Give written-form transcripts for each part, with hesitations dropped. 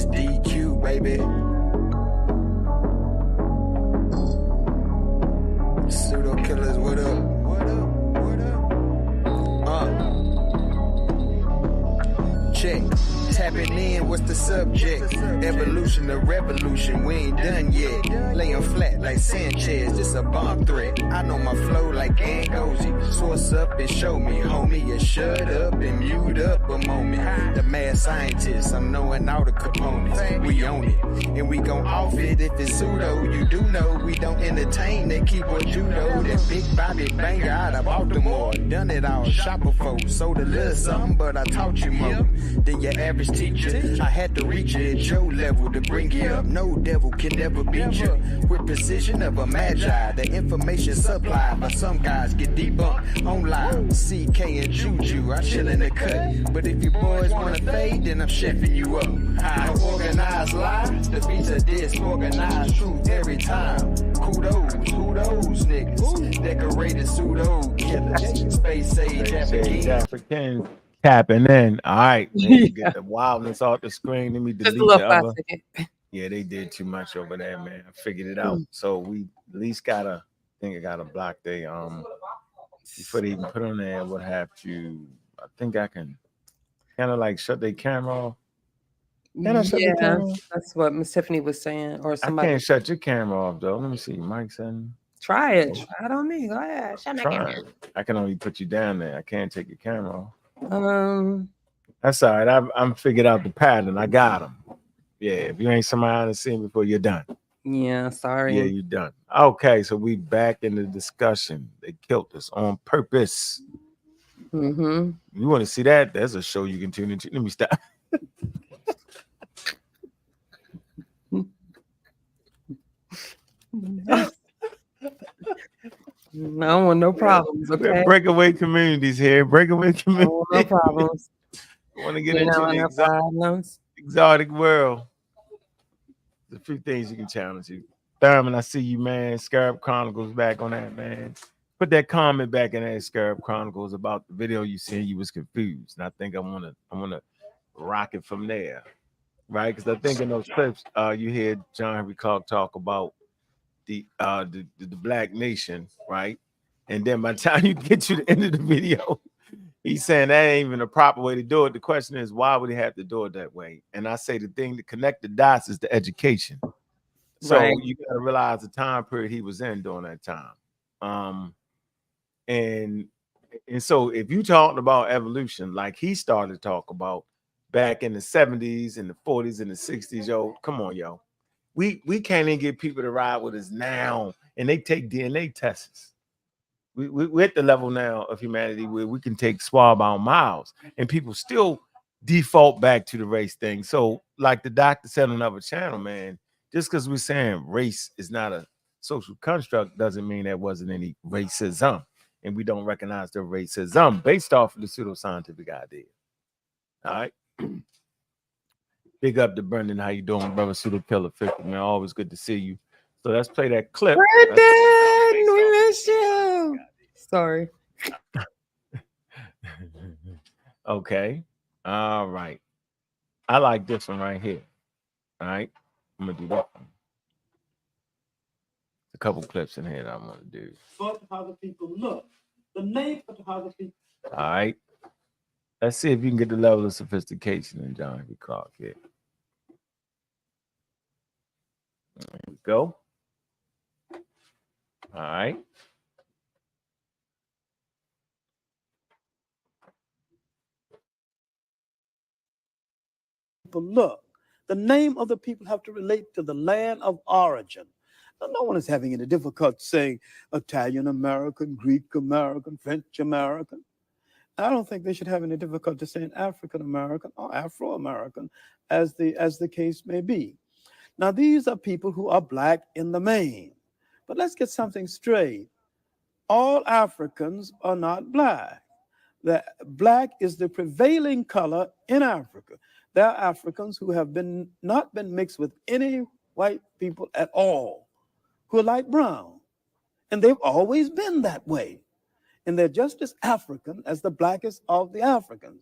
It's DQ, baby. Pseudo killers, what up? What up? What up? Check. Tapping in, what's the subject? Evolution or revolution, we ain't done yet. Laying flat like Sanchez, this a bomb threat. I know my flow like Gangozi. Source up and show me, homie. You shut up and mute up a moment. The mad scientist, I'm knowing all the components. We own it, and we gon' off it if it's pseudo. You do know we don't entertain that keyboard judo. That big Bobby banger out of Baltimore. Done it all, shop before. Sold a little something, but I taught you more than your average teacher. I had to reach you at your level to bring you up. No devil can never beat you. With precision of a magi, the information supplied by some guys get debunked on live. CK and Juju, I chill in the cut. But if you boys wanna fade, then I'm chefing you up. I organize live, the beats are disorganized, truth every time. Kudos, who those niggas? Decorated pseudo killers, space age Africans. Tapping in. All right. Man, get the wildness off the screen. Let me delete the other. Yeah, they did too much over there, man. I figured it out. So we at least gotta block they before they even put on there, would have to, I think I can kind of like shut their camera off. That's what Miss Tiffany was saying. Or somebody. I can't shut your camera off though. Let me see. Mike said try it. Try it on me. Go ahead. Shut my camera. I can only put you down there. I can't take your camera off. That's all right. I'm figured out the pattern. I got them. Yeah, if you ain't somebody on the scene before, you're done. Yeah, sorry. Yeah, you're done. Okay, so we back in the discussion. They killed us on purpose. You want to see that? There's a show you can tune into. Let me stop. I don't want no problems. Okay. Breakaway communities here. Breakaway communities. No problems. Want to get into the exotic world. There's a few things you can challenge you. Thurman, I see you, man. Scarab Chronicles back on that, man. Put that comment back in there, Scarab Chronicles, about the video you seen. You was confused, and I think I wanna rock it from there, right? Because I think in those clips, you hear John Henry Clark talk about the black nation, right? And then by the time you get to the end of the video, he's saying that ain't even a proper way to do it. The question is, why would he have to do it that way? And I say the thing to connect the dots is the education. So you got to realize the time period he was in during that time. And so if you talking about evolution, like he started to talk about back in the 70s and the 40s and the 60s, yo, come on, yo. We can't even get people to ride with us now, and they take DNA tests. We're at the level now of humanity where we can take swab-bound miles, and people still default back to the race thing. So, like the doctor said on another channel, man, just because we're saying race is not a social construct doesn't mean there wasn't any racism, and we don't recognize the racism based off of the pseudoscientific idea. All right. Big up to Brendan. How you doing, brother? Pseudo Killer 50, man. Always good to see you. So let's play that clip. Brendan, we miss you. Sorry. Okay. All right. I like this one right here. All right. I'm gonna do that one. A couple clips in here that I'm gonna do. But how the people look. The name of how the people. All right. Let's see if you can get the level of sophistication in John Henry Clark here. There we go. All right. People look. The name of the people have to relate to the land of origin. Now, no one is having any difficulty saying Italian American, Greek American, French American. I don't think they should have any difficulty saying African American or Afro American, as the case may be. Now, these are people who are black in the main. But let's get something straight. All Africans are not black. The black is the prevailing color in Africa. There are Africans who have not been mixed with any white people at all, who are light brown. And they've always been that way. And they're just as African as the blackest of the Africans.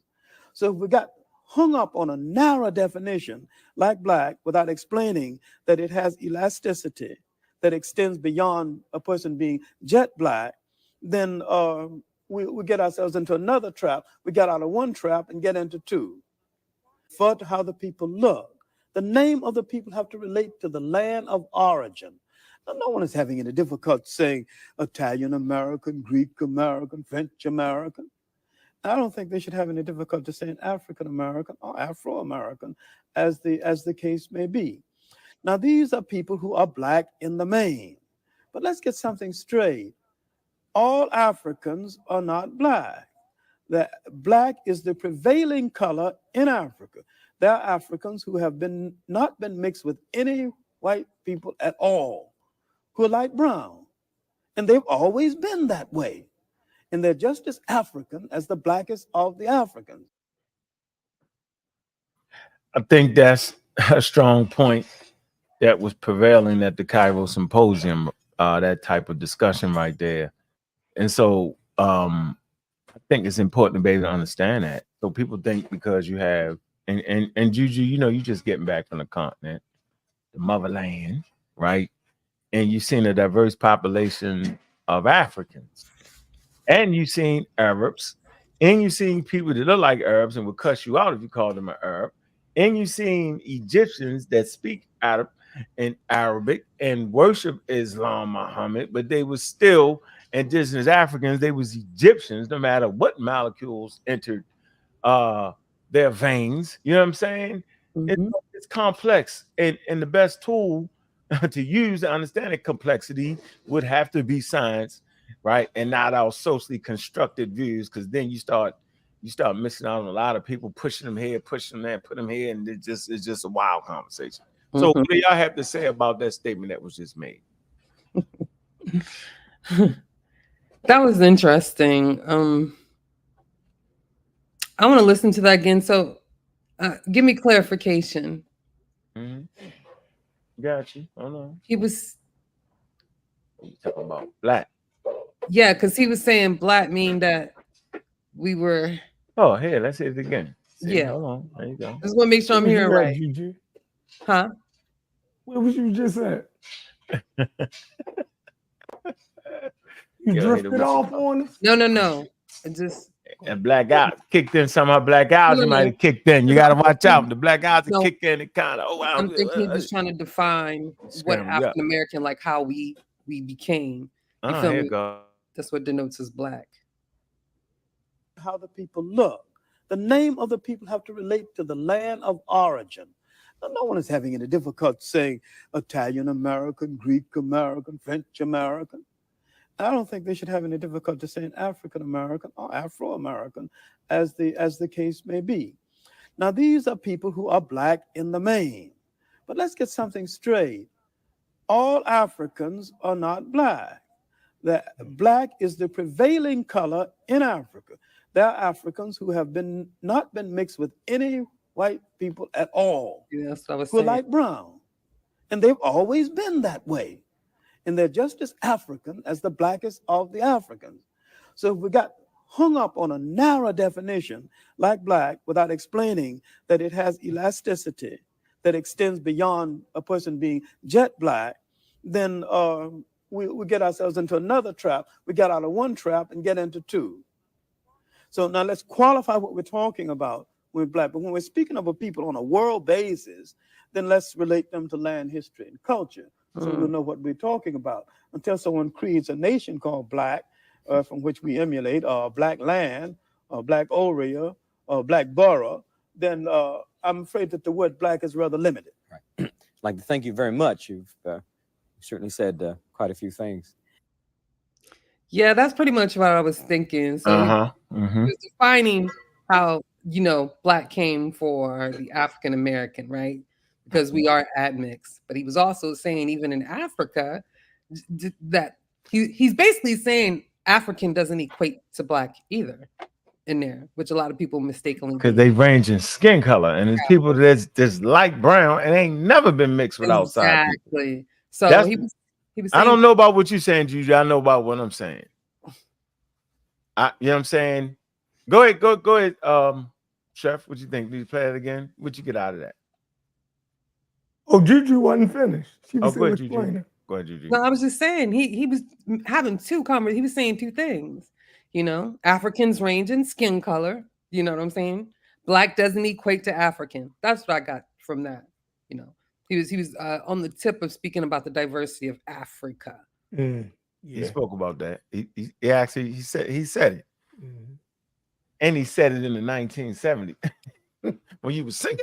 So if we got hung up on a narrow definition like black without explaining that it has elasticity that extends beyond a person being jet black, then we get ourselves into another trap. We get out of one trap and get into two. For to how the people look. The name of the people have to relate to the land of origin. Now, no one is having any difficulty saying Italian American, Greek American, French American. I don't think they should have any difficulty saying African American or Afro American, as the case may be. Now, these are people who are black in the main. But let's get something straight. All Africans are not black. That black is the prevailing color in Africa. There are Africans who have not been mixed with any white people at all, who are light brown. And they've always been that way. And they're just as African as the blackest of the Africans. I think that's a strong point that was prevailing at the Cairo Symposium, that type of discussion right there. And so I think it's important to be able to understand that. So people think because you have, and Juju, you know, you just getting back from the continent, the motherland, right? And you've seen a diverse population of Africans. And you've seen Arabs, and you've seen people that look like Arabs and would cuss you out if you called them an Arab. And you've seen Egyptians that speak Arab and Arabic and worship Islam, Muhammad, but they were still indigenous Africans. They was Egyptians, no matter what molecules entered their veins. You know what I'm saying? Mm-hmm. It's complex, and the best tool to use to understand the complexity would have to be science, right? And not our socially constructed views, because then you start missing out on a lot of people pushing them here, pushing them there, put them here, and it's just a wild conversation. Mm-hmm. So what do y'all have to say about that statement that was just made? That was interesting. I want to listen to that again. So give me clarification. Mm-hmm. Got you. Hold on. He was talking about black. Yeah, because he was saying black mean that we were. Oh, here, let's hear it again. See, yeah. Hold on. There you go. I just want to make sure I'm hearing right. Juju? Huh? What was you just at? You Yeah, drifted off on us? No. I just. And black out kicked in. Somehow black out you might have kicked in. You got to watch out. The black out No. kicked in. It kind of. Oh wow. I'm thinking he was trying to define what African American, like how we became. You feel here me? go. That's what denotes as black. How the people look. The name of the people have to relate to the land of origin. Now, no one is having any difficulty saying Italian American, Greek American, French American. I don't think they should have any difficulty saying African American or Afro American, as the case may be. Now, these are people who are black in the main. But let's get something straight. All Africans are not black. That black is the prevailing color in Africa. There are Africans who have not been mixed with any white people at all. Yeah, that's what I was who are saying. light brown. And they've always been that way. And they're just as African as the blackest of the Africans. So if we got hung up on a narrow definition like black without explaining that it has elasticity that extends beyond a person being jet black, then we get ourselves into another trap. We get out of one trap and get into two. So now let's qualify what we're talking about with black. But when we're speaking of a people on a world basis, then let's relate them to land, history, and culture. So we'll know what we're talking about. Until someone creates a nation called black, from which we emulate, or black land, or black area, or black borough, then I'm afraid that the word black is rather limited. Right. I'd like to thank you very much. You've certainly said quite a few things. Yeah, that's pretty much what I was thinking. So he was defining how, black came for the African American, right? Because we are admixed. But he was also saying even in Africa that he's basically saying African doesn't equate to black either in there, which a lot of people mistakenly do. Because they range in skin color, and there's people that's light brown and ain't never been mixed with outside people. Exactly. So he was saying, I don't know about what you're saying, Juju. I know about what I'm saying. You know what I'm saying? Go ahead. Chef, what you think? Did you play it again? What you get out of that? Oh, Juju wasn't finished. She was go ahead, still Juju. explaining. Go ahead, Juju. No, I was just saying he was having he was saying two things. You know, Africans range in skin color. You know what I'm saying? Black doesn't equate to African. That's what I got from that. You know, he was on the tip of speaking about the diversity of Africa. Yeah. He spoke about that. He actually he said it, and he said it in the 1970s when he was singing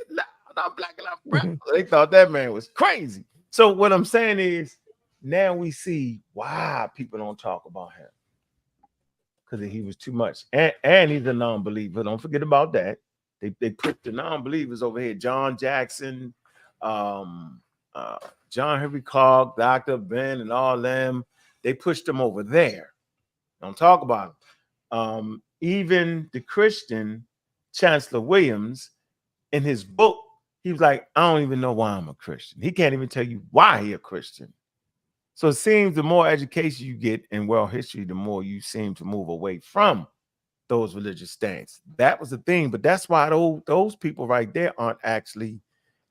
"I'm Black and I'm Brown." They thought that man was crazy. So what I'm saying is, now we see why people don't talk about him, because he was too much, and he's a non-believer. Don't forget about that. They put the non-believers over here. John Jackson, John Henry Clark, Dr. Ben, and all them. They pushed them over there. Don't talk about them. Even the Christian Chancellor Williams, in his book, he was like, I don't even know why I'm a Christian. He can't even tell you why he a Christian. So it seems the more education you get in world history, the more you seem to move away from those religious stances. That was the thing, but that's why those people right there aren't actually,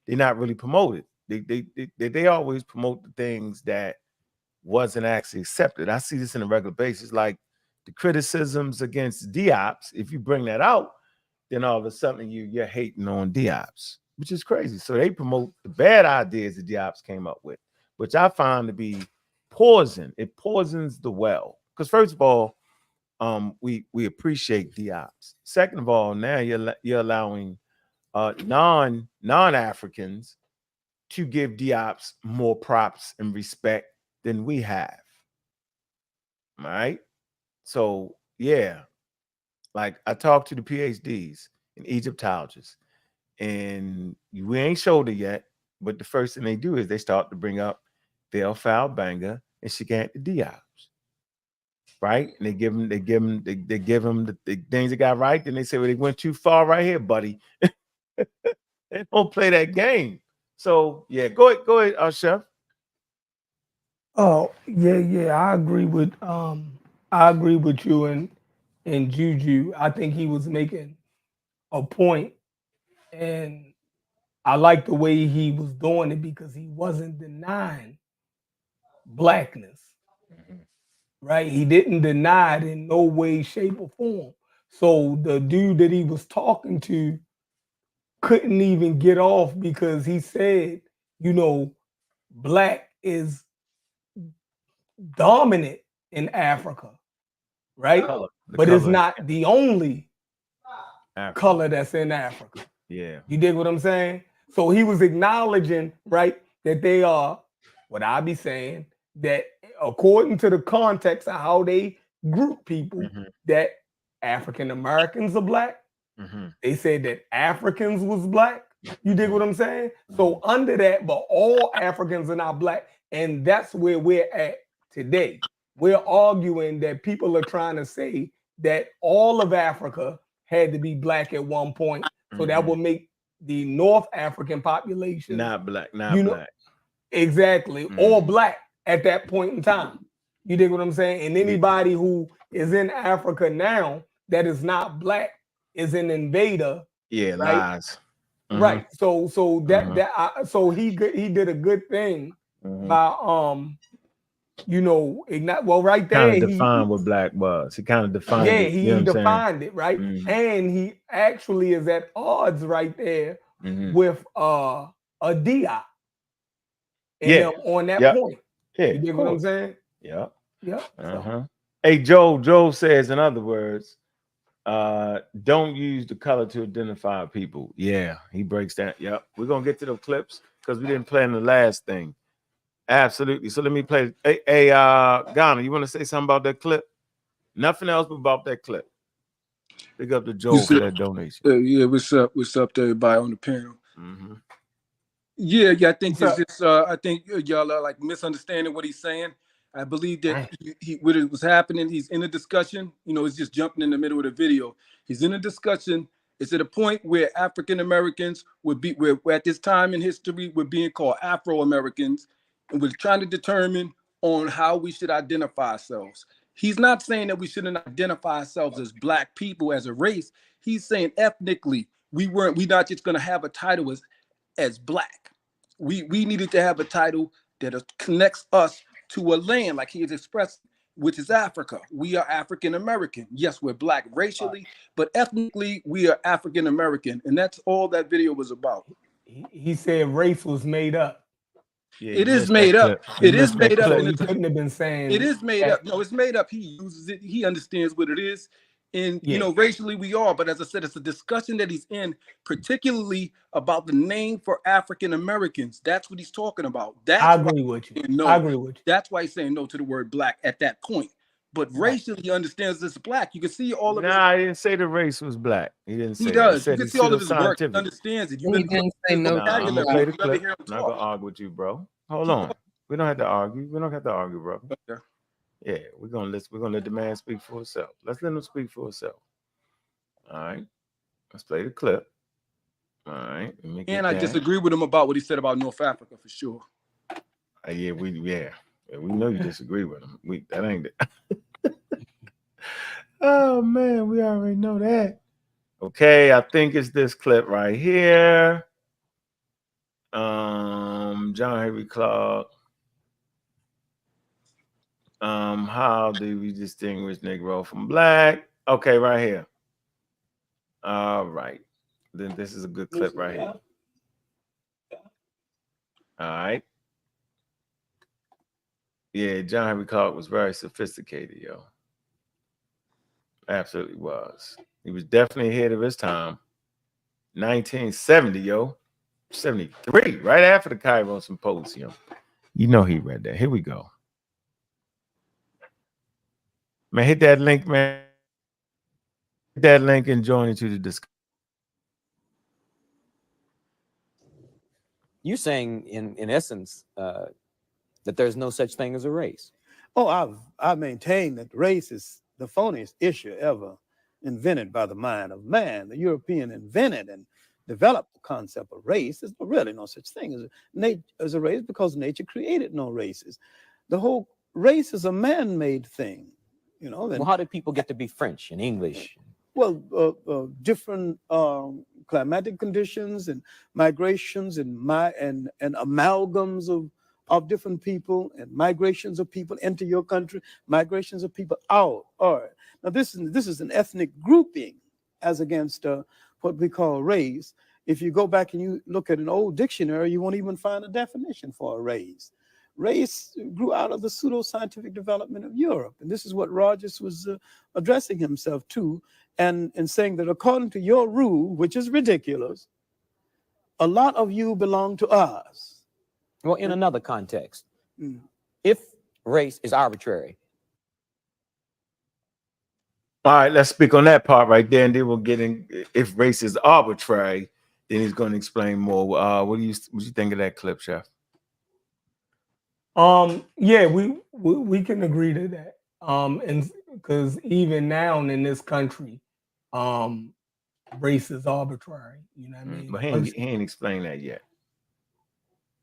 they're not really promoted. They always promote the things that wasn't actually accepted. I see this on a regular basis, like the criticisms against Diops. If you bring that out, then all of a sudden you're hating on Diops, which is crazy. So they promote the bad ideas that Diops came up with, which I find to be poison. It poisons the well. Because first of all, we appreciate Diops. Second of all, now you're allowing non-Africans to give Diops more props and respect than we have. All right. So yeah, like I talked to the PhDs in Egyptologists, and we ain't showed it yet, but the first thing they do is they start to bring up Theophile Banga and Shigant Diops. Right? And they give them the things they got right. Then they say, well, they went too far right here, buddy. They don't play that game. So yeah, go ahead, Chef. Oh, yeah. I agree with you and Juju. I think he was making a point, and I like the way he was doing it because he wasn't denying blackness. Right? He didn't deny it in no way, shape, or form. So the dude that he was talking to couldn't even get off because he said, black is dominant in Africa, right? But it's not the only color that's in Africa. Yeah. You dig what I'm saying? So he was acknowledging, right, that they are, what I be saying, that according to the context of how they group people, that African Americans are black. They said that Africans was black. You dig what I'm saying? So under that, but all Africans are not black. And that's where we're at today. We're arguing that people are trying to say that all of Africa had to be black at one point. So that will make the North African population not black, black. Exactly. Or black at that point in time. You dig what I'm saying? And anybody who is in Africa now that is not black is an invader. Yeah, right? lies. Right. So so he did a good thing by right there kind of defined what black was. He kind of defined it. Yeah, he defined it, right? And he actually is at odds right there with a Diop. On that point. Yeah. You get what I'm saying? Yeah. Yeah. Hey, Joe says, in other words, don't use the color to identify people. Yeah, he breaks that. Yep. We're gonna get to the clips because we didn't play in the last thing. Absolutely. So let me play. Hey, Ghana, you want to say something about that clip? Nothing else but about that clip. Pick up the Joe for that donation. Yeah, what's up? What's up to everybody on the panel? Yeah, I think it's just I think y'all are like misunderstanding what he's saying. I believe that what was happening, he's in a discussion, it's just jumping in the middle of the video. He's in a discussion. It's at a point where African Americans where at this time in history, we're being called Afro-Americans, and we're trying to determine on how we should identify ourselves. He's not saying that we shouldn't identify ourselves as black people as a race. He's saying ethnically, we're not just going to have a title as black. We needed to have a title that connects us to a land, like he has expressed, which is Africa. We are African American. Yes, we're black racially, but ethnically we are African American, and that's all that video was about. He said race was made up. Yeah, it is made up. It is made up. He couldn't have been saying it is made up. No, it's made up. He uses it. He understands what it is. And, you know, racially we are. But as I said, it's a discussion that he's in, particularly about the name for African Americans. That's what he's talking about. I agree with you. No, I agree with you. That's why he's saying no to the word black at that point. But racially, he understands it's black. You can see all of it. Nah, I didn't say the race was black. He didn't say he does. That. You can see all of his work. He understands it. He didn't say no. I'm gonna play the clip. I'm not gonna argue with you, bro. Hold on. We don't have to argue. We don't have to argue, bro. Okay. Yeah, we're gonna let the man speak for himself. Let's let him speak for himself. All right. Let's play the clip. All right. And I disagree with him about what he said about North Africa for sure. Yeah, we know you disagree with him. That ain't it. Oh man, we already know that. Okay, I think it's this clip right here. John Henry Clark. How do we distinguish Negro from black? Okay, right here. All right. Then this is a good clip right here. All right. Yeah, John Henry Clark was very sophisticated, yo. Absolutely was. He was definitely ahead of his time. 1970, yo. 73, right after the Cairo Symposium. You know he read that. Here we go. Man, hit that link, man. Hit that link and join into the discussion. You're saying, in essence, that there's no such thing as a race. Oh, I maintain that race is the phoniest issue ever invented by the mind of man. The European invented and developed the concept of race. There's really no such thing as a race because nature created no races. The whole race is a man-made thing. You know. Well, how did people get to be French and English? Well, different climatic conditions and migrations and amalgams of different people and migrations of people into your country, migrations of people out. All right. Now this is an ethnic grouping as against what we call race. If you go back and you look at an old dictionary, you won't even find a definition for a race. Race grew out of the pseudo-scientific development of Europe. And this is what Rogers was addressing himself to and saying that according to your rule, which is ridiculous, a lot of you belong to us. Well, in another context, if race is arbitrary. All right, let's speak on that part right there, and then we'll get in. If race is arbitrary, then he's going to explain more. What do you think of that clip, Chef? Yeah, we can agree to that. And because even now in this country, race is arbitrary. You know what I mean? But he ain't explained that yet.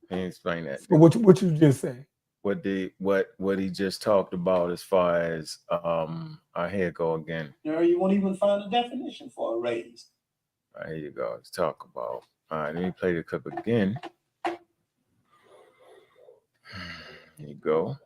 He ain't explained that. So what you just say? What he just talked about as far as here go again. You won't even find a definition for a race. All right, here you go. Let's talk about. All right, let me play the clip again. Here you go.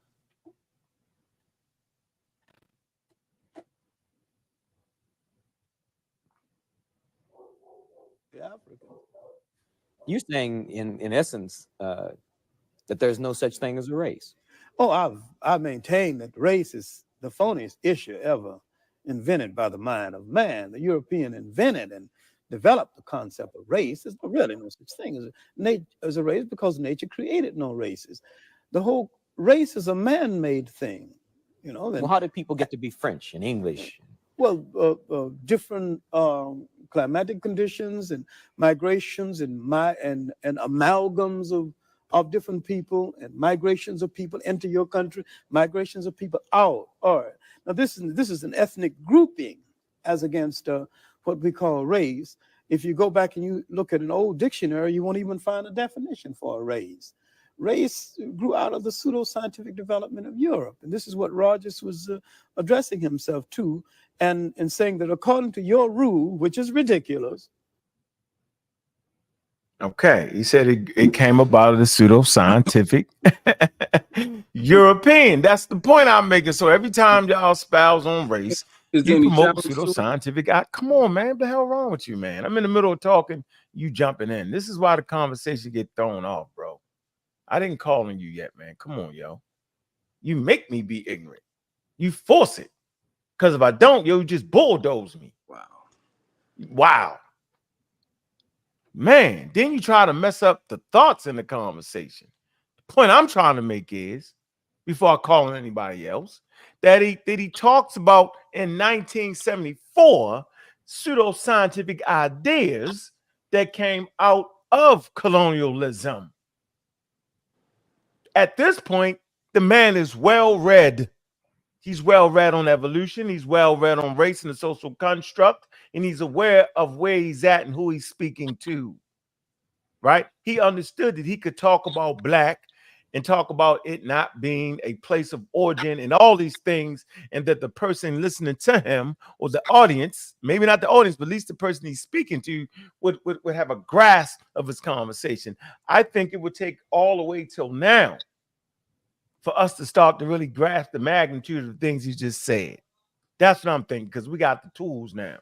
You're saying, in essence, that there's no such thing as a race. Oh, I maintain that race is the phoniest issue ever invented by the mind of man. The European invented and developed the concept of race. There's really no such thing as a race because nature created no races. The whole race is a man-made thing. You know. Well, how did people get to be French and English? Well, different climatic conditions and migrations and amalgams of different people and migrations of people into your country, migrations of people out. All right. Now this is an ethnic grouping as against what we call race. If you go back and you look at an old dictionary, you won't even find a definition for a race. Race grew out of the pseudo-scientific development of Europe. And this is what Rogers was addressing himself to and saying that according to your rule, which is ridiculous. Okay, he said it came about of the pseudoscientific European. That's the point I'm making. So every time y'all espouse on race, Is there you any promote challenge to it? pseudoscientific. Come on, man. What the hell wrong with you, man? I'm in the middle of talking, you jumping in. This is why the conversation get thrown off, bro. I didn't call on you yet, man. Come on, yo. You make me be ignorant. You force it. Because if I don't, you just bulldoze me. Wow. Man, then you try to mess up the thoughts in the conversation. The point I'm trying to make is, before I call on anybody else, that he talks about in 1974 pseudoscientific ideas that came out of colonialism. At this point, the man is well read. He's well read on evolution. He's well read on race and the social construct, and he's aware of where he's at and who he's speaking to. Right? He understood that he could talk about black and talk about it not being a place of origin and all these things, and that the person listening to him or the audience, maybe not the audience, but at least the person he's speaking to would have a grasp of his conversation. I think it would take all the way till now for us to start to really grasp the magnitude of the things he just said. That's what I'm thinking, because we got the tools now.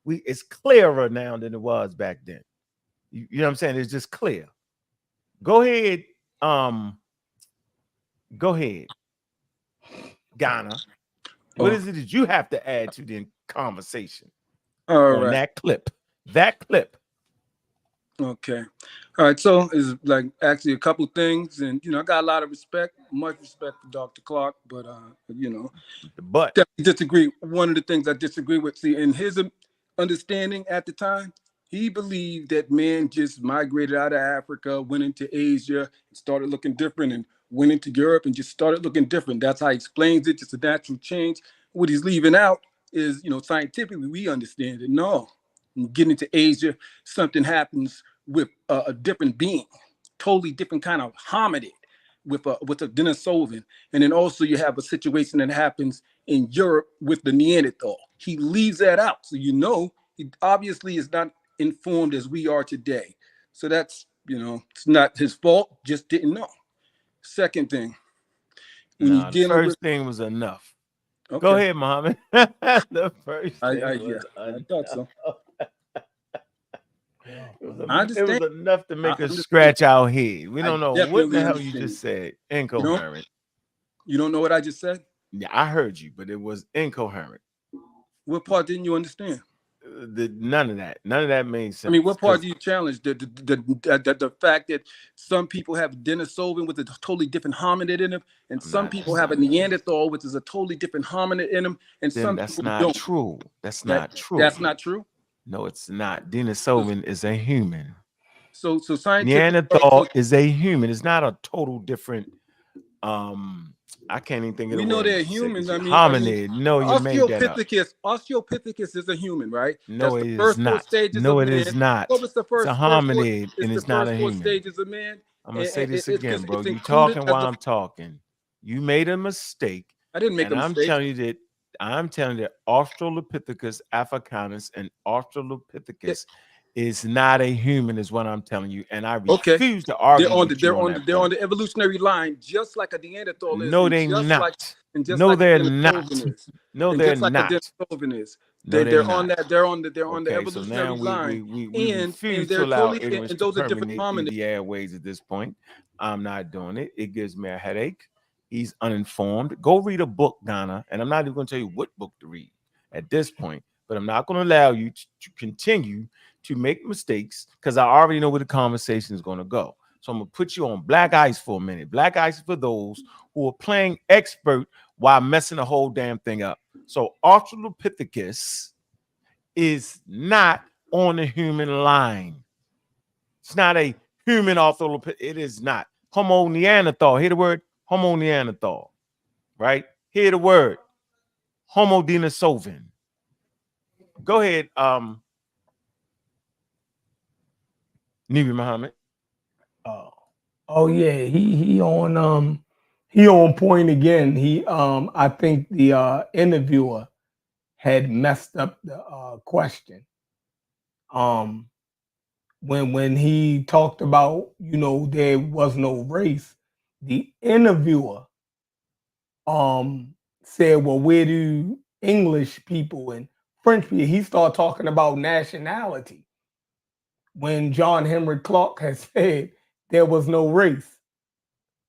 It's clearer now than it was back then. You know what I'm saying? It's just clear. Go ahead. Go ahead. Ghana. What is it that you have to add to the conversation? All on right. that clip. That clip. Okay. All right. So it's like actually a couple things, and I got a lot of respect, much respect for Dr. Clark, but but disagree. One of the things I disagree with, see, in his understanding at the time, he believed that men just migrated out of Africa, went into Asia, started looking different, and went into Europe and just started looking different. That's how he explains it. Just a natural change. What he's leaving out is, scientifically, we understand it. No, when you get into Asia, something happens with a different being, totally different kind of hominid with a Denisovan. And then also you have a situation that happens in Europe with the Neanderthal. He leaves that out. So he obviously is not informed as we are today. So that's, it's not his fault, just didn't know. Second thing. The first thing was enough. Okay. Go ahead, Muhammad. The first thing I thought so. It was enough to make us scratch our head. We don't know what the hell you just said. Incoherent. You don't know what I just said? Yeah, I heard you, but it was incoherent. What part didn't you understand? None of that. None of that made sense. I mean, what part do you challenge? The fact that some people have Denisovan with a totally different hominid in them, and some people have a Neanderthal, which is a totally different hominid in them, and some that's people not don't. True. That's not true. That's not true. No, it's not. Denisovan is a human. So scientific Neanderthal is a human. It's not a total different. I can't even think of the word. We know they're humans. I mean, hominid. No, you made that up. Australopithecus is a human, right? No, it is not. No, it is not. It's a hominid, and it's not a human. Stages of man. I'm gonna say this again, bro. You talking while I'm talking. You made a mistake. I didn't make a mistake. I'm telling you that Australopithecus africanus and Australopithecus is not a human, is what I'm telling you, and I refuse to argue. They're on the evolutionary line, just like a Neanderthal is. No, they're not. No, they're not. No, they're not. They're on the evolutionary line. We refuse to allow ignorance to permeate the airways at this point. I'm not doing it. It gives me a headache. He's uninformed. Go read a book, Ghana, and I'm not even going to tell you what book to read at this point, but I'm not going to allow you to continue to make mistakes because I already know where the conversation is going to go. So I'm going to put you on black ice for a minute. Black ice for those who are playing expert while messing the whole damn thing up. So Australopithecus is not on the human line. It's not a human Australopithecus. It is not. Homo Neanderthal. Hear the word? Homo Neanderthal. Right? Hear the word. Homo Denisovan. Go ahead, Nibi Muhammad. Oh yeah, he on point again. I think the interviewer had messed up the question. when he talked about, you know, there was no race, the interviewer said, well, where do English people and French people, he started talking about nationality when John Henry Clark had said there was no race.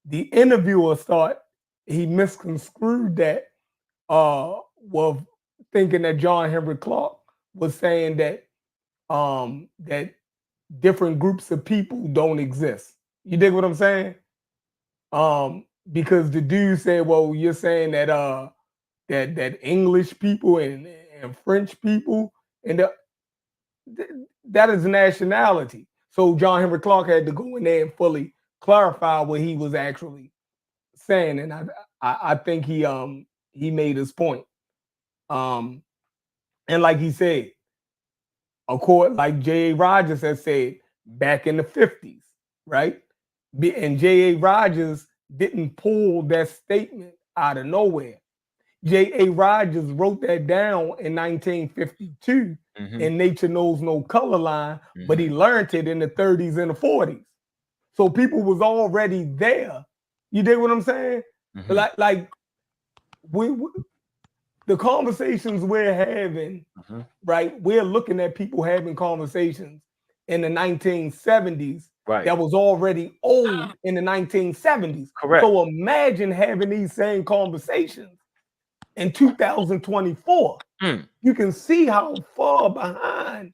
The interviewer thought he misconstrued that, was thinking that John Henry Clark was saying that that different groups of people don't exist. You dig what I'm saying? Because the dude said, well, you're saying that that English people and French people and that is nationality. So John Henry Clark had to go in there and fully clarify what he was actually saying, and I think he made his point. And like he said, of course, like J.A. Rogers has said back in the 50s, right? And J.A. Rogers didn't pull that statement out of nowhere. J.A. Rogers wrote that down in 1952 in Nature Knows No Color Line, but he learned it in the 30s and the 40s. So people was already there. You dig what I'm saying? Like we the conversations we're having, right? We're looking at people having conversations in the 1970s that was already old in the 1970s. Correct. So imagine having these same conversations in 2024. You can see how far behind,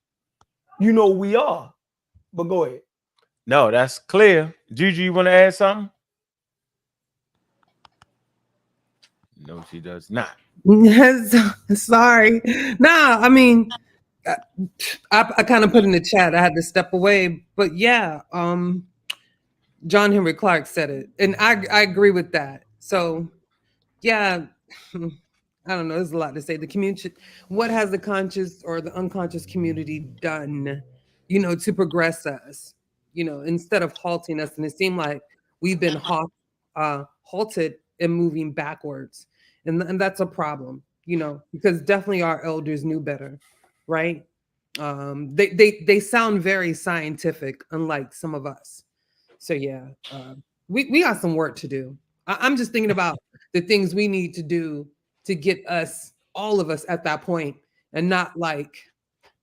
you know, we are. But go ahead. No, that's clear. Juju, you want to add something? No, she does not. Sorry. Nah, I mean, I kind of put in the chat. I had to step away, but yeah, John Henry Clark said it, and I agree with that. So, yeah, I don't know. There's a lot to say. The community, what has the conscious or the unconscious community done, you know, to progress us, you know, instead of halting us? And it seemed like we've been halted and moving backwards, and that's a problem, you know, because definitely our elders knew better, right? They sound very scientific, unlike some of us. So yeah, we got some work to do. I'm just thinking about the things we need to do to get us, all of us, at that point, and not like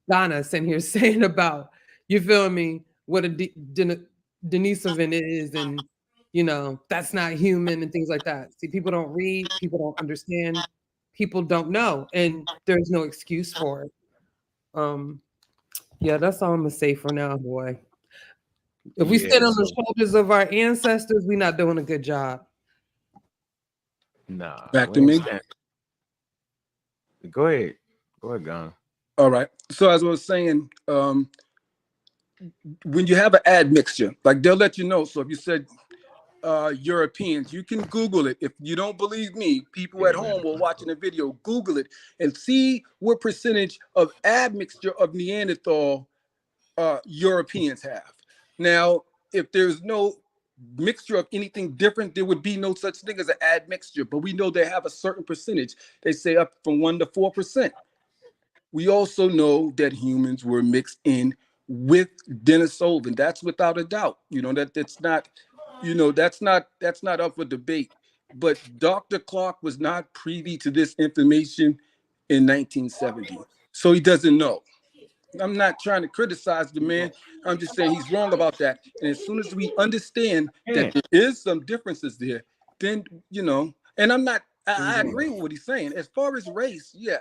Donna sitting here saying about, you feel me, what a Denisovan is, and you know, that's not human and things like that. See, people don't read, people don't understand, people don't know, and there's no excuse for it. Yeah, that's all I'm gonna say for now, boy. If we stand on the shoulders of our ancestors, we're not doing a good job. Nah. Back to me. Go ahead. Go ahead, Ghana. All right. So as I was saying, when you have an admixture, like they'll let you know. So if you said Europeans, you can Google it. If you don't believe me, people at home who are watching the video, Google it and see what percentage of admixture of Neanderthal Europeans have. Now, if there's no mixture of anything different, there would be no such thing as an admixture. But we know they have a certain percentage. They say up from 1 to 4%. We also know that humans were mixed in with Denisovan. That's without a doubt. You know, that's not, you know, that's not up for debate. But Dr. Clark was not privy to this information in 1970. So he doesn't know. I'm not trying to criticize the man. I'm just saying he's wrong about that. And as soon as we understand that there is some differences there, then, you know, and I agree with what he's saying. As far as race, yeah,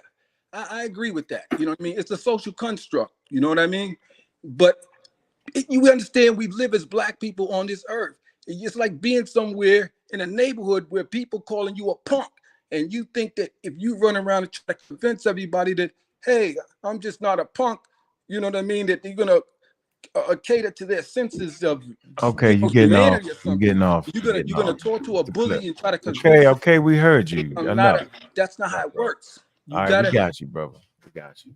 I agree with that. You know what I mean? It's a social construct. You know what I mean? But you understand we live as Black people on this earth. It's like being somewhere in a neighborhood where people calling you a punk. And you think that if you run around and try to convince everybody that, hey, I'm just not a punk, you know what I mean, that you're going to cater to their senses of you're getting off. You're getting off. You're gonna talk to a bully and try to convince. Okay, we heard you. That's not how it works. All right, we got you, brother. We got you.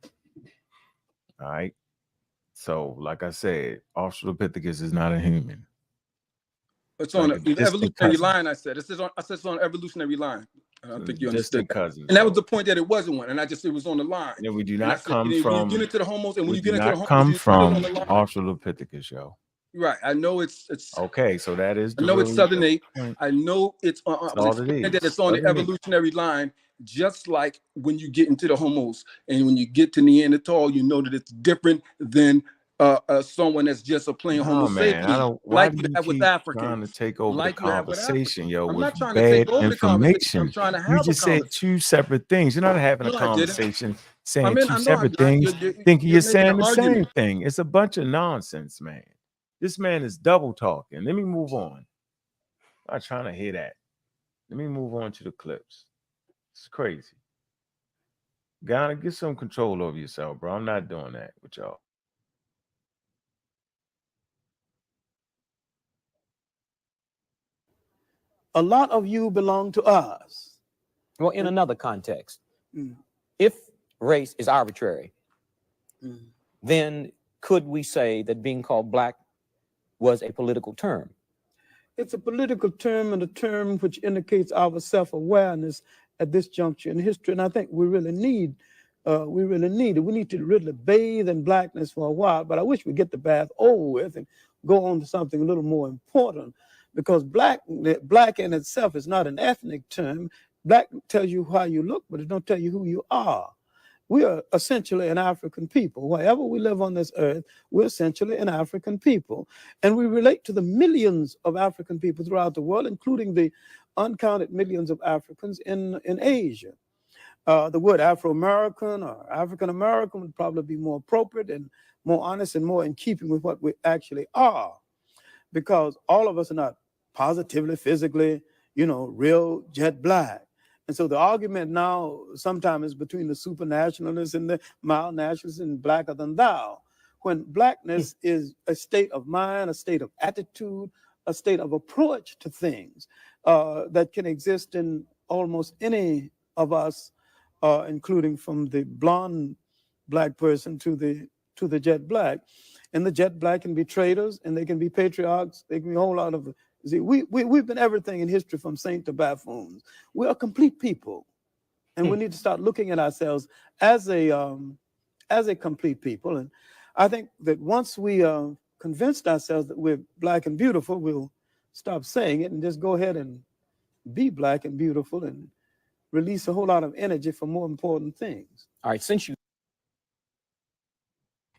All right. So, like I said, Australopithecus is not a human. It's on the evolutionary line. I said it's on evolutionary line. I don't think you distant understood that. cousins. And that was the point, that it wasn't one. And I just, it was on the line. And we do And I not said, come when you from. get into the homos, and when We you do get into the not homos, come you put it from on the line. Australopithecus, yo. Right. I know it's Okay, so that is. I know it's Southern ape. point. I know it's that it's on the evolutionary line. Just like when you get into the homos and when you get to Neanderthal, you know that it's different than someone that's just a plain Homo sapien. I don't. Why Like do you you have with keep Africans, trying to take over like the you have with conversation, yo? I'm with not trying to bad take over the conversation. information. I'm trying to have You a just said conversation. two separate things. You're not having a No, I didn't. conversation saying I mean, two I know separate I'm not. things, thinking you're you're making saying an the argument. same thing. It's a bunch of nonsense, man. This man is double talking. Let me move on. I'm not trying to hear that. Let me move on to the clips. It's crazy. Gotta get some control over yourself, bro. I'm not doing that with y'all. A lot of you belong to us. Well, in another context, if race is arbitrary, then could we say that being called black was a political term? It's a political term, and a term which indicates our self-awareness at this juncture in history. And I think we really need it. We need to really bathe in blackness for a while, but I wish we'd get the bath over with and go on to something a little more important, because black in itself is not an ethnic term. Black tells you how you look, but it don't tell you who you are. We are essentially an African people. Wherever we live on this earth, we're essentially an African people. And we relate to the millions of African people throughout the world, including the uncounted millions of Africans in Asia. The word Afro-American or African-American would probably be more appropriate and more honest and more in keeping with what we actually are, because all of us are not positively, physically, real jet black. And so the argument now sometimes is between the supernationalists and the mild nationalists and blacker than thou, when blackness is a state of mind, a state of attitude, a state of approach to things that can exist in almost any of us, including from the blonde black person to the jet black. And the jet black can be traitors, and they can be patriarchs. They can be a whole lot of. See, we've been everything in history from saint to buffoons. We're a complete people, and we need to start looking at ourselves as a complete people. And I think that once we convinced ourselves that we're black and beautiful, we'll stop saying it and just go ahead and be black and beautiful and release a whole lot of energy for more important things. All right, since you.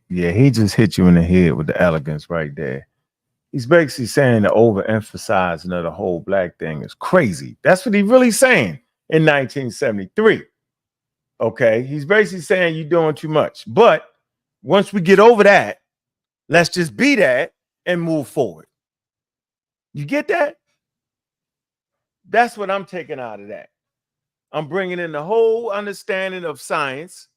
Yeah, he just hit you in the head with the elegance right there. He's basically saying the overemphasizing of the whole black thing is crazy. That's what he's really saying in 1973. Okay, he's basically saying you're doing too much. But once we get over that, let's just be that and move forward. You get that? That's what I'm taking out of that. I'm bringing in the whole understanding of science.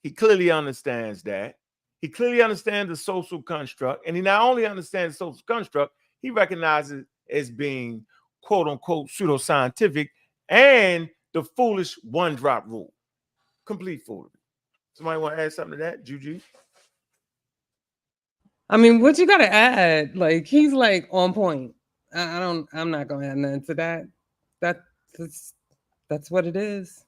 He clearly understands that. He clearly understands the social construct, and he not only understands the social construct, he recognizes it as being quote unquote pseudoscientific and the foolish one drop rule. Complete foolery. Somebody want to add something to that, Juju? I mean, what you gotta add? Like, he's like on point. I'm not gonna add nothing to that. That's what it is.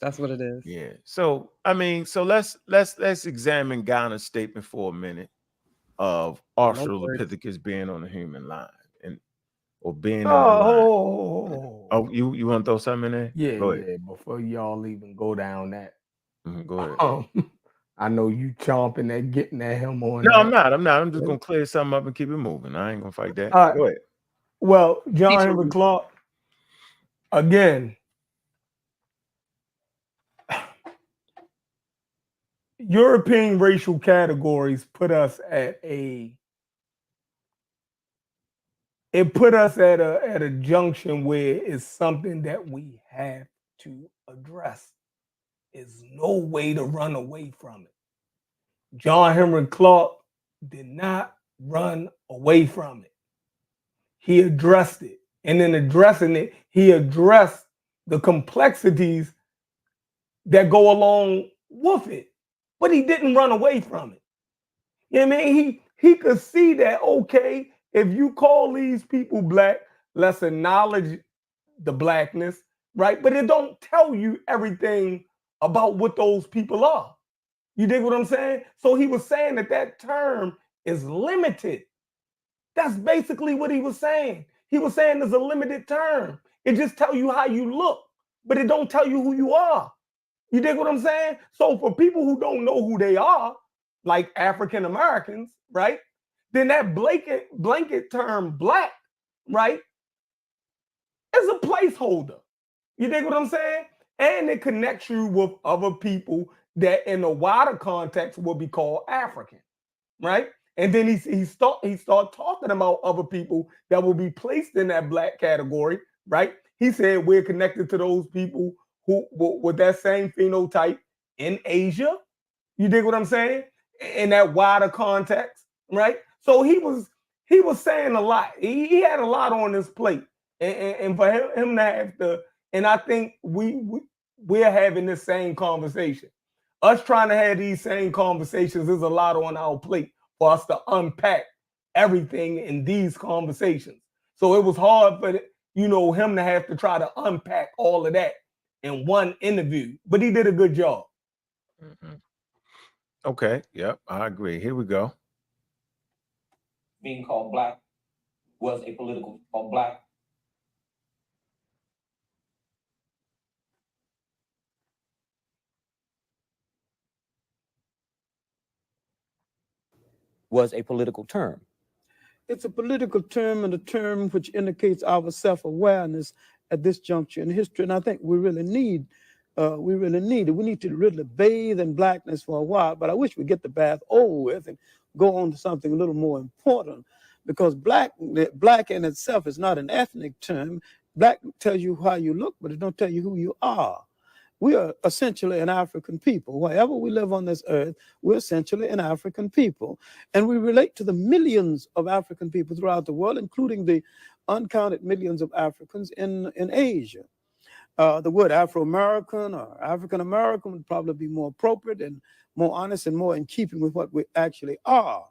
That's what it is. Yeah. So I mean, so let's examine Ghana's statement for a minute of Australopithecus being on the human line or being on the line. Oh, you want to throw something in there? Yeah, yeah. Before y'all even go down that, go ahead. I know you chomping at getting at him on. No, I'm not. I'm just gonna clear something up and keep it moving. I ain't gonna fight that. Go ahead. Well, John Henrik Clarke, again. European racial categories put us at a junction where it's something that we have to address. There's no way to run away from it. John Henrik Clarke did not run away from it. He addressed it. And in addressing it, he addressed the complexities that go along with it. But he didn't run away from it. You know what I mean? He could see that, okay, if you call these people black, let's acknowledge the blackness. right? But it don't tell you everything about what those people are. You dig what I'm saying? So he was saying that term is limited. That's basically what he was saying. He was saying there's a limited term. It just tells you how you look, but it don't tell you who you are. You dig what I'm saying? So for people who don't know who they are, like African Americans, right? Then that blanket term black, right, is a placeholder. You dig what I'm saying? And it connects you with other people that in a wider context will be called African, right? And then he start talking about other people that will be placed in that black category, right? He said we're connected to those people who with that same phenotype in Asia. You dig what I'm saying? In that wider context, right? So he was saying a lot. He had a lot on his plate, and for him to have to, and I think we're having this same conversation. Us trying to have these same conversations is a lot on our plate for us to unpack everything in these conversations. So it was hard for him to have to try to unpack all of that in one interview, but he did a good job. Mm-hmm. Okay, yep, I agree. Here we go. Being called black was a political black. Was a political term. It's a political term, and a term which indicates our self-awareness at this juncture in history. And I think we really need it. We need to really bathe in blackness for a while, but I wish we'd get the bath over with and go on to something a little more important, because black in itself is not an ethnic term. Black tells you how you look, but it don't tell you who you are. We are essentially an African people. Wherever we live on this earth, we're essentially an African people. And we relate to the millions of African people throughout the world, including the uncounted millions of Africans in Asia. The word Afro-American or African-American would probably be more appropriate and more honest and more in keeping with what we actually are,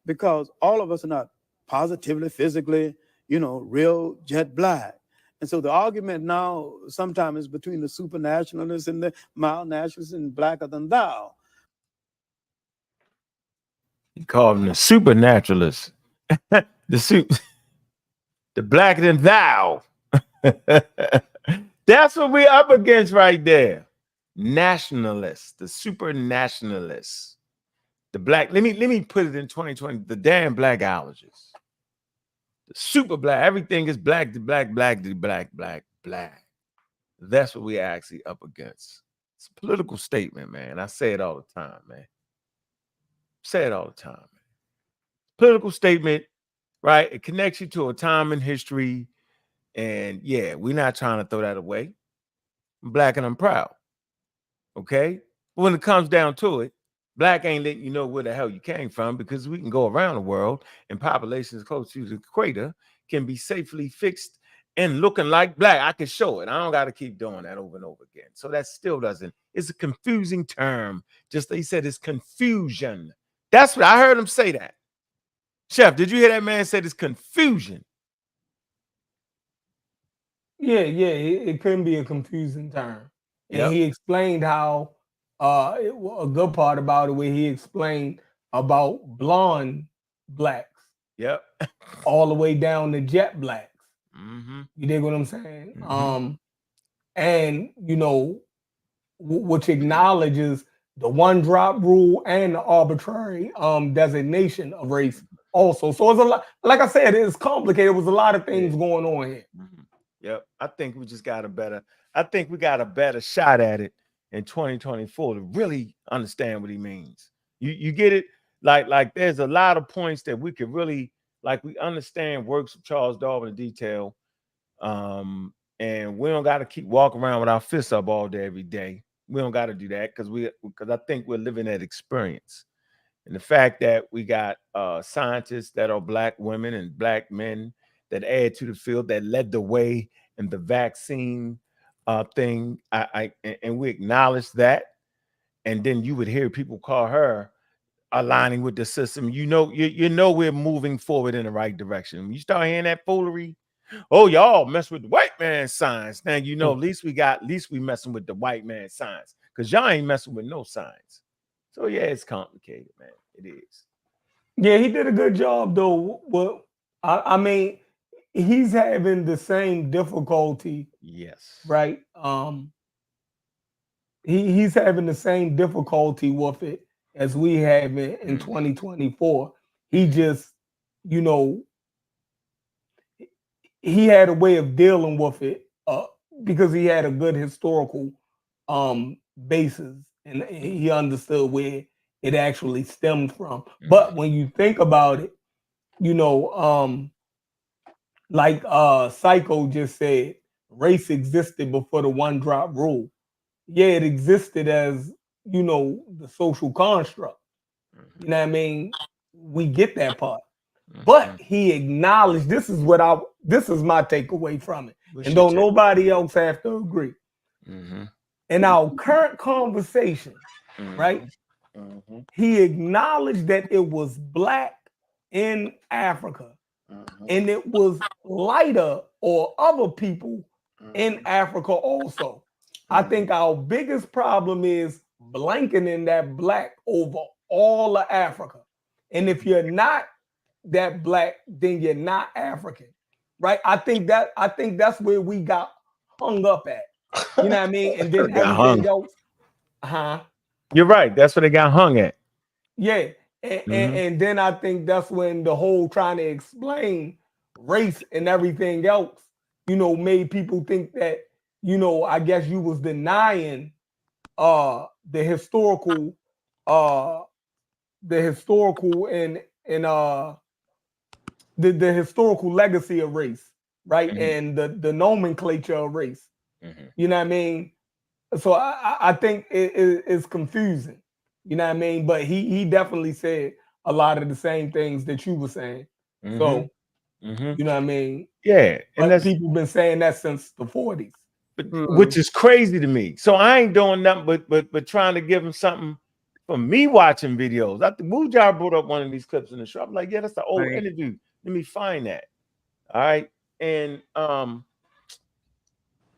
because all of us are not positively, physically, real jet black. And so the argument now sometimes is between the supernationalists and the mild nationalists and blacker than thou. He called them the supernaturalists. the blacker than thou. That's what we're up against right there. Nationalists, the super nationalists. The black, let me put it in 2020, the damn blackologists. The super black, everything is black to black, black to black, black, black. That's what we're actually up against. It's a political statement, man. I say it all the time, man. Say it all the time, man. Political statement, right? It connects you to a time in history. And yeah, we're not trying to throw that away. I'm black and I'm proud. Okay? But when it comes down to it, black ain't letting you know where the hell you came from, because we can go around the world and populations close to the equator can be safely fixed and looking like black. I can show it. I don't got to keep doing that over and over again. So that still doesn't. It's a confusing term. Just like he said, it's confusion. That's what I heard him say that. Chef, did you hear that man say this confusion? Yeah, it can be a confusing term. And he explained how a good part about it, where he explained about blonde blacks. Yep. All the way down to jet blacks. Mm-hmm. You dig what I'm saying? Mm-hmm. And which acknowledges the one drop rule and the arbitrary designation of race also. So it's a lot, like I said, it's complicated. It was a lot of things going on here. Mm-hmm. Yep. I think we got a better shot at it in 2024 to really understand what he means. You get it? Like there's a lot of points that we could really, like, we understand works of Charles Darwin in detail. And we don't got to keep walking around with our fists up all day, every day. We don't got to do that because I think we're living that experience. And the fact that we got scientists that are black women and black men that add to the field, that led the way in the vaccine thing, and we acknowledge that. And then you would hear people call her aligning with the system. You know we're moving forward in the right direction. When you start hearing that foolery, Oh, y'all mess with the white man science. Now you know, at least we messing with the white man science, because y'all ain't messing with no science. So yeah, it's complicated, man. It is. Yeah, he did a good job though. Well, I mean, he's having the same difficulty. Yes. Right. He's having the same difficulty with it as we have in 2024. He just, you know, he had a way of dealing with it because he had a good historical basis, and he understood where it actually stemmed from. But when you think about it, you know, like Psycho just said, race existed before the one drop rule. Yeah, it existed as, you know, the social construct. You know what I mean? We get that part. But he acknowledged, this is my takeaway from it. And don't nobody else have to agree. In our current conversation, right? He acknowledged that it was black in Africa, and it was lighter or other people in Africa also. I think our biggest problem is blanketing that black over all of Africa. And if you're not that black, then you're not African, right? I think that's where we got hung up at. You know what I mean? And then everything else. You're right. That's where they got hung at. Yeah. And then I think that's when the whole trying to explain race and everything else, you know, made people think that, you know, I guess you was denying the historical and the historical legacy of race, right? And the nomenclature of race. You know what I mean? So I think it's confusing. You know what I mean? But he definitely said a lot of the same things that you were saying. So you know what I mean? Yeah. And that's people been saying that since the 40s. Which is crazy to me. So I ain't doing nothing but trying to give him something for me watching videos. I think Wujar brought up one of these clips in the show. I'm like, yeah, that's the old interview. Let me find that. All right. And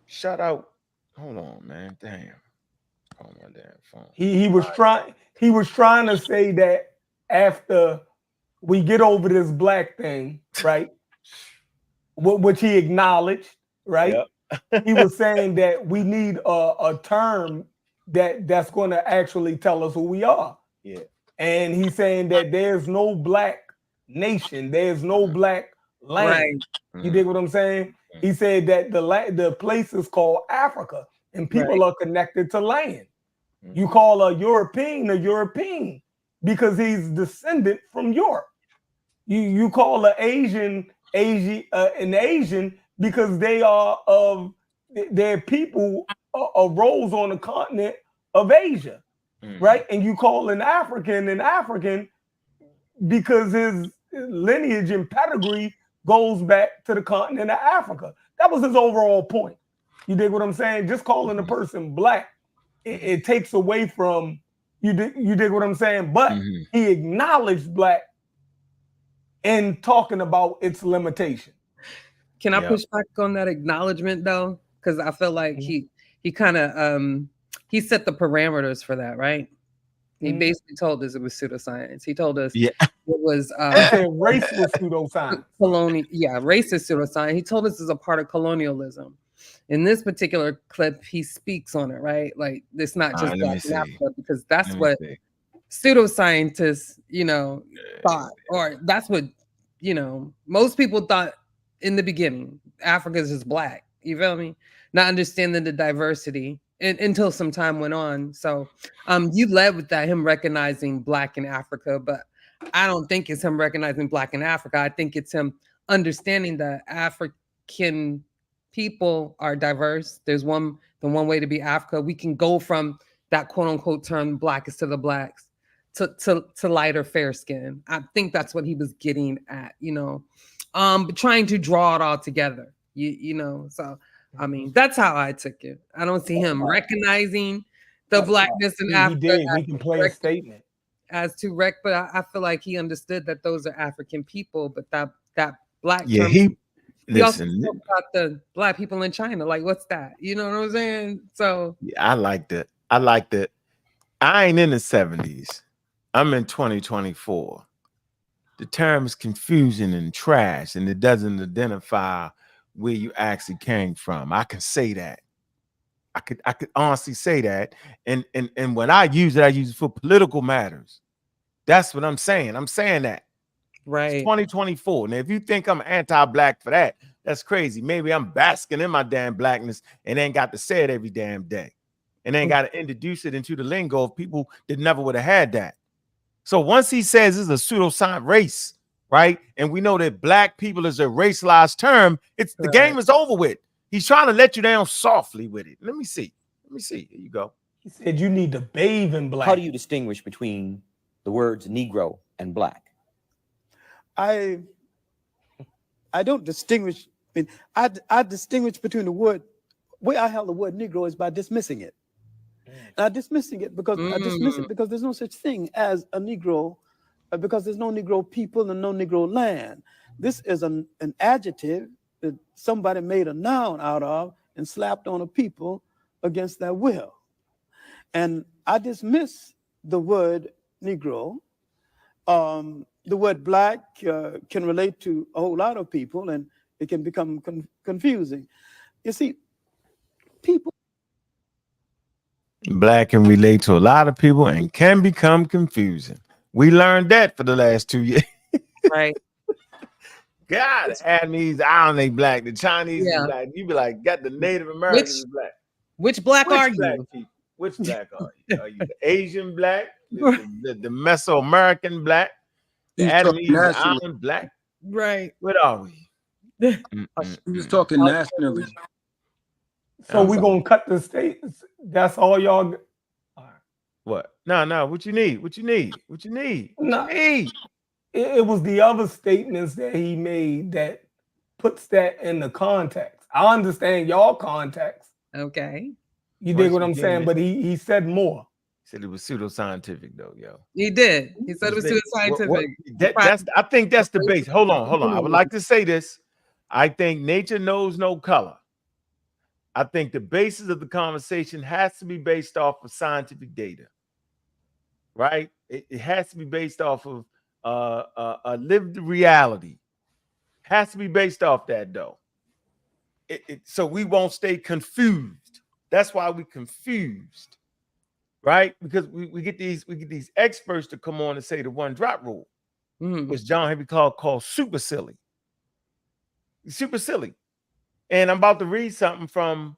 shout out. Hold on, man. Damn. Oh my damn phone. He was trying to say that after we get over this black thing, right? Which he acknowledged, right? Yep. He was saying that we need a term that's going to actually tell us who we are. Yeah. And he's saying that there's no black nation, there's no black land. Right. You dig what I'm saying? He said that the place is called Africa, and people are connected to land. You call a European because he's descendant from Europe. You call an Asian an Asian because they are of their people arose on the continent of Asia, right? And you call an African because his lineage and pedigree goes back to the continent of Africa. That was his overall point. You dig what I'm saying? Just calling a person black, it takes away from you dig what I'm saying? But he acknowledged black in talking about its limitation. Can I push back on that acknowledgement though? Because I feel like he kind of he set the parameters for that, right? He basically told us it was pseudoscience. He told us it was race was pseudoscience. Race is pseudoscience. He told us it's a part of colonialism. In this particular clip, he speaks on it, right? Like it's not just Black in Africa, because that's what pseudoscientists, you know, thought, or that's what, you know, most people thought in the beginning. Africa is just black. You feel me? Not understanding the diversity until some time went on. So you led with that, him recognizing black in Africa, but I don't think it's him recognizing black in Africa. I think it's him understanding that African people are diverse. There's the one way to be Africa. We can go from that quote unquote term blackest to the blacks to lighter fair skin. I think that's what he was getting at, you know, but trying to draw it all together, you know. So I mean, that's how I took it. I don't see him recognizing the blackness in Africa. He did. We can play a statement as to but I feel like he understood that those are African people, but that black term, We also talk about the black people in China. Like, what's that? You know what I'm saying? So yeah, I like that. I ain't in the 70s. I'm in 2024. The term is confusing and trash, and it doesn't identify where you actually came from. I can say that. I could honestly say that. And when I use it for political matters. That's what I'm saying. I'm saying that. Right. It's 2024. Now, if you think I'm anti-black for that, that's crazy. Maybe I'm basking in my damn blackness and ain't got to say it every damn day. And ain't got to introduce it into the lingo of people that never would have had that. So once he says it's a pseudoscience race, right? And we know that black people is a racialized term, it's the game is over with. He's trying to let you down softly with it. Let me see. Here you go. He said you need to bathe in black. How do you distinguish between the words Negro and black? I don't distinguish. I mean, I distinguish between the word. Way I have the word Negro is by dismissing it. And I dismissing it because I dismiss it because there's no such thing as a Negro, because there's no Negro people and no Negro land. This is an adjective that somebody made a noun out of and slapped on a people against their will. And I dismiss the word Negro. The word black can relate to a whole lot of people, and it can become confusing. You see, people. Black can relate to a lot of people and can become confusing. We learned that for the last 2 years. Right. God, the Adamese, I don't think black. The Chinese is black. You be like, got the Native Americans is black. Which black are you? People? Which black are you? Are you the Asian black? The Mesoamerican black? The Adamese island black? Right. What are we? He was talking nationally. So we're gonna cut the states. That's all y'all. What? No. What you need? No. It was the other statements that he made that puts that in the context. I understand y'all context. Okay. You dig what I'm saying? But he said more. He said it was pseudoscientific, though, yo. He did. He said it was pseudoscientific. I think that's the base. Hold on. I would like to say this. I think nature knows no color. I think the basis of the conversation has to be based off of scientific data, right? It has to be based off of a lived reality. Has to be based off that, though. So we won't stay confused. That's why we confused, right? Because we get these experts to come on and say the one drop rule, which John Henry Clark called super silly. Super silly. And I'm about to read something from,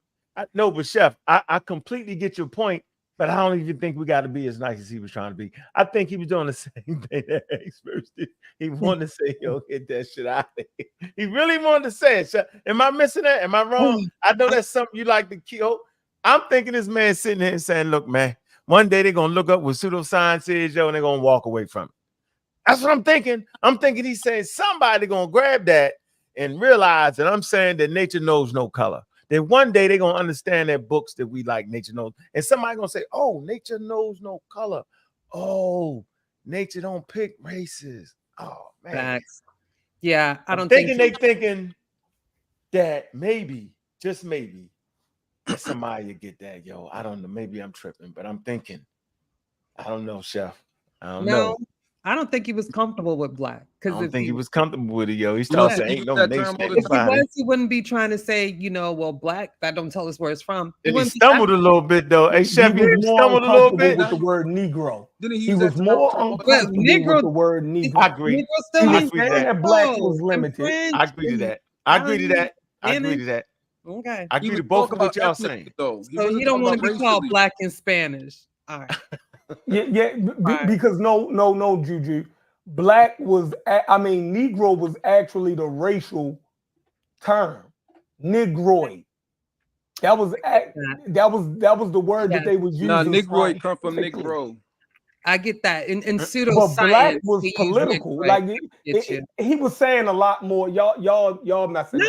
but Chef, I completely get your point, but I don't even think we got to be as nice as he was trying to be. I think he was doing the same thing that experts did. He wanted to say, yo, get that shit out of here. He really wanted to say it. Am I missing that? Am I wrong? I know that's something you like to kill. I'm thinking this man sitting here and saying, look, man, one day they're going to look up what pseudoscience is, yo, and they're going to walk away from it. That's what I'm thinking. I'm thinking he's saying somebody going to grab that and realize that I'm saying that nature knows no color. That one day they're going to understand that books that we like, nature knows. And somebody going to say, oh, nature knows no color. Oh, nature don't pick races. Oh, man. Facts. Yeah, I don't think they thinking that maybe, just maybe, that somebody will get that, yo. I don't know. Maybe I'm tripping, but I'm thinking. I don't know, Chef. I don't know. I don't think he was comfortable with black. I don't think he was comfortable with it, yo. He's talking saying ain't no nation. If he was, he wouldn't be trying to say, well, black, that don't tell us where it's from. He stumbled a little bit, though. Hey, Chef, he stumbled a little bit with the word Negro. He was more uncomfortable with the word Negro. I agree. He was saying that black was limited. I agree to that. I agree to that. Okay. I agree to both of what y'all saying. So you don't want to be called black in Spanish. All right. Because no, Juju. Black was, Negro was actually the racial term. Negroid. That was the word that they was using. No, Negroid come from Negro. I get that. In pseudoscience, but black was political. Like he was saying a lot more. Y'all messing. No.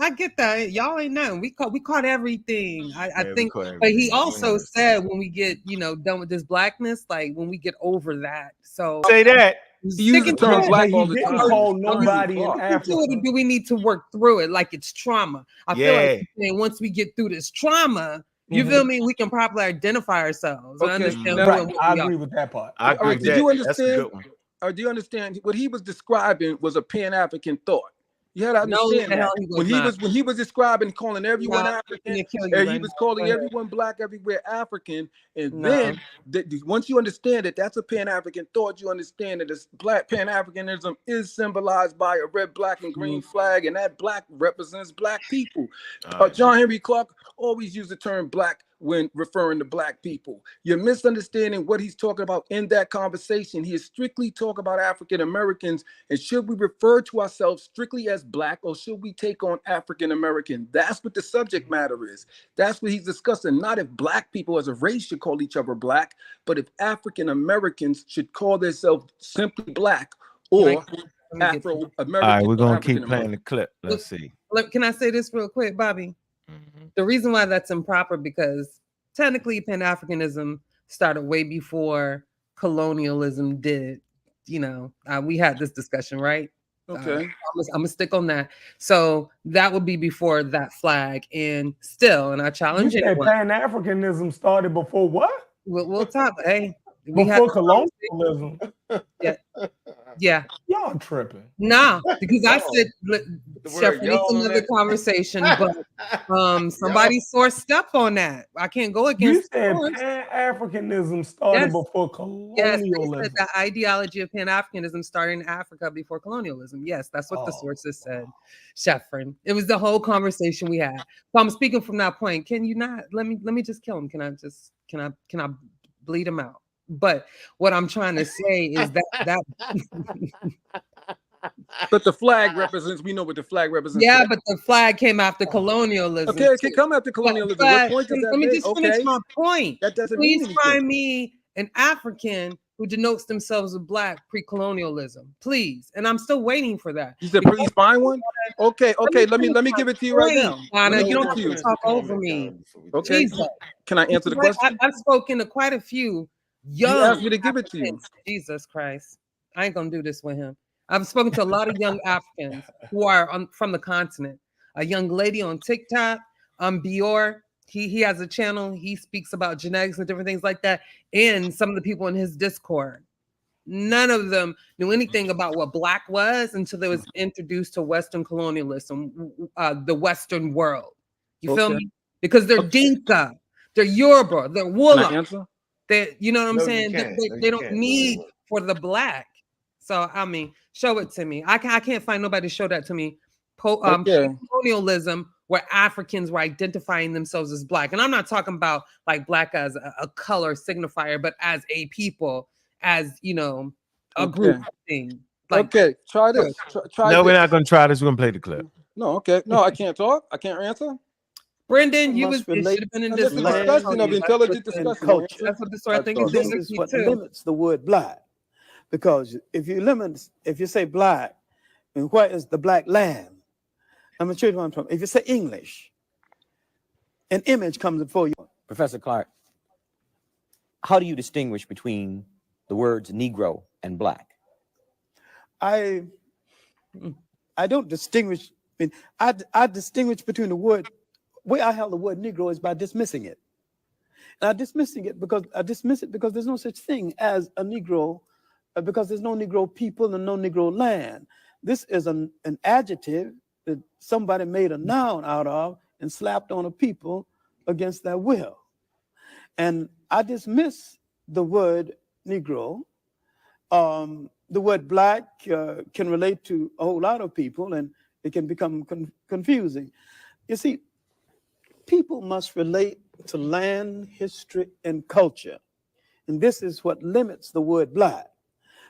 I get that. Y'all ain't nothing. We caught everything. I think. But he also said when we get done with this blackness, like when we get over that. So say that. He uses the term black all the didn't time. call nobody in Or Africa. do we need to work through it like it's trauma? I feel like he's saying once we get through this trauma, you feel me? We can properly identify ourselves and understand Right. what I we agree are. with that part. I agree with Do that. you understand? That's a good one. Or do you understand what he was describing was a Pan-African thought? You had to No, understand the hell that he was when not. he was describing calling everyone No, African, I'm gonna kill you and right he was now. calling Go ahead. everyone black everywhere African, and No. then once you understand that that's a Pan-African thought, you understand that this black Pan-Africanism is symbolized by a red, black, and green flag, and that black represents black people. John Henry Clark always used the term black when referring to black people. You're misunderstanding what he's talking about in that conversation. He is strictly talking about African Americans, and should we refer to ourselves strictly as black, or should we take on African American? That's what the subject matter is. That's what he's discussing. Not if black people as a race should call each other black, but if African Americans should call themselves simply black or Afro American. All right, we're gonna keep playing the clip. Let's see. Look, can I say this real quick, Bobby? The reason why that's improper, because technically Pan-Africanism started way before colonialism did. You know, we had this discussion, right? Okay. I'm gonna stick on that. So that would be before that flag, and still, and I challenge you anyone. Pan-Africanism started before what? We'll talk. Hey, before colonialism. Yeah. Y'all tripping. Nah, because I said Chef needs another conversation, but somebody sourced up on that. I can't go against. You said Pan-Africanism started before colonialism. Yes, they said the ideology of Pan-Africanism started in Africa before colonialism. Yes, that's what the sources said, Chefrin. It was the whole conversation we had. So I'm speaking from that point. Can you not let me just kill him? Can I bleed him out? But what I'm trying to say is that but the flag represents, we know what the flag represents. Yeah, but the flag came after colonialism. Okay, it can come after colonialism. What point does that let me make? just finish my point. That doesn't Please mean anything. find me an African who denotes themselves as black pre-colonialism, please. And I'm still waiting for that. You said please find one. Okay. Let me give it to you right now. Anna, you don't have to talk over me. Okay. Jesus. Can I answer the question? I've spoken to quite a few young. You asked me to give it to you. Jesus Christ, I ain't gonna do this with him. I've spoken to a lot of young Africans who are from the continent. A young lady on TikTok, Bior. He has a channel. He speaks about genetics and different things like that. And some of the people in his Discord, none of them knew anything about what black was until they was introduced to Western colonialism, the Western world. You feel me? Because they're Dinka, they're Yoruba, they're Wolof. You know what I'm saying? They don't need for the black. So I mean, show it to me. I can't find nobody to show that to me. Colonialism, where Africans were identifying themselves as black, and I'm not talking about like black as a color signifier, but as a people, as a group thing. Like, okay, try this. Try no, this. we're not gonna try this. We're gonna play the clip. No, okay. No, I can't talk. I can't answer. Brendan, you should have been in this discussion of intelligent discussion. Culture. That's what this I think is this is what limits the word black. Because if you say black, and where is the black land? I'm gonna show you what I'm talking about. If you say English, an image comes before you. Professor Clark, how do you distinguish between the words Negro and black? I don't distinguish. I distinguish between the word. Way I have the word Negro is by dismissing it. And I dismiss it because there's no such thing as a Negro, because there's no Negro people and no Negro land. This is an adjective that somebody made a noun out of and slapped on a people against their will. And I dismiss the word Negro. The word black can relate to a whole lot of people, and it can become confusing. You see, people must relate to land, history, and culture. And this is what limits the word black.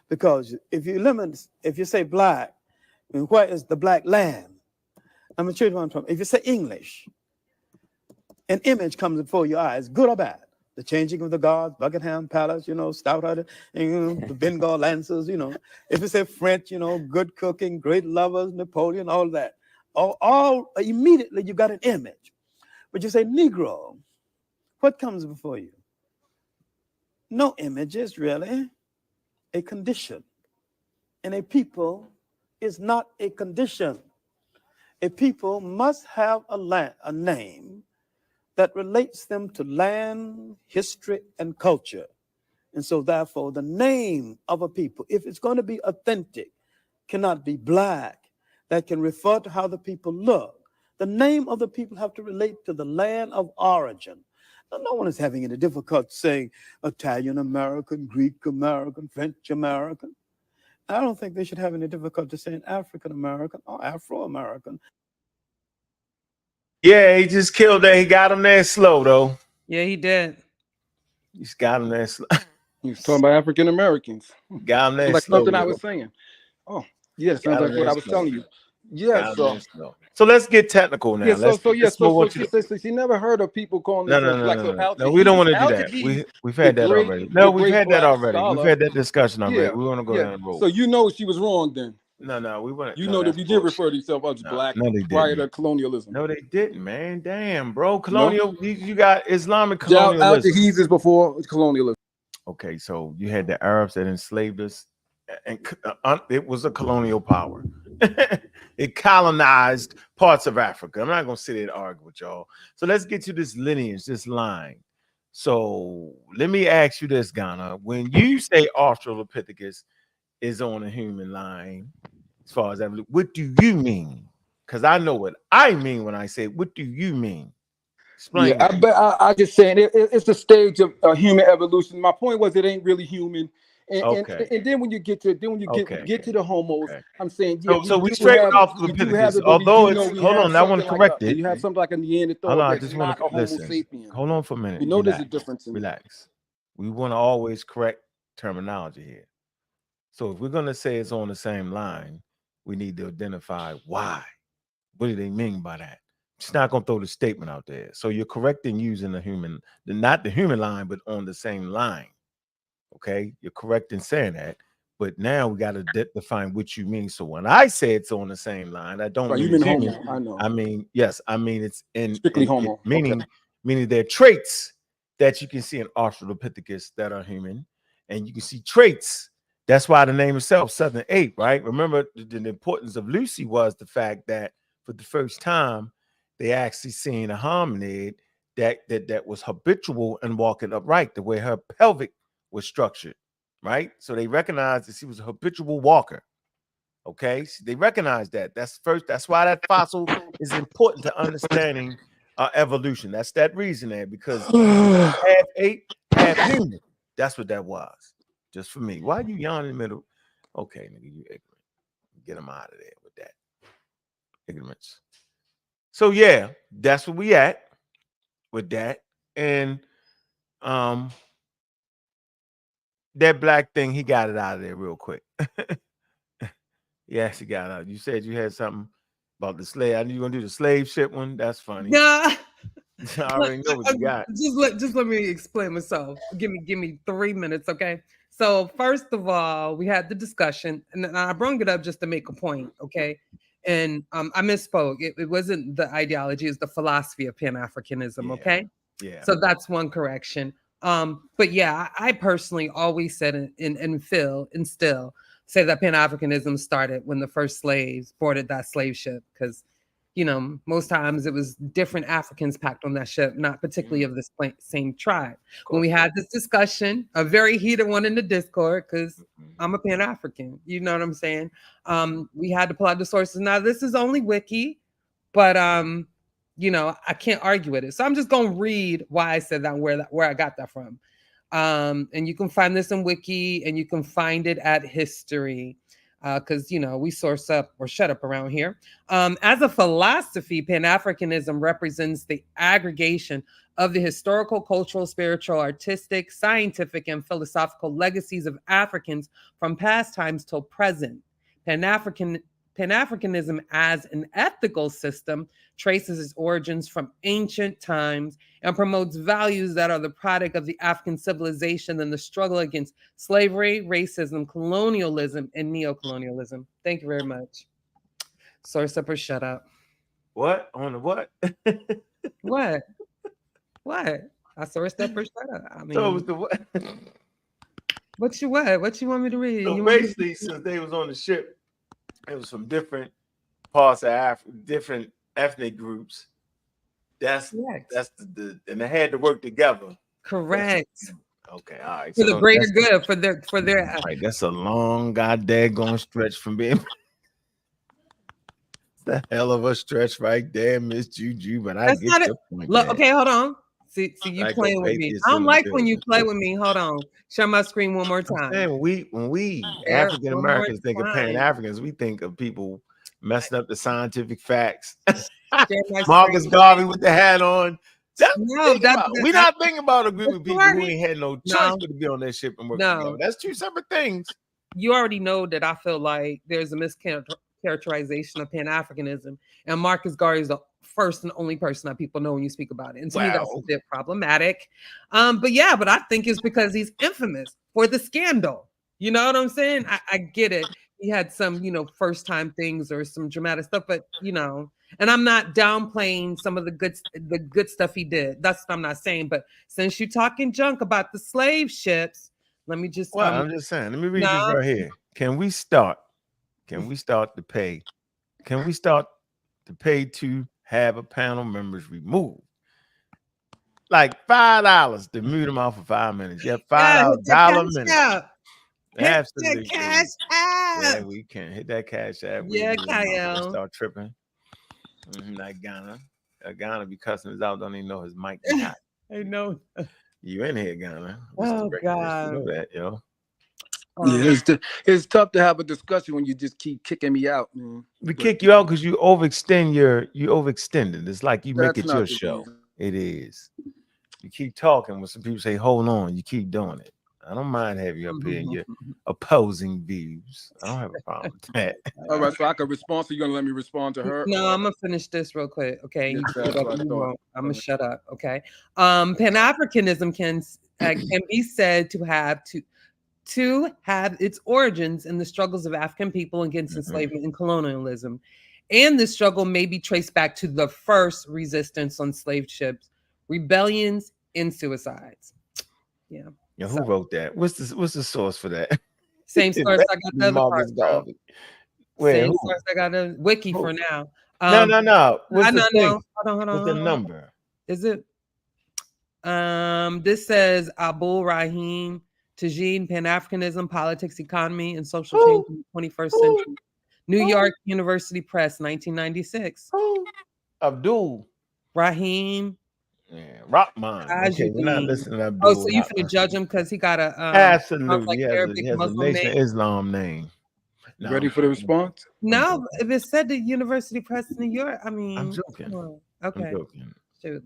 Because if you say black, and where is the black land? I'm gonna show you what I'm talking about. If you say English, an image comes before your eyes, good or bad. The changing of the guards, Buckingham Palace, Stoutheart, the Bengal Lancers, If you say French, good cooking, great lovers, Napoleon, all that. All immediately you got an image. But you say Negro, what comes before you? No images, really. A condition. and a people is not a condition. A people must have a name that relates them to land, history, and culture. And so therefore, the name of a people, if it's going to be authentic, cannot be black. That can refer to how the people look. The name of the people have to relate to the land of origin. Now, no one is having any difficulty saying Italian American, Greek American, French American. I don't think they should have any difficulty saying African American or Afro American. Yeah, he just killed that. He got him there slow, though. Yeah, he did. He's got him there slow. He was talking about African Americans. Got him there like slow. Something I was saying. Oh, yeah, sounds like what I was telling you. Yeah, so let's get technical now. So she never heard of people calling themselves black. No, we don't want to do that. We've had that already. No, we've had that already. We've had that discussion already. Yeah, We want to go down the road. So you know she was wrong then. No, we want. You know that you did refer to yourself as black prior to colonialism. No, they didn't, man. Damn, bro. Colonial. You got Islamic colonialism. Al-Jahiz is before colonialism. Okay, so you had the Arabs that enslaved us, and it was a colonial power. It colonized parts of Africa. I'm not gonna sit here and argue with y'all. So let's get to this lineage, this line. So let me ask you this, Ghana. When you say Australopithecus is on a human line, as far as evolution, what do you mean? Because I know what I mean when I say, what do you mean? Explain. Yeah, I just saying it's the stage of human evolution. My point was it ain't really human. And then when you get to the homos, I'm saying so we straighten off the Leviticus. Although it's hold on, I want to correct it. You have something like a Neanderthal. Hold on, I just want to listen. Hold on for a minute. We know there's a difference. Relax. We want to always correct terminology here. So if we're gonna say it's on the same line, we need to identify why. What do they mean by that? It's not gonna throw the statement out there. So you're correcting using not the human line, but on the same line. Okay, you're correct in saying that, but now we got to define what you mean. So when I say it's on the same line, I don't mean homo. I know. I mean, yes, I mean it's strictly homo, meaning there are traits that you can see in Australopithecus that are human, and you can see traits. That's why the name itself, Southern Ape, right? Remember the importance of Lucy was the fact that for the first time they actually seen a hominid that was habitual and walking upright, the way her pelvic was structured, right? So they recognized that she was a habitual walker. Okay, so they recognized that. That's why that fossil is important to understanding evolution. That's that reason there, because half ape, half human. That's what that was. Just for me. Why you yawning in the middle? Okay, nigga, you ignorant. Get them out of there with that ignorance. So yeah, that's where we at with that. And that black thing, he got it out of there real quick. Yes, he got it out. You said you had something about the slave. I knew you were gonna do the slave ship one. That's funny. Yeah. I already know what you got. Just let me explain myself. Give me 3 minutes, okay? So first of all, we had the discussion, and I brought it up just to make a point, okay? And I misspoke. It wasn't the ideology; it's the philosophy of Pan-Africanism, okay? Yeah. So that's one correction. But yeah, I personally always said and still say that Pan-Africanism started when the first slaves boarded that slave ship, because most times it was different Africans packed on that ship, not particularly of this same tribe. When we had this discussion, a very heated one in the Discord, because I'm a Pan-African, you know what I'm saying? We had to pull out the sources. Now this is only wiki, but I can't argue with it. So I'm just gonna read why I said that, where I got that from. And you can find this in wiki, and you can find it at history. Because we source up or shut up around here. As a philosophy, Pan-Africanism represents the aggregation of the historical, cultural, spiritual, artistic, scientific, and philosophical legacies of Africans from past times till present. Pan-Africanism as an ethical system traces its origins from ancient times and promotes values that are the product of the African civilization and the struggle against slavery, racism, colonialism, and neocolonialism. Thank you very much. Source up or shut up. What? On the what? What? What? I sourced up or shut up. I mean, so it was the what? What you want me to read? So You basically, since they was on the ship, it was from different parts of Africa, different ethnic groups. That's the and they had to work together. Correct. Okay, all right. For the greater good, for their. All right, that's a long goddamn stretch from being. The hell of a stretch right there, Miss Juju. But I get your point. Look, okay, hold on. See, you playing with me. I don't like when you play with me. Hold on. Share my screen one more time. Man, when we African Americans think of Pan Africans, we think of people messing up the scientific facts. Marcus Garvey with the hat on. We're not thinking about a group of people who ain't had no choice but to be on that ship and work together. That's two separate things. You already know that I feel like there's a mischaracterization of Pan-Africanism, and Marcus Garvey is the first and only person that people know when you speak about it. And to me, that's a bit problematic. But I think it's because he's infamous for the scandal. You know what I'm saying? I get it. He had some, first time things or some dramatic stuff, but and I'm not downplaying some of the good stuff he did. That's what I'm not saying. But since you're talking junk about the slave ships, let me just. I'm just saying. Let me read this right here. Can we start the pay? Can we start the pay to have a panel members removed? Like $5 to mute them off for 5 minutes. Yeah, $5 a minute. Absolutely. Cash app. Yeah, we can hit that cash app. Yeah, Kyle. Start tripping. Like Ghana. Ghana be cussing us out. Don't even know his mic. I know. You in here, Ghana? Oh God. You know that, yo. Yeah, it's tough to have a discussion when you just keep kicking me out, man. We kick you out because you overextended. It's like you make it your show. It is. You keep talking when some people say, hold on, you keep doing it. I don't mind having you up here in your opposing views. I don't have a problem with that. All right, so I can respond. So you're gonna let me respond to her? No, I'm gonna finish this real quick. Okay, I'm gonna shut up. Okay, Pan-Africanism can be said to have its origins in the struggles of African people against enslavement and colonialism, and this struggle may be traced back to the first resistance on slave ships, rebellions, and suicides. Yeah. Yeah, who wrote that? What's the source for that? Same source I got the other part from. Same source I got a wiki for now. No. Hold on. What's the number? Is it? This says Abul Rahim Tajin, Pan-Africanism, Politics, Economy, and Social Change in the 21st Century. New York University Press, 1996. Abdul Rahim. Yeah, Rahman. Okay, we're not listening to Abdul. Oh, so you finna judge him because he got a absolutely he has a Nation of Islam name. No, ready for the response? No, if it said the University Press in New York, I mean, I'm joking. Okay. I'm joking.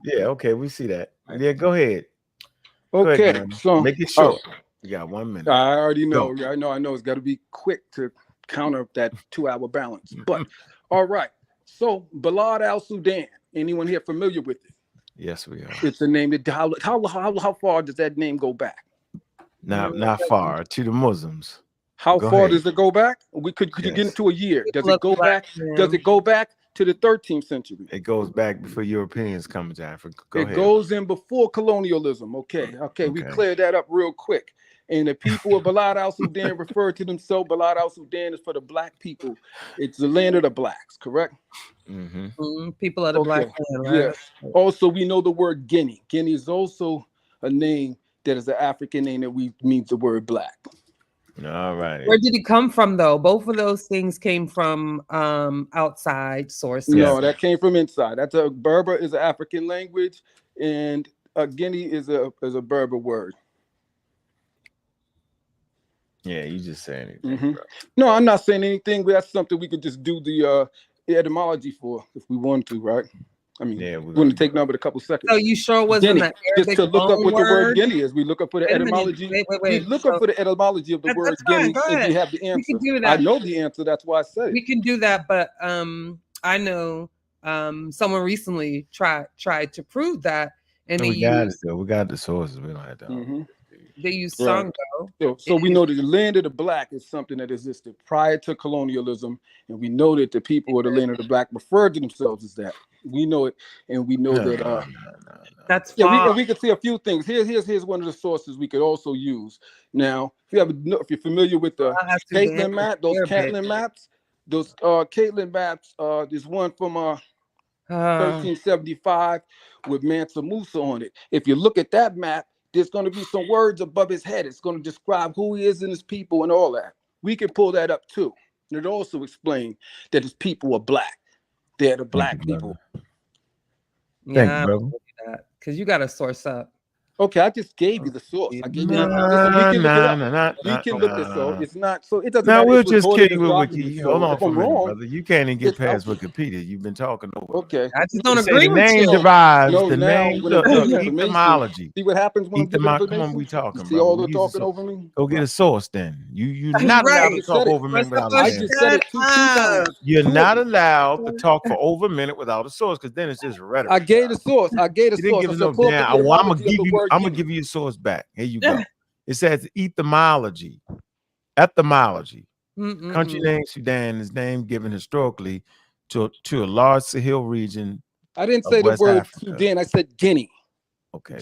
Yeah, okay, we see that. Yeah, go ahead. Okay, go ahead, so make it short. You got 1 minute. I already know. I know. It's got to be quick to counter that 2-hour balance. But all right. So Balad al-Sudan. Anyone here familiar with it? Yes, we are. It's a name that how far does that name go back? Not far to the Muslims. How far does it go back? Could you get into a year? Does it go back? Does it go back to the 13th century? It goes back before Europeans come to Africa. It goes in before colonialism. Okay. We cleared that up real quick. And the people of Balad al-Sudan refer to themselves. Balad al-Sudan is for the black people. It's the land of the blacks, correct? People of the black land, right? Yes. Also, we know the word Guinea. Guinea is also a name that is an African name that means the word black. All right. Where did it come from, though? Both of those things came from outside sources. No, that came from inside. Berber is an African language, and Guinea is a Berber word. Yeah, you just saying anything. No, I'm not saying anything, but that's something we could just do the etymology for if we want to, right? I mean, we're going to take number a couple seconds. So you sure wasn't Guinea, just to look up what the word Guinea is. We look up for the etymology. Wait. We look up for the etymology of the word Guinea, and we have the answer. We can do that. I know the answer. That's why I said it. We can do that, but I know someone recently tried to prove that, and we got the sources. We don't have to. They use Sango. So we know that the land of the black is something that existed prior to colonialism, and we know that the people of the land of the black referred to themselves as that. We know it, and we know that. That's we could see a few things. Here's one of the sources we could also use. Now, if you're familiar with the Caitlin map, those Caitlin maps, there's one from 1375 with Mansa Musa on it. If you look at that map, there's going to be some words above his head. It's going to describe who he is and his people and all that. We can pull that up too. And it also explains that his people are black. They're the black people. Yeah, because you got to source up. Okay, I just gave you the source. I gave you. We can look this up. It's not so. It doesn't. Now matter we'll just kill you with Wiki. Hold on for a minute, brother. You can't even get past Wikipedia. You've been talking over. Okay, I just don't agree with you. The name derives. The name. Look, etymology. See what happens when I'm come on, we talking. See all the talking over me. Go get a source then. You're not allowed to talk over a minute without a source. You're not allowed to talk for over a minute without a source, because then it's just rhetoric. I gave the source. I'm gonna give you a source back. Here you go. It says etymology. Country name Sudan is named given historically to a large Sahel region. I didn't say the word Sudan. I said Guinea. Okay.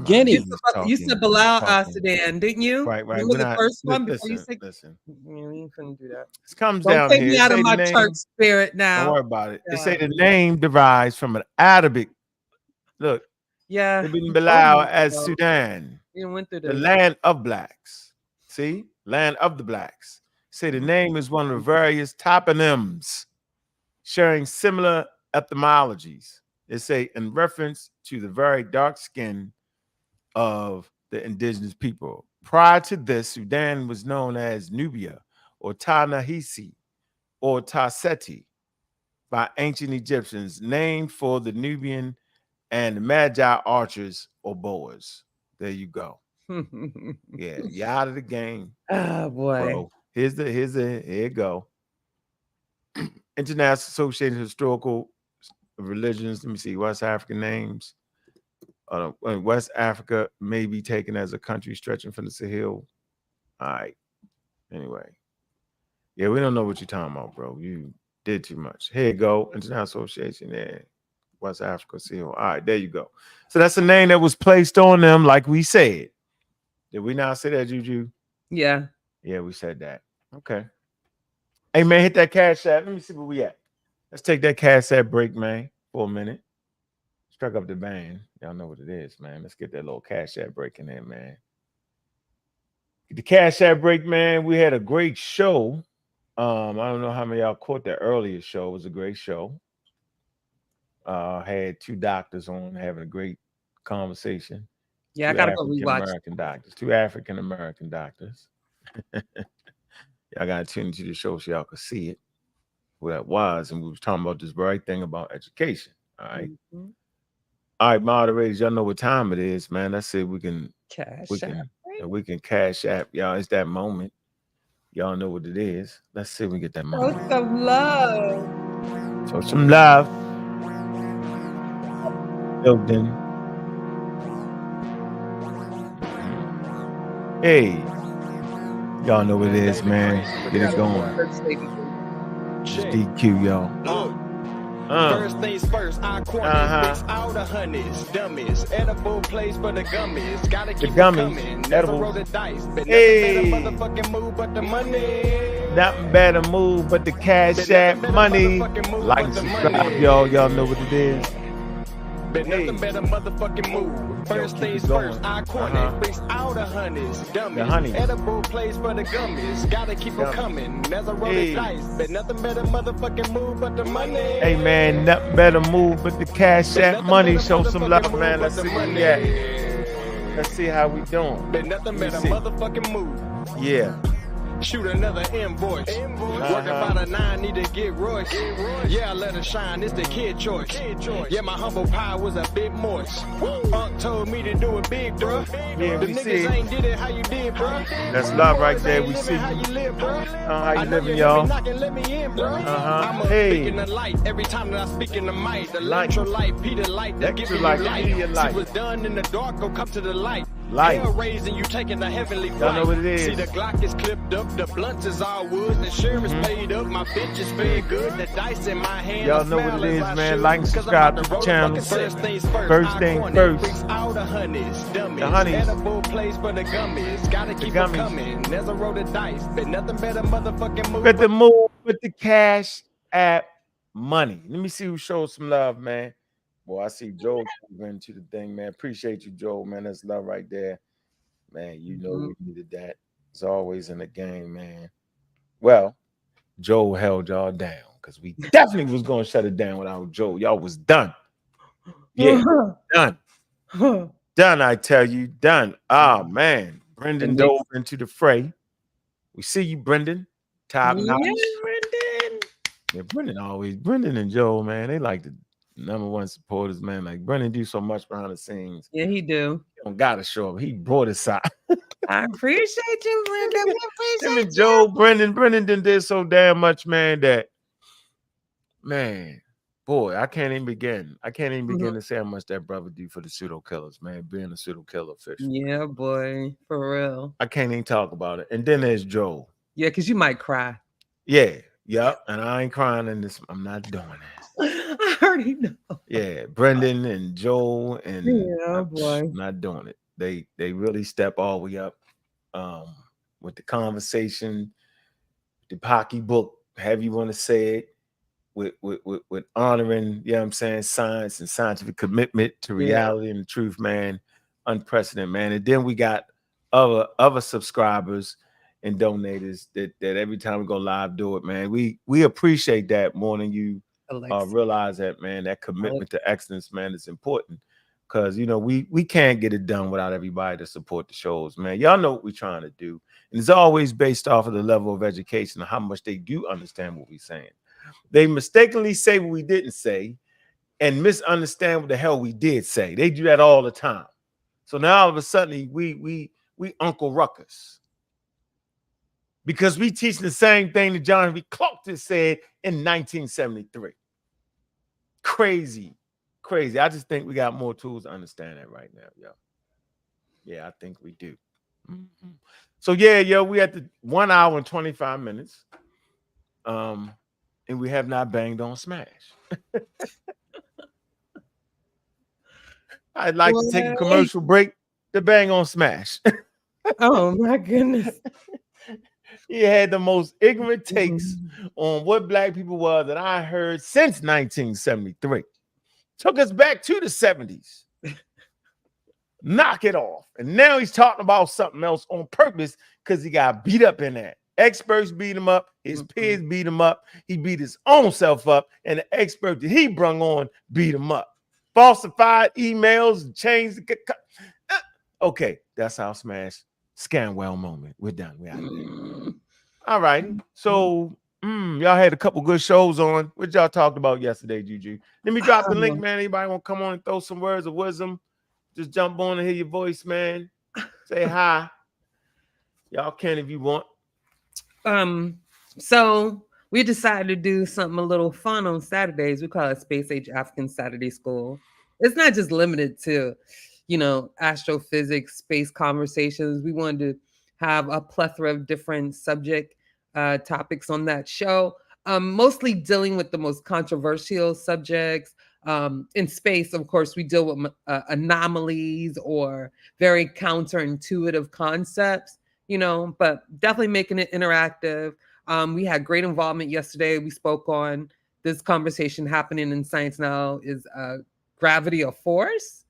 Guinea. You said Bilal Sudan, didn't you? Right. Remember the first one? Listen. You couldn't do that. It comes Don't down take here. me out of my church spirit now. Don't worry about it. They say the name derives from an Arabic. Look. Yeah. Ibn Bilal as Sudan. Went through the land of blacks. See? Land of the blacks. Say the name is one of the various toponyms sharing similar etymologies. They say in reference to the very dark skin of the indigenous people. Prior to this, Sudan was known as Nubia or Ta-Nehisi or Ta-Seti by ancient Egyptians, named for the Nubian and the Magi archers or boas. There you go. Yeah, you're out of the game. Oh boy. Bro. Here you go. International Association of Historical Religions. Let me see. West African names. West Africa may be taken as a country stretching from the Sahel. All right. Anyway. Yeah, we don't know what you're talking about, bro. You did too much. Here you go. International Association there. West Africa Sahel. All right, there you go. So that's the name that was placed on them, like we said. Did we not say that, Juju? Yeah. Yeah, we said that. Okay. Hey, man, hit that Cash App. Let me see where we at. Let's take that Cash App break, man, for a minute. Struck up the band. Y'all know what it is, man. Let's get that little Cash App break in there, man. Get the Cash App break, man. We had a great show. I don't know how many of y'all caught the earlier show. It was a great show. Had two doctors on having a great conversation. Yeah, I gotta go rewatch. American doctors, two African American doctors. Y'all gotta tune into the show so y'all could see it. What that was, and we was talking about this very thing about education. All right. All right, moderators, y'all know what time it is, man. Let's see if we can cash app. Y'all, it's that moment. Y'all know what it is. Let's see if we get that moment. Show some love. Show some love. Building. Hey, y'all know what it is, man. Get it going. Just DQ, y'all. First things first, I fix all the honeys, dummies, edible place for the gummies. Gotta keep the coming. Never roll the dice, but nothing better motherfucking move but the money. Nothing better move but the Cash App money. Like and subscribe, y'all. Y'all know what it is. But nothing better motherfucking move. First things first, I fix all the honeys, dummies, edible place for the gummies. Gotta keep them coming. Never roll the dice, but nothing better motherfucking move but the money. Hey man, nothing better move but the Cash App money. Show some love, man. Let's see where we at. Let's see how we doing. But nothing better motherfucking move. Yeah. Shoot another invoice. Working about a 9, need to get Royce. Yeah, I let her shine, it's the kid choice. Yeah, my humble pie was a bit moist. Unc told me to do it big, bro. Yeah, the we niggas see. ain't did it how you did, bro. That's love right there. We see how you live, bro. How you living, y'all? Let me in, bro. I'm a speak in the light every time that I speak in the mic. The electrolyte, Peter light, that gives me light. See what's done in the dark, go come to the light. Life. Hell raising, you taking the heavenly flight. Y'all know what it is. See, the Glock is clipped up, the blunts is all wood, the sheriff is paid up, my bitch is fed good, the dice in my hand. Y'all know what it is, man. Like and subscribe to the channel. First thing first. The The honeys. Edible place for the gummies. Gotta keep them coming. There's a roll of dice, but nothing better motherfucking move. With the move with the Cash App money. Let me see who shows some love, man. Boy, I see Joe into the thing, man. Appreciate you, Joe, man. That's love right there. Man, you know we needed that. It's always in the game, man. Well, Joe held y'all down because we definitely was going to shut it down without Joe. Y'all was done. Yeah, done. Done, I tell you, done. Oh, man. Brendan dove into the fray. We see you, Brendan. Top notch. Brendan. Yeah, Brendan and Joe, man, they like the #1 supporters, man. Like Brendan do so much behind the scenes. Yeah, he do. He don't gotta show up. He brought his side. I appreciate you, Brendan. We appreciate you. Joe, Brendan did so damn much, man, that man, boy, I can't even begin. To say how much that brother do for the pseudo killers, man. Being a pseudo killer official. Yeah, boy, for real. I can't even talk about it. And then there's Joe. Yeah, because you might cry. Yeah, yep. And I ain't crying in this. I'm not doing it. I already know. Yeah, Brendan and Joe and boy, I'm not doing it. They really step all the way up with the conversation, the pocketbook, however you want to say it, with honoring, you know what I'm saying, science and scientific commitment to reality and the truth, man. Unprecedented, man. And then we got other subscribers and donators that every time we go live do it, man. We appreciate that more than you realize that, man. That commitment to excellence, man, is important because you know we can't get it done without everybody to support the shows, man. Y'all know what we're trying to do, and it's always based off of the level of education and how much they do understand what we're saying. They mistakenly say what we didn't say and misunderstand what the hell we did say. They do that all the time. So now all of a sudden we Uncle Ruckus. Because we teach the same thing that John V. Clark said in 1973. Crazy. I just think we got more tools to understand that right now, yo. Yeah, I think we do. Mm-hmm. So yeah, we at the 1 hour and 25 minutes. And we have not banged on Smash. I'd like to take a commercial break to bang on Smash. Oh my goodness. He had the most ignorant takes on what black people were that I heard since 1973. Took us back to the 70s. Knock it off. And now he's talking about something else on purpose because he got beat up in that. Experts beat him up. His peers beat him up. He beat his own self up. And the expert that he brung on beat him up. Falsified emails, changed. Okay, that's our Smash Scanwell moment. We're done. We're out of there. All right. So y'all had a couple good shows on. What y'all talked about yesterday, Juju? Let me drop the link, man. Anybody want to come on and throw some words of wisdom? Just jump on and hear your voice, man. Say hi. Y'all can if you want. So we decided to do something a little fun on Saturdays. We call it Space Age African Saturday School. It's not just limited to, astrophysics, space conversations. We wanted to have a plethora of different subject topics on that show, mostly dealing with the most controversial subjects. In space, of course, we deal with anomalies or very counterintuitive concepts, but definitely making it interactive. We had great involvement yesterday. We spoke on this conversation happening in science now is gravity a force,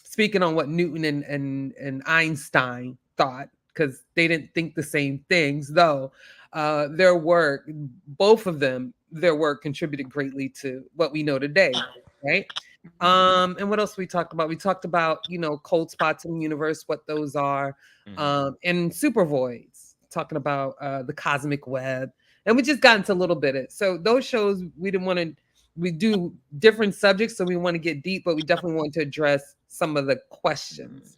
speaking on what Newton and Einstein thought, because they didn't think the same things, though their work, both of them, their work contributed greatly to what we know today, right? And what else we talked about? We talked about, cold spots in the universe, what those are, and super voids, talking about the cosmic web. And we just got into a little bit of it. So those shows, we do different subjects, so we want to get deep, but we definitely want to address some of the questions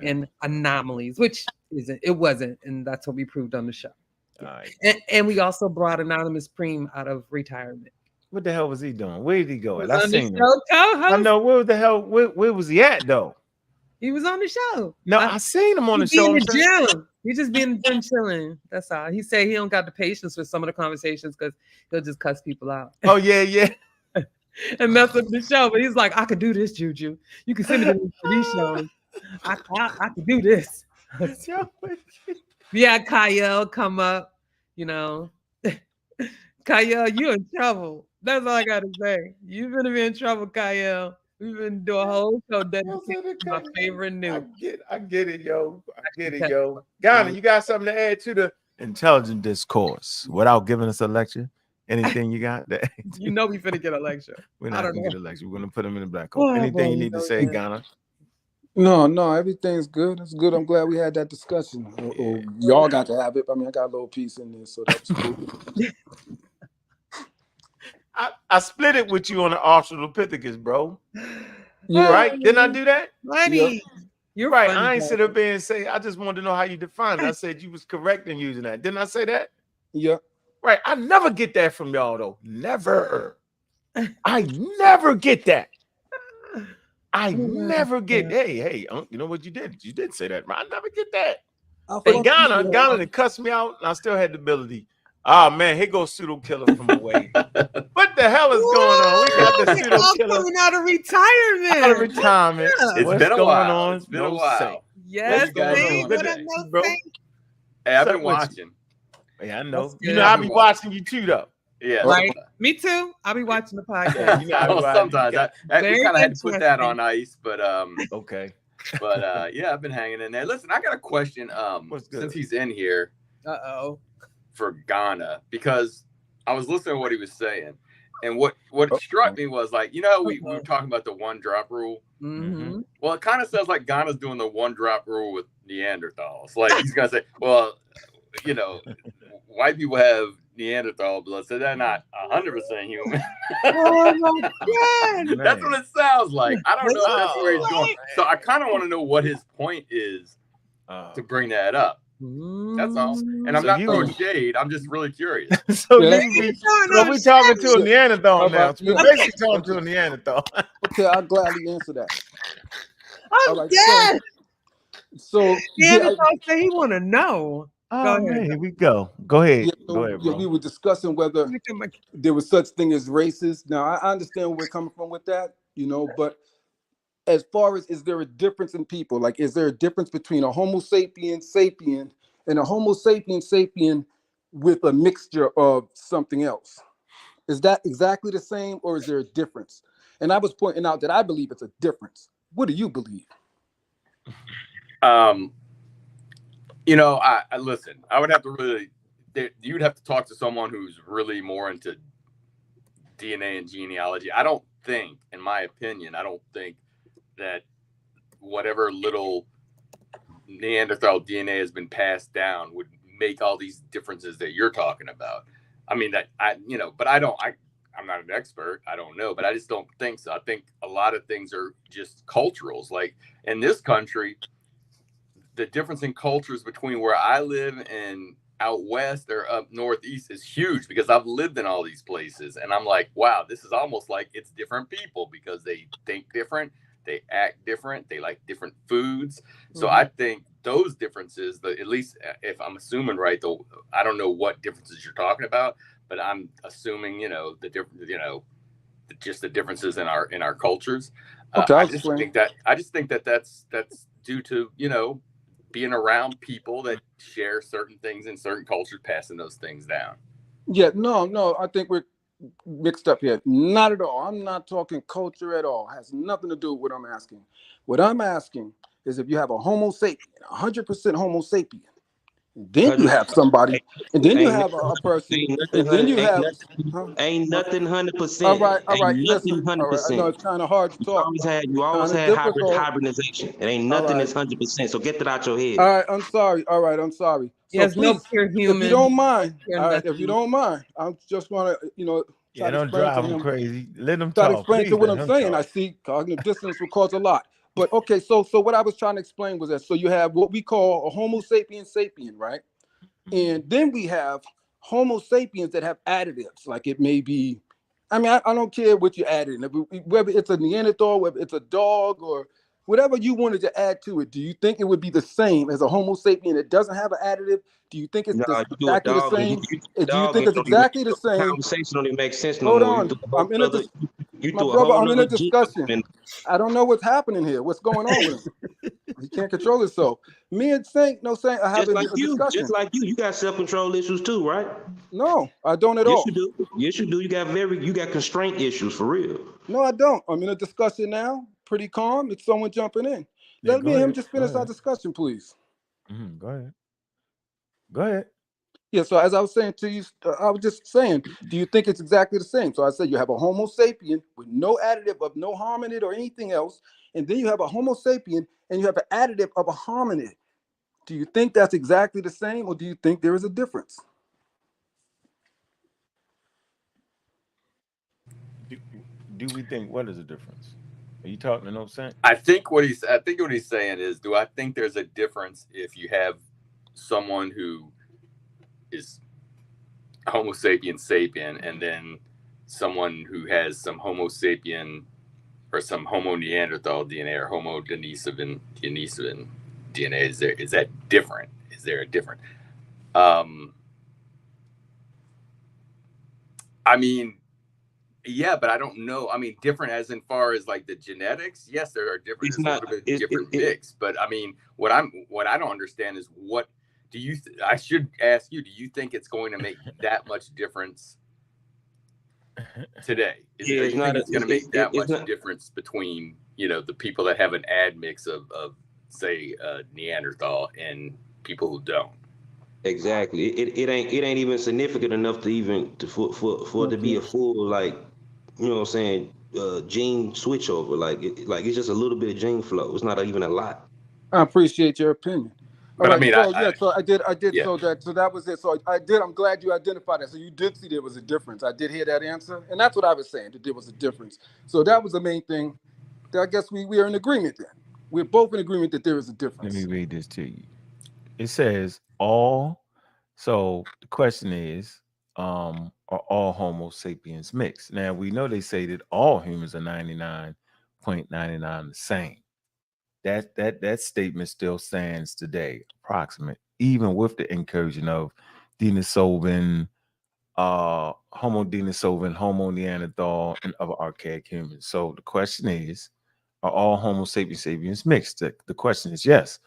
and anomalies, which it wasn't. And that's what we proved on the show. All right. And we also brought Anonymous Preem out of retirement. What the hell was he doing? Where did he go? I seen him. I know where the hell. Where was he at though? He was on the show. No, I seen him on the show. In the gym. He just be in the gym chilling. That's all. He said he don't got the patience with some of the conversations because he'll just cuss people out. Oh, yeah. And mess up the show. But he's like, I could do this, Juju. You can send me to these shows. I could do this. Yeah, Kyle come up, you know. Kyle, you in trouble. That's all I gotta say. You're gonna be in trouble, Kyle. We've been doing a whole show dedicated to my favorite news. I get it, yo. Ghana, you got something to add to the intelligent discourse without giving us a lecture? Anything you got? You know we finna get a lecture. We're not gonna get a lecture. We're gonna put them in the black hole. Anything you need to say, Ghana? No, everything's good. It's good. I'm glad we had that discussion. Y'all got to have it. I mean, I got a little piece in there, so that's cool. I split it with you on the Australopithecus, bro. Yeah. Right? Didn't I do that? Funny. You're right. I ain't sit up there and say, I just wanted to know how you define it. I said you was correct in using that. Didn't I say that? Yeah. Right. I never get that from y'all, though. Never. I never get that. I never get, hey, you know what you did? You did say that. I never get that. Hey, Ghana that cussed me out, and I still had the ability. Oh, man, here goes Pseudo Killer from away. What the hell is going on? We got the Pseudo Killer coming out of retirement. Out of retirement. Yeah. It's been a while. It's been a while. Say. Yes, Hey, I've been watching. Yeah, I know. You know, I'll be watching you too, though. Yeah, right. Me too. I'll be watching the podcast. You know, sometimes we kind of had to put that on ice, but okay. But yeah, I've been hanging in there. Listen, I got a question. Since he's in here, for Ghana, because I was listening to what he was saying, and what struck me was like, you know, we were talking about the one drop rule. Mm-hmm. Well, it kind of sounds like Ghana's doing the one drop rule with Neanderthals. Like he's gonna say, well, you know, white people have Neanderthal blood, so they're not 100% human. Oh my God. That's what it sounds like. I don't know if that's where he's going. So I kind of want to know what his point is to bring that up. That's all. And I'm not throwing shade. I'm just really curious. So we're talking to a Neanderthal now. So we're basically talking to a Neanderthal. Okay, I'll gladly answer that. Oh, yes. So Neanderthal say he want to know. Oh, man, here we go. Go ahead. Go ahead, bro. We were discussing whether there was such thing as races. Now, I understand where we're coming from with that, you know, but as far as, is there a difference in people? Like, is there a difference between a Homo sapien sapien and a Homo sapien sapien with a mixture of something else? Is that exactly the same, or is there a difference? And I was pointing out that I believe it's a difference. What do you believe? You know, I listen, I would have to really, you'd have to talk to someone who's really more into DNA and genealogy. I don't think, in my opinion, I don't think that whatever little Neanderthal DNA has been passed down would make all these differences that you're talking about. I mean, that but I'm not an expert. I don't know, but I just don't think so. I think a lot of things are just culturals. Like in this country, the difference in cultures between where I live and out west or up northeast is huge, because I've lived in all these places, and I'm like, wow, this is almost like it's different people because they think different, they act different, they like different foods. So I think those differences, at least if I'm assuming right, though, I don't know what differences you're talking about, but I'm assuming, just the differences in our cultures. Okay, I just think that that's due to, being around people that share certain things in certain cultures, passing those things down. Yeah, no, I think we're mixed up here. Not at all. I'm not talking culture at all. It has nothing to do with what I'm asking. What I'm asking is if you have a Homo sapien, 100% Homo sapien, then you have somebody, and then you have a person, and then you have ain't nothing 100%. All right. Listen, 100%. All right, I know it's kind of hard to talk. You always had hybridization. It ain't nothing that's 100%. So get that out your head. All right, I'm sorry. So yes, please, no pure human. If you don't mind, if you don't mind, I'm just gonna, yeah, don't drive him crazy. Let him try talk. to explain to what I'm saying. I see cognitive dissonance will cause a lot. But okay, so what I was trying to explain was that, so you have what we call a Homo sapien sapien, right? And then we have Homo sapiens that have additives, like it may be, I mean, I don't care what you add in, whether it's a Neanderthal, whether it's a dog, or whatever you wanted to add to it, do you think it would be the same as a Homo sapien that doesn't have an additive? Do you think it's exactly the same? Do you think it's exactly the same? Conversation don't even make sense no more. Hold on, I'm in a discussion. I don't know what's happening here. What's going on with him? He can't control himself. Me and Saint are having a discussion. Just like you got self-control issues too, right? No, I don't at all. Yes, you do. Yes, you do. You got constraint issues for real. No, I don't. I'm in a discussion now. Pretty calm. It's someone jumping in. Let me and him just finish our discussion, please. Go ahead. Yeah, so as I was saying to you, I was just saying, do you think it's exactly the same? So I said you have a Homo sapien with no additive of no hominid or anything else, and then you have a Homo sapien and you have an additive of a hominid. Do you think that's exactly the same, or do you think there is a difference? Do we think what is the difference? Are you talking no sense? I think what he's saying is, do I think there's a difference if you have someone who is Homo sapien and then someone who has some Homo sapien or some Homo Neanderthal DNA or Homo Denisovan DNA? Is that different? Is there a different? I mean, yeah, but I don't know. I mean, different as in far as like the genetics. Yes, there are different. It's not a different mix. But I mean, what I don't understand is what do you? I should ask you. Do you think it's going to make that much difference today? It's going to make that much difference between the people that have an admix of say Neanderthal and people who don't. Exactly. It ain't even significant enough to for it to be a full gene switch over. Like it's just a little bit of gene flow. It's not even a lot. I appreciate your opinion. But I mean, so I did. Yeah. So that was it. So I did. I'm glad you identified that. So you did see there was a difference. I did hear that answer, and that's what I was saying, that there was a difference. So that was the main thing. I guess we are in agreement then. We're both in agreement that there is a difference. Let me read this to you. It says all. So the question is, are all Homo sapiens mixed? Now we know they say that all humans are 99.99 the same. That statement still stands today, approximate, even with the incursion of Denisovan, Homo Denisovan, Homo Neanderthal, and other archaic humans. So the question is, are all Homo sapiens mixed? The question is yes.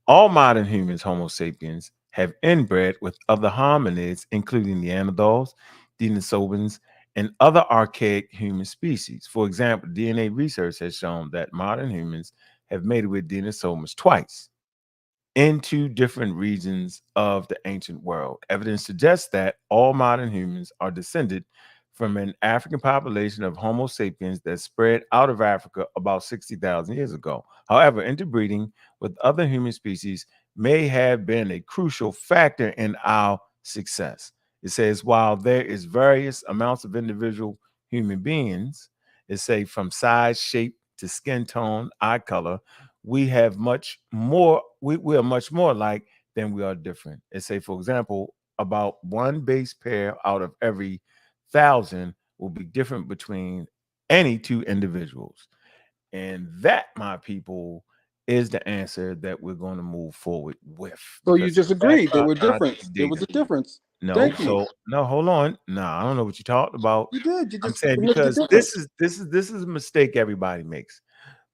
All modern humans, Homo sapiens, have inbred with other hominids, including Neanderthals, Denisovans, and other archaic human species. For example, DNA research has shown that modern humans have mated with Denisovans twice in 2 different regions of the ancient world. Evidence suggests that all modern humans are descended from an African population of Homo sapiens that spread out of Africa about 60,000 years ago. However, interbreeding with other human species may have been a crucial factor in our success. It says, while there is various amounts of individual human beings, it say from size, shape to skin tone, eye color, we have much more, we are much more alike than we are different. It say, for example, about 1 base pair out of every 1,000 will be different between any 2 individuals. And that, my people, is the answer that we're going to move forward with. So you just agreed there were difference. There was a difference. No, no, hold on. No, I don't know what you talked about. You did. You just I'm saying because this is a mistake everybody makes.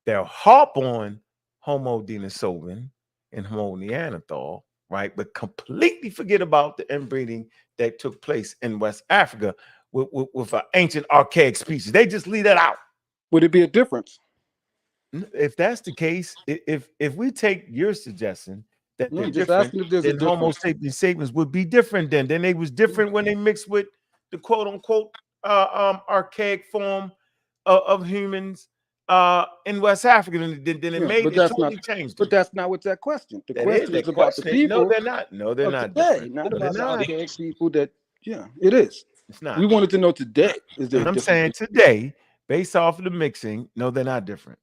They'll harp on Homo Denisovan and Homo Neanderthal, right? But completely forget about the inbreeding that took place in West Africa with an ancient archaic species. They just leave that out. Would it be a difference? If that's the case, if we take your suggestion that they're just different, then Homo sapiens would be different then. Then they was different when they mixed with the quote unquote archaic form of humans in West Africa. Then it made it totally changed. But that's not what's that question. The question is about the people. No, they're not. No, they're not. Today, not about the archaic people that, it is. It's not. We wanted to know today. Is there? I'm saying today, based off of the mixing, no, they're not different.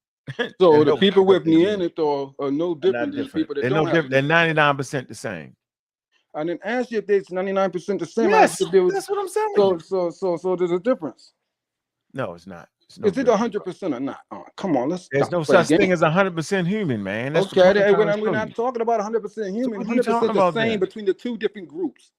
So the people with Neanderthal are no different than people that don't have. They're 99% the same. I didn't ask you if they're 99% the same. Yes, that's what I'm saying. So there's a difference. No, it's not. Is it 100% or not? Oh, come on, let's. There's no such thing as 100% human, man. That's okay, we're not talking about 100% human. 100% the same between the two different groups.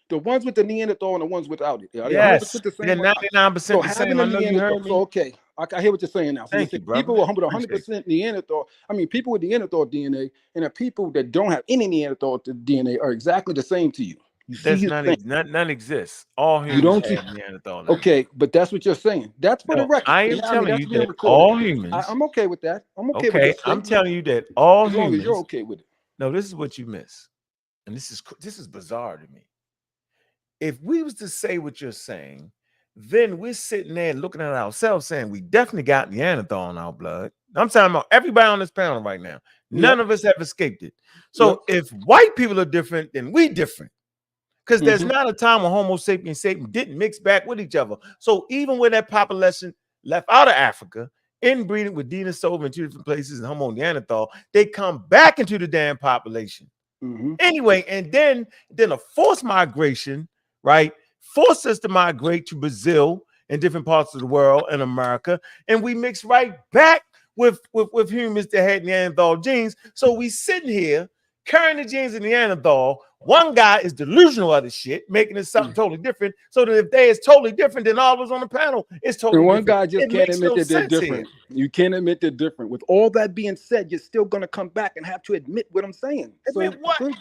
The ones with the Neanderthal and the ones without it. Yes, they're 99% the same. I know you heard me. So, okay, I hear what you're saying now. So Thank you, brother. People with 100% Neanderthal, people with Neanderthal DNA and the people that don't have any Neanderthal DNA are exactly the same to you. That's none exists. All humans have Neanderthal. Okay, but that's what you're saying. That's for the record. I am telling you that all humans. I'm okay with that. I'm okay with that. I'm telling you that all humans. As long as you're okay with it. No, this is what you miss, and this is bizarre to me. If we was to say what you're saying, then we're sitting there looking at ourselves saying we definitely got Neanderthal in our blood. I'm talking about everybody on this panel right now. None of us have escaped it. So if white people are different, then we different. Because there's not a time when Homo sapiens didn't mix back with each other. So even when that population left out of Africa, inbreeding with Denisova in two different places and Homo Neanderthal, they come back into the damn population. Anyway, and then a forced migration, right, forced us to migrate to Brazil and different parts of the world and America, and we mix right back with humans that had Neanderthal genes. So we sitting here carrying the genes of Neanderthal. One guy is delusional of the shit, making it something totally different. So that if they is totally different, then all of us on the panel is totally different. And one guy just can't admit that they're different. You can't admit they're different. With all that being said, you're still going to come back and have to admit what I'm saying. Admit what?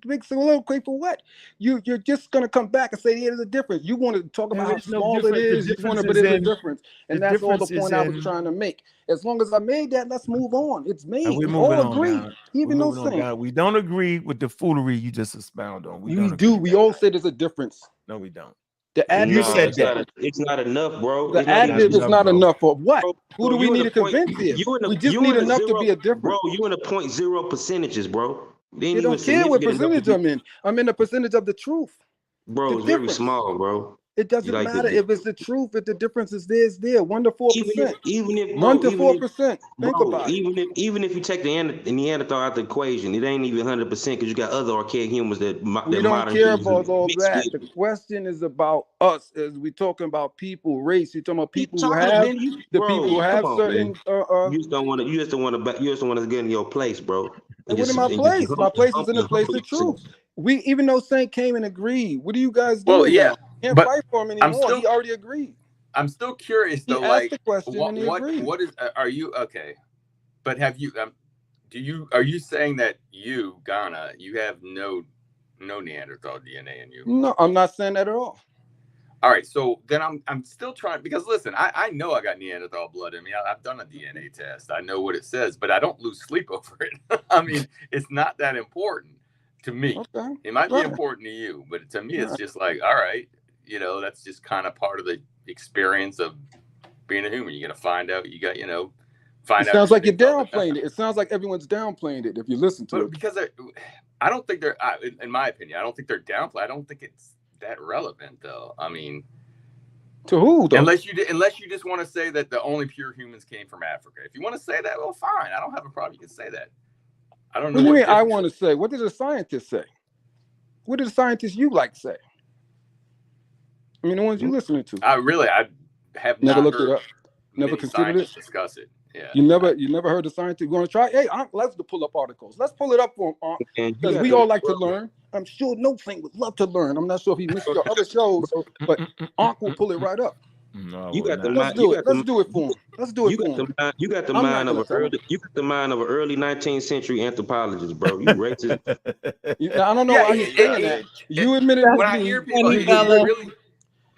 Makes it a little quick for what? You're just gonna come back and say there's a difference. You want to talk about how small it is. You want to, but there's a difference, and that's all the point I was trying to make. As long as I made that, let's move on. It's made. We all agree, even though we don't agree with the foolery you just expound on. We do. We all say there's a difference. No, we don't. The additive said that it's not enough, bro. The additive is not enough for what? Bro, who do we need to convince here? We just need enough to be a difference. Bro, you in a 0.0 percentages, bro. They don't care what percentage I'm in. I'm in the percentage of the truth. Bro, it's very small, bro. It doesn't matter if it's the truth. If the difference is there, it's there. 1 to 4%. Even if 1 to 4%. Think about it. Even if you take the Neanderthal out the equation, it ain't even 100% because you got other archaic humans that we don't care about all that. The question is about us. As we talking about people, race. You're talking about people who have people who have certain. You just don't want to get in your place, bro. What in my place? My place is in the place of truth. Even though Saint came and agreed, what do you guys do? Well, yeah, can't fight for him anymore. He already agreed. I'm still curious though. He asked the question and he agreed. What is? Are you okay? But have you? Are you saying that you, Ghana, you have no Neanderthal DNA in you? No, I'm not saying that at all. All right, so then I'm still trying, because listen, I know I got Neanderthal blood in me. I've done a DNA test. I know what it says, but I don't lose sleep over it. I mean, it's not that important to me. Okay. It might be important to you, but to me, it's just like, all right, that's just kind of part of the experience of being a human. You're gonna find out. You got, find out. It sounds like you're downplaying it. It sounds like everyone's downplaying it if you listen to it. Because I don't think they're, in my opinion, I don't think they're downplaying. I don't think it's that relevant though. I mean, to who though? Unless you just want to say that the only pure humans came from Africa. If you want to say that, well, fine. I don't have a problem. You can say that. I don't know. What do you mean? I want to say. What did the scientists say? What did the scientists you like say? I mean, the ones you listening to. I have never looked it up. Never considered it. Discuss it. Yeah. You never heard the scientists. You want to try? Hey, let's pull up articles. Let's pull it up for him, because we all like to learn. I'm sure No Saint would love to learn. I'm not sure if he missed the other shows, but Ankh will pull it right up. No, let's do it for him. Let's do it for him. You got the mind of an early 19th century anthropologist, bro. You racist. I don't know why he's saying that. You admitted when I hear people,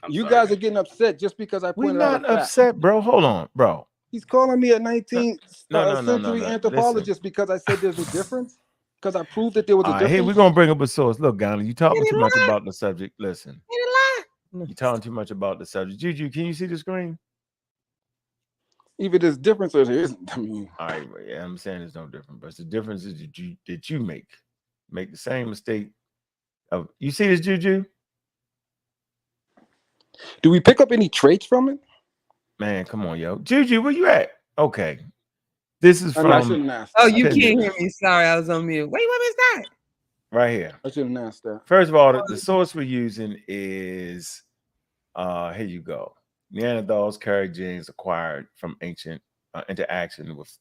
you guys are getting upset just because I pointed out. We're not upset, bro. Hold on, bro. He's calling me a 19th century anthropologist because I said there's a difference. Because I proved that there was a difference. Hey, we're gonna bring up a source. Look, Ghana, you talking too much about the subject. Listen, you talking too much about the subject. Juju, can you see the screen? Either there's difference or there isn't. I mean, all right, yeah, I'm saying there's no difference, but the difference is that you make the same mistake of. You see this, Juju? Do we pick up any traits from it? Man, come on, yo, Juju, where you at? Okay. This is from. Oh, you can't hear me. Sorry, I was on mute. Wait, what is that? Right here. I shouldn't ask that. First of all, the source we're using is here you go. Neanderthals carry genes acquired from ancient interaction with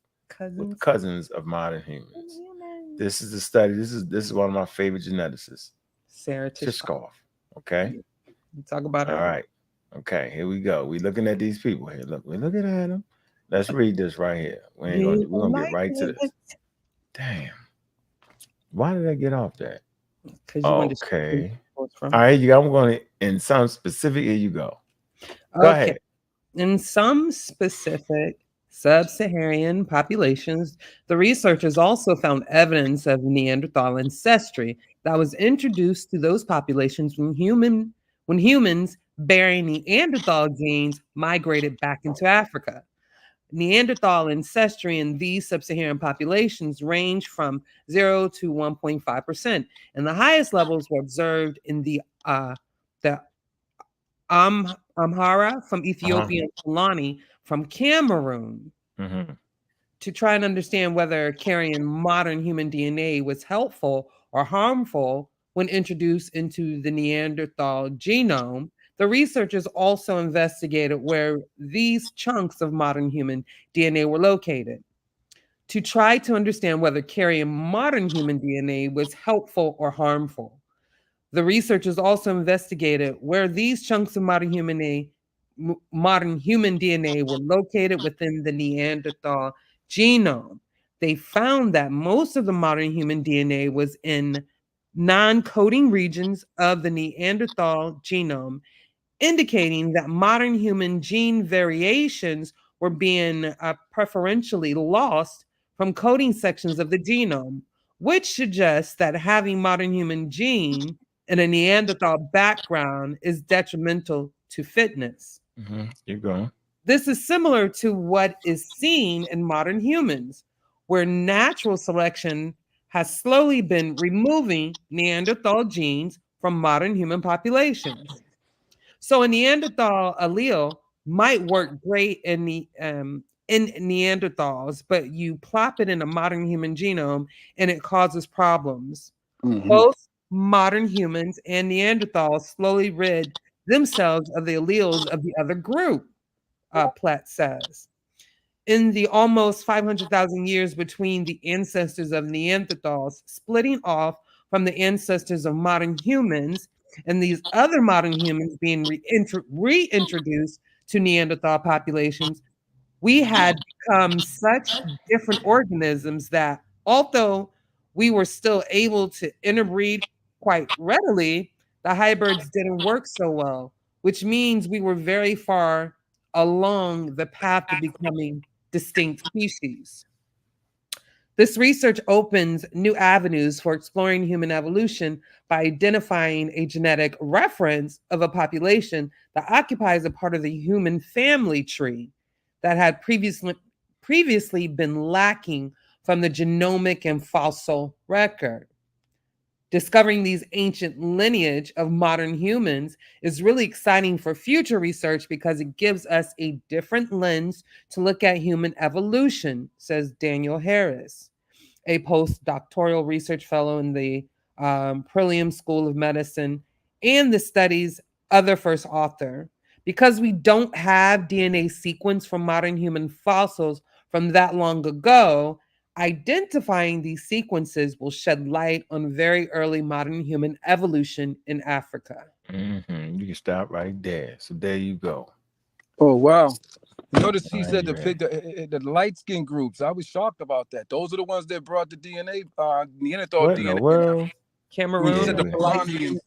cousins of modern humans. This is the study. This is one of my favorite geneticists, Sarah Tishkoff. Okay, you talk about her. All right. Okay, here we go. We looking at these people here. Look, we're looking at them. Let's read this right here. We're gonna get right to this. Damn. Why did I get off that? Okay. All right, I'm going to, in some specific, here you go. Go ahead. In some specific sub-Saharan populations, the researchers also found evidence of Neanderthal ancestry that was introduced to those populations when humans bearing Neanderthal genes migrated back into Africa. Neanderthal ancestry in these sub-Saharan populations range from 0 to 1.5%, and the highest levels were observed in the Amhara from Ethiopia and Fulani from Cameroon. To try and understand whether carrying modern human DNA was helpful or harmful when introduced into the Neanderthal genome, the researchers also investigated where these chunks of modern human DNA were located. To try to understand whether carrying modern human DNA was helpful or harmful, the researchers also investigated where these chunks of modern human DNA were located within the Neanderthal genome. They found that most of the modern human DNA was in non-coding regions of the Neanderthal genome, indicating that modern human gene variations were being preferentially lost from coding sections of the genome, which suggests that having modern human gene in a Neanderthal background is detrimental to fitness. Keep going. This is similar to what is seen in modern humans, where natural selection has slowly been removing Neanderthal genes from modern human populations. So a Neanderthal allele might work great in Neanderthals, but you plop it in a modern human genome and it causes problems. Both modern humans and Neanderthals slowly rid themselves of the alleles of the other group, Platt says. In the almost 500,000 years between the ancestors of Neanderthals splitting off from the ancestors of modern humans, and these other modern humans being reintroduced to Neanderthal populations, we had become such different organisms that although we were still able to interbreed quite readily, the hybrids didn't work so well, which means we were very far along the path to becoming distinct species. This research opens new avenues for exploring human evolution by identifying a genetic reference of a population that occupies a part of the human family tree that had previously been lacking from the genomic and fossil record. Discovering these ancient lineage of modern humans is really exciting for future research because it gives us a different lens to look at human evolution, says Daniel Harris, a postdoctoral research fellow in the Prillium School of Medicine and the study's other first author. Because we don't have DNA sequence from modern human fossils from that long ago, identifying these sequences will shed light on very early modern human evolution in Africa. You can stop right there. So there you go. Oh, wow. Notice he said the light skin groups. I was shocked about that. Those are the ones that brought the DNA, Neanderthal what DNA. In the world? Cameroon. He said the Fulani,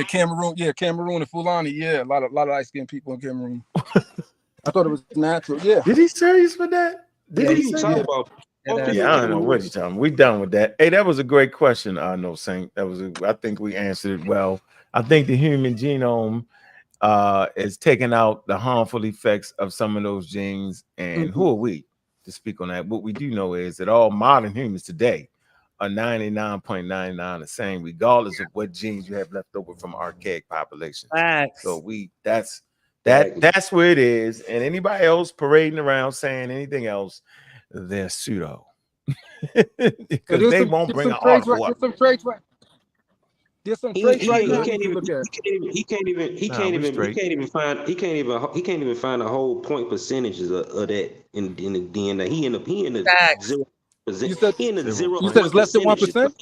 Cameroon, and the Fulani. Yeah, a lot of light skinned people in Cameroon. I thought it was natural. Yeah. Did he serious for that? Did he say about? I don't know what you're talking about. We done with that. Hey, that was a great question, No Saint. I think we answered it well. I think the human genome is taking out the harmful effects of some of those genes. And who are we to speak on that? What we do know is that all modern humans today are 99.99 the same, regardless of what genes you have left over from archaic populations. So that's where it is. And anybody else parading around saying anything else, they're pseudo. Because they won't bring an article up. There's some He traits right now. can't even find the whole point percentages of that in the DNA. He in the 0%. You said He in the 0. You said it's less than 1%.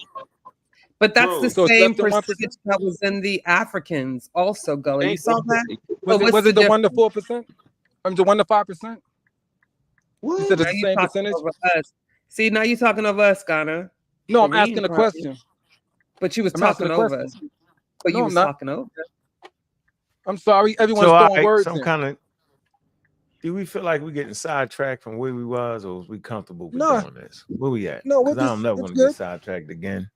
But that's the So it's same less than 1%? percentage that was in the Africans also, Gullah. You saw that? Was it the 1 to 4%? The 1 to 5%? What? You said it's Now the you same talking percentage? over us. See, now you're talking over us, Ghana. No, I'm Kareem asking a probably. question. But you was I'm asking talking a over question. us. But No, you I'm was not. talking over us. I'm sorry. Everyone's So throwing words in. do we feel like we're getting sidetracked from where we was, or was we comfortable with No. doing this? Where we at? No, we're Because I don't just, never it's want to get good. sidetracked again.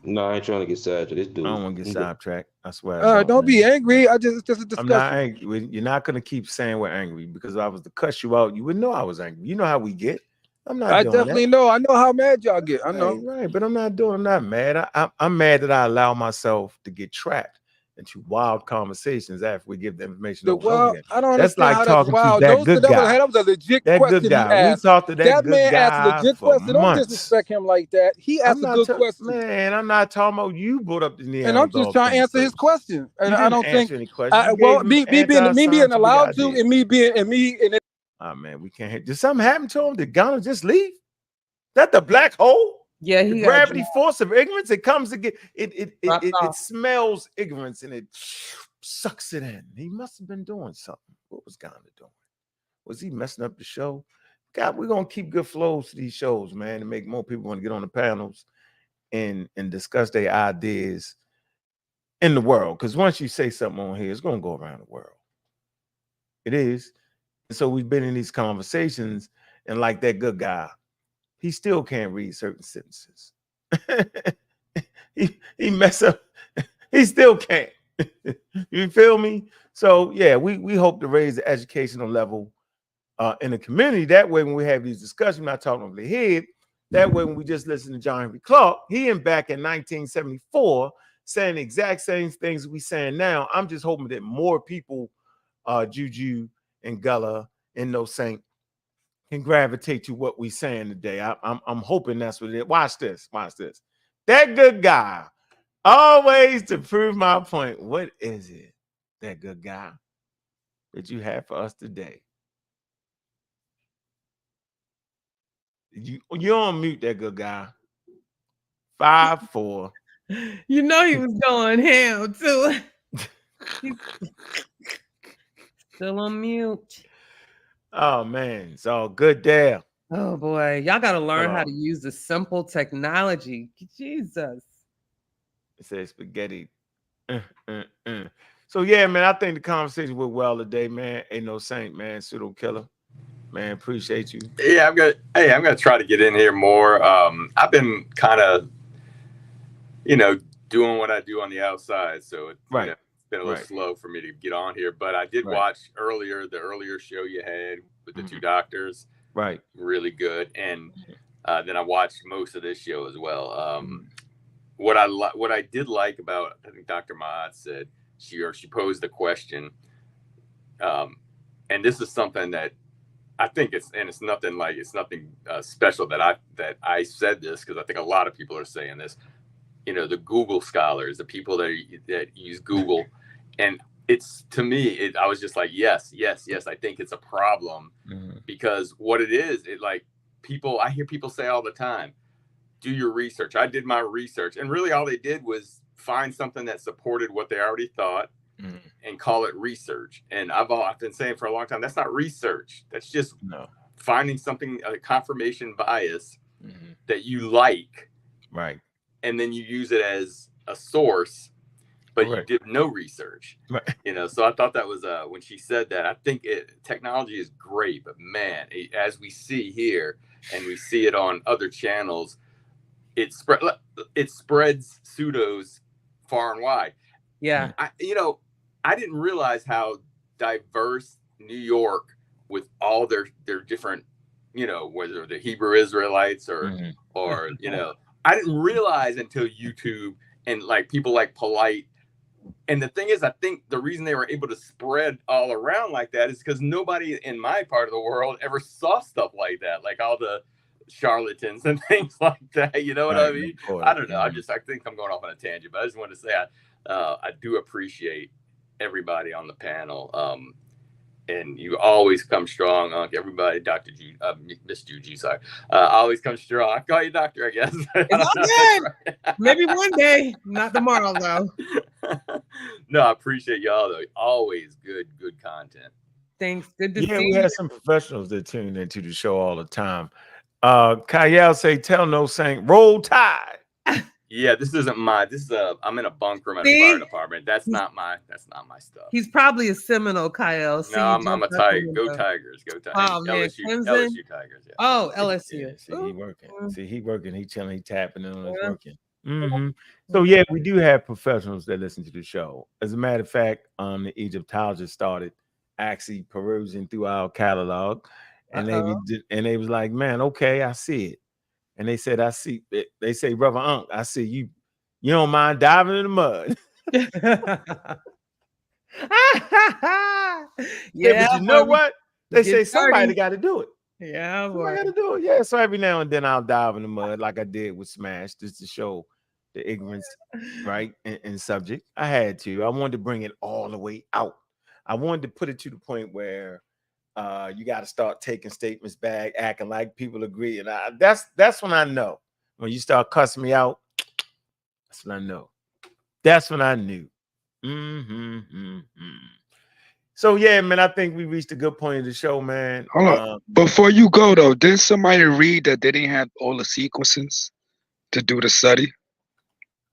No, I ain't trying to get sidetracked. This dude. I don't want to get sidetracked. I swear. Don't be angry. It's just a discussion. I'm not angry. You're not gonna keep saying we're angry, because if I was to cuss you out, you would know I was angry. You know how we get. I'm not I doing definitely that. know. I know how mad y'all get. I know. Right, but I'm not mad. I'm mad that I allow myself to get trapped into wild conversations after we give the information over. Well, I don't That's understand like how talking that's wild. to that good guy. That was a legit That question good he guy. We asked. talked to that good man asked a guy legit for question. Don't months. disrespect him like that. He asked a good question. Man, I'm not talking about you brought up the Neanderthal. And I'm just trying to answer his question. And I don't think any question. me being allowed to, and me and oh man, we can't. Did something happen to him? Did Ghana just leave? That the black hole? Yeah, the gravity force of ignorance. It comes to get it smells ignorance and it sucks it in. He must have been doing something. What was Ghana doing? Was he messing up the show? God, we're gonna keep good flows to these shows, man, and make more people want to get on the panels and discuss their ideas in the world. Because once you say something on here, it's gonna go around the world. It is. And so we've been in these conversations, and like that good guy, he still can't read certain sentences. he mess up. He still can't. You feel me? So yeah, we hope to raise the educational level in the community. That way, when we have these discussions, we're not talking over the head. That way, when we just listen to John Henry Clarke, he in back in 1974 saying the exact same things we saying now. I'm just hoping that more people, Juju and Gullah and No Saint, can gravitate to what we saying today. I'm hoping that's what it is. Watch this. That good guy, always to prove my point. What is it, that good guy, that you have for us today? You're on mute, that good guy. 5'4". You know he was going ham too. Still on mute. Oh man, it's all good there. Oh boy, y'all got to learn how to use the simple technology. Jesus. It says spaghetti. So yeah, man, I think the conversation went well today, man. Ain't No Saint, man. Pseudo Killer, man. Appreciate you. Yeah, I'm gonna try to get in here more. I've been kind of, doing what I do on the outside, so it's been a little slow for me to get on here. But I did watch the earlier show you had with the two doctors. Right. Really good. And then I watched most of this show as well. What I did like about, I think Dr. Maad said, she posed the question. And this is something that I think it's nothing special that I said this, because I think a lot of people are saying this. The Google scholars, the people that use Google, and it's, to me, I was just like, yes. I think it's a problem because what it is, I hear people say all the time, do your research. I did my research, and really all they did was find something that supported what they already thought and call it research. And I've been saying for a long time, that's not research. That's just finding something, a confirmation bias that you like. Right. And then you use it as a source, but you did no research. Right. So I thought that was when she said that. I think technology is great, but man, as we see here and we see it on other channels, it spreads pseudos far and wide. Yeah. I didn't realize how diverse New York, with all their different, whether the Hebrew Israelites or I didn't realize until YouTube and people like Polite. And the thing is, I think the reason they were able to spread all around like that is because nobody in my part of the world ever saw stuff like that. Like all the charlatans and things like that. You know what I mean? I don't know. I think I'm going off on a tangent, but I just wanted to say I do appreciate everybody on the panel. And you always come strong. Everybody, Dr. G, Miss Juju, sorry. Always come strong. I call you doctor, I guess. It's all good. Right. Maybe one day, not tomorrow, though. No, I appreciate y'all, though. Always good content. Thanks. Good to see you. Yeah, we have some professionals that tune into the show all the time. Kyle say, tell no saint, roll tide. Yeah, this isn't my. I'm in a bunk room at a fire department. That's not my stuff. He's probably a Seminole, Kyle. No, I'm a Tiger. Go Tigers. Go Tigers. Oh, man. LSU Tigers. Yeah. Oh, LSU. Yeah, see, he working. See, he working. He chilling. He tapping in on his working. Mm-hmm. So yeah, we do have professionals that listen to the show. As a matter of fact, the Egyptologist started actually perusing through our catalog, and they was like, man, okay, I see it. And they said, I see it. They say, Brother Unc, I see you. You don't mind diving in the mud. Yeah, but you know what? They say somebody got to do it. Yeah, I got to do it. Yeah, so every now and then I'll dive in the mud like I did with Smash, just to show the ignorance, right, in subject. I had to. I wanted to bring it all the way out. I wanted to put it to the point where you got to start taking statements back, acting like people agree, and that's when I know. When you start cussing me out, that's when I know. That's when I knew. So yeah, man, I think we reached a good point of the show, man. Hold on. Before you go though, didn't somebody read that they didn't have all the sequences to do the study?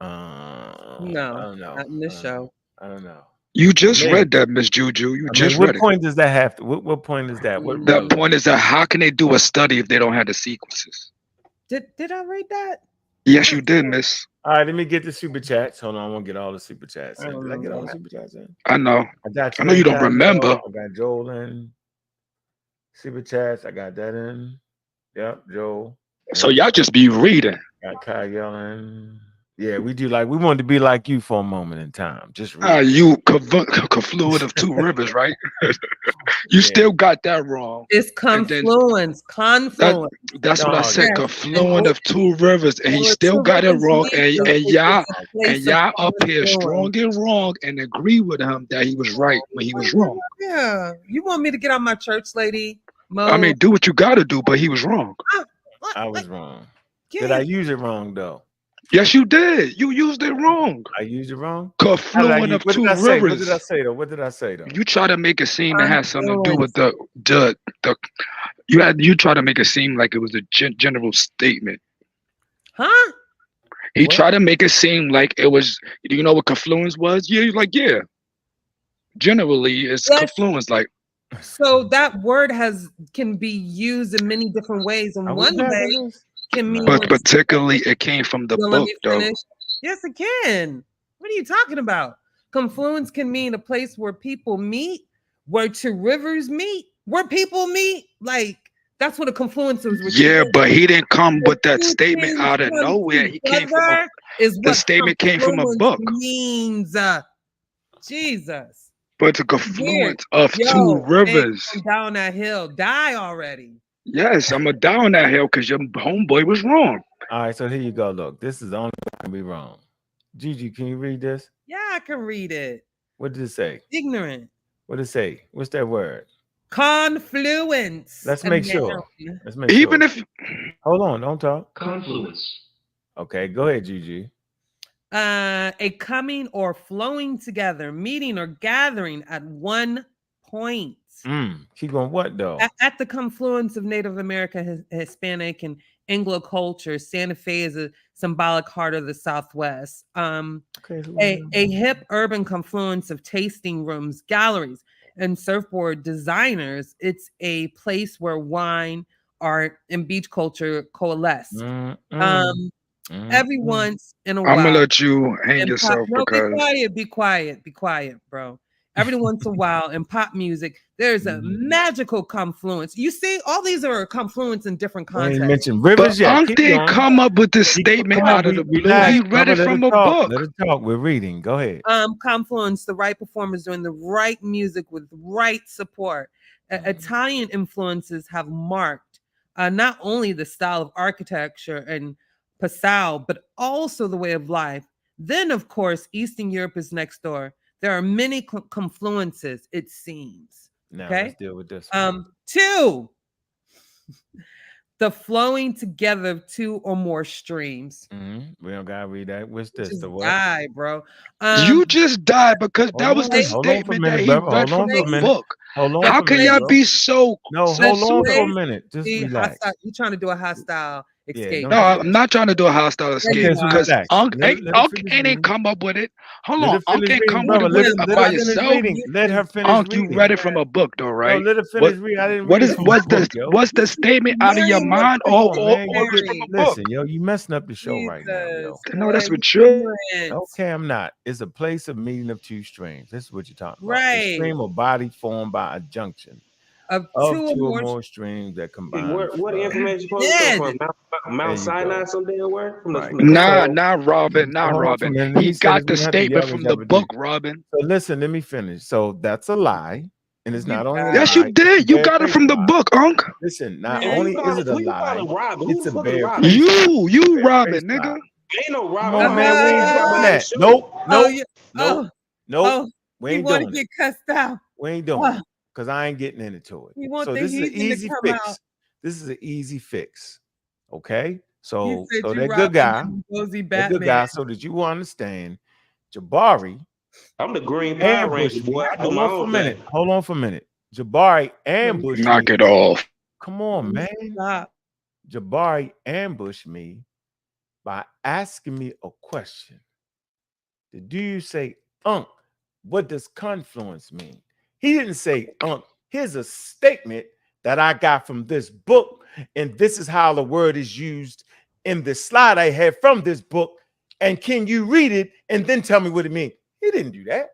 No, I don't know. not in this show. I don't know. You just read that, Miss Juju. You just read it. What point does that have to? What point is that? That point is that how can they do a study if they don't have the sequences? Did I read that? Yes, you did, Miss. All right, let me get the super chats. Hold on, I want to get all the super chats in. Did I get all the super chats in? I know. I know you don't remember. I got Joel in. Super chats. I got that in. Yep, Joel. So y'all just be reading. Got Kyle yelling. Yeah, we do. Like we wanted to be like you for a moment in time. Just you confluent of two rivers, right? You still got that wrong. It's confluence. Confluence. That's what I said. Confluent of two rivers, and he still got it wrong. And y'all up here strong and wrong, and agree with him that he was right when he was wrong. Yeah, you want me to get on my church lady mode? I mean, do what you got to do, but he was wrong. I was wrong. Did I use it wrong though? Yes, you did. You used it wrong. I used it wrong? Confluent of two rivers. What did I say though? What did I say though? You try to make it seem it has something to do with the you try to make it seem like it was a general statement. Huh? He tried to make it seem like it was, you know what confluence was? Yeah, he's like, yeah. Generally, it's confluence like. So that word can be used in many different ways. And one way can mean, but particularly it came from the book, though. Yes, it can. What are you talking about? Confluence can mean a place where people meet, where two rivers meet, where people meet. Like that's what a confluence is. Yeah, but he didn't come with that statement out of nowhere. He came from the statement came from a book. Means Jesus. But it's a confluence of two rivers. Down that hill, die already. Yes, I'm going to down that hill because your homeboy was wrong. All right, so here you go. Look, this is the only way I can be wrong. Gigi, can you read this? Yeah, I can read it. What did it say? Ignorant. What did it say? What's that word? Confluence. Let's make sure. Even if... Hold on, don't talk. Confluence. Okay, go ahead, Gigi. A coming or flowing together, meeting or gathering at one point. Keep going. What though? At the confluence of Native American, Hispanic, and Anglo culture, Santa Fe is a symbolic heart of the Southwest. A hip urban confluence of tasting rooms, galleries, and surfboard designers. It's a place where wine, art, and beach culture coalesce. Every once in a while. I'm gonna let you hang yourself because be quiet, bro. Every once in a while in pop music, there's a magical confluence. You see, all these are a confluence in different contexts. You mentioned rivers, but Unc didn't come up with this statement out of the blue. He read it from a book. Let it talk. We're reading. Go ahead. Confluence, the right performers doing the right music with right support. Italian influences have marked not only the style of architecture and Passau, but also the way of life. Then, of course, Eastern Europe is next door. There are many confluences, it seems. Now Okay. let's deal with this. 2, the flowing together of 2 or more streams. We don't gotta read that. What's this? Just The what? die, bro. You just died because that was the statement that he read from the book. How can y'all be so? Hold on for a minute. Just relax. You're trying to do a hostile escape. No, I'm not trying to do a hostile escape because Unc ain't come up with it. Hold on, Unc ain't come up with it by yourself. Let her finish Unc, you read it from a book though, right? No, let her finish reading. I didn't what's the statement out of your mind or from a book? Listen, yo, you messing up the show right now, yo. No, that's what you're. Okay, I'm not. It's a place of meeting of 2 streams. This is what you're talking about. Right. A stream or body formed by a junction of 2 or more streams that combine. What information supposed to come from? Mount Sinai, some damn word? Not Robin. He got the statement from the book, Robin. So listen, let me finish. So that's a lie. And it's not only yes, you did. You got it from the book, Unc. Listen, not only is it a lie, it's a bare. You Robin, nigga. Ain't no Robin. Come on, man, we ain't doing that. Nope. We ain't want doing to it. get cussed out. We ain't doing it because I ain't getting into it. So this is an easy fix. This is an easy fix. Okay. So that good guy. So that you will understand, Jabari. I'm the Green Power Ranger, boy. I do my own thing. Hold on for a minute. Jabari ambushed me. Knock it off. Come on, man. Jabari ambushed me by asking me a question. Do you say, Unc, what does confluence mean? He didn't say, Unc, here's a statement that I got from this book, and this is how the word is used in the slide I had from this book. And can you read it and then tell me what it means? He didn't do that.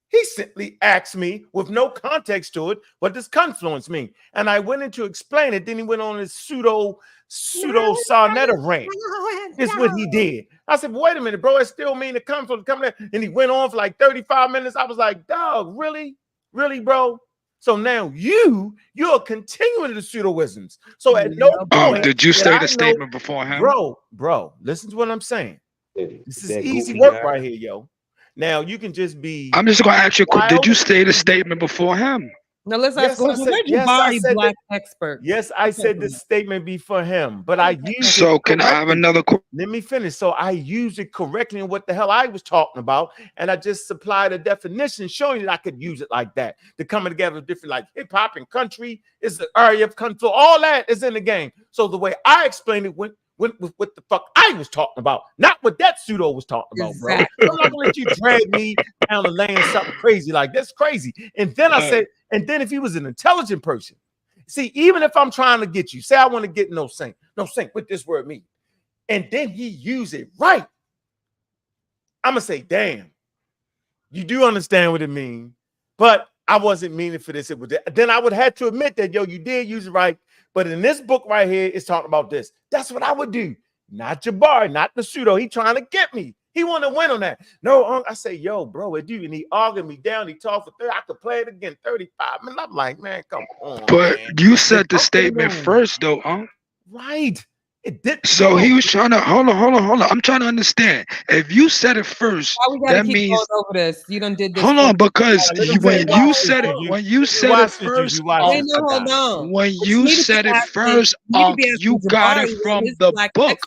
He simply asked me with no context to it, what does confluence mean? And I went in to explain it. Then he went on his pseudo Sarnetta rant. Is what he did. I said, wait a minute, bro. It still mean the confluence coming in. And he went on for like 35 minutes. I was like, dog, really? Really, bro? So now you're continuing the pseudoisms. So at no point did you say the statement beforehand? Bro, listen to what I'm saying. This is easy work right here, yo. Now you can just be. I'm just gonna ask you. Did you say the statement before him? Now let's ask. Black expert. Yes, I said the statement be for him, but I used. So can I have another? Let me finish. So I used it correctly in what the hell I was talking about, and I just supplied a definition showing that I could use it like that. The coming together of different, like hip hop and country is the area of control. All that is in the game. So the way I explained it went with what the fuck I was talking about, not what that pseudo was talking about, bro. I'm not gonna let you drag me down the lane something crazy like that's crazy. And then I said, and then if he was an intelligent person, see, even if I'm trying to get you, say I want to get no sync, what this word mean, and then he use it right, I'm gonna say, damn, you do understand what it means, but I wasn't meaning for this. It was then I would have to admit that, yo, you did use it right. But in this book right here, it's talking about this. That's what I would do. Not Jabari, not the pseudo. He trying to get me. He want to win on that. No, I say, yo, bro, it do. And he argued me down. He talked for 30. I could play it again, 35 minutes. I'm like, man, come on. But man. You said the statement first, though, huh? Right. It did. So he was trying to hold on. I'm trying to understand. If you said it first, that means over this. You done did this. Hold on, because when you said it first, when you said it first, you got it from the book.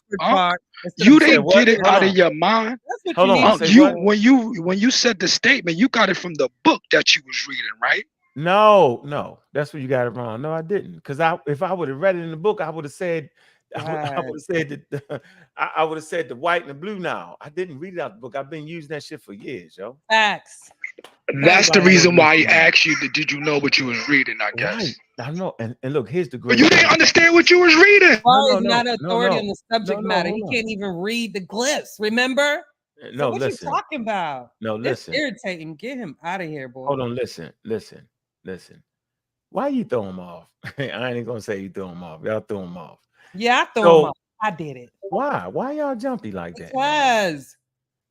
You didn't get it out of your mind. Hold on. When you said the statement, you got it from the book that you was reading, right? No, that's where you got it wrong. No, I didn't. Because if I would have read it in the book, I would have said. I would have said that I would have said the white and the blue now. I didn't read it out the book. I've been using that shit for years, yo. Facts. That's the reason why he asked you. Did you know what you was reading? I guess. Right. I know. And look, here's the But great. you didn't understand what you was reading. Paul is not authority on the subject matter. He can't even read the glyphs. Remember? No, what listen. you talking about? No, listen. It's irritating. Get him out of here, boy. Hold on. Listen. Why you throw him off? I ain't gonna say you threw him off. Y'all threw him off. Yeah, I threw him off. I did it. Why? Why y'all jumpy like that? Because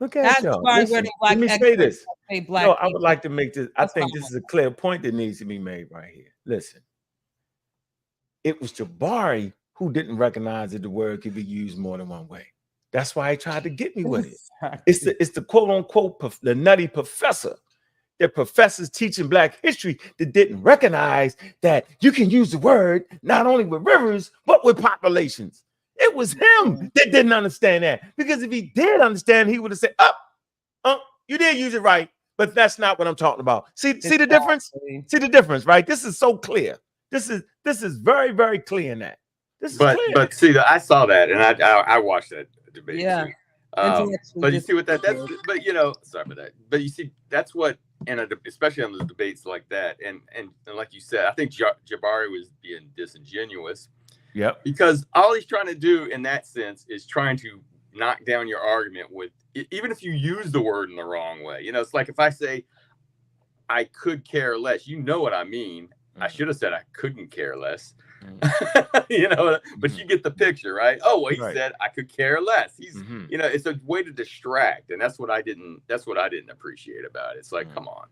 look at y'all. Let me say this. No, I would like to make this. I think this is a clear point that needs to be made right here. Listen. it was Jabari who didn't recognize that the word could be used more than one way. That's why he tried to get me with it. It's the quote unquote the nutty professor. The professors teaching Black history that didn't recognize that you can use the word not only with rivers but with populations. It was him that didn't understand that, because if he did understand, he would have said, you did use it right, but that's not what I'm talking about. See the difference? See the difference, right? This is so clear. This is very, very clear in that. This is clear. But see, I saw that, and I watched that debate. Yeah. Too. But you see what that's, but you know, sorry about that. But you see, that's what, especially on the debates like that, and like you said, I think Jabari was being disingenuous. Yep. Because all he's trying to do in that sense is trying to knock down your argument with, even if you use the word in the wrong way. You know, it's like if I say I could care less, you know what I mean. I should have said I couldn't care less. You know, but you get the picture, right? Oh, well, he said I could care less. He's you know, it's a way to distract, and that's what I didn't appreciate about it. It's like, come on.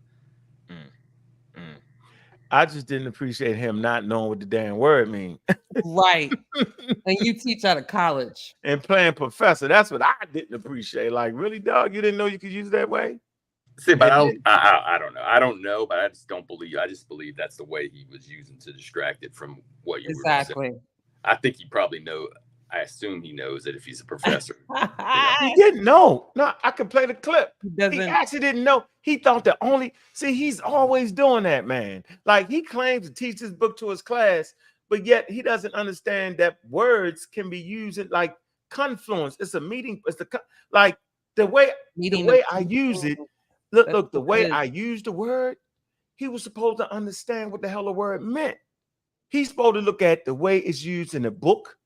I just didn't appreciate him not knowing what the damn word means. Right. And you teach out of college. And playing professor. That's what I didn't appreciate. Like, really, dog? You didn't know you could use it that way? See, but I don't know. I don't know, but I just don't believe. I just believe that's the way he was using to distract it from what you were saying. I think he probably know. I assume he knows that if he's a professor. He didn't know. No, I could play the clip. He actually didn't know. He thought he's always doing that, man. Like, he claims to teach this book to his class, but yet he doesn't understand that words can be used in, like, confluence. It's a meeting. It's the way I use it. Look, the way I use the word, he was supposed to understand what the hell the word meant. He's supposed to look at the way it's used in the book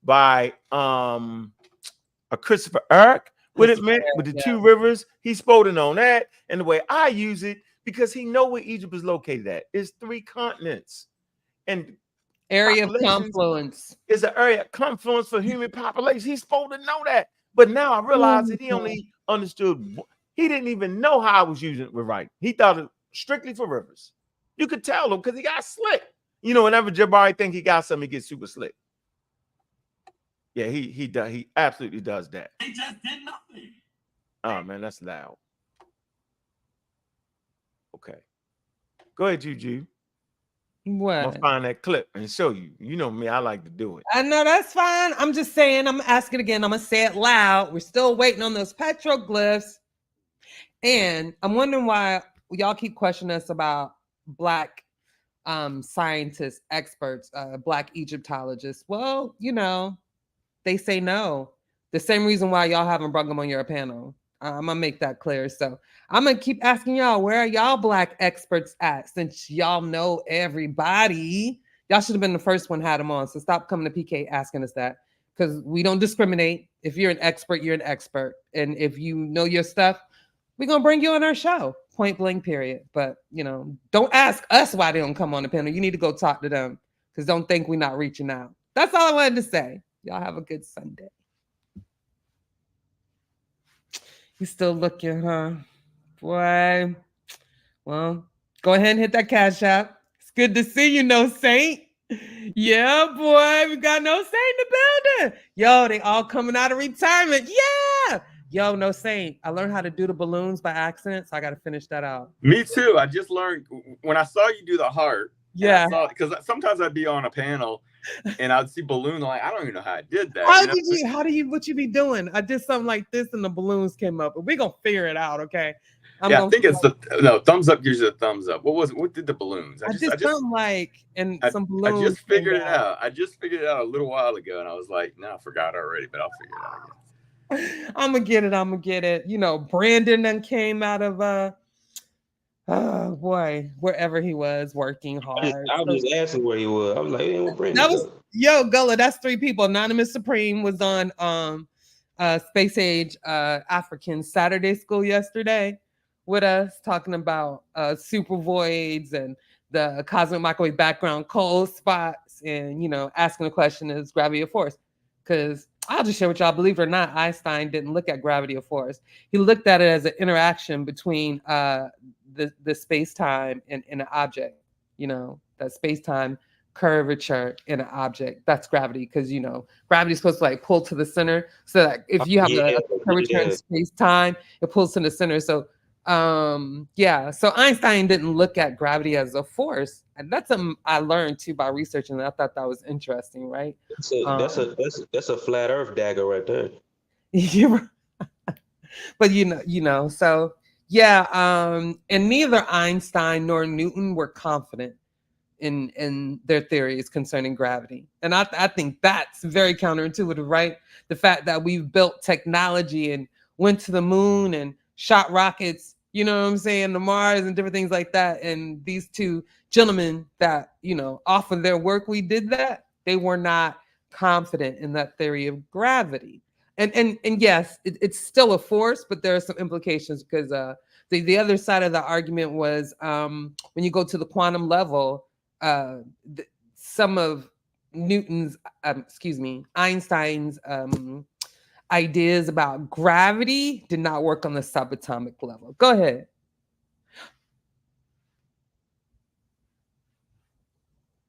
by a Christopher Eric, what it meant with the two rivers. He's supposed to know that, and the way I use it, because he know where Egypt is located at. It's 3 continents, and area of confluence is an area of confluence for human population. He's supposed to know that, but now I realize that he only understood. He didn't even know how I was using it right. He thought it strictly for rivers. You could tell him because he got slick. You know, whenever Jabari think he got something, he gets super slick. Yeah, he does. He absolutely does that. He just did nothing. Oh man, that's loud. Okay, go ahead, Juju. What? I'm gonna find that clip and show you. You know me, I like to do it. I know, that's fine. I'm just saying. I'm asking again. I'm gonna say it loud. We're still waiting on those petroglyphs, and I'm wondering why y'all keep questioning us about Black scientists, experts, Black Egyptologists. Well, you know, they say no. The same reason why y'all haven't brought them on your panel. I'm gonna make that clear. So I'm gonna keep asking y'all, where are y'all Black experts at? Since y'all know everybody, y'all should have been the first one had them on. So stop coming to PK asking us that, because we don't discriminate. If you're an expert, you're an expert, and if you know your stuff, we're gonna bring you on our show. Point blank, period. But you know, don't ask us why they don't come on the panel. You need to go talk to them, because don't think we're not reaching out. That's all I wanted to say. Y'all have a good Sunday. You still looking, huh? Boy. Well, go ahead and hit that Cash App. It's good to see you, No Saint. Yeah, boy. We got No Saint in the building. Yo, they all coming out of retirement. Yeah. Yo, No Saint. I learned how to do the balloons by accident, so I got to finish that out. Me too. I just learned when I saw you do the heart. Yeah. Because sometimes I'd be on a panel and I'd see balloons. I'm like, I don't even know how I did that. What you be doing? I did something like this and the balloons came up, but we're going to figure it out, okay? I think it's thumbs up gives you a thumbs up. What did the balloons? I just something like, and some balloons. I just figured it out. I just figured it out a little while ago, and I was like, no, I forgot already, but I'll figure it out again. I'm gonna get it. You know, Brandon then came out of oh boy, wherever he was working hard. I was just asking where he was. I was like, hey, what Brandon? That was Gullah. That's 3 people. Anonymous Supreme was on Space Age African Saturday School yesterday with us, talking about super voids and the cosmic microwave background cold spots, and you know, asking the question, is gravity a force? Because I'll just share with y'all, believe it or not, Einstein didn't look at gravity or force. He looked at it as an interaction between the space-time and an object. You know, that space-time curvature in an object. That's gravity, because you know gravity is supposed to like pull to the center. So that if you have a curvature in space time, it pulls to the center. So so Einstein didn't look at gravity as a force, and that's something I learned too by researching. I thought that was interesting, right? That's a flat Earth dagger right there. But you know, so yeah, and neither Einstein nor Newton were confident in their theories concerning gravity, and I think that's very counterintuitive, right? The fact that we've built technology and went to the moon and shot rockets, you know what I'm saying, to Mars and different things like that. And these two gentlemen that, you know, off of their work, we did that. They were not confident in that theory of gravity. And yes, it's still a force, but there are some implications because the other side of the argument was when you go to the quantum level, some of Einstein's ideas about gravity did not work on the subatomic level. Go ahead.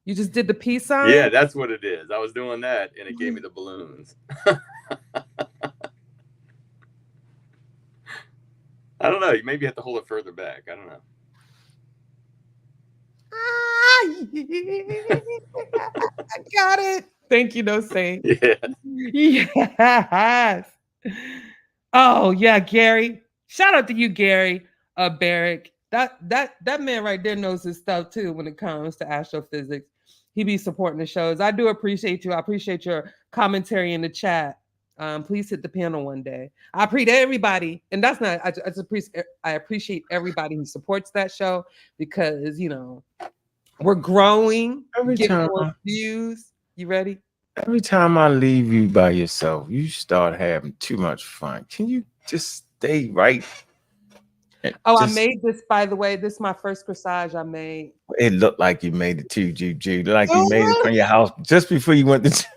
You just did the peace sign? Yeah, that's what it is. I was doing that and it gave me the balloons. I don't know. You maybe have to hold it further back. I don't know. I got it. Thank you, No Saint. Yeah. Yes. Oh yeah, Gary. Shout out to you, Gary Barrick. That man right there knows his stuff too when it comes to astrophysics. He be supporting the shows. I do appreciate you. I appreciate your commentary in the chat. Please hit the panel one day. I appreciate everybody, and that's not. I appreciate everybody who supports that show because you know we're growing. Getting more views. You ready? Every time I leave you by yourself, you start having too much fun. Can you just stay right? Oh, I made this, by the way. This is my first corsage I made. It looked like you made it too, Juju. Like you made it from your house just before you went to church.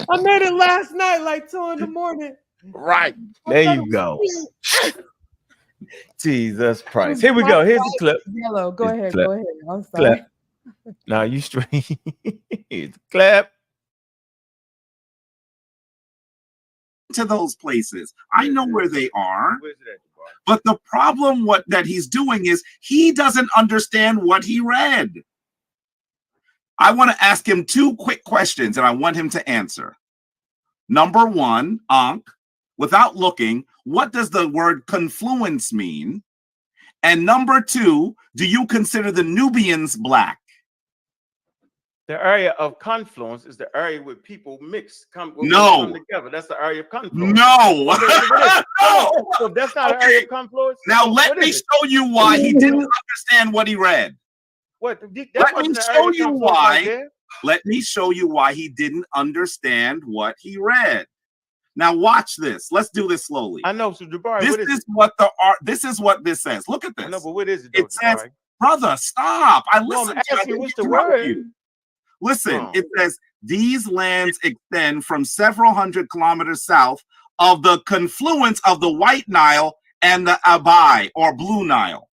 I made it last night, like 2 a.m. Right. There you go. Jesus Christ. Here we go. Here's the clip. Yellow. Go ahead. Go ahead. I'm sorry. Now you straight. Here's the clap. To those places. I know where they are. But the problem that he's doing is he doesn't understand what he read. I want to ask him 2 quick questions and I want him to answer. Number 1, Ankh, without looking, what does the word confluence mean? And number 2, do you consider the Nubians black? The area of confluence is the area where people mix, come together. That's the area of confluence. No. No. So that's not an area of confluence. Now let me show you why he didn't understand what he read. What? Let me show you why. Let me show you why he didn't understand what he read. Now watch this. Let's do this slowly. I know. So Jabari, this is what this says. Look at this. I know, but what is it? It says, brother, stop. I listened to you. What's the word? Listen, it says these lands extend from several hundred kilometers south of the confluence of the White Nile and the Abai or Blue Nile.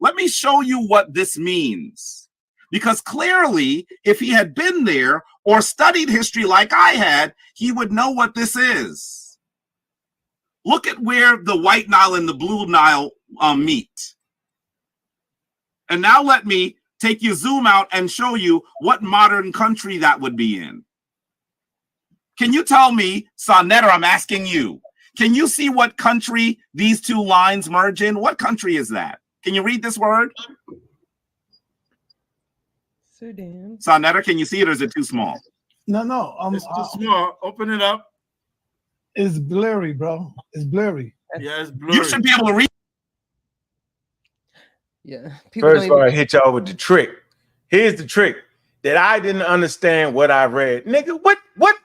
Let me show you what this means. Because clearly, if he had been there or studied history like I had, he would know what this is. Look at where the White Nile and the Blue Nile meet. And now let me take you zoom out and show you what modern country that would be in. Can you tell me, Sonetta, I'm asking you, can you see what country these 2 lines merge in? What country is that? Can you read this word? Sudan. Sonetta, can you see it or is it too small? No. It's too small. Open it up. It's blurry, bro. It's blurry. Yeah, it's blurry. You should be able to read. Yeah. First of all, I hit y'all with the trick. Here's the trick that I didn't understand what I read. Nigga, what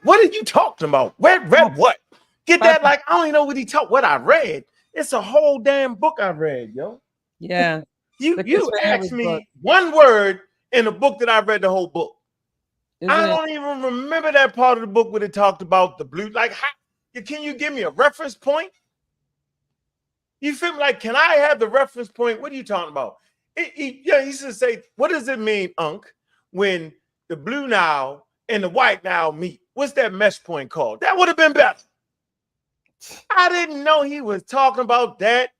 are you talking about? Read what? Get that? Like, I don't even know what I read. It's a whole damn book I read, yo. Yeah. You asked me one word in a book that I read the whole book. I don't even remember that part of the book where it talked about the blue. Like, can you give me a reference point? You feel me? Like, can I have the reference point? What are you talking about? He should say, what does it mean, Unc, when the Blue Nile and the White Nile meet? What's that mesh point called? That would have been better. I didn't know he was talking about that.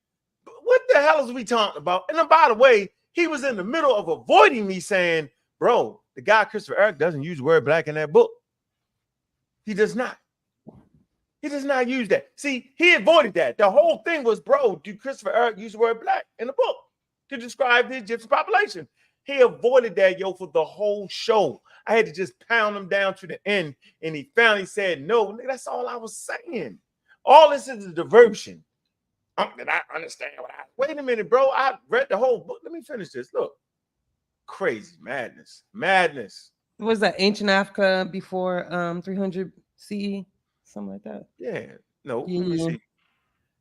What the hell is we talking about? And then, by the way, he was in the middle of avoiding me saying, bro, the guy Christopher Eric doesn't use the word black in that book. He does not. He does not use that. See, he avoided that. The whole thing was, bro, do Christopher Eric use the word black in the book to describe the Egyptian population? He avoided that, yo, for the whole show. I had to just pound him down to the end, and he finally said, no, that's all I was saying. All this is a diversion. Did I understand what I... Wait a minute, bro. I read the whole book. Let me finish this. Look. Crazy. Madness. Madness. Was that ancient Africa before 300 CE? Something like that. Yeah. No, let me see.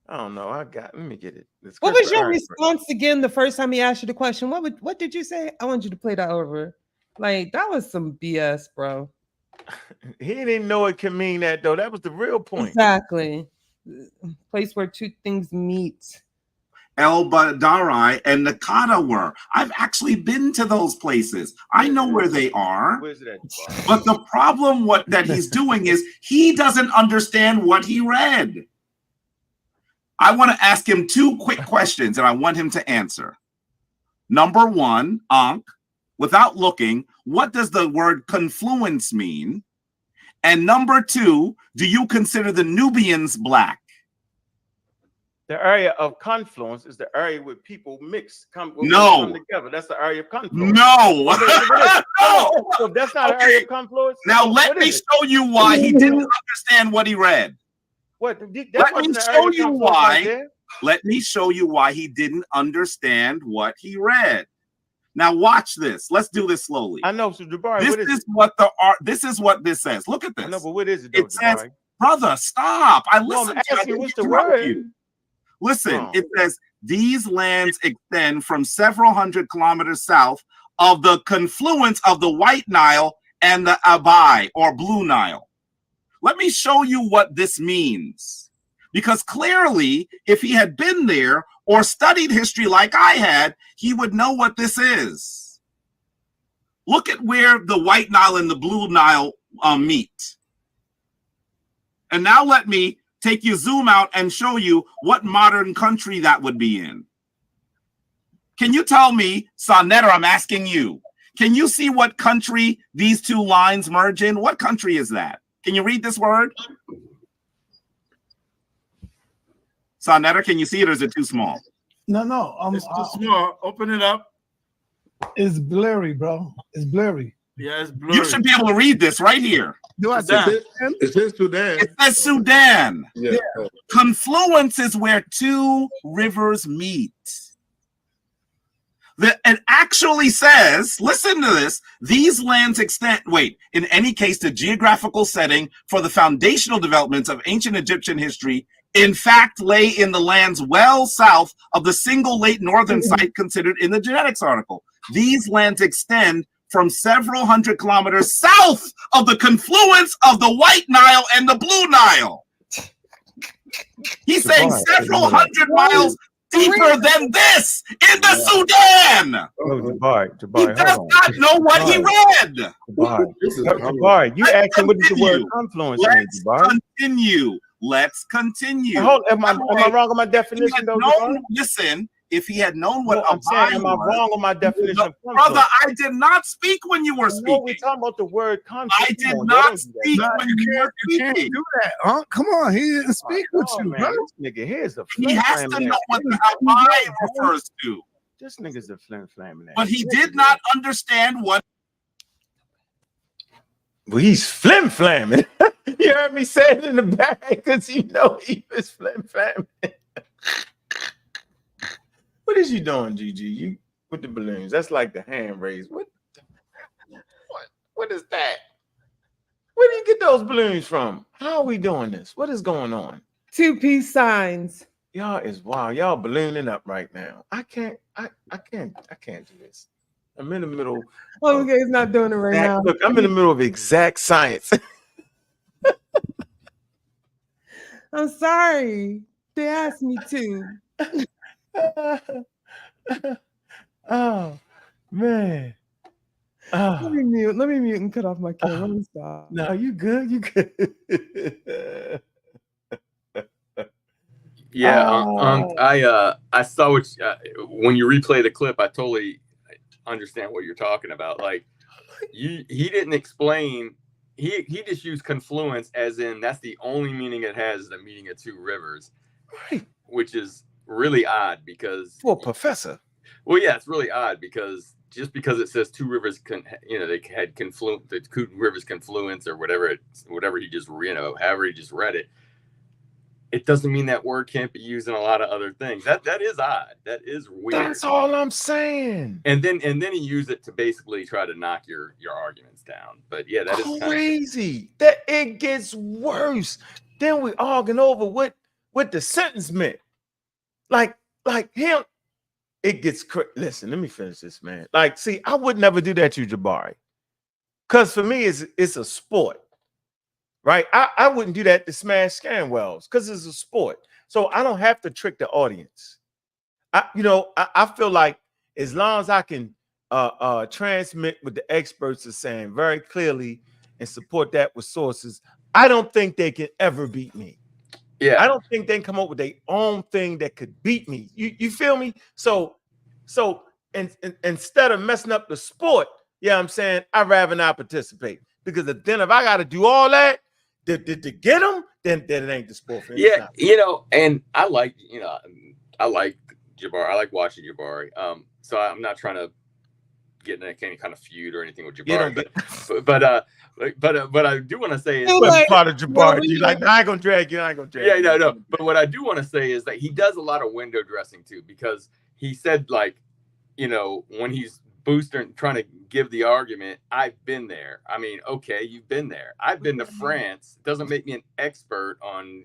I don't know. Let me get it. What was your response again the first time he asked you the question? What did you say? I want you to play that over. Like, that was some BS, bro. He didn't know it could mean that, though. That was the real point. Exactly. Place where two things meet. El Badari and Nakata were. I've actually been to those places. I know where they are. Where's it at? But the problem that he's doing is he doesn't understand what he read. I want to ask him two quick questions and I want him to answer. Number one, Ankh, without looking, what does the word confluence mean? And number two, do you consider the Nubians black? The area of confluence is the area where people mix, come together. That's the area of confluence. No. No. So that's not an area of confluence. Now let me show you why he didn't understand what he read. What? Let me show you why. Let me show you why he didn't understand what he read. Now watch this. Let's do this slowly. I know. So Jabari, this is what this says. Look at this. I know, but what is it? Though, it says, brother, stop. I listened to you. What's the word? You. Listen, it says these lands extend from several hundred kilometers south of the confluence of the White Nile and the Abai or Blue Nile. Let me show you what this means. Because clearly, if he had been there or studied history like I had, he would know what this is. Look at where the White Nile and the Blue Nile meet. And now let me take you zoom out and show you what modern country that would be in. Can you tell me, Sanetter, I'm asking you, can you see what country these two lines merge in? What country is that? Can you read this word? Sanetter, can you see it or is it too small? No. It's too small. Open it up. It's blurry, bro. It's blurry. Yeah, it's blurry. You should be able to read this right here. It says Sudan. It says Sudan. Yeah. Confluence is where two rivers meet. It actually says, listen to this, these lands extend, in any case, the geographical setting for the foundational developments of ancient Egyptian history, in fact, lay in the lands well south of the single late northern site considered in the genetics article. These lands extend from several hundred kilometers south of the confluence of the White Nile and the Blue Nile. He's saying several hundred miles deeper than this in the Sudan. Jabari, he does not know what he read. Jabari, you asking what is the word confluence mean, Jabari? Let's continue. Am I wrong on my definition, though? Listen, if he had known what I'm saying, am I wrong on my definition of confluence? Brother, I did not speak when you were speaking. No, we're talking about the word confluence. I did not speak when you were speaking. You can't do that, huh? Come on, he didn't speak with you, bro. This nigga here's a he has to know what the Abai refers to. This nigga's a flamming. But he did not understand what. Well, he's flamming. You heard me say it in the back because you know he was flamming. What is you doing, GG? You with the balloons? That's like the hand raise. What is that? Where do you get those balloons from? How are we doing this? What is going on? 2 peace signs. Y'all is wild. Y'all ballooning up right now. I can't do this. I'm in the middle. Oh, okay, he's not doing it right now. Look, I'm in the middle of exact science. I'm sorry. They asked me to. Oh man. Let me mute and cut off my camera. Let me stop. No, you good. You good. Yeah, I saw what when you replay the clip. I totally understand what you're talking about. Like, he didn't explain. He just used confluence as in that's the only meaning it has, the meaning of two rivers, right? Which is really odd because for a professor. Well, yeah, it's really odd because just because it says two rivers, they had the two rivers confluence or whatever he just however he just read it. It doesn't mean that word can't be used in a lot of other things. That is odd. That is weird. That's all I'm saying. And then he used it to basically try to knock your arguments down. But yeah, that is crazy. That it gets worse. Then we arguing over what the sentence meant. Like him. It gets listen. Let me finish this, man. Like, see, I would never do that to you, Jabari, because for me, it's a sport. Right, I wouldn't do that to Smash Scanwells because it's a sport, so I don't have to trick the audience. I feel like as long as I can transmit what the experts are saying very clearly and support that with sources, I don't think they can ever beat me. Yeah, I don't think they can come up with their own thing that could beat me. You feel me? So instead of messing up the sport, I'm saying I'd rather not participate because then if I got to do all that to get them, then it ain't the sport for yeah, and I like Jabari. I like watching Jabari. So I'm not trying to get in any kind of feud or anything with Jabari, but I do want to say is part of Jabari. I ain't gonna drag you. Yeah, no. But what I do want to say is that he does a lot of window dressing too, because he said when he's boosting, trying to give the argument, I've been there. I mean, okay, you've been there. I've been to France. It doesn't make me an expert on,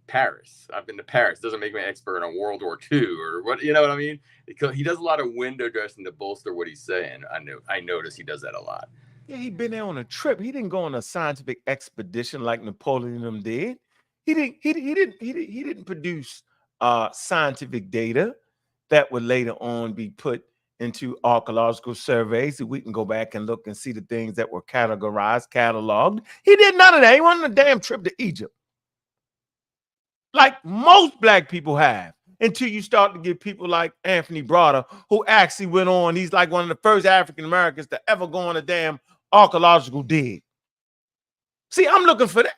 Paris. I've been to Paris. It doesn't make me an expert on World War II or what, you know what I mean? Because he does a lot of window dressing to bolster what he's saying. I notice he does that a lot. Yeah, he'd been there on a trip. He didn't go on a scientific expedition like Napoleon and them did. He didn't produce scientific data that would later on be put into archaeological surveys that we can go back and look and see the things that were categorized, cataloged. He did none of that. He went on a damn trip to Egypt, like most Black people have, until you start to get people like Anthony Broder, who actually went on. He's like one of the first African Americans to ever go on a damn archaeological dig. See, I'm looking for that.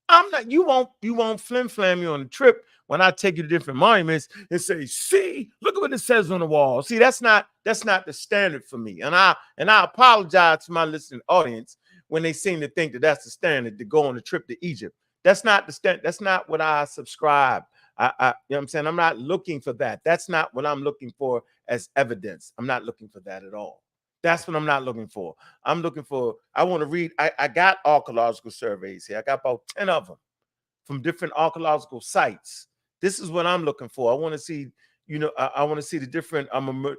I'm not. You won't flim-flam me on the trip when I take you to different monuments and say, see, look at what it says on the wall. See, that's not the standard for me. And I apologize to my listening audience when they seem to think that that's the standard to go on a trip to Egypt. That's not the standard. That's not what I subscribe. You know what I'm saying? I'm not looking for that. That's not what I'm looking for as evidence. I'm not looking for that at all. That's what I'm not looking for. I'm looking for, I want to read, I got archaeological surveys here. I got about 10 of them from different archaeological sites. This is what I'm looking for. I want to see, I want to see the different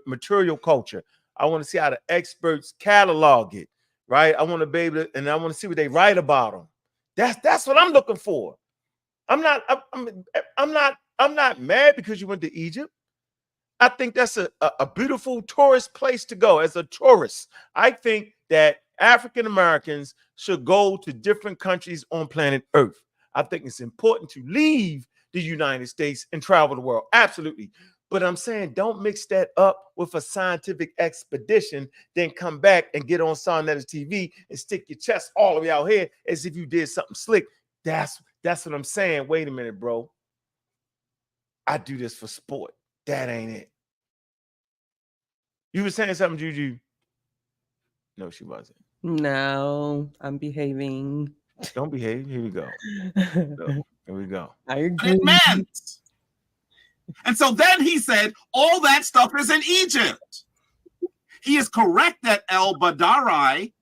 material culture. I want to see how the experts catalog it, right? I want to be able to, and I want to see what they write about them. That's what I'm looking for. I'm not mad because you went to Egypt. I think that's a beautiful tourist place to go. As a tourist, I think that African Americans should go to different countries on planet Earth. I think it's important to leave the United States and travel the world. Absolutely. But I'm saying don't mix that up with a scientific expedition, then come back and get on Sonnetta's TV and stick your chest all the way out here as if you did something slick. That's what I'm saying. Wait a minute, bro. I do this for sport. That ain't it. You were saying something, Juju? No, she wasn't. No, I'm behaving. Don't behave. Here we go. Here we go. I agree. And so then he said, all that stuff is in Egypt. He is correct that El Badari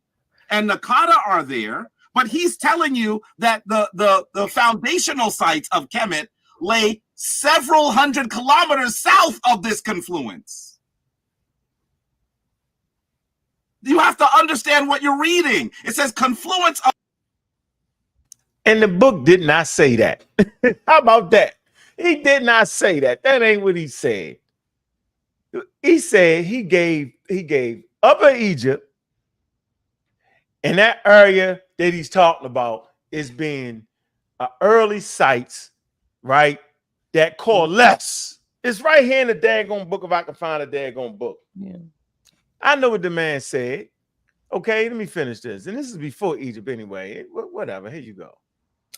and Nakada are there, but he's telling you that the foundational sites of Kemet lay several hundred kilometers south of this confluence. You have to understand what you're reading. It says confluence of. And the book did not say that. How about that? He did not say that. That ain't what he said. He said he gave Upper Egypt And that area that he's talking about is being early sites, right? That coalesce. It's right here in the daggone book if I can find a daggone book. Yeah. I know what the man said. Okay, let me finish this. And this is before Egypt anyway. Whatever. Here you go.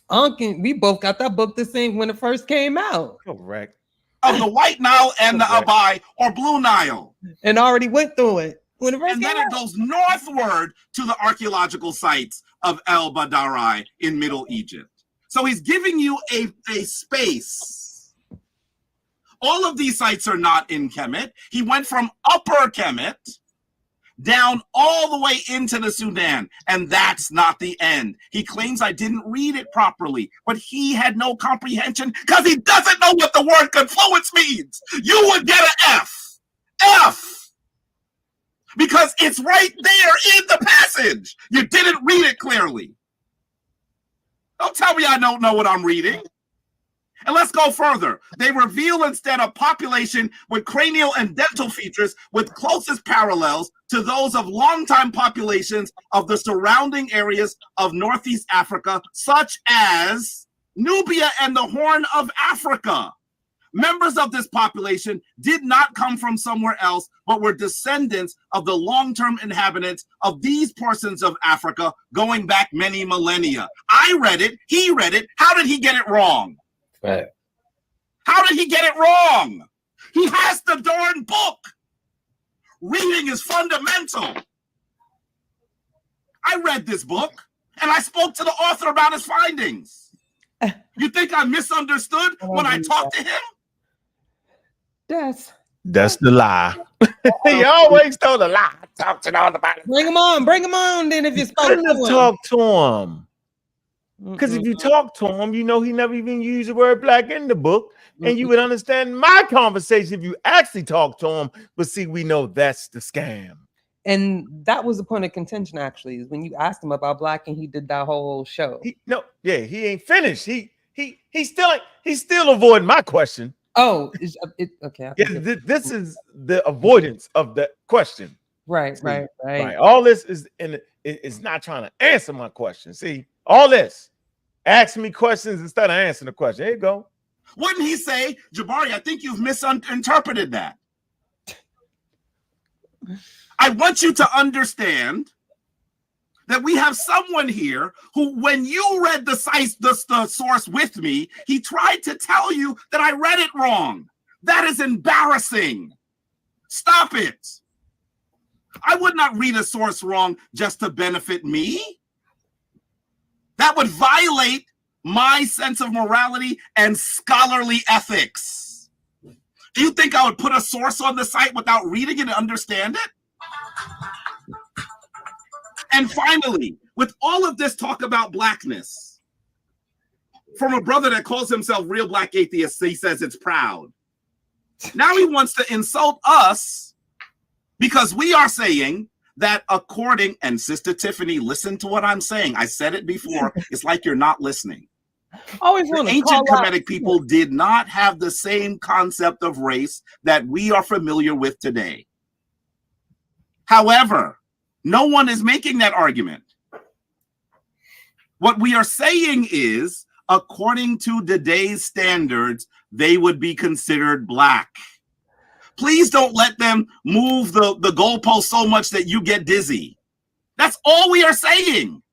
Uncle, we both got that book the same when it first came out. Correct. Of the White Nile and the Abai or Blue Nile. And already went through it. When it first and then it goes northward to the archaeological sites of El Badarai in Middle Egypt. So he's giving you a space. All of these sites are not in Kemet. He went from Upper Kemet down all the way into the Sudan, and that's not the end. He claims I didn't read it properly, but he had no comprehension because he doesn't know what the word confluence means. You would get an F. F. Because it's right there in the passage. You didn't read it clearly. Don't tell me I don't know what I'm reading. And let's go further. They reveal instead a population with cranial and dental features with closest parallels to those of longtime populations of the surrounding areas of Northeast Africa, such as Nubia and the Horn of Africa. Members of this population did not come from somewhere else, but were descendants of the long-term inhabitants of these portions of Africa going back many millennia. I read it. He read it. How did he get it wrong? Right. How did he get it wrong? He has the darn book. Reading is fundamental. I read this book and I spoke to the author about his findings. You think I misunderstood when I talked to him? That's the lie. He always told a lie. Talk to all about it. Bring him on. Then if you spoke to him, talk to him. Because if you talk to him, you know he never even used the word black in the book, and you would understand my conversation if you actually talk to him. But see, we know that's the scam. And that was the point of contention, actually, is when you asked him about black and he did that whole show. He ain't finished. He's still avoiding my question. Oh, okay. Yeah, this is the avoidance of the question. Right. All this is not trying to answer my question. See, all this, ask me questions instead of answering the question. Here you go. Wouldn't he say, Jabari, I think you've misinterpreted that. I want you to understand that we have someone here who, when you read the source with me, he tried to tell you that I read it wrong. That is embarrassing. Stop it. I would not read a source wrong just to benefit me. That would violate my sense of morality and scholarly ethics. Do you think I would put a source on the site without reading it and understand it? And finally, with all of this talk about blackness, from a brother that calls himself real black atheist, he says it's proud. Now he wants to insult us because we are saying that according, and Sister Tiffany, listen to what I'm saying. I said it before. It's like you're not listening. The ancient Kemetic people did not have the same concept of race that we are familiar with today. However, no one is making that argument. What we are saying is, according to today's standards, they would be considered black. Please don't let them move the goalpost so much that you get dizzy. That's all we are saying.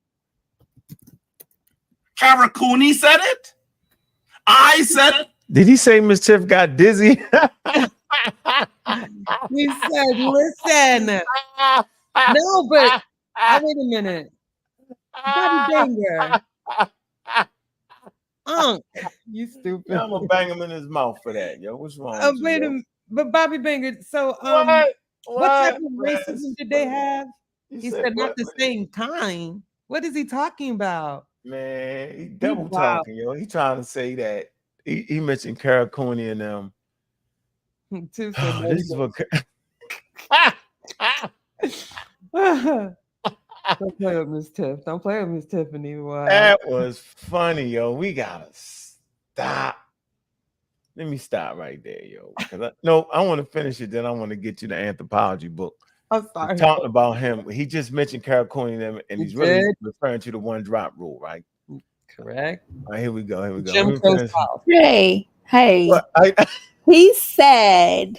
Karakuni said it. I said it. Did he say Miss Tiff got dizzy? He said, listen. No, but wait a minute. Bobby Banger. You stupid. I'm gonna bang him in his mouth for that, yo. What's wrong? Wait a minute. But Bobby Banger, so what type of racism did they have? He said not the same kind. What is he talking about? Man, he double talking, yo. He trying to say that he mentioned Karakuni and them. This is what Don't play with Miss Tiff. Don't play with Miss Tiffany. Wow. That was funny, yo. We gotta stop. Let me stop right there, yo. I want to finish it. Then I want to get you the anthropology book I'm sorry. Talking about him. He just mentioned Carol Cooney and them, and he's really referring to the one drop rule, right? Correct. All right, here we go. Here we go. Jim Crow South. Hey. What? He said,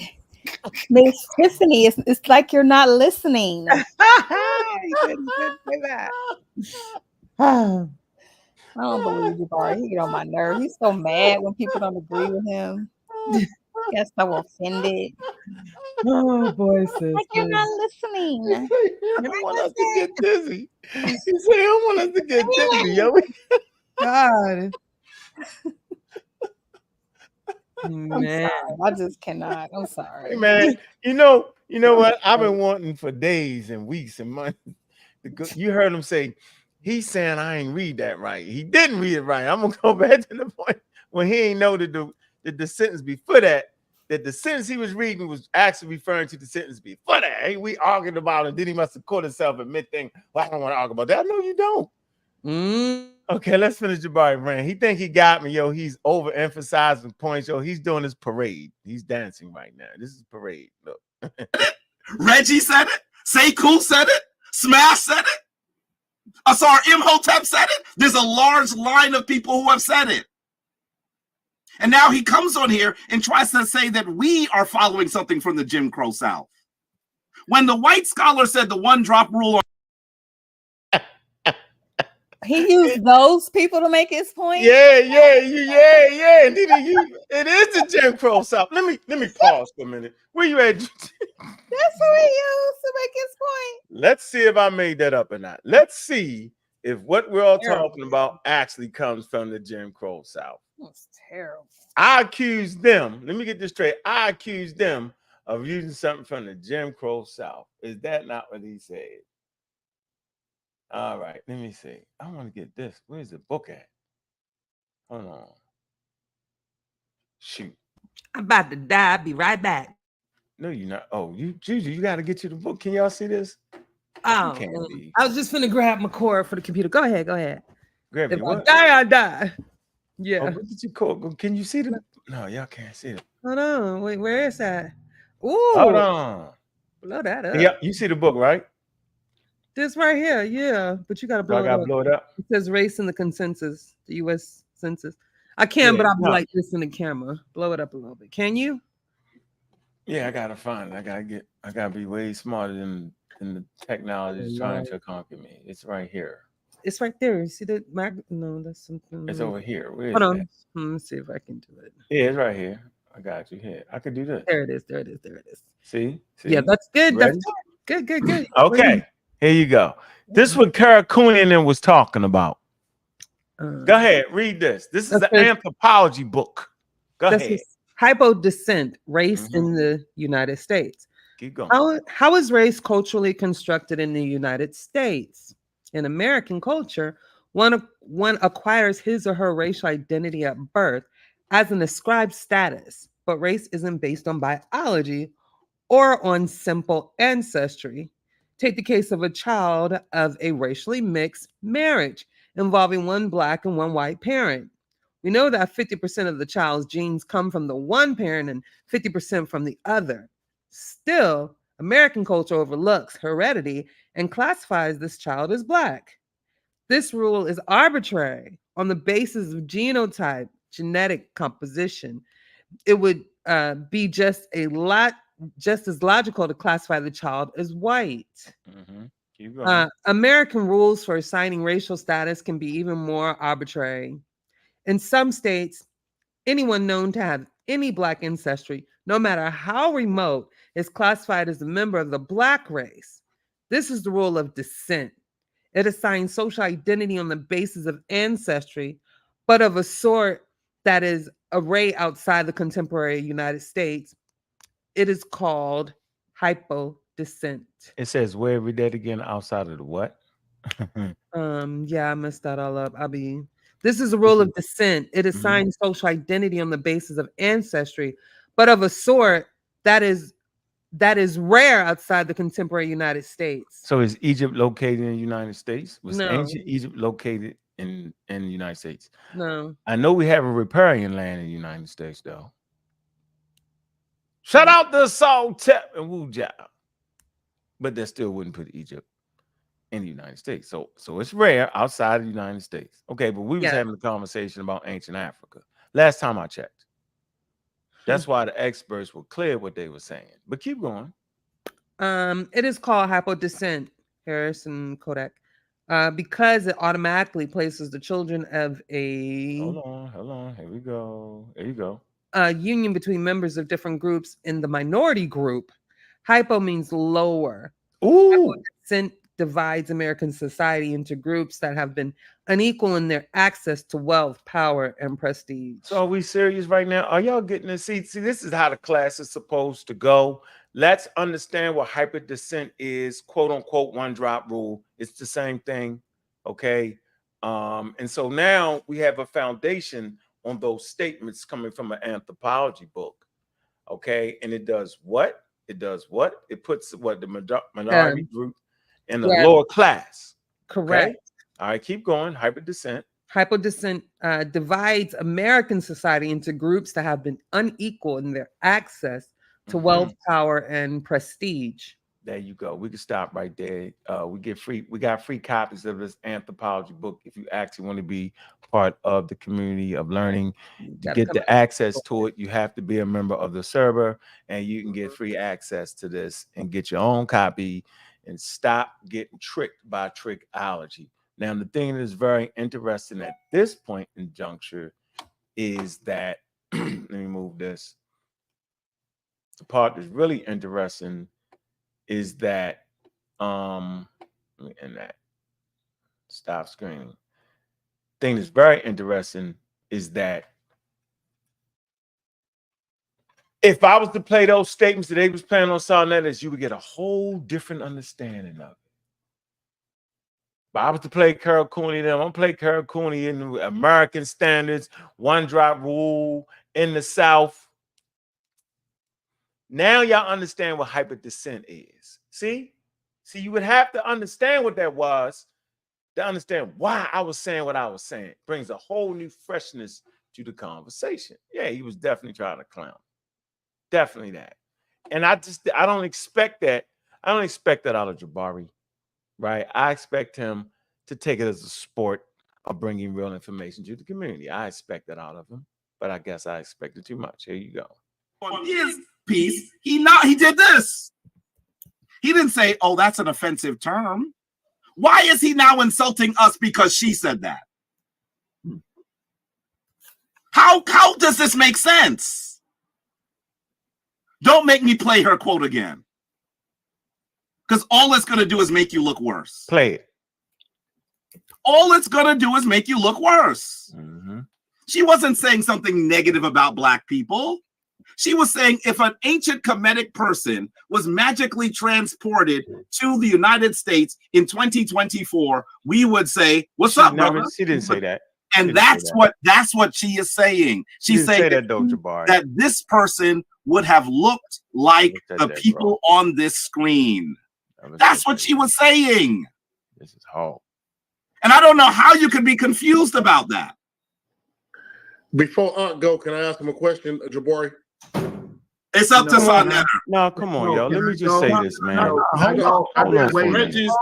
Miss Tiffany, it's like you're not listening. He couldn't say that. I don't believe you, Barry. He get on my nerve. He's so mad when people don't agree with him. Gets so offended. Oh boy, sis. Like you're not listening. He want us to get dizzy. He said he don't want us to get dizzy, yo. God. Man, I just cannot. I'm sorry. Hey, man, you know what? I've been wanting for days and weeks and months. You heard him say, he's saying I ain't read that right. He didn't read it right. I'm gonna go back to the point when he ain't know that the sentence before that the sentence he was reading was actually referring to the sentence before that. Hey, we argued about it. Then he must have caught himself and mid-thing. Well, I don't want to argue about that. No, you don't. Okay, let's finish Jabari Brand. He think he got me, yo. He's overemphasizing points, yo. He's doing his parade. He's dancing right now. This is parade. Look. Reggie said it. Say Cool said it. Smash said it. Asar Imhotep said it. There's a large line of people who have said it. And now he comes on here and tries to say that we are following something from the Jim Crow South. When the white scholar said the one drop rule on he used those people to make his point. Yeah. And then it is the Jim Crow South. Let me pause for a minute. Where you at? That's what he used to make his point. Let's see if I made that up or not. Let's see if what we're all talking about actually comes from the Jim Crow South. That's terrible. I accuse them. Let me get this straight. I accuse them of using something from the Jim Crow South. Is that not what he said? All right, let me see. I want to get this. Where's the book at? Hold on. Shoot. I'm about to die. I'll be right back. No, you're not. Oh, Juju, you got to get you the book. Can y'all see this? Oh, I was just finna grab my cord for the computer. Go ahead. Grab if what? I die. Yeah. Oh, what did you call? Can you see the? No, y'all can't see it. Hold on. Wait, where is that? Ooh. Hold on. Blow that up. Yeah, you see the book, right? This right here, yeah. But you gotta blow it up. Blow it up. It says race in the consensus, the U.S. Census. I can, but I'll be like this in the camera. Blow it up a little bit. Can you? Yeah, I gotta find it. I gotta be way smarter than the technology is trying to conquer me. It's right here. It's right there. See the no, that's something. It's over here. Where is Hold on. that? Let's see if I can do it. Yeah, it's right here. I got you here. I could do this. There it is. See? Yeah, that's good. Ready? That's good. Okay, here you go. This is what Carol Cooney was talking about. Go ahead, read this. This is an anthropology book. Go ahead. Hypodescent, race in the United States. Keep going. How is race culturally constructed in the United States? In American culture, one acquires his or her racial identity at birth as an ascribed status, but race isn't based on biology or on simple ancestry. Take the case of a child of a racially mixed marriage involving one Black and one white parent. We know that 50% of the child's genes come from the one parent and 50% from the other. Still, American culture overlooks heredity and classifies this child as Black. This rule is arbitrary on the basis of genotype, genetic composition. It would be just as logical to classify the child as white. Keep going. American rules for assigning racial status can be even more arbitrary. In some states, anyone known to have any Black ancestry, no matter how remote, is classified as a member of the Black race. This is the rule of descent. It assigns social identity on the basis of ancestry, but of a sort that is array outside the contemporary United States. It is called hypodescent. It says where? Read that again. Outside of the what? Yeah, I messed that all up. This is a rule of descent. It assigns social identity on the basis of ancestry, but of a sort that is rare outside the contemporary United States. So is Egypt located in the United States? Was No. ancient Egypt located in the United States? No. I know we have a riparian land in the United States, though. Shout out to Saul Tep and Wu Jiao. but that still wouldn't put Egypt in the United States. So it's rare outside of the United States. Okay, but we was having a conversation about ancient Africa last time I checked. That's why the experts were clear what they were saying. But keep going. It is called hypodescent, Harris and Kodak, because it automatically places the children of a hold on. Here we go. There you go. Union between members of different groups in the minority group. Hypo means lower. Ooh. Hypodescent divides American society into groups that have been unequal in their access to wealth, power, and prestige. So are we serious right now? Are y'all getting to see? See, this is how the class is supposed to go. Let's understand what hyperdescent is, quote unquote, one drop rule. It's the same thing. Okay. And so now we have a foundation on those statements coming from an anthropology book. Okay. And it does what? It does what? It puts what the minority group in the lower class. Correct. Okay? All right, keep going. Hyperdescent. Hypodescent divides American society into groups that have been unequal in their access to wealth, power, and prestige. There you go. We can stop right there. We got free copies of this anthropology book if you actually want to be part of the community of learning. To get the access to it, you have to be a member of the server, and you can get free access to this and get your own copy and stop getting tricked by trickology. Now, the thing that is very interesting at this point in juncture is that, let me move this. The part that's really interesting is that, let me end that. Stop screening. Thing that's very interesting is that if I was to play those statements that they was playing on Sarnetas, you would get a whole different understanding of it. But I was to play Carol Cooney, I'm gonna play Carol Cooney in the American standards, one drop rule in the South. Now y'all understand what hyperdescent is. See, you would have to understand what that was to understand why I was saying what I was saying. Brings a whole new freshness to the conversation. Yeah, he was definitely trying to clown. Definitely that. And I don't expect that. I don't expect that out of Jabari, right? I expect him to take it as a sport of bringing real information to the community. I expect that out of him, but I guess I expected too much. Here you go. On his piece, he did this. He didn't say, oh, that's an offensive term. Why is he now insulting us because she said that? How does this make sense? Don't make me play her quote again. Because all it's going to do is make you look worse. Play it. All it's going to do is make you look worse. She wasn't saying something negative about Black people. She was saying if an ancient Kemetic person was magically transported to the United States in 2024, we would say, "What's up, brother?" She didn't say that. And that's what she is saying. She's saying that this person would have looked like the people on this screen. That's what she was saying. This is hard. And I don't know how you could be confused about that. Before Aunt go, can I ask him a question, Jabari? It's up to Sarnetta. No, come on, yo. Let me just say this, man. Reggie's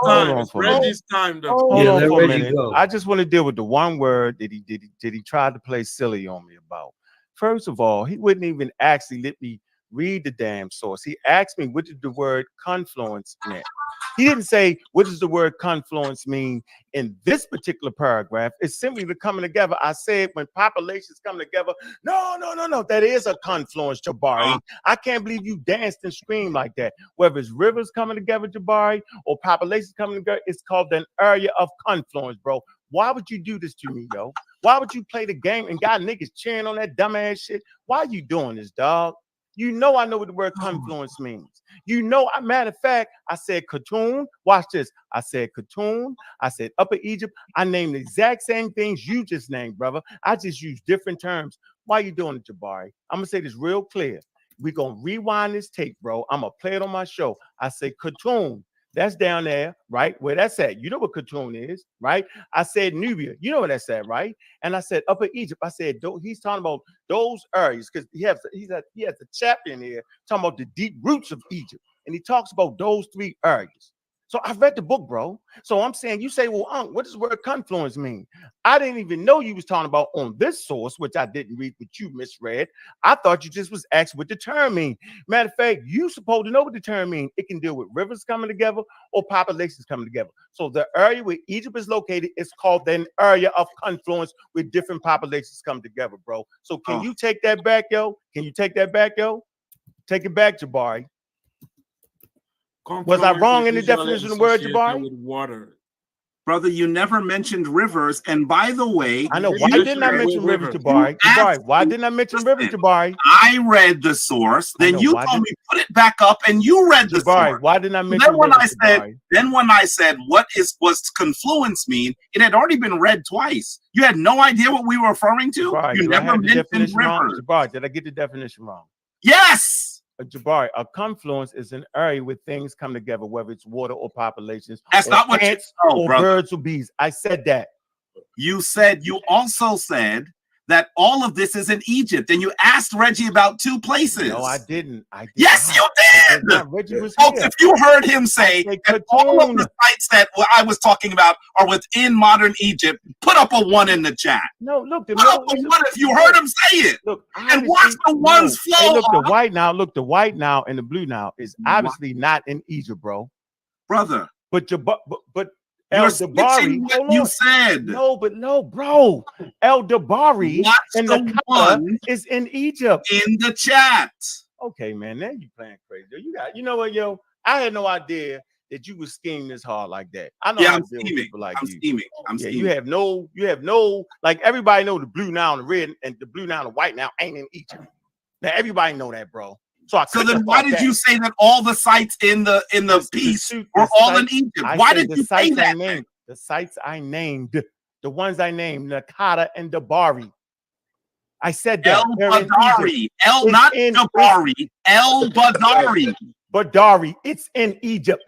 time, though. Hold on for a minute. I just want to deal with the one word that he tried to play silly on me about. First of all, he wouldn't even actually let me read the damn source. He asked me, what did the word confluence mean? He didn't say, what does the word confluence mean in this particular paragraph? It's simply the coming together. I said when populations come together, no. That is a confluence, Jabari. I can't believe you danced and screamed like that. Whether it's rivers coming together, Jabari, or populations coming together, it's called an area of confluence, bro. Why would you do this to me, yo? Why would you play the game and got niggas cheering on that dumbass shit? Why are you doing this, dog? You know I know what the word confluence means. You know, matter of fact, I said Khartoum. Watch this. I said Khartoum. I said Upper Egypt. I named the exact same things you just named, brother. I just use different terms. Why you doing it, Jabari? I'm going to say this real clear. We're going to rewind this tape, bro. I'm going to play it on my show. I say Khartoum. That's down there, right? Where that's at. You know what Khartoum is, right? I said Nubia. You know what that's at, right? And I said Upper Egypt. I said he's talking about those areas because he has a chapter in here talking about the deep roots of Egypt. and he talks about those 3 areas. So I read the book, bro. So I'm saying, you say, well, what does the word confluence mean? I didn't even know you was talking about on this source, which I didn't read, but you misread. I thought you just was asking what the term mean. Matter of fact, you supposed to know what the term mean. It can deal with rivers coming together or populations coming together. So the area where Egypt is located is called an area of confluence where different populations come together, bro. So can you take that back, yo? Can you take that back, yo? Take it back, Jabari. Was I wrong in the definition of the word, Jabari? With water. Brother, you never mentioned rivers. And by the way, I know. Why didn't I mention rivers, Jabari? Jabari, why didn't I mention rivers, Jabari? I read the source. Then you told me put it back up, and you read the source. Why didn't I mention rivers, Then when I said what's confluence mean, it had already been read twice. You had no idea what we were referring to. Jabari, you never mentioned rivers. Jabari, did I get the definition wrong? Yes. Jabari, a confluence is an area where things come together, whether it's water or populations. That's not what you said, or birds or bees. I said that. You also said that all of this is in Egypt, and you asked Reggie about 2 places. No, I didn't. Yes, you did. Reggie was Folks, if you heard him say that all of the sites that I was talking about are within modern Egypt, put up a 1 in the chat. No, look, put up a 1 if you heard him say it. Look, and watch the ones flow. Hey, look, the white Nile and the blue Nile is obviously not in Egypt, bro. Brother. But You're switching what you said. No, bro. El Dabari and the one is in Egypt. In the chat. Okay, man. Now you playing crazy. You know what, yo? I had no idea that you was scheming this hard like that. I know I'm scheming. I'm scheming. You have no, like everybody know the blue Nile and the red and the blue Nile and the white Nile ain't in Egypt. Now everybody know that, bro. So then why did you say that all the sites in the piece were all in Egypt? Why did you say that? The sites I named, the ones I named, Nakata and Dabari. I said that. El-Badari. Not Dabari. El-Badari. Badari. It's in Egypt.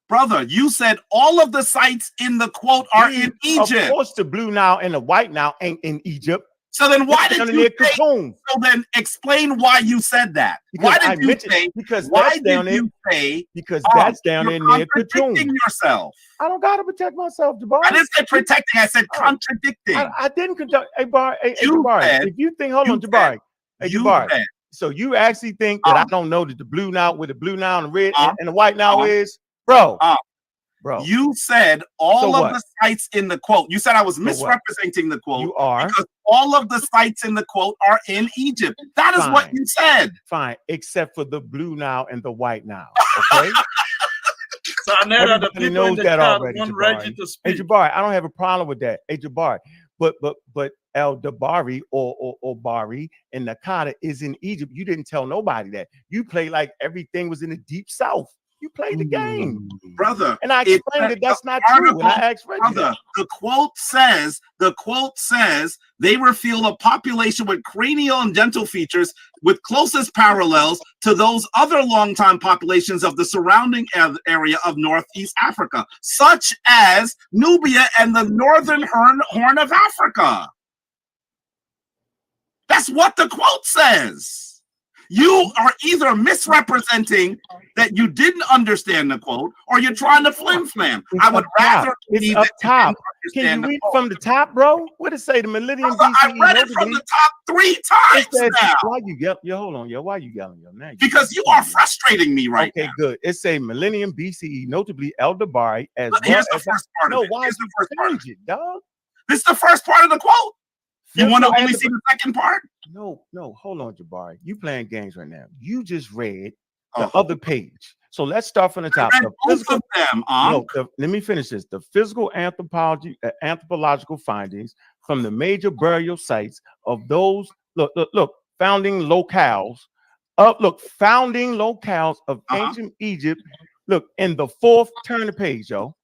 Brother, you said all of the sites in the quote are in Egypt. Of course, the blue Nile and the white Nile ain't in Egypt. So then why did you say, so then explain why you said that? Because why did you say, because why that's down did you say, because that's down there near Khartoum. Yourself. I don't gotta protect myself, Jabari. I didn't say protecting, I said contradicting. I didn't conduct. Hey, Jabari, if you think, hold on, Jabari. Hey, Jabari. So you actually think that I don't know that the blue Nile, where the blue Nile and the red and the white Nile is? Bro. Bro, you said all of the sites in the quote. You said I was misrepresenting the quote. You are. Because all of the sites in the quote are in Egypt. That is what you said. Fine, except for the blue Nile and the white Nile. Okay. So everybody knows that already. Hey, Jabari, I don't have a problem with that. Hey, Jabari, but El Dabari or Bari and Nakata is in Egypt. You didn't tell nobody that. You play like everying was in the deep south. You played the game, brother, and I explained that that's not true. When I asked Reggie, brother, the quote says they reveal a population with cranial and dental features with closest parallels to those other longtime populations of the surrounding area of Northeast Africa, such as Nubia and the northern horn of Africa. That's what the quote says. You are either misrepresenting that you didn't understand the quote, or you're trying to flim-flam. I would rather believe up top. Can you read from the top, bro? What does it say? The millennium BCE. I read it from the top 3 times now. Why you yell? Hold on, yo. Why you yelling, yo? Now because you are frustrating me right now. Okay, good. It say millennium BCE, notably El Dabari, as well here's the first part of it. Why is the first part? Dog. This is the first part of the quote. You want to only see the second part? No. Hold on, Jabari. You playing games right now. You just read the other page. So let's start from the top. I read both of them. Let me finish this. The physical anthropological findings from the major burial sites of those founding locales of ancient Egypt. Look in the 4th turn the page, yo.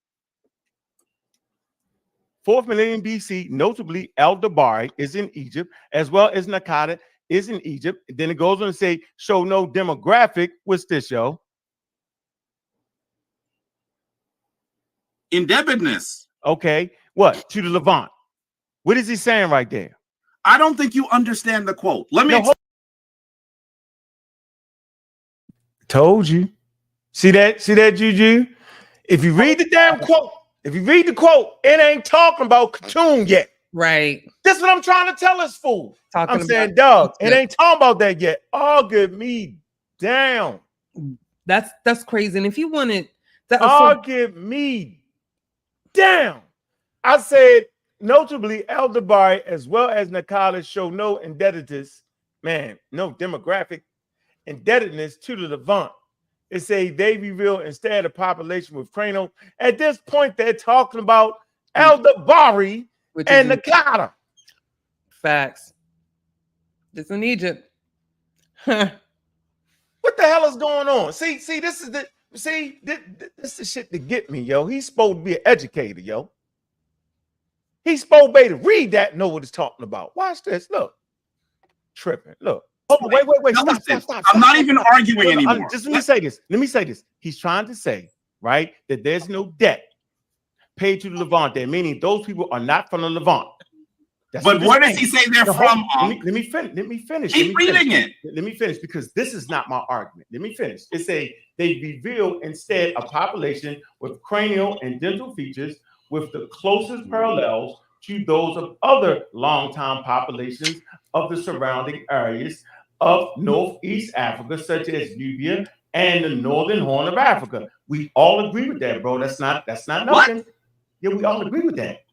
4th millennium BC, notably El Dabari is in Egypt, as well as Nakata is in Egypt. Then it goes on to say, show no demographic. What's this, yo? Indebtedness. Okay. What? To the Levant. What is he saying right there? I don't think you understand the quote. Let me Told you. See that, Juju? If you read the damn quote, it ain't talking about Khartoum yet. Right. That's what I'm trying to tell us, fool. I'm saying, dog, it ain't talking about that yet. Argue me down. That's crazy. And if you wanted that, argue me down. I said, notably, El-Dabari as well as Nakata show no indebtedness, no demographic indebtedness to the Levant. It say they reveal instead a population with cranial. At this point, they're talking about El-Dabari and Nakata. Facts. It's in Egypt. What the hell is going on? See, this is the shit to get me, yo. He's supposed to be an educator, yo. He's supposed to be able to read that and know what it's talking about. Watch this. Look. Tripping. Look. Oh, wait. Stop. I'm not even arguing anymore. Just let me say this. He's trying to say, right, that there's no debt paid to the Levant there, meaning those people are not from the Levant. But where does he say they're from? Let me finish. Keep reading it. Let me finish because this is not my argument. Let me finish. It say they reveal instead a population with cranial and dental features with the closest parallels to those of other long-time populations of the surrounding areas of Northeast Africa, such as Nubia and the Northern Horn of Africa. We all agree with that, bro. That's not nothing. What? Yeah, we all agree with that.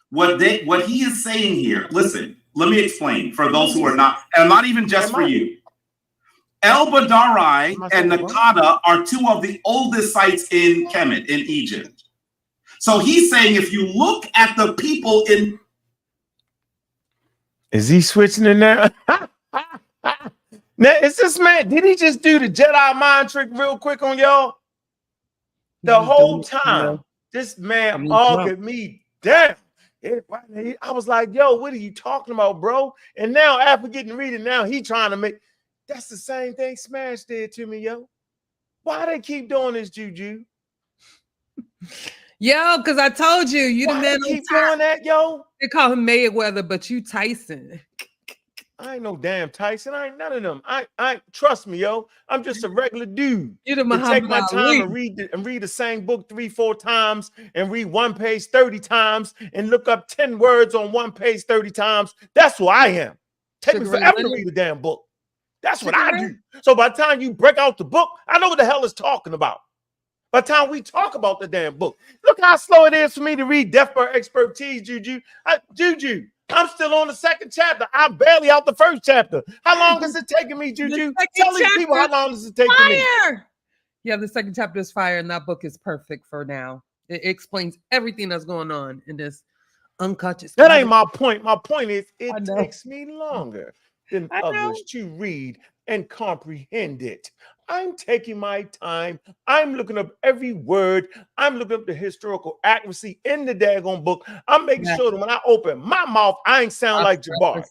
What he is saying here, listen, let me explain for those who are not, and not even just for you. El-Dabari and Nakata are two of the oldest sites in Kemet, in Egypt. So he's saying if you look at the people in... Is he switching it now? Now, is this man, did he just do the Jedi mind trick real quick on y'all? The whole time, this man argued me down. I was like, yo, what are you talking about, bro? And now after getting read it, now he trying to make, that's the same thing Smash did to me, yo. Why they keep doing this, Juju? Yo, because I told you the man keep doing that, yo. They call him Mayweather, but you Tyson. I ain't no damn Tyson. I ain't none of them. I trust me, yo. I'm just a regular dude. You the Muhammad take my time Ali. and read the same book 3-4 times and read one page 30 times and look up 10 words on one page 30 times. That's who I am. Take me forever to read the damn book. That's what I do. So by the time you break out the book, I know what the hell it's talking about. By the time we talk about the damn book, look how slow it is for me to read Death by Expertise, Juju. Juju, I'm still on the second chapter. I'm barely out the first chapter. How long is it taking me, Juju? Tell these people how long does it take me? Yeah, the second chapter is fire, and that book is perfect for now. It explains everything that's going on in this unconscious. That ain't my point. My point is it takes me longer than others to read and comprehend it. I'm taking my time. I'm looking up every word. I'm looking up the historical accuracy in the daggone book. I'm making sure that when I open my mouth, I ain't sound like Jabbar.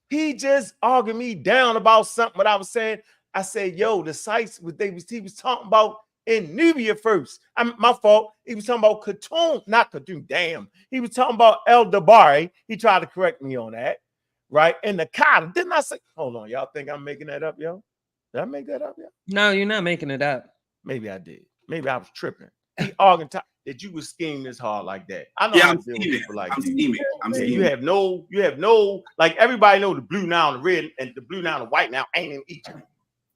He just argued me down about something that I was saying. I said, yo, the sites he was talking about in Nubia first. My fault. He was talking about Khartoum, not Khartoum. Damn. He was talking about El-Dabari. He tried to correct me on that. Right? And Nakata. Didn't I say, hold on, y'all think I'm making that up, yo? Did I make that up, yo? No, you're not making it up. Maybe I did. Maybe I was tripping. He arguing that you was scheming this hard like that. I know I'm people like I'm scheming. You have no, like everybody know the blue now and the red and the blue now and the white now ain't in Egypt.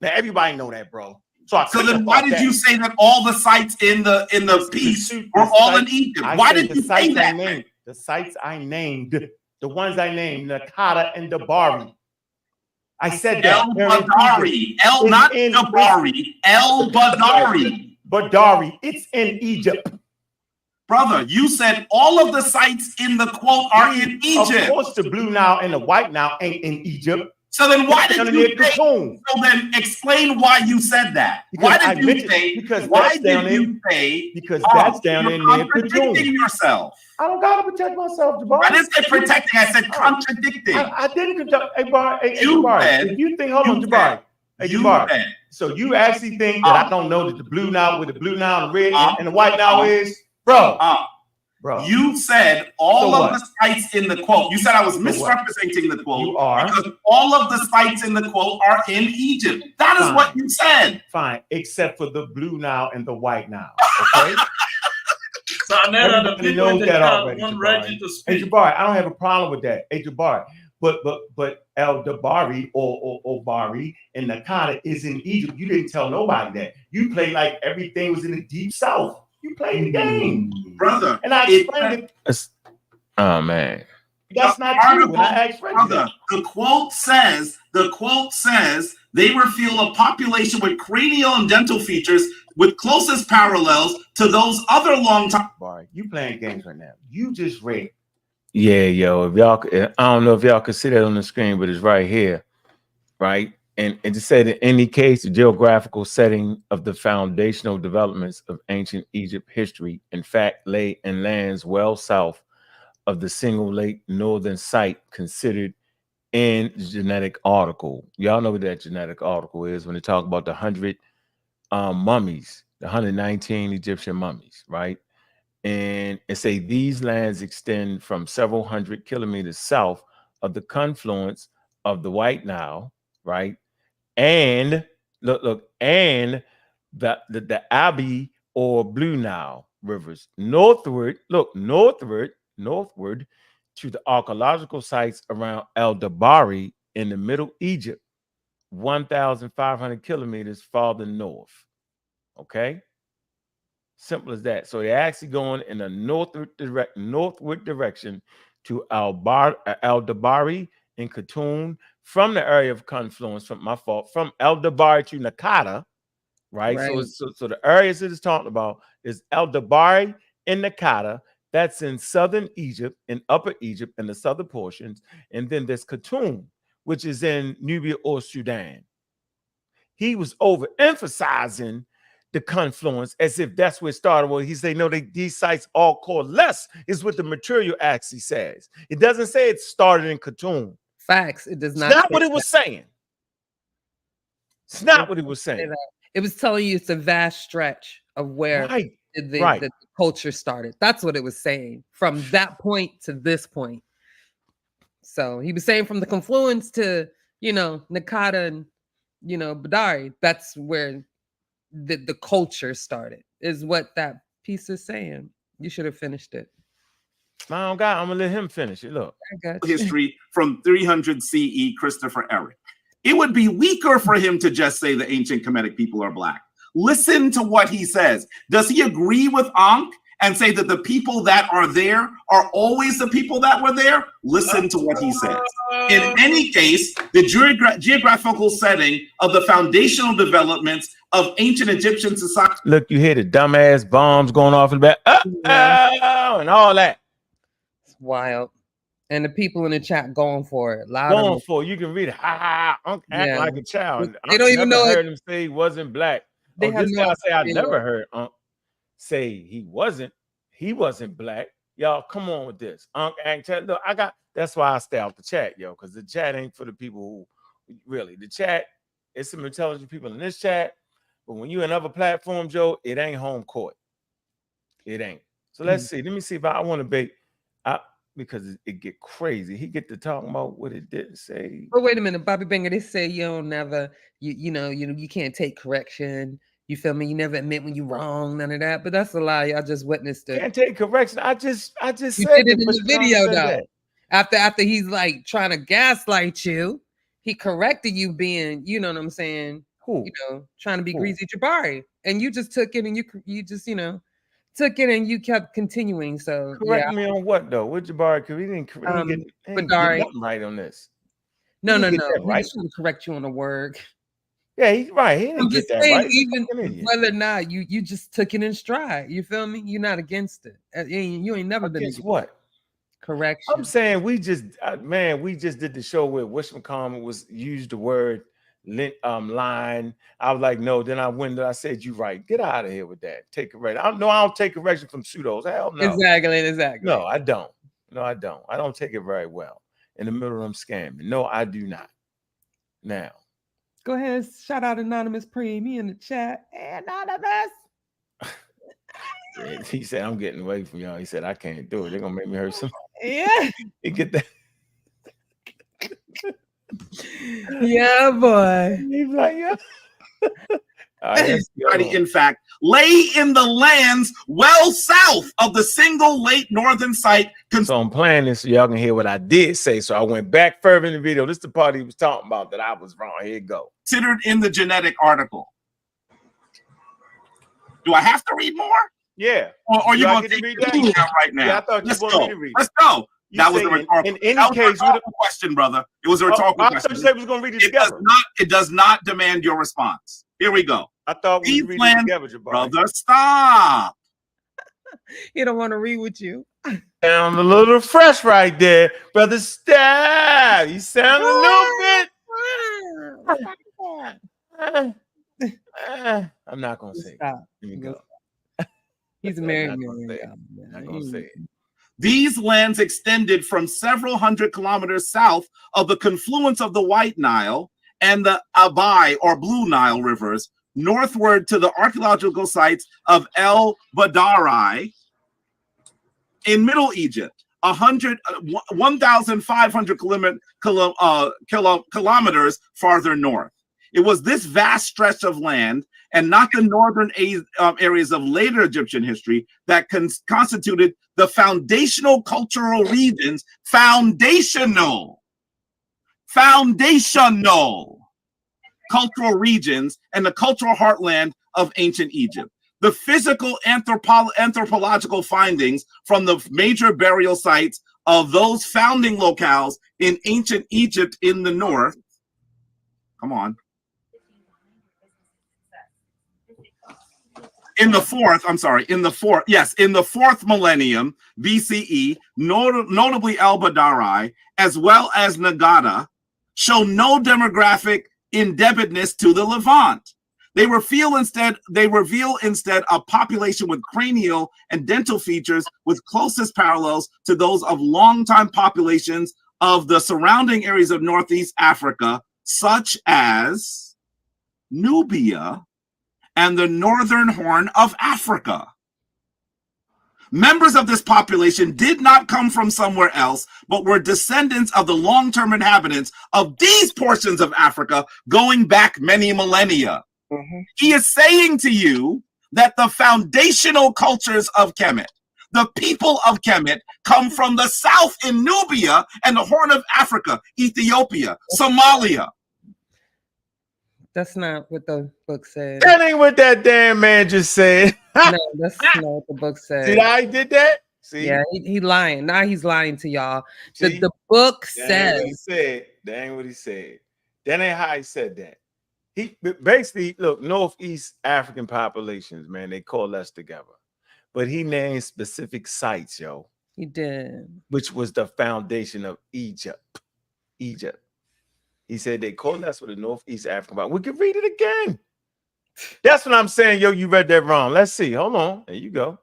Now everybody know that, bro. So then why did you say that all the sites in the piece were all in Egypt? Why did you say that? The sites I named, the ones I named, Nakata and Dabari. I said that. El-Badari. Not Dabari. El-Badari. Badari. It's in Egypt. Brother, you said all of the sites in the quote are in Egypt. Of course, the blue Nile and the white Nile ain't in Egypt. So then why did you say, so then explain why you said that. Why did you say, because that's down in near Khartoum. Yourself. I don't gotta protect myself, Jabbar. I didn't say protecting, I said contradicting. I didn't protect. Hey, Jabbar, if you think, hold on, Jabbar. Hey, Jabbar. So you actually think that I don't know that the blue Nile with the blue Nile, the red and the white Nile is? Bro, Bro. You said all of the sites in the quote. You said I was misrepresenting the quote. You are. Because all of the sites in the quote are in Egypt. That is what you said. Fine, except for the Blue Nile and the White Nile. Okay. So now the people knows in the that crowd already, want Jabari. Reggie to Hey, speak. Jabari, I don't have a problem with that. Hey, Jabari, but El Dabari or Bari in Nakata is in Egypt. You didn't tell nobody that. You played like everything was in the deep south. You played the game, brother. And I explained it. Oh man, that's not true. When I asked brother, the quote says they reveal a population with cranial and dental features with closest parallels to those other long time. Bari, you playing games right now. You just read. Yeah, yo, if y'all, I don't know if y'all can see that on the screen, but it's right here, right? And to say that in any case, the geographical setting of the foundational developments of ancient Egypt history, in fact, lay in lands well south of the single lake northern site considered in the genetic article. Y'all know what that genetic article is when they talk about the 100 mummies, the 119 Egyptian mummies, right? And say these lands extend from several hundred kilometers south of the confluence of the White Nile, right? And look, and the Abi or Blue Nile rivers northward to the archaeological sites around El Dabari in the Middle Egypt, 1,500 kilometers farther north. Okay. Simple as that. So they're actually going in a northward direction to El Dabari in Khartoum from the area of confluence from El Dabari to Nakata, right? So the areas it is talking about is El Dabari in Nakata. That's in southern Egypt, in Upper Egypt, in the southern portions, and then there's Khartoum, which is in Nubia or Sudan. He was overemphasizing the confluence as if that's where it started. Well, he said, no, these sites all coalesce is what the material actually says. It doesn't say it started in Khartoum. Facts. It does not. It's not what it was saying. It's not what it was saying. It was telling you it's a vast stretch of where the culture started. That's what it was saying from that point to this point. So he was saying from the confluence to, Nakata and, Badari, that's where the culture started, is what that piece is saying. You should have finished it. I don't got. I'm gonna let him finish it. Look, history from 300 CE, Christopher Eric. It would be weaker for him to just say the ancient Kemetic people are black. Listen to what he says. Does he agree with Ankh and say that the people that are there are always the people that were there? Listen to what he says. In any case, the geographical setting of the foundational developments of ancient Egyptian society. Look, you hear the dumbass bombs going off in the back, and all that. It's wild. And the people in the chat going for it. Going for it. You can read it. Act like a child. They don't even know. Heard him say he wasn't black. This guy say I never heard say he wasn't black. Y'all, come on with this. Look, that's why I stay out the chat, yo, because the chat ain't for the people who really. The chat, it's some intelligent people in this chat, but when you in other platforms, Joe, it ain't home court. It ain't. So let's see. Let me see if I want to bait. Because it get crazy. He get to talking about what it didn't say. But wait a minute, Bobby Banger, they say you don't never, you can't take correction. You feel me? You never admit when you're wrong, none of that. But that's a lie. I just witnessed it. Can't take correction. I just you said did it in the video though. After he's like trying to gaslight you, he corrected you being, you know what I'm saying? Who? Trying to be Greasy Jabari. And you just took it and you just, took it and you kept continuing. So correct me on what though? With Jabari, because he didn't get nothing right on this. No. He just want to correct you on the word. Yeah, he's right. He didn't get that right. Even whether or not you just took it in stride. You feel me? You're not against it. You ain't never been against what? Correction. I'm saying we just did the show where Wishmacommon was used the word line. I was like, no. Then I went. I said, you right. Get out of here with that. Take correction. I don't take correction from pseudos. Hell no. Exactly. No, I don't. I don't take it very well. In the middle of them scamming. No, I do not. Now, go ahead. Shout out Anonymous Preem. He in the chat. Hey, Anonymous. He said, I'm getting away from y'all. He said, I can't do it. They're gonna make me hurt some. Yeah. You get that. Yeah, boy. He's like, yeah. In fact, lay in the lands well south of the single late northern site. So I'm playing this so y'all can hear what I did say. So I went back further in the video. This is the part he was talking about that I was wrong. Here you go. Considered in the genetic article. Do I have to read more? Yeah. Or you going to read that right now? Yeah, I thought you wanted me to read. Let's go. That was a rhetorical question, brother. It was a rhetorical question. I thought you said we was going to read it together. It does not demand your response. Here we go. I thought we would read it together, Jabari. Brother, stop. He don't want to read with you. Sound a little fresh right there, brother. Stab. You sound a little bit. I'm not gonna say. Stop. Here we go. He's a married man. Not gonna say it. These lands extended from several hundred kilometers south of the confluence of the White Nile and the Abai or Blue Nile rivers, northward to the archaeological sites of El Badari in Middle Egypt, 1,500 kilometers farther north. It was this vast stretch of land and not the northern areas of later Egyptian history that constituted the foundational cultural regions, foundational cultural regions and the cultural heartland of ancient Egypt. The physical anthropological findings from the major burial sites of those founding locales in ancient Egypt in the north. Come on. In the fourth millennium BCE, notably El Badari, as well as Nagada, show no demographic indebtedness to the Levant. They reveal instead a population with cranial and dental features with closest parallels to those of longtime populations of the surrounding areas of Northeast Africa, such as Nubia and the northern Horn of Africa. Members of this population did not come from somewhere else, but were descendants of the long-term inhabitants of these portions of Africa going back many millennia. Mm-hmm. He is saying to you that the foundational cultures of Kemet, the people of Kemet, come from the south in Nubia and the Horn of Africa, Ethiopia, Somalia. That's not what the book said. That ain't what that damn man just said. No, that's not what the book said. See how he did that? See? Yeah, he lying. Now he's lying to y'all. The book says. That ain't what he said. That ain't how he said that. He basically, look, Northeast African populations, man, they coalesce together. But he named specific sites, yo. He did. Which was the foundation of Egypt. He said they coalesce with the Northeast African population. We can read it again. That's what I'm saying, yo. You read that wrong. Let's see. Hold on. There you go.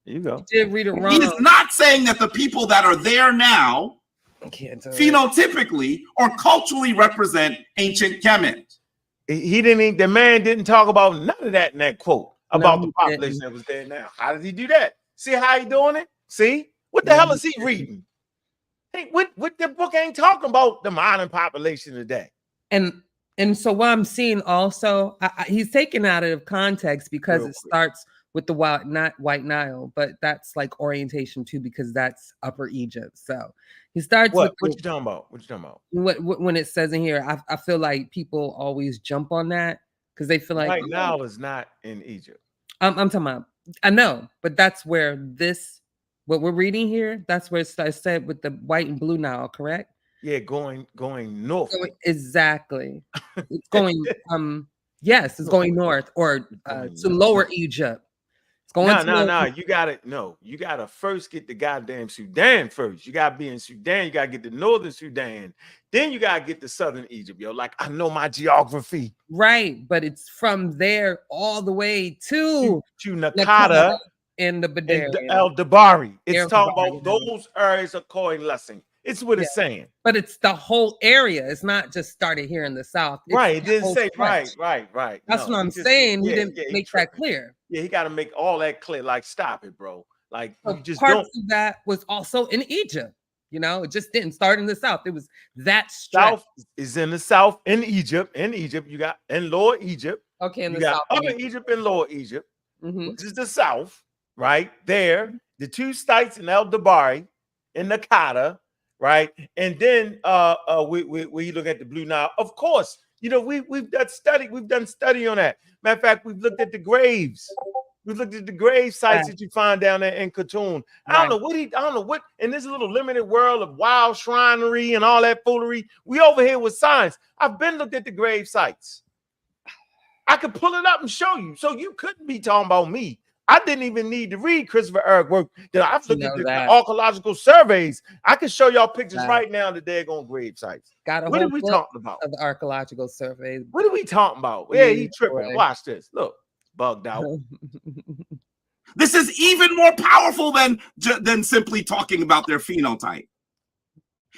You did read it wrong. He is not saying that the people that are there now phenotypically or culturally represent ancient Kemet. He didn't. The man didn't talk about none of that in that quote about the population that was there now. How did he do that? See how he doing it? See what the hell is he reading? Hey, what the book ain't talking about the modern population today. And so what I'm seeing also, he's taken out of context because it starts with the White Nile, but that's like orientation too because that's Upper Egypt. So he starts. What you talking about? What you talking about? When it says in here, I feel like people always jump on that because they feel like White Nile is not in Egypt. I'm talking about. I know, but that's where what we're reading here. That's where it starts said with the White and Blue Nile, correct? Yeah, going north. Exactly. It's going yes, it's going north or to Lower Egypt. It's going no. You gotta first get the goddamn Sudan first. You gotta be in Sudan, you gotta get the northern Sudan, then you gotta get to southern Egypt, yo. Like I know my geography. Right, but it's from there all the way to Nakada and the Badari. El Dabari. It's talking about those areas of coalescing. It's what it's saying. But it's the whole area. It's not just started here in the south. It's right. It didn't say stretch. right. That's what I'm saying. He didn't make that clear. Yeah, he got to make all that clear. Like, stop it, bro. Like, you just parts of that was also in Egypt. You know, it just didn't start in the South. It was that stretch. South is in the South, in Egypt. In Egypt, you got in Lower Egypt. Okay, in you the got South, Upper Egypt and Lower Egypt, which is the South, right there. The two sites in El Dabari, in Nakata, right, and then we look at the Blue Nile. Of course, you know we've done study on that. Matter of fact, we've looked at the graves. We've looked at the grave sites that you find down there in Khartoum. I don't know what in this little limited world of wild shrinery and all that foolery. We over here with science. I've been looked at the grave sites. I could pull it up and show you. So you couldn't be talking about me. I didn't even need to read Christopher Eric work. That I've looked at the archaeological surveys. I can show y'all pictures right now that they're on grave sites. What are we talking about? Of the archaeological surveys. What are we talking about? Yeah, he tripping. Watch this. Look. Bugged out. This is even more powerful than simply talking about their phenotype.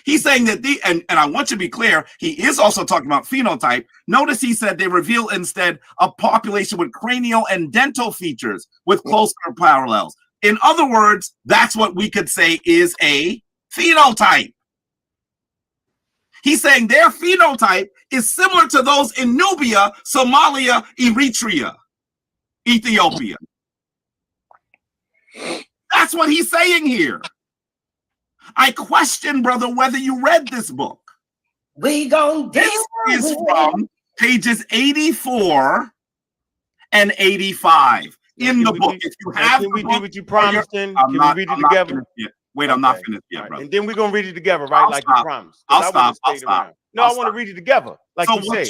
He's saying that and I want you to be clear, he is also talking about phenotype. Notice he said they reveal instead a population with cranial and dental features with closer parallels. In other words, that's what we could say is a phenotype. He's saying their phenotype is similar to those in Nubia, Somalia, Eritrea, Ethiopia. That's what he's saying here. I question, brother, whether you read this book. We gon' This is from pages 84 and 85 in the book. If you have, can we do what you promised? Can we read it together? Wait, I'm not finished yet, brother. And then we're gonna read it together, right? Like you promised. I'll stop. No, I want to read it together, like you said.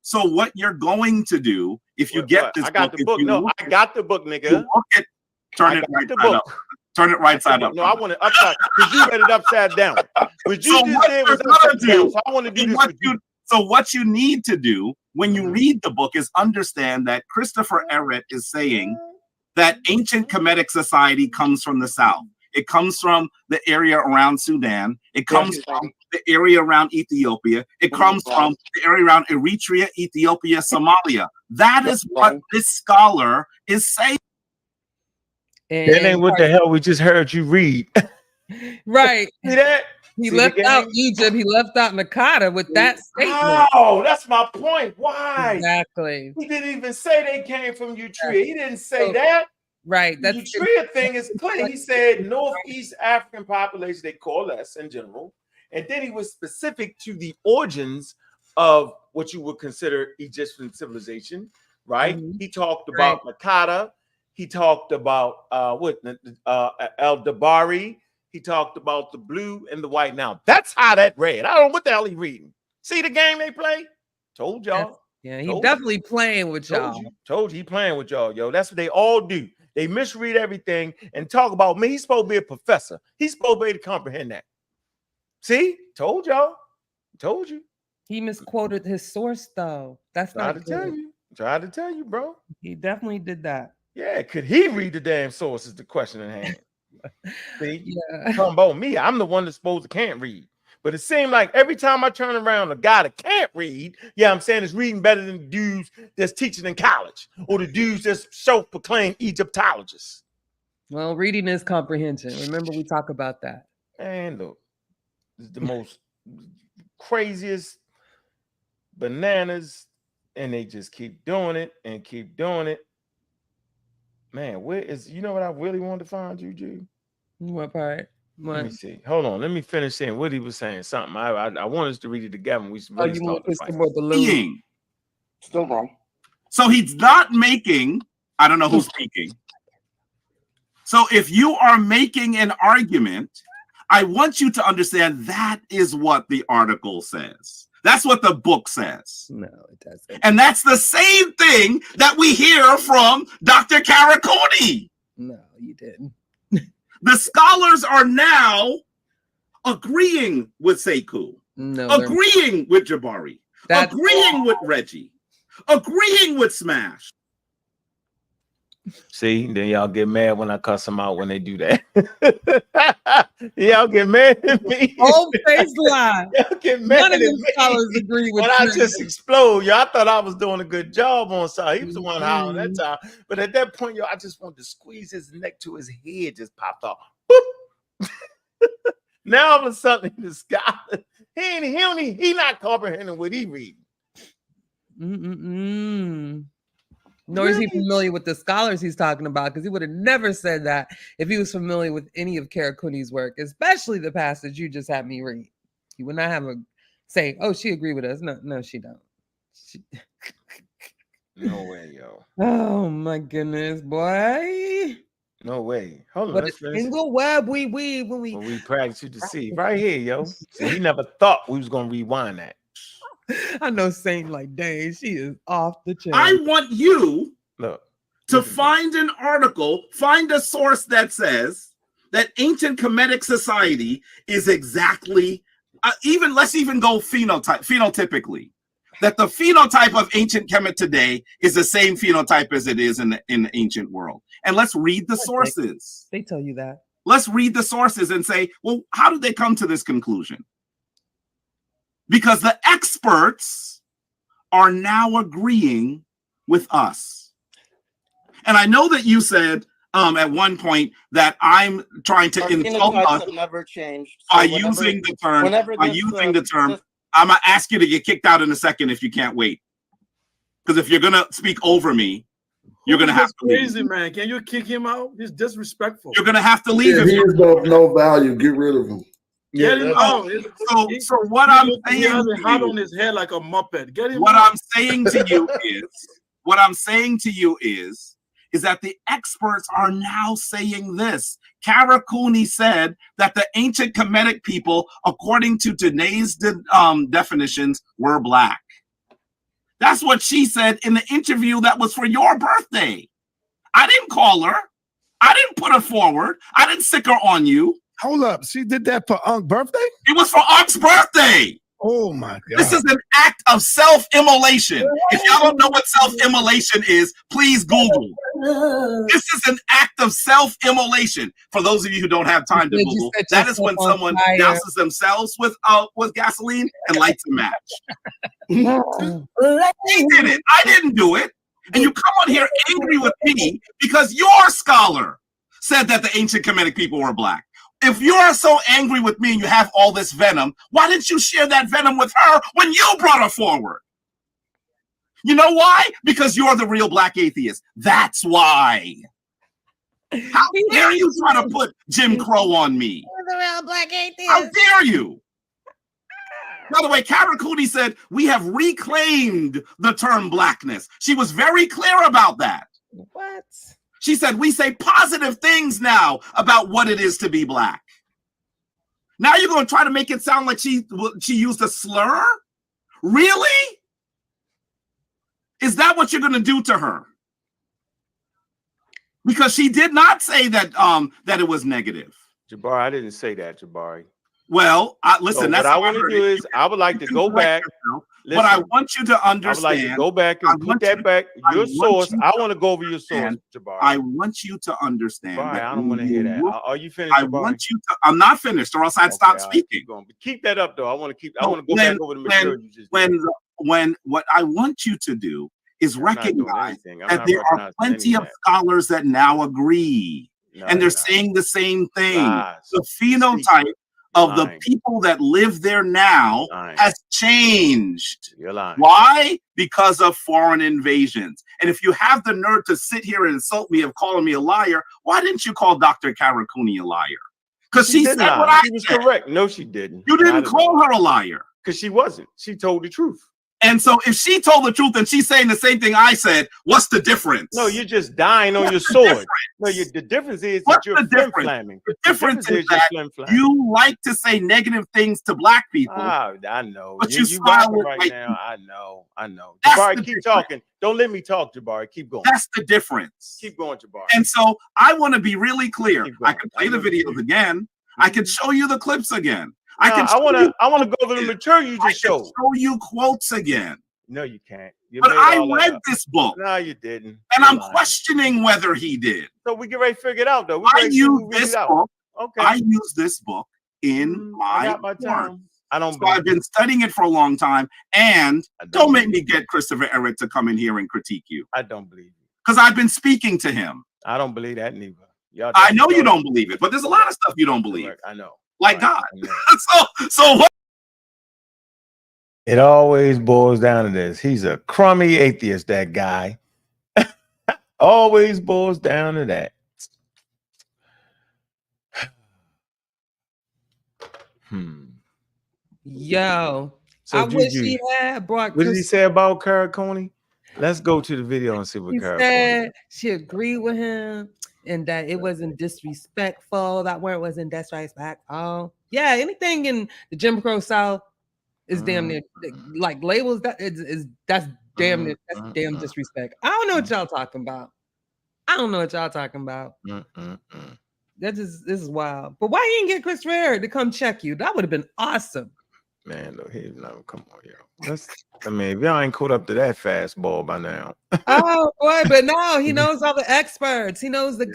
So what you're going to do if you get this book? I got the book. No, I got the book, nigga. Turn it right side up. Turn it right side up. No, I want it upside because you read it upside down. What you just did was upside down. So I want to do this with you. So what you need to do when you read the book is understand that Christopher Ehret is saying that ancient Kemetic society comes from the South. It comes from the area around Sudan. It comes from the area around Ethiopia. It comes from the area around Eritrea, Ethiopia, Somalia. That is what this scholar is saying. That ain't what the hell we just heard you read. Right. See that? He left out Egypt. He left out Nakata with that statement. Oh, that's my point. Why? Exactly. He didn't even say they came from Eritrea. He didn't say that. Right. The Eritrea thing is clear. He said Northeast African population, they coalesce in general. And then he was specific to the origins of what you would consider Egyptian civilization, right? He talked about Nakata. He talked about El Dabari. He talked about the blue and the white. Now, that's how that read. I don't know what the hell he reading. See the game they play? Told y'all. Yeah, he definitely playing with y'all. Told you he playing with y'all, yo. That's what they all do. They misread everything and talk about me. He's supposed to be a professor. He's supposed to be able to comprehend that. See? Told y'all. Told you. He misquoted his source, though. That's not good. Tried to tell you, bro. He definitely did that. Yeah, could he read the damn source is the question in hand. See, talking about me, I'm the one that's supposed to can't read. But it seemed like every time I turn around, a guy that can't read, I'm saying is reading better than the dudes that's teaching in college or the dudes that's self-proclaimed Egyptologists. Well, reading is comprehension. Remember, we talk about that. And look, this is the most craziest bananas, and they just keep doing it and keep doing it. Man, where is, you know what I really wanted to find you, G? What part? Let me see. Hold on. Let me finish saying what he was saying. Something. I want us to read it together. We really start to fight. Still wrong. So he's not making, I don't know who's speaking. So if you are making an argument, I want you to understand that is what the article says. That's what the book says. No, it doesn't. And that's the same thing that we hear from Dr. Karakuni. No, you didn't. The scholars are now agreeing with Sekou, agreeing with Jabari, agreeing with Reggie, agreeing with Smash. See, then y'all get mad when I cuss them out when they do that. Y'all get mad at me. Old face lie. Y'all get mad None of at them me. scholars agree with When I me. just explode, y'all. I thought I was doing a good job on side. He was the one howling that time. But at that point, yo, I just wanted to squeeze his neck to his head just popped off. Boop. Now all of a sudden, the scholar, he not comprehending what he reading. Nor is he familiar with the scholars he's talking about, because he would have never said that if he was familiar with any of Karakuni's work, especially the passage you just had me read. He would not have a say, "Oh, she agreed with us." No, she don't. No way, yo. Oh my goodness, boy. No way. Hold on. But a single web we weave when we practice you to see right here, yo. So he never thought we was gonna rewind that. I know Saint like, dang, she is off the chain. I want you Look to find an article, find a source that says that ancient Kemetic society is exactly, let's even go phenotypically, that the phenotype of ancient Kemet today is the same phenotype as it is in the ancient world. And let's read the sources. They tell you that. Let's read the sources and say, well, how did they come to this conclusion? Because the experts are now agreeing with us. And I know that you said at one point that I'm trying to insult us never changed. by using the term. I'm gonna ask you to get kicked out in a second if you can't wait. Because if you're gonna speak over me, you're gonna have to crazy, leave. man. Can you kick him out? He's disrespectful. You're gonna have to leave. Yeah, he is of no value. Get rid of him. Get him out. So what I'm saying, he has a hat on his head like a muppet. Get him what out. I'm saying to you is that the experts are now saying this. Karakuni said that the ancient Kemetic people, according to today's definitions, were black. That's what she said in the interview that was for your birthday. I didn't call her. I didn't put her forward. I didn't sick her on you. Hold up. She did that for Unk's birthday? It was for Unk's birthday. Oh my God. This is an act of self-immolation. If y'all don't know what self-immolation is, please Google. This is an act of self-immolation. For those of you who don't have time to Google, that is when someone douses themselves with gasoline and lights a match. He did it. I didn't do it. And you come on here angry with me because your scholar said that the ancient Kemetic people were black. If you are so angry with me and you have all this venom, why didn't you share that venom with her when you brought her forward? You know why? Because you're the real black atheist. That's why. How dare you try to put Jim Crow on me? You're the real black atheist. How dare you? By the way, Karakuni said, we have reclaimed the term blackness. She was very clear about that. What? She said, we say positive things now about what it is to be black. Now you're going to try to make it sound like she used a slur? Really? Is that what you're going to do to her? Because she did not say that that it was negative. Jabari, I didn't say that, Jabari. Well, listen, so that's what I want to do is I would like to go back. Listen, what I want you to understand. I would like to go back and put that back. Your source. I want to go over your source, Jabari. I want you to understand. Jabari, I don't want to hear that. Are you finished, I Jabari? want you to. I'm not finished, or else I'd stop speaking. Keep that up, though. I want to keep. I want to go back over the material you just. When what I want you to do is recognize that there are plenty of scholars that now agree, and they're saying the same thing. The phenotype of the people that live there now has changed. You're lying. Why? Because of foreign invasions. And if you have the nerve to sit here and insult me of calling me a liar, why didn't you call Dr. Karakuni a liar? Because she said what I said. She was correct. No, she didn't. You didn't call her a liar. Because she wasn't. She told the truth. And so if she told the truth and she's saying the same thing I said, what's the difference? No, you're just dying on your sword. No, the difference is that you're flim-flamming. The difference is that you like to say negative things to black people. I know. But you smile right now. I know. Jabari, keep talking. Don't let me talk, Jabari. Keep going. That's the difference. Keep going, Jabari. And so I want to be really clear. I can play the videos again. I can show you the clips again. I want to go over the material you just showed. Show you quotes again. No, you can't. But I read this book. No, you didn't. And I'm questioning whether he did. So we get ready to figure it out, though. I use this book. Okay. I use this book in my time. I don't. So I've been studying it for a long time, and don't make me get Christopher Eric to come in here and critique you. I don't believe you because I've been speaking to him. I don't believe that neither. I know you don't believe it, but there's a lot of stuff you don't believe. I know, like God. so what? It always boils down to this. He's a crummy atheist, that guy. Always boils down to that. Yo, so I wish he had brought. What did he say about Cara Coney? Let's go to the video and see what Cara said. She agreed with him and that it wasn't disrespectful. That word wasn't disrespectful. Yeah, anything in the Jim Crow South is damn near like labels. That's damn near damn disrespect. I don't know what y'all talking about. This is wild. But why you didn't get Chris Rare to come check you? That would have been awesome. Man, look, he's never come on, yo. I mean, if y'all ain't caught up to that fastball by now. Oh boy, but no, he knows all the experts. He knows the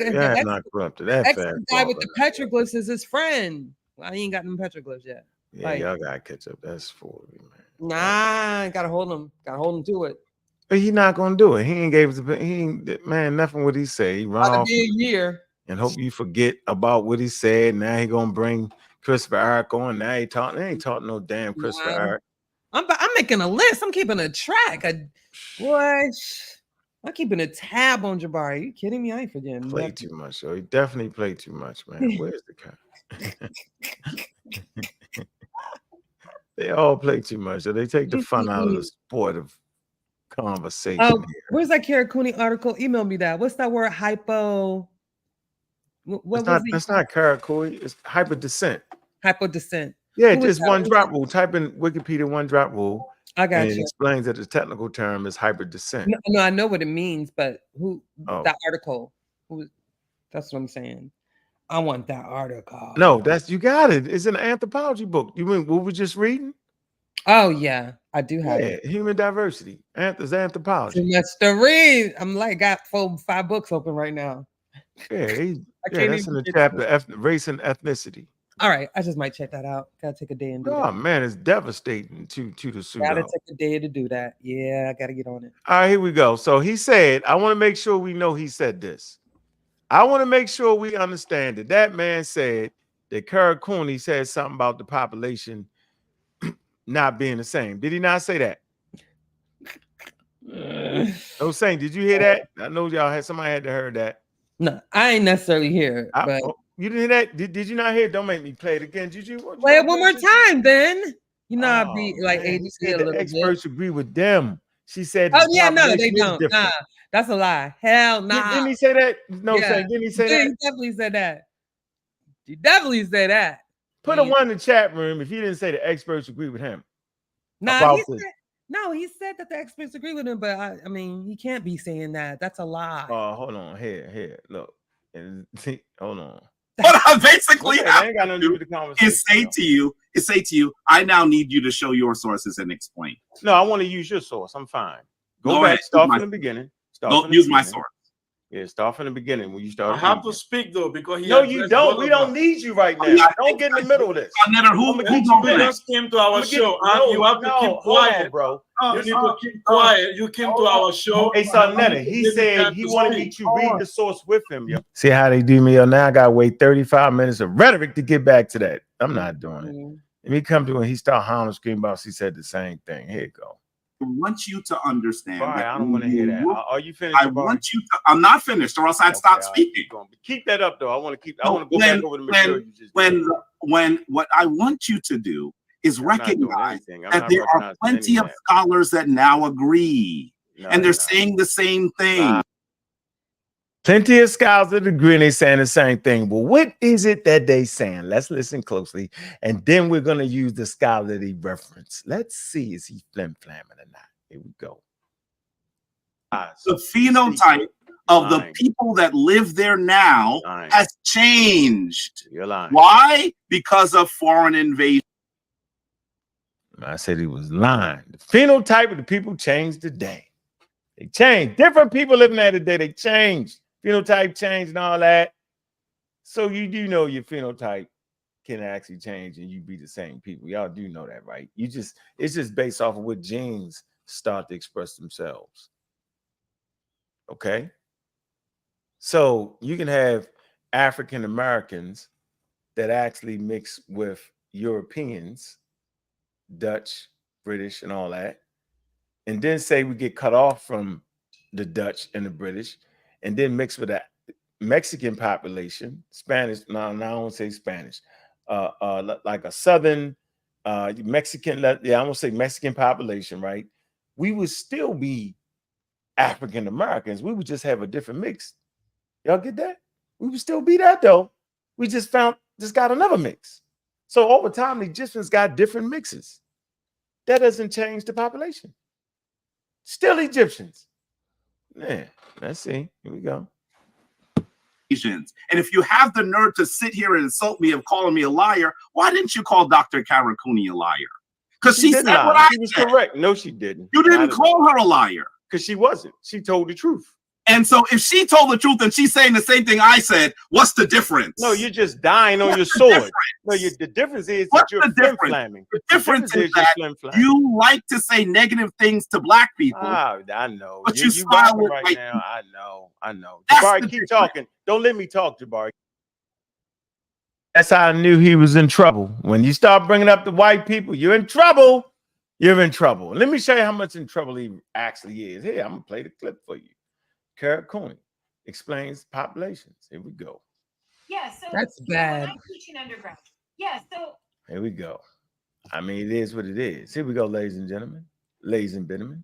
not caught up to that expert guy with the petroglyphs is his friend. Well, he ain't got them petroglyphs yet. Yeah, y'all gotta catch up. That's for me, man. Nah, gotta hold him to it. But he not gonna do it. He ain't gave us nothing what he say. He run off a year and hope you forget about what he said. Now he gonna bring Christopher Eric on. Now he ain't taught no damn Christopher Eric. I'm making a list. I'm keeping a track. I'm keeping a tab on Jabari. Are you kidding me? I ain't forgetting. Play too much, so he definitely played too much, man. Where's the cat? They all play too much, so they take the fun out of the sport of conversation. Oh, where's that Cara Cooney article? Email me that. What's that word? Hypo. That's not Cara Cooney. It's hyperdescent. Hypodescent. Yeah, just one drop rule. Type in Wikipedia one drop rule. I got you. It explains that the technical term is hyperdescent. No, I know what it means, but that article? That's what I'm saying. I want that article. No, you got it. It's an anthropology book. You mean what we just reading? Oh yeah, I do have it. Human diversity. It's anthropology. Too much to read. I'm like got 4-5 books open right now. Yeah, that's in the chapter race and ethnicity. All right, I just might check that out. Gotta take a day and do that. Oh man, it's devastating to the pseudo. Gotta take a day to do that. Yeah, I gotta get on it. All right, here we go. So he said, I want to make sure we know he said this. I want to make sure we understand it. That man said that Cara Cooney said something about the population not being the same. Did he not say that? No saying. Did you hear that? I know y'all somebody had to heard that. No, I ain't necessarily hear it. But you didn't hear that? Did you not hear it? Don't make me play it again. Did you? Play it one more time, then. You know, I'd be like ABC a little bit. Experts agree with them. She said, oh, yeah, no, they don't. Nah, that's a lie. Hell nah. Didn't he say that? No, didn't he say that? He definitely said that. He definitely said that. Put a one in the chat room if he didn't say the experts agree with him. Nah, he said that the experts agree with him, but I mean, he can't be saying that. That's a lie. Oh, hold on. Here. Look. See, hold on. What I basically have to do is say to you, I now need you to show your sources and explain. No, I want to use your source. I'm fine. Go back, start from the beginning. Don't use my source. Yeah, start from the beginning when you start. I have to speak though because no, you don't. We don't need you right now. Don't get in the middle of this. You just came to our show. You have to keep quiet, bro. You need to keep quiet. You came to our show. Hey, Sonetta, he said he wanted me to read the source with him. Yo. See how they do me? Now I gotta wait 35 minutes of rhetoric to get back to that. I'm not doing it. Let me come to when he start howling, screaming about. He said the same thing. Here you go. I want you to understand. That I don't want to hear that. Are you finished? I want you to. I'm not finished, or else I'd stop speaking. Keep that up, though. I want to keep. I want to go back over the material you just when what I want you to do is recognize that there are plenty of scholars that now agree, and they're saying the same thing. Plenty of scholars that agree and they're saying the same thing. Well, what is it that they saying? Let's listen closely. And then we're going to use the scholarly reference. Let's see, is he flim-flamming or not? Here we go. The phenotype of the people that live there now has changed. You're lying. Why? Because of foreign invasion. I said he was lying. The phenotype of the people changed today. They changed. Different people living there today, they changed. Phenotype changed and all that. So you do know your phenotype can actually change and you be the same people. Y'all do know that, right? It's just based off of what genes start to express themselves. Okay? So you can have African Americans that actually mix with Europeans, Dutch, British, and all that, and then say we get cut off from the Dutch and the British, and then mix with the Mexican population, Spanish. No, I don't say Spanish. Like a Southern Mexican, I won't say Mexican population, right? We would still be African Americans. We would just have a different mix. Y'all get that? We would still be that though. We just got another mix. So over time, the Egyptians got different mixes. That doesn't change the population. Still Egyptians. Man, let's see. Here we go. And if you have the nerve to sit here and insult me of calling me a liar, why didn't you call Dr. Karakuni a liar? Because she said what I said. She was correct. No, she didn't. You didn't call her a liar. Because she wasn't. She told the truth. And so if she told the truth and she's saying the same thing I said, what's the difference? No, you're just dying on your sword. No, the difference is that you're flim-flamming. The difference is that you like to say negative things to black people. Oh, I know. But you smile right now. I know. Jabari, keep talking. Don't let me talk, Jabari. That's how I knew he was in trouble. When you start bringing up the white people, you're in trouble. You're in trouble. Let me show you how much in trouble he actually is. Here, I'm going to play the clip for you. Karakuni explains populations. Here we go. Yeah, so that's bad. When I'm teaching undergrad. Yeah, so here we go. I mean, it is what it is. Here we go, ladies and gentlemen. Ladies and gentlemen.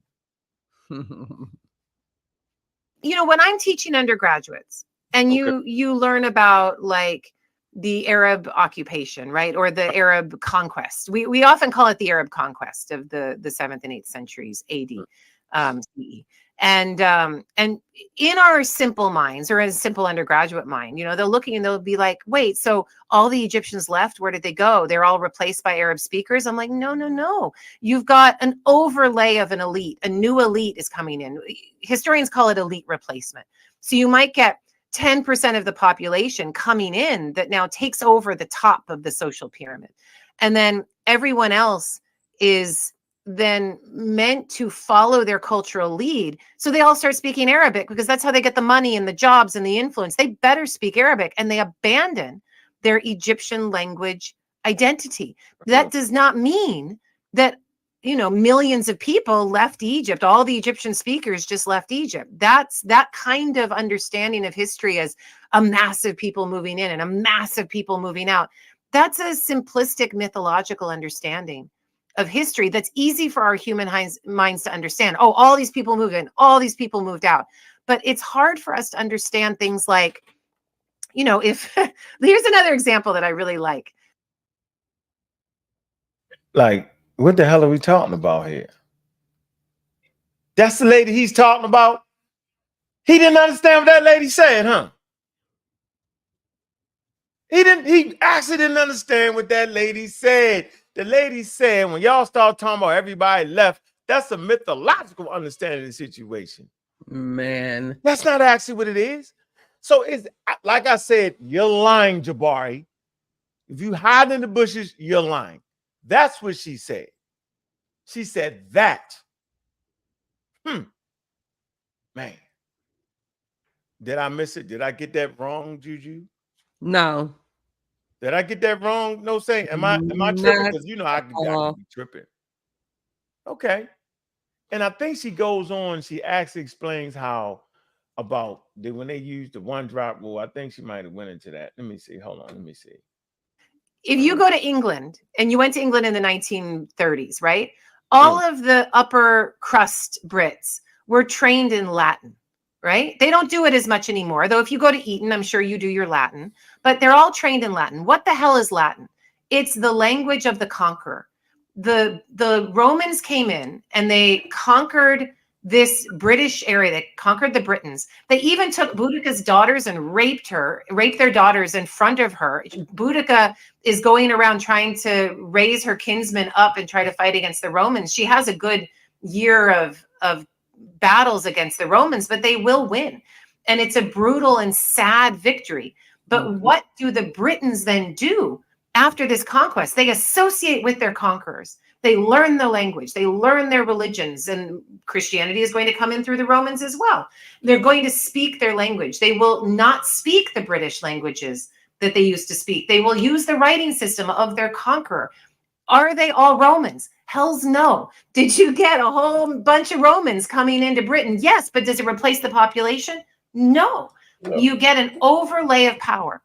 You know, when I'm teaching undergraduates and you learn about like the Arab occupation, right? Or the Arab conquest. We often call it the Arab conquest of the 7th and 8th centuries AD CE. And in our simple minds or in a simple undergraduate mind, you know, they're looking and they'll be like, wait, so all the Egyptians left, where did they go? They're all replaced by Arab speakers. I'm like, no. You've got an overlay of an elite. A new elite is coming in. Historians call it elite replacement. So you might get 10% of the population coming in that now takes over the top of the social pyramid. And then everyone else is then meant to follow their cultural lead. So they all start speaking Arabic because that's how they get the money and the jobs and the influence. They better speak Arabic, and they abandon their Egyptian language identity. That does not mean that, you know, millions of people left Egypt. All the Egyptian speakers just left Egypt. That's that kind of understanding of history as a massive people moving in and a massive people moving out. That's a simplistic mythological understanding of history that's easy for our human minds to understand. Oh, all these people moved in, all these people moved out. But it's hard for us to understand things like, you know, if here's another example that I really like. Like, what the hell are we talking about here? That's the lady he's talking about. He didn't understand what that lady said, huh? He actually didn't understand what that lady said. The lady said, when y'all start talking about everybody left, that's a mythological understanding of the situation. Man. That's not actually what it is. So it's like I said, you're lying, Jabari. If you hide in the bushes, you're lying. That's what she said. She said that. Man. Did I miss it? Did I get that wrong, Juju? No. Did I get that wrong? No, saying, am I tripping? Because you know I can be tripping. Okay. And I think she goes on, she actually explains how about when they used the one drop rule. I think she might have went into that. Let me see. Hold on. Let me see. If you go to England, and you went to England in the 1930s, right? All of the upper crust Brits were trained in Latin. Right? They don't do it as much anymore. Though if you go to Eton, I'm sure you do your Latin, but they're all trained in Latin. What the hell is Latin? It's the language of the conqueror. The Romans came in and they conquered this British area that conquered the Britons. They even took Boudica's daughters and raped their daughters in front of her. Boudica is going around trying to raise her kinsmen up and try to fight against the Romans. She has a good year of battles against the Romans, but they will win. And it's a brutal and sad victory. But what do the Britons then do after this conquest? They associate with their conquerors. They learn the language, they learn their religions, and Christianity is going to come in through the Romans as well. They're going to speak their language. They will not speak the British languages that they used to speak. They will use the writing system of their conqueror. Are they all Romans? Hell's no. Did you get a whole bunch of Romans coming into Britain? Yes, but does it replace the population? No. You get an overlay of power.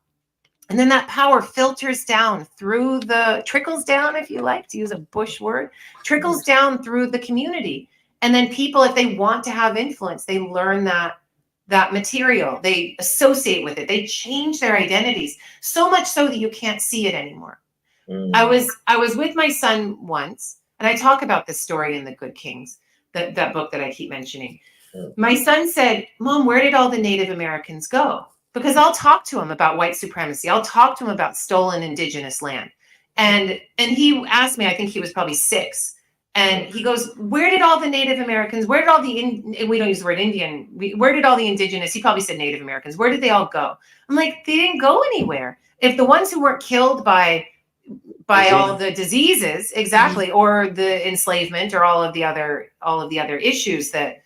And then that power filters down through trickles down, if you like to use a Bush word, trickles down through the community. And then people, if they want to have influence, they learn that material, they associate with it, they change their identities, so much so that you can't see it anymore. I was with my son once, and I talk about this story in The Good Kings, that book that I keep mentioning. My son said, Mom, where did all the Native Americans go? Because I'll talk to him about white supremacy. I'll talk to him about stolen indigenous land. And he asked me, I think he was probably 6. And he goes, where did all the Native Americans, where did all we don't use the word Indian, where did all the indigenous, he probably said Native Americans, where did they all go? I'm like, they didn't go anywhere. If the ones who weren't killed by all the diseases, exactly, or the enslavement or all of the other issues that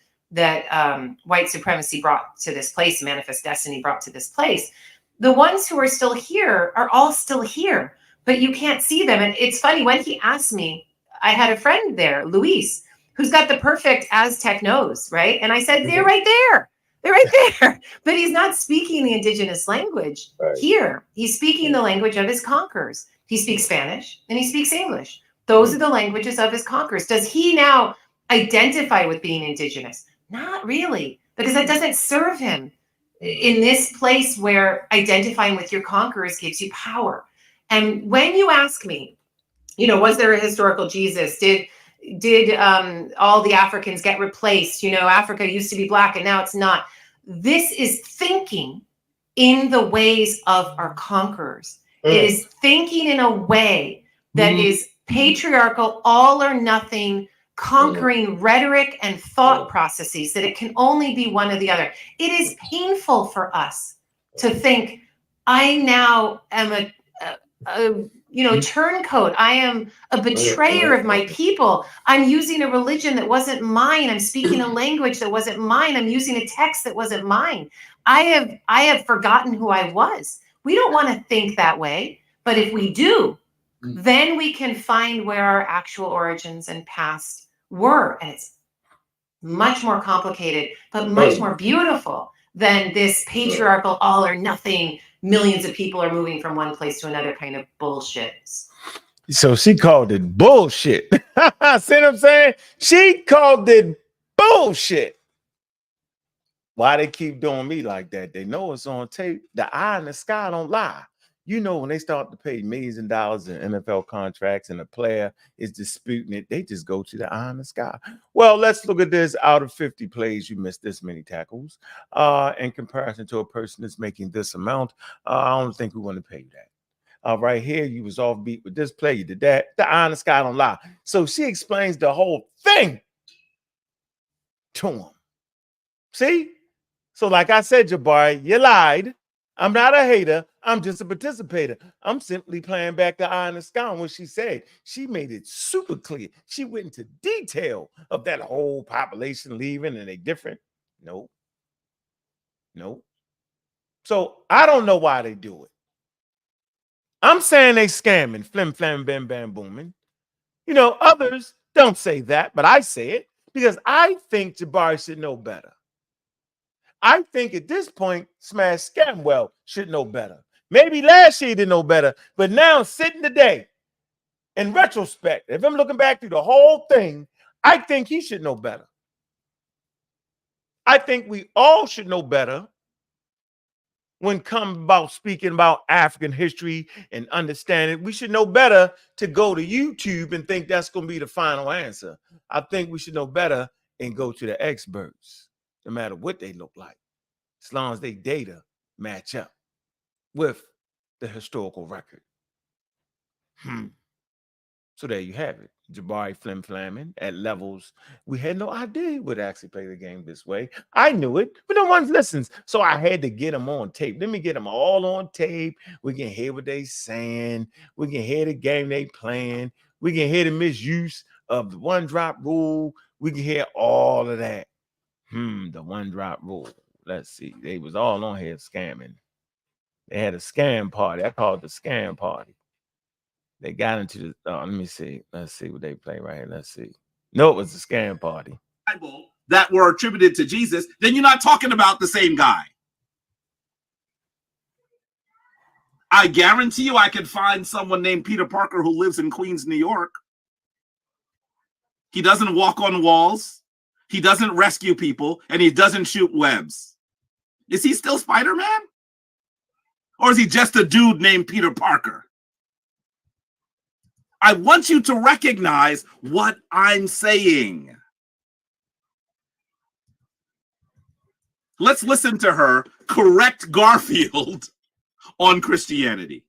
white supremacy brought to this place, Manifest Destiny brought to this place, the ones who are still here are all still here, but you can't see them. And it's funny, when he asked me, I had a friend there, Luis, who's got the perfect Aztec nose, right? And I said, they're right there. They're right there. But he's not speaking the indigenous language here. He's speaking the language of his conquerors. He speaks Spanish and he speaks English. Those are the languages of his conquerors. Does he now identify with being indigenous? Not really, because that doesn't serve him in this place where identifying with your conquerors gives you power. And when you ask me, was there a historical Jesus? Did all the Africans get replaced? Africa used to be black and now it's not. This is thinking in the ways of our conquerors. It is thinking in a way that is patriarchal, all or nothing, conquering rhetoric and thought processes, that it can only be one or the other. It is painful for us to think, I now am a turncoat. I am a betrayer of my people. I'm using a religion that wasn't mine. I'm speaking a language that wasn't mine. I'm using a text that wasn't mine. I have forgotten who I was. We don't want to think that way, but if we do, then we can find where our actual origins and past were. And it's much more complicated, but much more beautiful than this patriarchal all or nothing, millions of people are moving from one place to another kind of bullshit. So she called it bullshit. See what I'm saying? She called it bullshit. Why they keep doing me like that? They know it's on tape. The eye in the sky don't lie. When they start to pay millions of dollars in NFL contracts and a player is disputing it, they just go to the eye in the sky. Well, let's look at this. Out of 50 plays, you missed this many tackles. In comparison to a person that's making this amount, I don't think we want to pay you that. Right here, you was off beat with this play, you did that. The eye in the sky don't lie. So she explains the whole thing to him. See? So like I said, Jabari, you lied. I'm not a hater. I'm just a participator. I'm simply playing back the eye in the sky on what she said. She made it super clear. She went into detail of that whole population leaving and they different. Nope. So I don't know why they do it. I'm saying they scamming, flim, flam, bam, bam, booming. Others don't say that, but I say it because I think Jabari should know better. I think at this point, Smash Scamwell should know better. Maybe last year he didn't know better, but now sitting today, in retrospect, if I'm looking back through the whole thing, I think he should know better. I think we all should know better when it comes about speaking about African history and understanding. We should know better to go to YouTube and think that's going to be the final answer. I think we should know better and go to the experts, no matter what they look like, as long as they data match up with the historical record. So there you have it. Jabari flim-flamming at levels we had no idea he would actually play the game this way. I knew it, but no one listens. So I had to get them on tape. Let me get them all on tape. We can hear what they saying. We can hear the game they playing. We can hear the misuse of the one-drop rule. We can hear all of that. The one-drop rule. Let's see. They was all on here scamming. They had a scam party. I call it the scam party. They got into the, let me see. Let's see what they play right here. Let's see. No, it was a scam party. That were attributed to Jesus, then you're not talking about the same guy. I guarantee you I could find someone named Peter Parker who lives in Queens, New York. He doesn't walk on walls. He doesn't rescue people, and he doesn't shoot webs. Is he still Spider-Man? Or is he just a dude named Peter Parker? I want you to recognize what I'm saying. Let's listen to her correct Garfield on Christianity.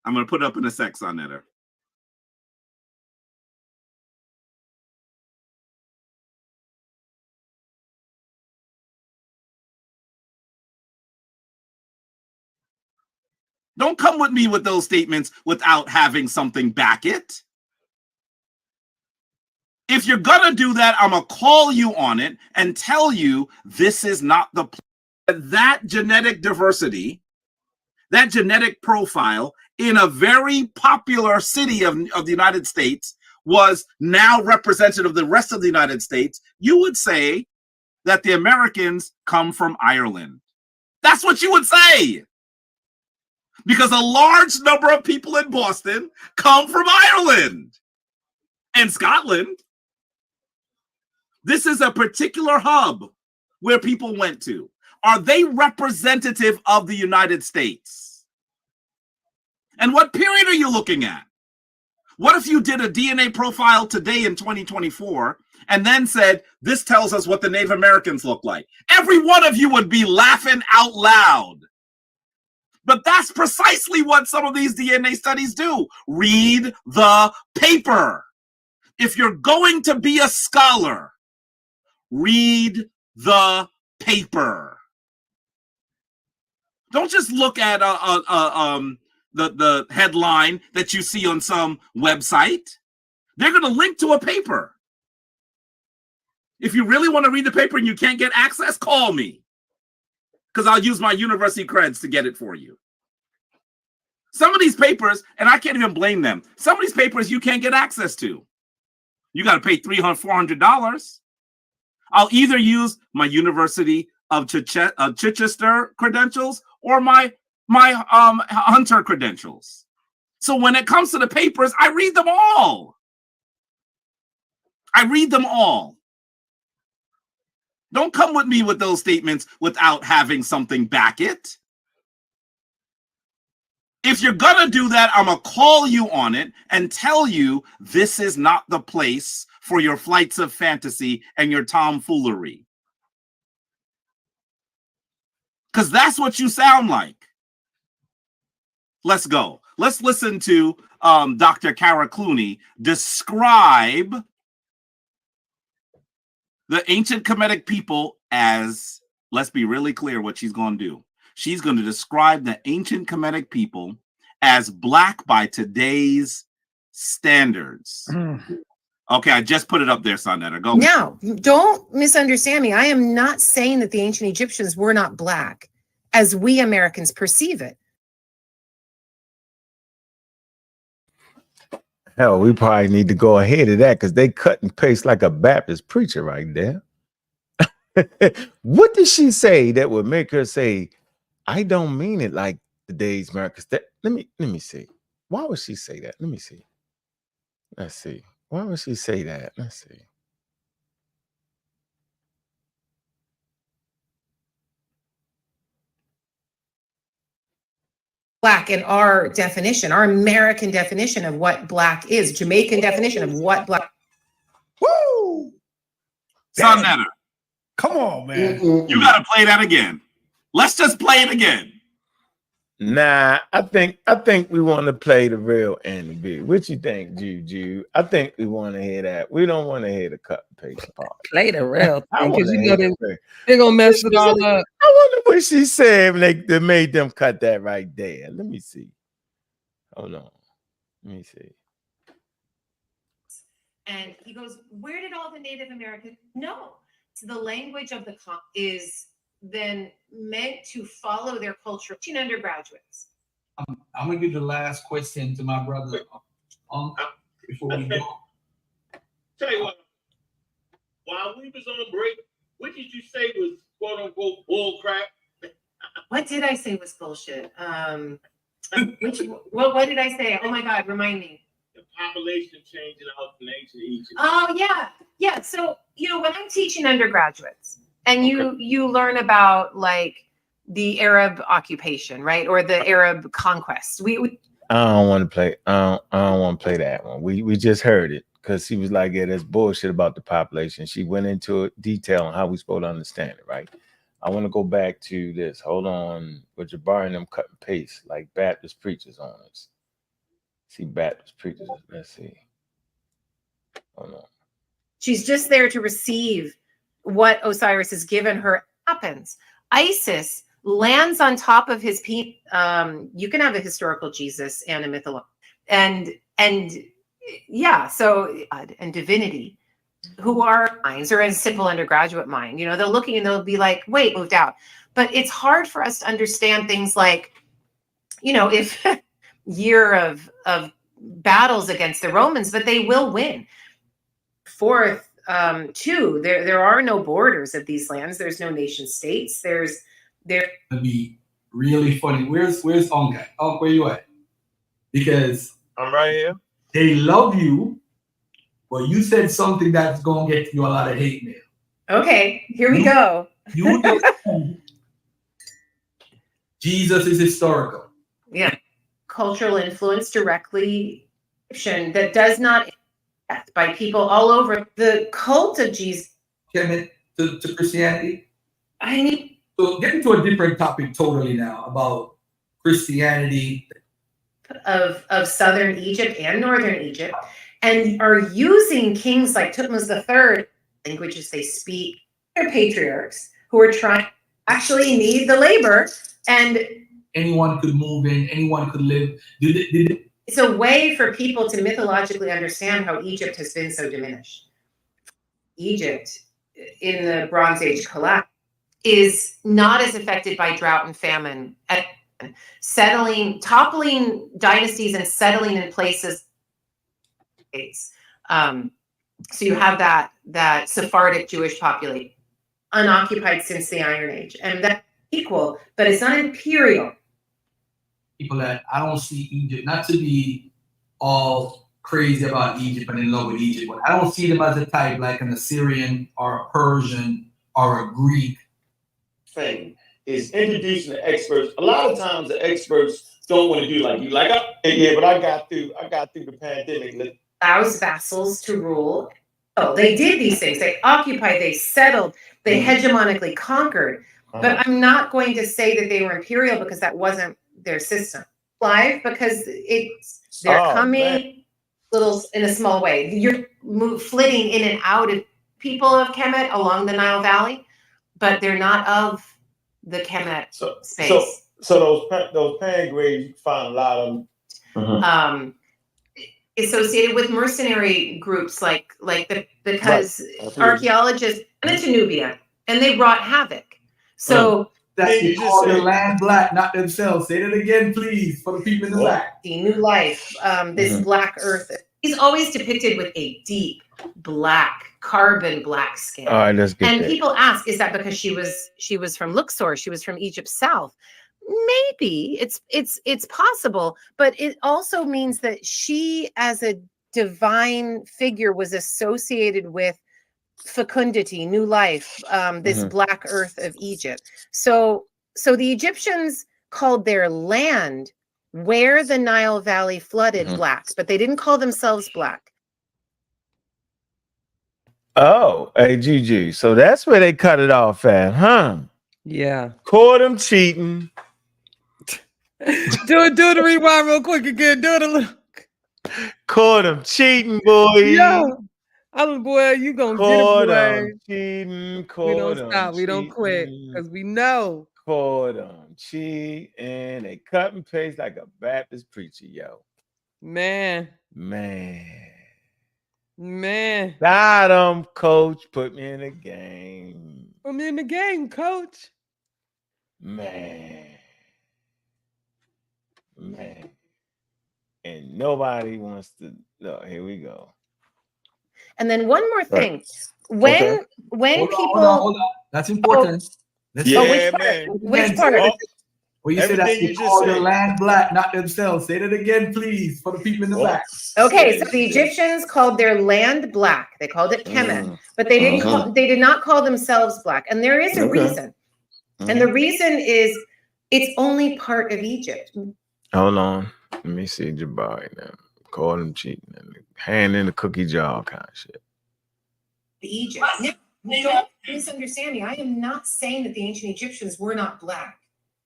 I'm going to put up in a sec, Sonetta. Don't come with me with those statements without having something back it. If you're going to do that, I'm going to call you on it and tell you this is not the that genetic diversity, that genetic profile in a very popular city of the United States was now representative of the rest of the United States. You would say that the Americans come from Ireland. That's what you would say. Because a large number of people in Boston come from Ireland and Scotland. This is a particular hub where people went to. Are they representative of the United States? And what period are you looking at? What if you did a DNA profile today in 2024 and then said, this tells us what the Native Americans look like? Every one of you would be laughing out loud. But that's precisely what some of these DNA studies do. Read the paper. If you're going to be a scholar, read the paper. Don't just look at the headline that you see on some website. They're going to link to a paper. If you really want to read the paper and you can't get access, call me. Because I'll use my university credits to get it for you. Some of these papers, and I can't even blame them, some of these papers you can't get access to. You got to pay $300, $400. I'll either use my University of Chichester credentials or my Hunter credentials. So when it comes to the papers, I read them all. I read them all. Don't come with me with those statements without having something back it. If you're going to do that, I'm going to call you on it and tell you this is not the place for your flights of fantasy and your tomfoolery. Because that's what you sound like. Let's go. Let's listen to Dr. Cara Clooney describe the ancient Kemetic people as, let's be really clear what she's going to do. She's going to describe the ancient Kemetic people as black by today's standards. Okay, I just put it up there, Sonetta. Go. Now, don't misunderstand me. I am not saying that the ancient Egyptians were not black as we Americans perceive it. Hell, we probably need to go ahead of that because they cut and paste like a Baptist preacher right there. What did she say that would make her say, I don't mean it like today's Americans? Let me see. Why would she say that? Let me see. Let's see. Why would she say that? Let's see. Black in our definition, our American definition of what black is, Jamaican definition of what black. Woo! Son Netter. Come on, man. You got to play that again. Let's just play it again. Nah, I think we want to play the real Andy B. What you think, Juju? I think we want to hear that. We don't want to hear the cut and paste part. Play the real thing, because you know they're gonna mess it all up. I wonder what she said when they made them cut that right there. Let me see. Hold on. Let me see. And he goes, where did all the Native Americans know? So the language of the is then meant to follow their culture. Undergraduates. I'm gonna give the last question to my brother before we go. Tell you what, while we was on break, what did you say was quote unquote bull crap? What did I say was bullshit? What did I say? Oh my God, remind me. The population changing out from ancient Egypt. Oh yeah. So when I'm teaching undergraduates, and you learn about like the Arab occupation, right, or the Arab conquest. I don't want to play. I don't want to play that one. We just heard it because she was like, "Yeah, that's bullshit about the population." She went into detail on how we supposed to understand it, right? I want to go back to this. Hold on, with Jabari and them cut and paste like Baptist preachers on us. See Baptist preachers. Let's see. Hold on. She's just there to receive what Osiris has given her. Happens. Isis lands on top of his peak. You can have a historical Jesus and a mythological, and divinity, who are minds or in simple undergraduate mind. They're looking and they'll be like, wait, moved out. But it's hard for us to understand things like, if year of battles against the Romans, but they will win. Fourth, two, there are no borders of these lands. There's no nation states. There to be really funny. Where's Ongai? Oh, where you at? Because I'm right here. They love you, but you said something that's gonna get you a lot of hate mail. Okay, here we go. Jesus is historical. Yeah. Cultural influence directly that does not by people all over. The cult of Jesus. To Christianity. So getting to a different topic totally now about Christianity of southern Egypt and northern Egypt, and are using kings like Thutmose III, languages they speak, their patriarchs who are trying actually need the labor, and anyone could move in, anyone could live. It's a way for people to mythologically understand how Egypt has been so diminished. Egypt in the Bronze Age collapse is not as affected by drought and famine, toppling dynasties and settling in places. So you have that Sephardic Jewish population unoccupied since the Iron Age, and that's equal, but it's not imperial. People that I don't see Egypt, not to be all crazy about Egypt and in love with Egypt, but I don't see them as a type like an Assyrian or a Persian or a Greek. Thing is introducing the experts. A lot of times the experts don't want to do like you. Like, but I got through the pandemic. Allows vassals to rule. Oh, they did these things. They occupied, they settled, they hegemonically conquered. But I'm not going to say that they were imperial because that wasn't their system. Live because they're coming little in a small way. You're flitting in and out of people of Kemet along the Nile Valley, but they're not of the Kemet space. So those Pangraves, you find a lot of them. Associated with mercenary groups because archaeologists went into Nubia and they brought havoc. So that they call the land black, not themselves. Say that again, please, for the people in the back. The new life, this black earth. He's always depicted with a deep black, carbon black skin. All right, let's get and that. People ask, is that because she was from Luxor? She was from Egypt South. Maybe it's possible, but it also means that she, as a divine figure, was associated with fecundity, new life, this black earth of Egypt. So the Egyptians called their land where the Nile Valley flooded black, but they didn't call themselves black. Oh, hey, GG. So that's where they cut it off at, huh? Yeah. Caught him cheating. do the rewind real quick again. Do it a little. Caught him cheating, boy. Yeah. Boy, you gonna Caught get it, boy. him cheating. We don't stop. We don't quit because we know. Caught him cheating. They cut and paste like a Baptist preacher, yo. Man. Got him, coach. Put me in the game. Put me in the game, coach. Man. And nobody wants to. No, here we go. And then one more thing. Right. When people hold on. That's important. Which part? Well, you said that they call the land black, not themselves. Say that again, please, for the people in the back. Okay, so the Egyptians called their land black. They called it Kemet, but they did not call themselves black. And there is a reason. And the reason is it's only part of Egypt. Hold on. Let me see Jabari now. Call him cheating and hand in the cookie jar kind of shit. Egypt. Now, don't misunderstand me. I am not saying that the ancient Egyptians were not black,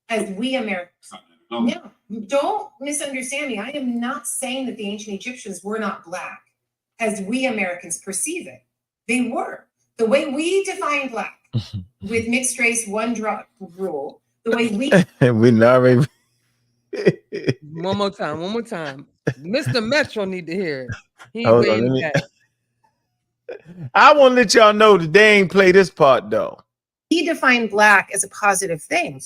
as we Americans. No, don't misunderstand me. I am not saying that the ancient Egyptians were not black, as we Americans perceive it. They were. The way we define black with mixed race one drop rule, the way we not even. One more time. Mr. Metro need to hear it. He Hold on, I want to let y'all know that they ain't play this part though. we define black as a positive thing.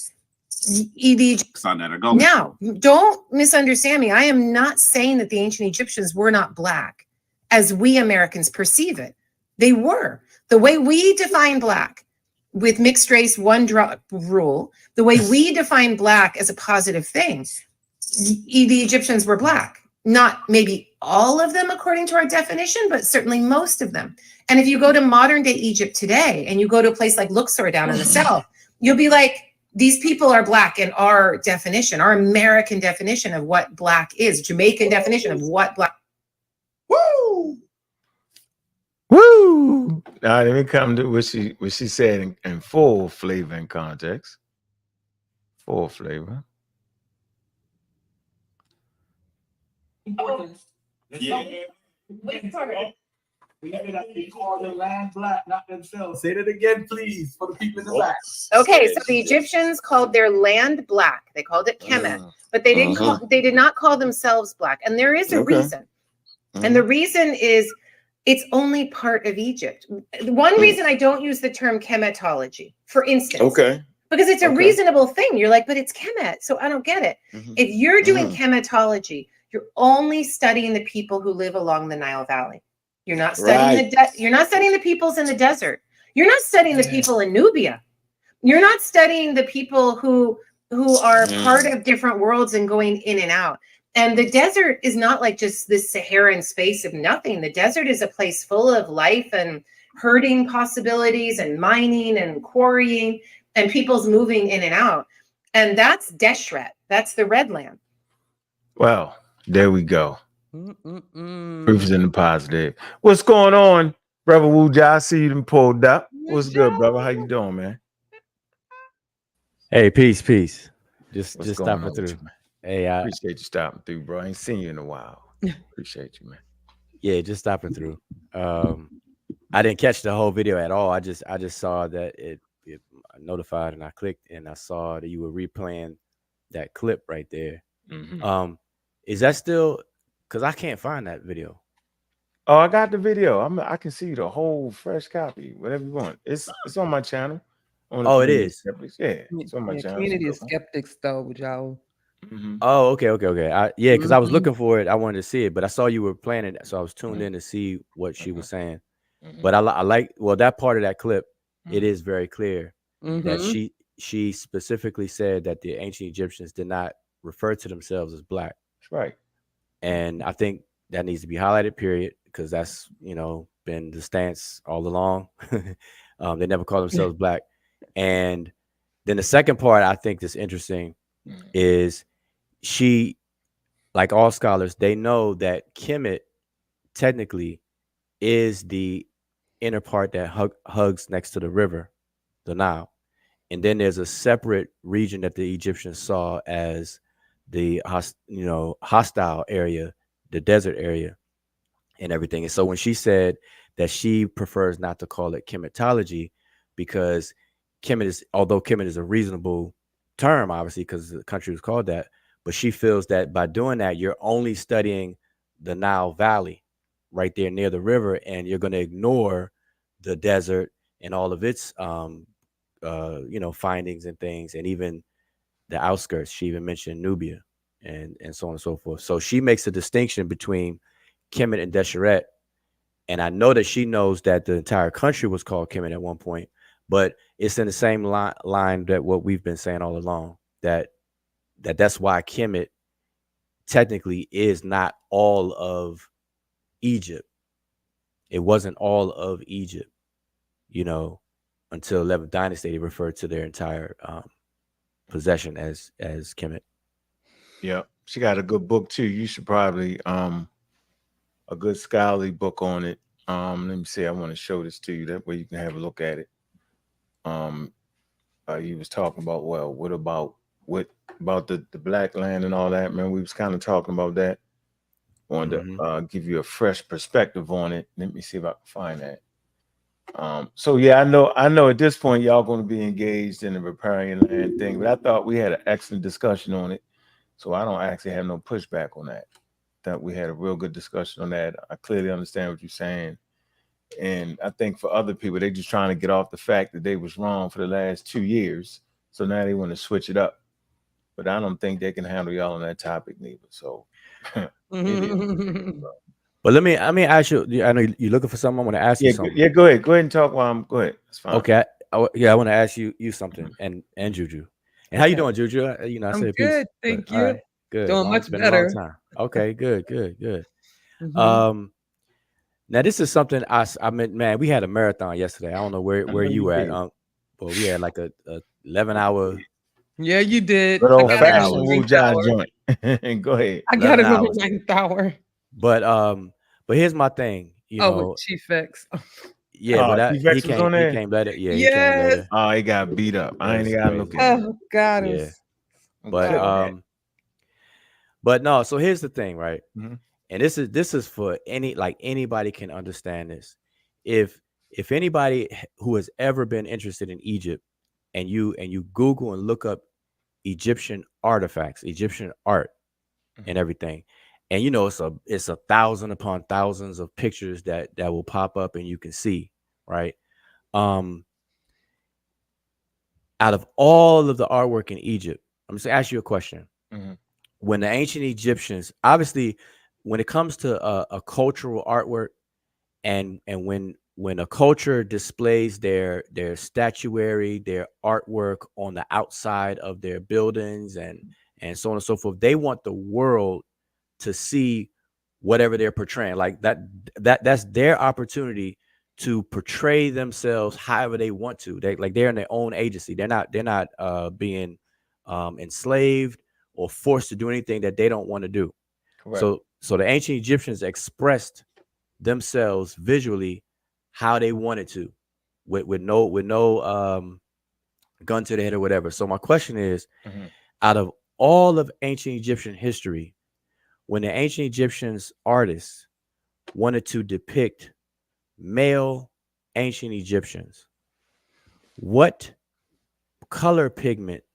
Now, don't misunderstand me. I am not saying that the ancient Egyptians were not black, as we Americans perceive it. They were. The way we define black with mixed race one drop rule, the way we define black as a positive thing, the Egyptians were black. Not maybe all of them according to our definition, but certainly most of them. And if you go to modern day Egypt today and you go to a place like Luxor down in the south, you'll be like, these people are black in our definition, our American definition of what black is, Jamaican definition of what black. Woo! Woo! Now let me come to what she said in full flavor and context. Full flavor. Yeah. We ended up being called the land black, not themselves. Say that again, please, for the people in the back. Okay, so the Egyptians called their land black. They called it Kemet, but they did not call themselves black. And there is a reason. And the reason is it's only part of Egypt. One reason I don't use the term Kemetology, for instance. Because it's a reasonable thing. You're like, but it's Kemet, so I don't get it. If you're doing Kemetology, you're only studying the people who live along the Nile Valley. You're not studying you're not studying the peoples in the desert. You're not studying the people in Nubia. You're not studying the people who are part of different worlds and going in and out. And the desert is not like just this Saharan space of nothing. The desert is a place full of life and herding possibilities and mining and quarrying and people's moving in and out. And that's Deshret. That's the Red Land. Well, there we go. Proof is in the positive. What's going on, brother Wuja? I see you done pulled up. What's good, brother? How you doing, man? Hey, peace. Just What's stopping through. Hey, I appreciate you stopping through, bro. I ain't seen you in a while. Appreciate you, man. Yeah, just stopping through. I didn't catch the whole video at all. I just saw that it notified and I clicked and I saw that you were replaying that clip right there. Is that still? Because I can't find that video. Oh, I got the video. I can see the whole fresh copy, whatever you want. It's on my channel. It is. Skeptics. Yeah, it's on my channel. Community of Skeptics, though, y'all. Oh, okay. Because I was looking for it. I wanted to see it, but I saw you were playing it, so I was tuned in to see what she was saying. But I like that part of that clip. It is very clear that she specifically said that the ancient Egyptians did not refer to themselves as black. That's right. And I think that needs to be highlighted, period, because that's, been the stance all along. They never call themselves black. And then the second part I think that's interesting is she, like all scholars, they know that Kemet technically is the inner part that hugs next to the river, the Nile. And then there's a separate region that the Egyptians saw as the hostile area, the desert area, and everything. And so when she said that she prefers not to call it Kemetology, because although Kemet is a reasonable term, obviously, because the country was called that, but she feels that by doing that, you're only studying the Nile Valley right there near the river, and you're going to ignore the desert and all of its findings and things, and even the outskirts. She even mentioned Nubia and so on and so forth. So she makes a distinction between Kemet and Desheret. And I know that she knows that the entire country was called Kemet at one point, but it's in the same line that what we've been saying all along, that's why Kemet technically is not all of Egypt. It wasn't all of Egypt, until 11th dynasty. They referred to their entire possession as Kemet. Yeah, she got a good book too. You should probably a good scholarly book on it. Let me see. I want to show this to you. That way you can have a look at it. You was talking about, well, what about the black land and all that, man? We was kind of talking about that. Wanted to give you a fresh perspective on it. Let me see if I can find that. So yeah, I know at this point y'all going to be engaged in the riparian land thing, but I thought we had an excellent discussion on it, so I don't actually have no pushback on that. That we had a real good discussion on that. I clearly understand what you're saying, and I think for other people, they just trying to get off the fact that they was wrong for the last 2 years, so now they want to switch it up. But I don't think they can handle y'all on that topic neither. So. But let me ask you. I know you're looking for something. I want to ask you something. Yeah, go ahead and talk while I'm. Go ahead. It's fine. Okay. I want to ask you something, and Juju. And how you doing, Juju? I I'm said good, peace. thank you. Right, good. Doing much better. Okay, good. Now this is something I meant, man. We had a marathon yesterday. I don't know where you were at, but we had like a 11-hour. Yeah, you did. Good old fashioned Wu Jai joint. Go ahead. I got it on the 9th hour. But here's my thing. With Chief X. Yeah, but Chief X was on there? He came let it. Yeah. Yes. He got beat up. I ain't got to look at it. Oh God. Yeah. But no. So here's the thing, right? Mm-hmm. And this is for anybody can understand this. If anybody who has ever been interested in Egypt, and you Google and look up Egyptian artifacts, Egyptian art, and everything, and it's 1,000 upon thousands of pictures that will pop up and you can see, right? Out of all of the artwork in Egypt, I'm just gonna ask you a question. Mm-hmm. When the ancient Egyptians, obviously, when it comes to a cultural artwork, and when a culture displays their statuary, their artwork on the outside of their buildings and so on and so forth, they want the world to see whatever they're portraying. Like that's their opportunity to portray themselves however they want to. They're in their own agency. They're not being enslaved or forced to do anything that they don't want to do. Correct. So the ancient Egyptians expressed themselves visually how they wanted to, with no gun to the head or whatever. So my question is, out of all of ancient Egyptian history, when the ancient Egyptians artists wanted to depict male ancient Egyptians, what color pigment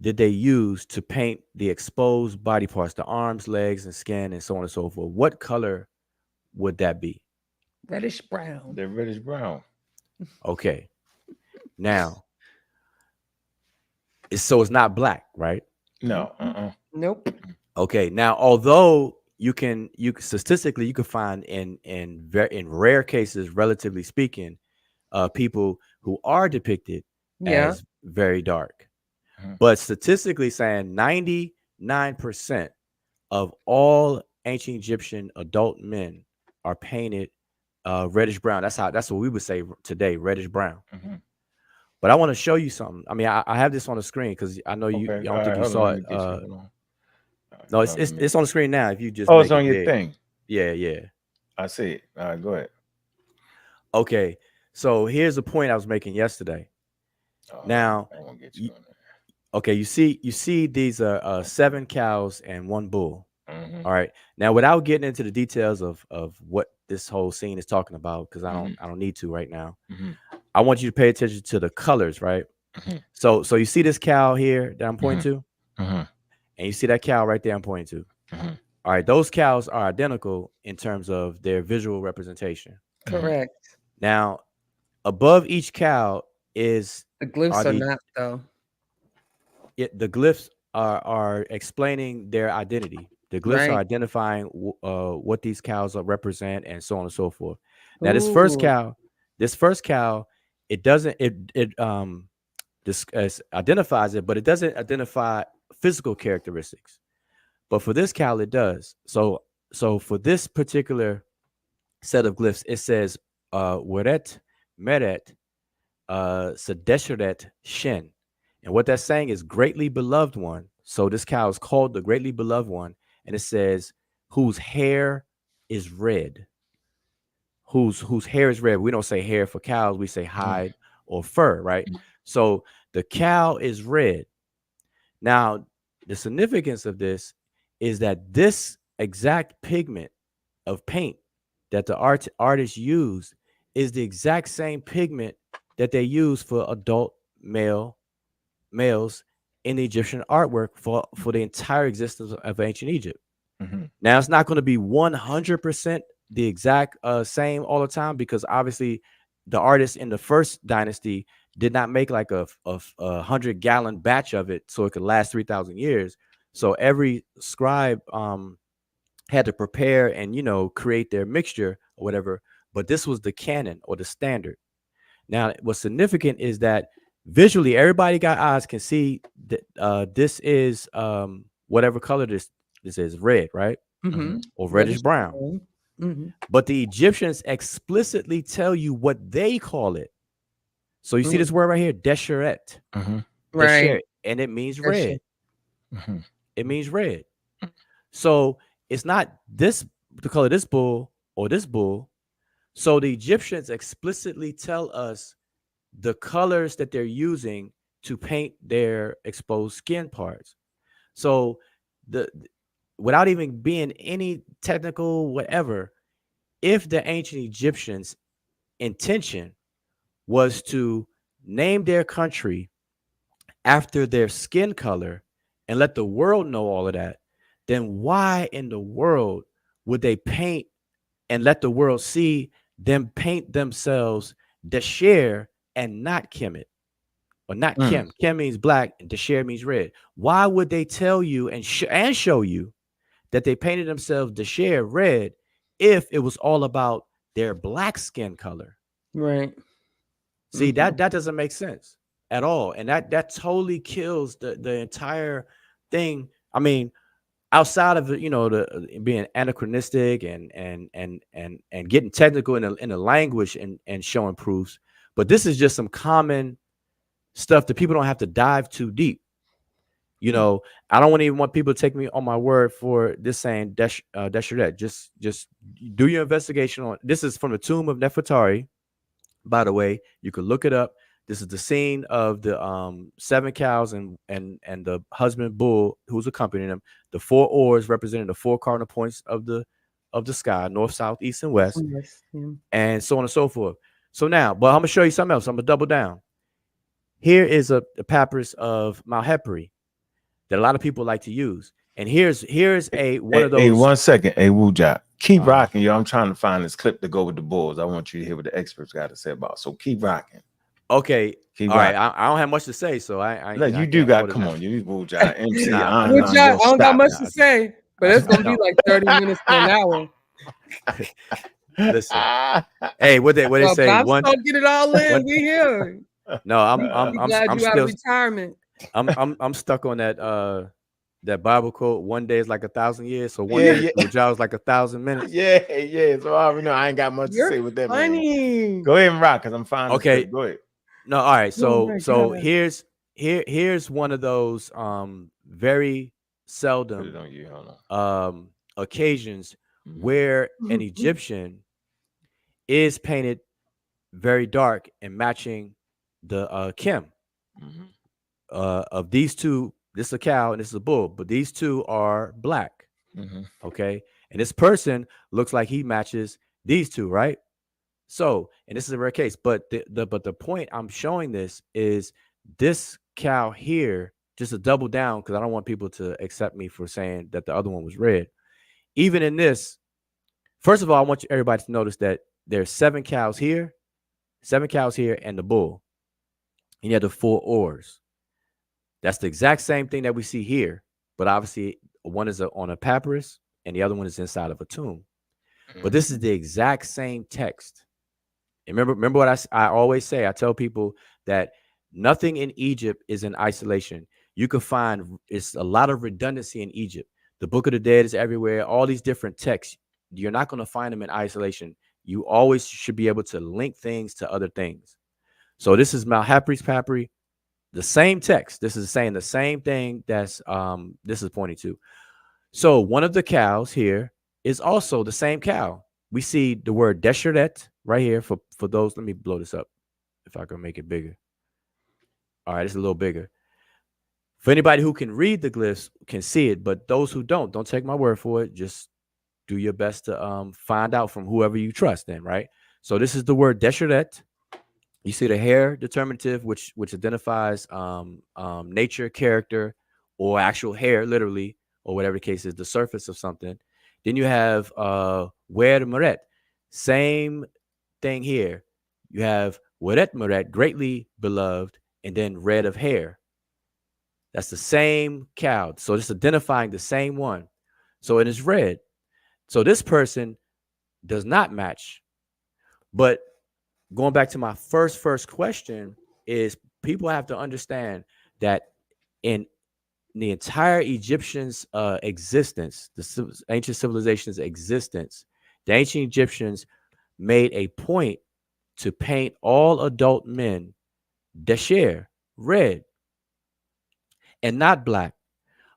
did they use to paint the exposed body parts, the arms, legs, and skin, and so on and so forth? What color would that be? Reddish brown. They're reddish brown. Okay. Now, it's not black, right? No. Nope. Okay. Now, although you can statistically you can find in rare cases, relatively speaking, people who are depicted as very dark, but statistically saying 99% of all ancient Egyptian adult men are painted reddish brown. That's what we would say today, reddish brown. But I want to show you something. I mean, I have this on the screen because I know you. I don't think you saw it. No, it's on the screen now. If you just it's on your thing. Yeah. I see it. All right, go ahead. Okay, so here's the point I was making yesterday. Now, okay, you see these 7 cows and 1 bull. All right. Now, without getting into the details of what this whole scene is talking about, because I don't need to right now. I want you to pay attention to the colors, right? So you see this cow here that I'm pointing to, and you see that cow right there I'm pointing to. All right, those cows are identical in terms of their visual representation. Correct. Now, above each cow is the glyphs are not though. The glyphs are explaining their identity. The glyphs are identifying what these cows represent, and so on and so forth. Now, this first cow, it doesn't identifies it, but it doesn't identify physical characteristics. But for this cow, it does. So for this particular set of glyphs, it says Weret Meret Sedesheret Shin. And what that's saying is greatly beloved one. So this cow is called the greatly beloved one. And it says whose hair is red. Whose hair is red. We don't say hair for cows. We say hide or fur, right? So the cow is red. Now, the significance of this is that this exact pigment of paint that the artists use is the exact same pigment that they use for adult males in the Egyptian artwork for the entire existence of ancient Egypt. Now, it's not going to be 100% the exact same all the time, because obviously the artists in the first dynasty did not make like a 100-gallon batch of it so it could last 3,000 years. So every scribe had to prepare and create their mixture or whatever. But this was the canon or the standard. Now, what's significant is that visually, everybody got eyes can see that this is whatever color this is, red, right? Or reddish brown. But the Egyptians explicitly tell you what they call it. So you see this word right here, desheret, right? And it means red. It means red. So it's not the color of this bull or this bull. So the Egyptians explicitly tell us the colors that they're using to paint their exposed skin parts. So without even being any technical whatever, if the ancient Egyptians' intention was to name their country after their skin color and let the world know all of that, then why in the world would they paint and let the world see them paint themselves Desher and not Kemet? Or not Kem. Kem means black and Desher means red. Why would they tell you and show you that they painted themselves Desher red if it was all about their black skin color? Right. See, that doesn't make sense at all. And that totally kills the entire thing. I mean, outside of the being anachronistic and getting technical in the language and showing proofs, but this is just some common stuff that people don't have to dive too deep. I don't even want people to take me on my word for this saying Desheret. Just do your investigation on. This is from the tomb of Nefertari. By the way, you could look it up. This is the scene of the 7 cows and the husband bull who's accompanying them. The 4 oars representing the 4 cardinal points of the sky: north, south, east, and west, and so on and so forth. So now, but I'm gonna show you something else. I'm gonna double down. Here is a papyrus of Malhepri that a lot of people like to use, and here's one of those. Hey, 1 second. Hey, Wujak, keep rocking, yo. I'm trying to find this clip to go with the bulls. I want you to hear what the experts got to say about it. So keep rocking. Okay. All right. I don't have much to say, so I you do got. Come on, you Wujak MC. I don't got much to say, but it's gonna be like 30 minutes to an hour. Listen. Hey, what they say? Don't get it all in. We here. No, I'm still retirement. I'm stuck on that Bible quote. 1 day is like 1,000 years. So 1 day with y'all is like 1,000 minutes. Yeah. So I already know I ain't got much to say with that. Funny. Man. Go ahead and rock, because I'm fine. Okay. Go ahead. No, all right. So here's one of those very seldom occasions where an Egyptian is painted very dark and matching the Kim. Of these two, this is a cow and this is a bull, but these two are black. Okay, and this person looks like he matches these two, right? So, and this is a rare case, but the point I'm showing this is this cow here, just to double down, because I don't want people to accept me for saying that the other one was red. Even in this, first of all, I want everybody to notice that there's 7 cows here, and the bull. And you have the 4 oars. That's the exact same thing that we see here, but obviously one is on a papyrus and the other one is inside of a tomb. But this is the exact same text. And remember what I always say. I tell people that nothing in Egypt is in isolation. You can find it's a lot of redundancy in Egypt. The Book of the Dead is everywhere. All these different texts, you're not going to find them in isolation. You always should be able to link things to other things. So this is Malhapri's papyri, the same text. This is saying the same thing that's this is pointing to. So one of the cows here is also the same cow. We see the word Desheret right here for those. Let me blow this up if I can make it bigger. All right, it's a little bigger. For anybody who can read the glyphs can see it, but those who don't take my word for it. Just do your best to find out from whoever you trust then, right? So this is the word Desheret. You see the hair determinative, which identifies nature, character, or actual hair, literally, or whatever the case is, the surface of something. Then you have Wer Meret. Same thing here. You have Weret Meret, greatly beloved, and then red of hair. That's the same cow. So it's identifying the same one. So it is red. So this person does not match. But going back to my first question is people have to understand that in the entire Egyptians' existence, the ancient civilization's existence, the ancient Egyptians made a point to paint all adult men desher, red, and not black.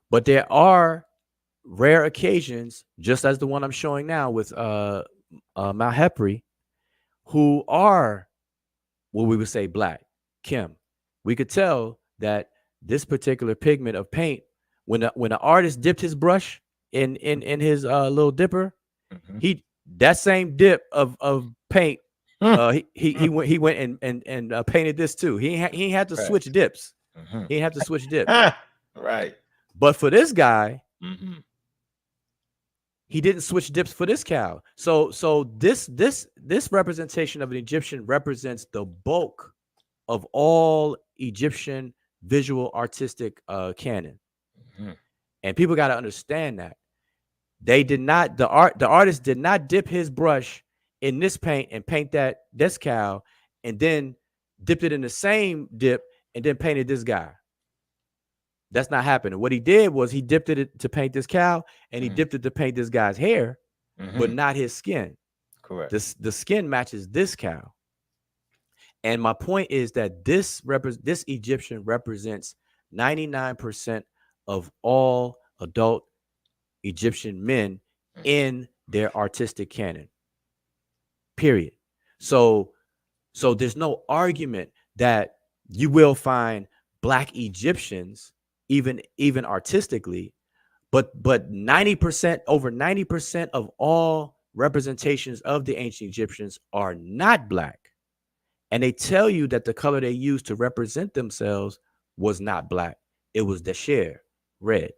But there are rare occasions, just as the one I'm showing now with Malhapri, who are what we would say black, Kim. We could tell that this particular pigment of paint, when the artist dipped his brush in his little dipper, that same dip of paint, he went and painted this too. He had to switch dips. He had to switch dips. Right. But for this guy, he didn't switch dips for this cow. So this representation of an Egyptian represents the bulk of all Egyptian visual artistic canon. And people got to understand that they did not, the artist did not dip his brush in this paint and paint this cow and then dipped it in the same dip and then painted this guy. That's not happening. What he did was he dipped it to paint this cow and he dipped it to paint this guy's hair, but not his skin. Correct. The skin matches this cow. And my point is that this Egyptian represents 99% of all adult Egyptian men in their artistic canon. Period. So there's no argument that you will find black Egyptians even artistically, but 90%, over 90% of all representations of the ancient Egyptians are not black. And they tell you that the color they used to represent themselves was not black. It was desher, red.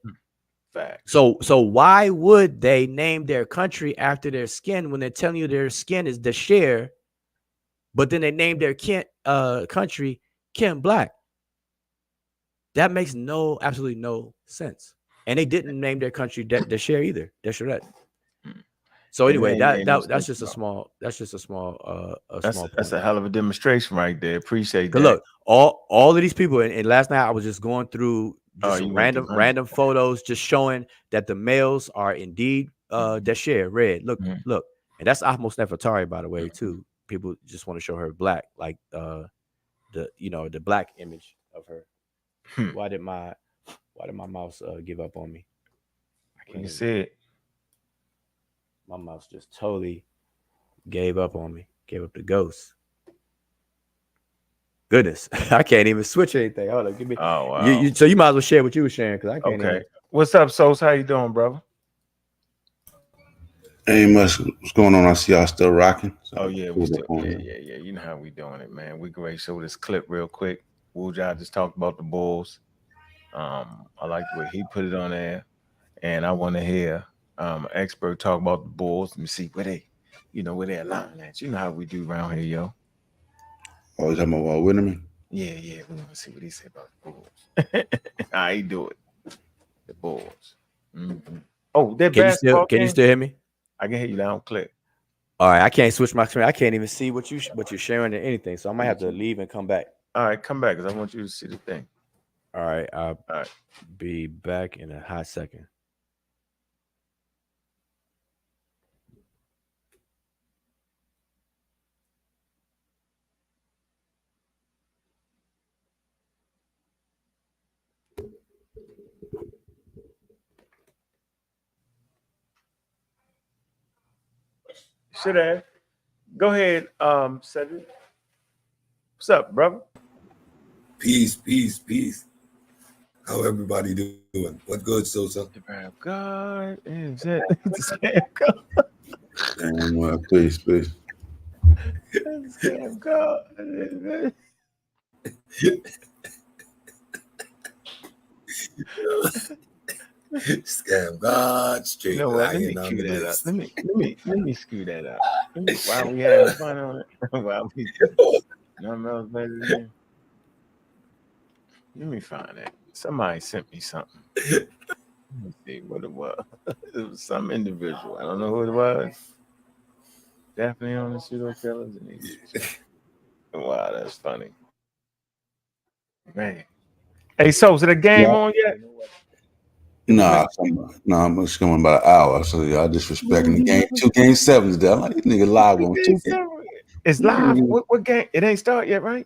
Fact. So why would they name their country after their skin when they're telling you their skin is desher, but then they name their country Kim black? That makes absolutely no sense. And they didn't name their country desher either, desheret. So anyway, that's just a small that's a hell of a demonstration right there. Appreciate that. Look, all of these people, and last night I was just going through random photos, just showing that the males are indeed desher, red. Look, and that's Ahmose Nefertari, by the way, too. People just want to show her black, like the black image of her. Why did my mouse give up on me? I can't see it. My mouse just totally gave up on me. Gave up the ghost. Goodness, I can't even switch anything. Hold on, give me. Oh wow. So you might as well share what you were sharing because I can't. Okay. Even... What's up, Sos? How you doing, brother? Ain't much. What's going on? I see y'all still rocking. So oh yeah, we still, yeah. You know how we doing it, man. We can show this clip real quick. Wujai just talked about the Bulls. I like the way he put it on there, and I want to hear an expert talk about the Bulls. Let me see where they, where they're lying at. You know how we do around here, yo. Oh, you talking about Winterman? Yeah. We want to see what he said about the Bulls. How he do it? The Bulls. Mm-hmm. Oh, that basketball. Can you still hear me? I can hear you down. Click. All right, I can't switch my screen. I can't even see what you're sharing or anything. So I might have to leave and come back. All right, come back because I want you to see the thing. All right, I'll be back in a hot second. Should have. Go ahead, Cedric. What's up, brother? Peace. How everybody doing? What good, Sosa? God, is it? And well, please. God. Scam God straight. You know what? Let me cue that up. Let me scoot that up. While we having fun on it. While we nothing else better than. Let me find it. Somebody sent me something. Let me see what it was. It was some individual. I don't know who it was. Definitely on the pseudo killers. Wow, that's funny. Man. Hey, so is it a game on yet? Nah, I'm just coming about an hour. So y'all disrespecting the game. 2 Game 7 today. I'm like, these niggas live on 2 games. It's live. What game? It ain't started yet, right?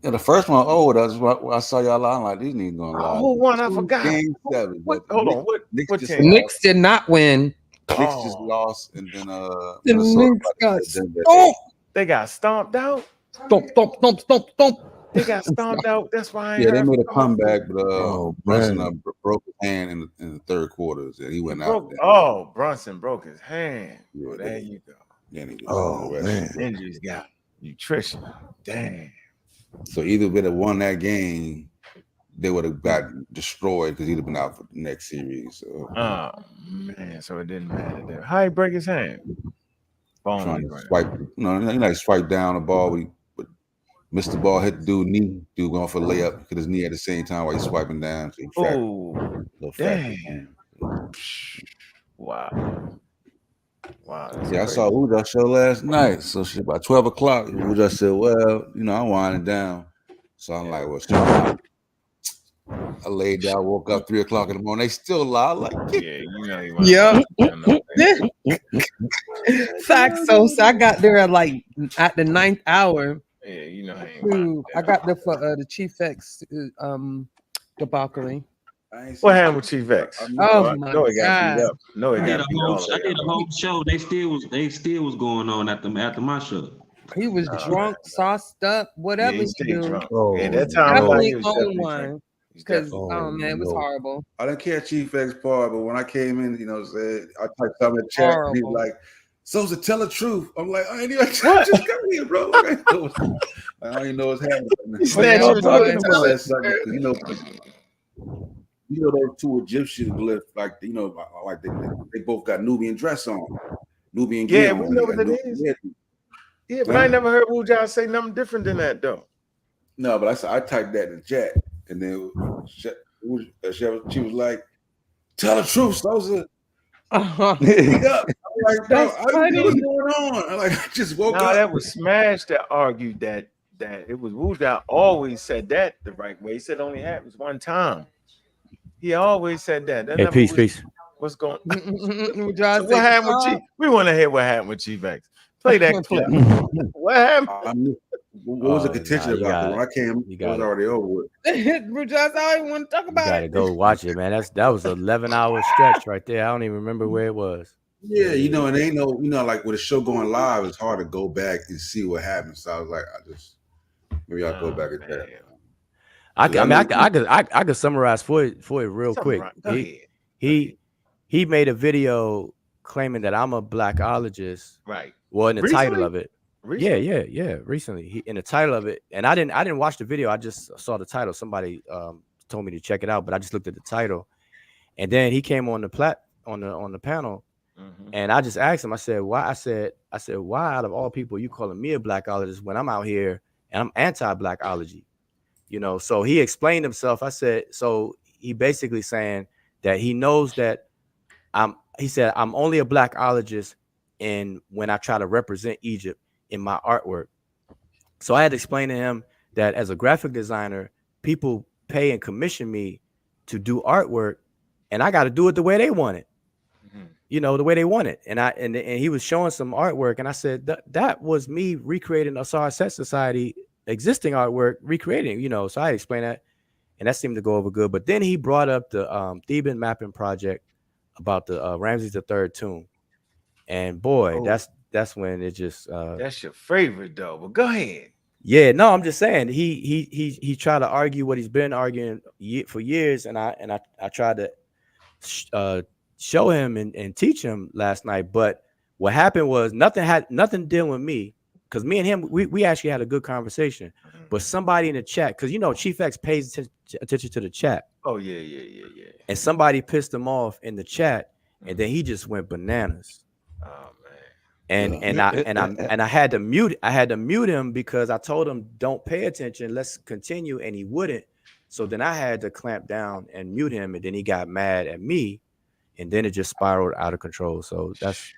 Yeah, the first one. Oh, that's what I saw y'all live. I'm like, these niggas going live. Oh, one I forgot. Game 7. Hold on. What the Knicks did not win. Knicks just lost, and then the Knicks got stomped. They got stomped out. Stomp. They got stomped out. That's why. They made a comeback, but Brunson broke his hand in the third quarter. So he went out. Oh, Brunson broke his hand. Yeah, there you go. Then he was man, injuries got nutrition. Damn. So either would have won that game, they would have got destroyed because he'd have been out for the next series. So. Oh man, so it didn't matter there. How he break his hand? Trying to swipe. He swipe down the ball. But missed the ball, hit the dude knee. Dude going for a layup because his knee at the same time while he's swiping down. So damn. Wow. Yeah, I saw Uja show last night. So shit, by 12 o'clock, Uja said, well, I'm winding down. So I'm like, well, shit. I laid down, woke up 3 o'clock in the morning. They still live. Like, yeah. Facts. So I got there at the 9th hour. Yeah, I got there for the Chief X debauchery. What happened with Chief X? Oh my God! I did a whole show. They still was going on at my show. He was drunk, sauced up, whatever he do. That time definitely on one. Because man, it was horrible. I didn't care Chief X part, but when I came in, said I typed something in the chat. And he was like, "Sosa, tell the truth." I'm like, I ain't even just got here, bro. I don't even know what's happening. Those two Egyptians live like they both got Nubian dress on. Nubian gear. Yeah, we know what it is. Yeah, but I never heard Wujai say nothing different than that though. No, but I typed that in the chat, and then she was like, "Tell the truth, Sosa." I'm like, bro, I don't know what's going on. I just woke up. That was Smash that argued that it was Wujai always said that the right way. He said it only happens one time. He always said that. Hey, peace. What's going on? So what happened with Chief? We want to hear what happened with Chief X. Play that clip. What happened? What was the contention about? When I came, it was already over with. That's all I want to talk about. You gotta go watch it, man. That was an 11-hour stretch right there. I don't even remember where it was. Yeah, and ain't no, like with a show going live, it's hard to go back and see what happened. So I was like, Maybe I'll go back and check. I could summarize for it real quick. He made a video claiming that I'm a blackologist. Right. Well, in the title of it. Recently? Yeah. Recently, in the title of it, and I didn't watch the video. I just saw the title. Somebody told me to check it out, but I just looked at the title, and then he came on the on the panel, and I just asked him. I said, "Why?" I said, "Why out of all people you calling me a blackologist when I'm out here and I'm anti-blackology?" You know. So he explained himself. I said, so he basically saying that he knows that he said, I'm only a blackologist when I try to represent Egypt in my artwork. So I had to explain to him that as a graphic designer, people pay and commission me to do artwork, and I got to do it the way they want it. You know, the way they want it. And he was showing some artwork, and I said that was me recreating a Set Society existing artwork, recreating, you know. So I explained that, and that seemed to go over good. But then he brought up the Theban mapping project about the Ramses III tomb, and boy, that's when it just that's your favorite though. But go ahead. Yeah, no, I'm just saying he tried to argue what he's been arguing for years, and I tried to show him and teach him last night. But what happened was nothing dealing with me, because me and him we actually had a good conversation. But somebody in the chat, because you know Chief X pays attention to the chat. Oh yeah. And somebody pissed him off in the chat, and then he just went bananas. Oh man. And I had to mute him because I told him don't pay attention, let's continue, and he wouldn't. So then I had to clamp down and mute him, and then he got mad at me, and then it just spiraled out of control. So that's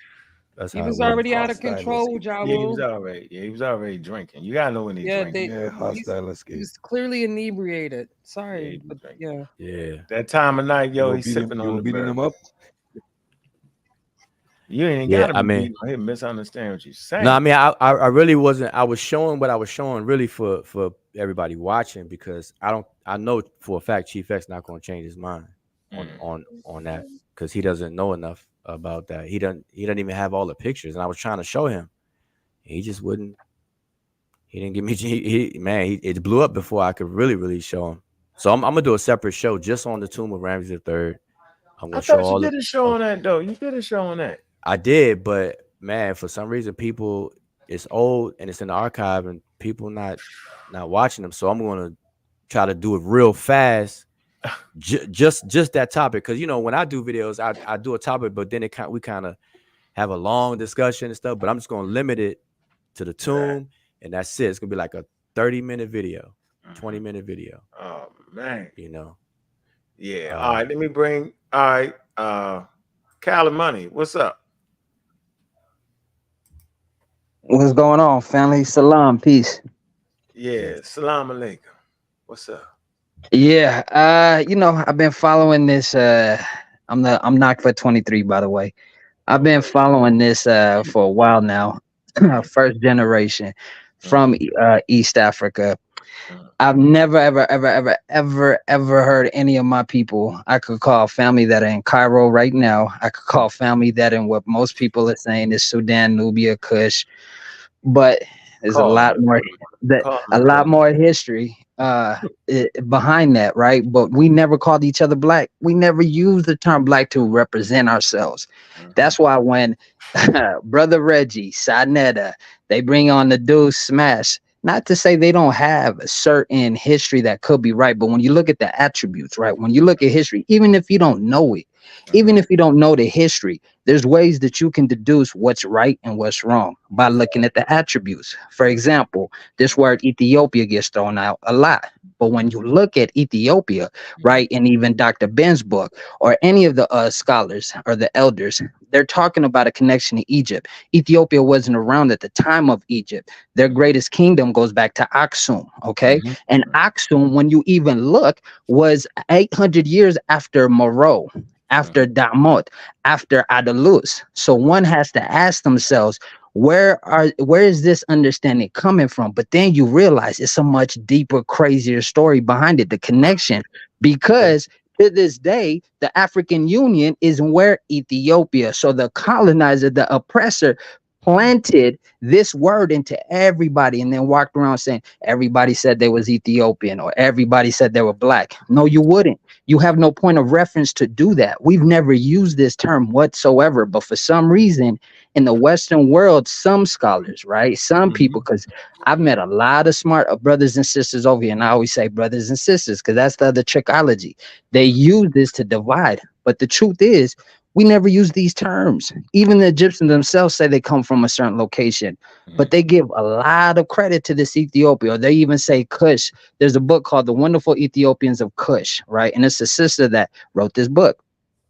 he was already out of control, Jawo. Yeah, he was already drinking. You gotta know when he's drinking. He was clearly inebriated. Sorry, but yeah. That time of night, yo, he's sipping on the beating him up. You ain't gotta misunderstand what you're saying. No, I mean, I really wasn't. I was showing what I was showing really for everybody watching, because I know for a fact Chief X not going to change his mind on that, because he doesn't know enough about that. He doesn't even have all the pictures, and I was trying to show him. He just wouldn't. He didn't give me. It blew up before I could really show him. So I'm gonna do a separate show just on the tomb of Ramses III. I'm gonna show all. You did a show on that though. You did a show on that. I did, but man, for some reason, it's old and it's in the archive, and people not watching them. So I'm gonna try to do it real fast, just that topic. Because you know, when I do videos, I do a topic, but then we kind of have a long discussion and stuff. But I'm just gonna limit it to the tomb, and that's it. It's gonna be like a 30-minute video, 20-minute video. Oh man, you know. Yeah. All right. Let me bring. All right. Cali Money, what's up? What's going on, family? Salam, peace. Yeah, salam alaikum. What's up? Yeah, you know, I've been following this. I'm knocked for 23, by the way. I've been following this for a while now. First generation from East Africa. I've never, ever heard any of my people I could call family that are in Cairo right now. I could call family that in what most people are saying is Sudan, Nubia, Kush. But there's a lot more history behind that, right? But we never called each other black. We never used the term black to represent ourselves. That's why when Brother Reggie, Sadnetta, they bring on the dude Smash, not to say they don't have a certain history that could be right, but when you look at the attributes, right? When you look at history, even if you don't know it, even if you don't know the history, there's ways that you can deduce what's right and what's wrong by looking at the attributes. For example, this word Ethiopia gets thrown out a lot. But when you look at Ethiopia, right, and even Dr. Ben's book or any of the scholars or the elders, they're talking about a connection to Egypt. Ethiopia wasn't around at the time of Egypt. Their greatest kingdom goes back to Aksum, okay? And Aksum, when you even look, was 800 years after Meroe, after Damot, after Adalus. So one has to ask themselves, where is this understanding coming from? But then you realize it's a much deeper, crazier story behind it, the connection, because to this day, the African Union is where Ethiopia. So the colonizer, the oppressor, planted this word into everybody and then walked around saying everybody said they was Ethiopian or everybody said they were black. No, you wouldn't. You have no point of reference to do that. We've never used this term whatsoever, but for some reason in the Western world, some scholars, right? Some people, because I've met a lot of smart brothers and sisters over here, and I always say brothers and sisters because that's the other trichology. They use this to divide, but the truth is we never use these terms. Even the Egyptians themselves say they come from a certain location, but they give a lot of credit to this Ethiopia. Or they even say Kush. There's a book called The Wonderful Ethiopians of Kush, right? And it's a sister that wrote this book.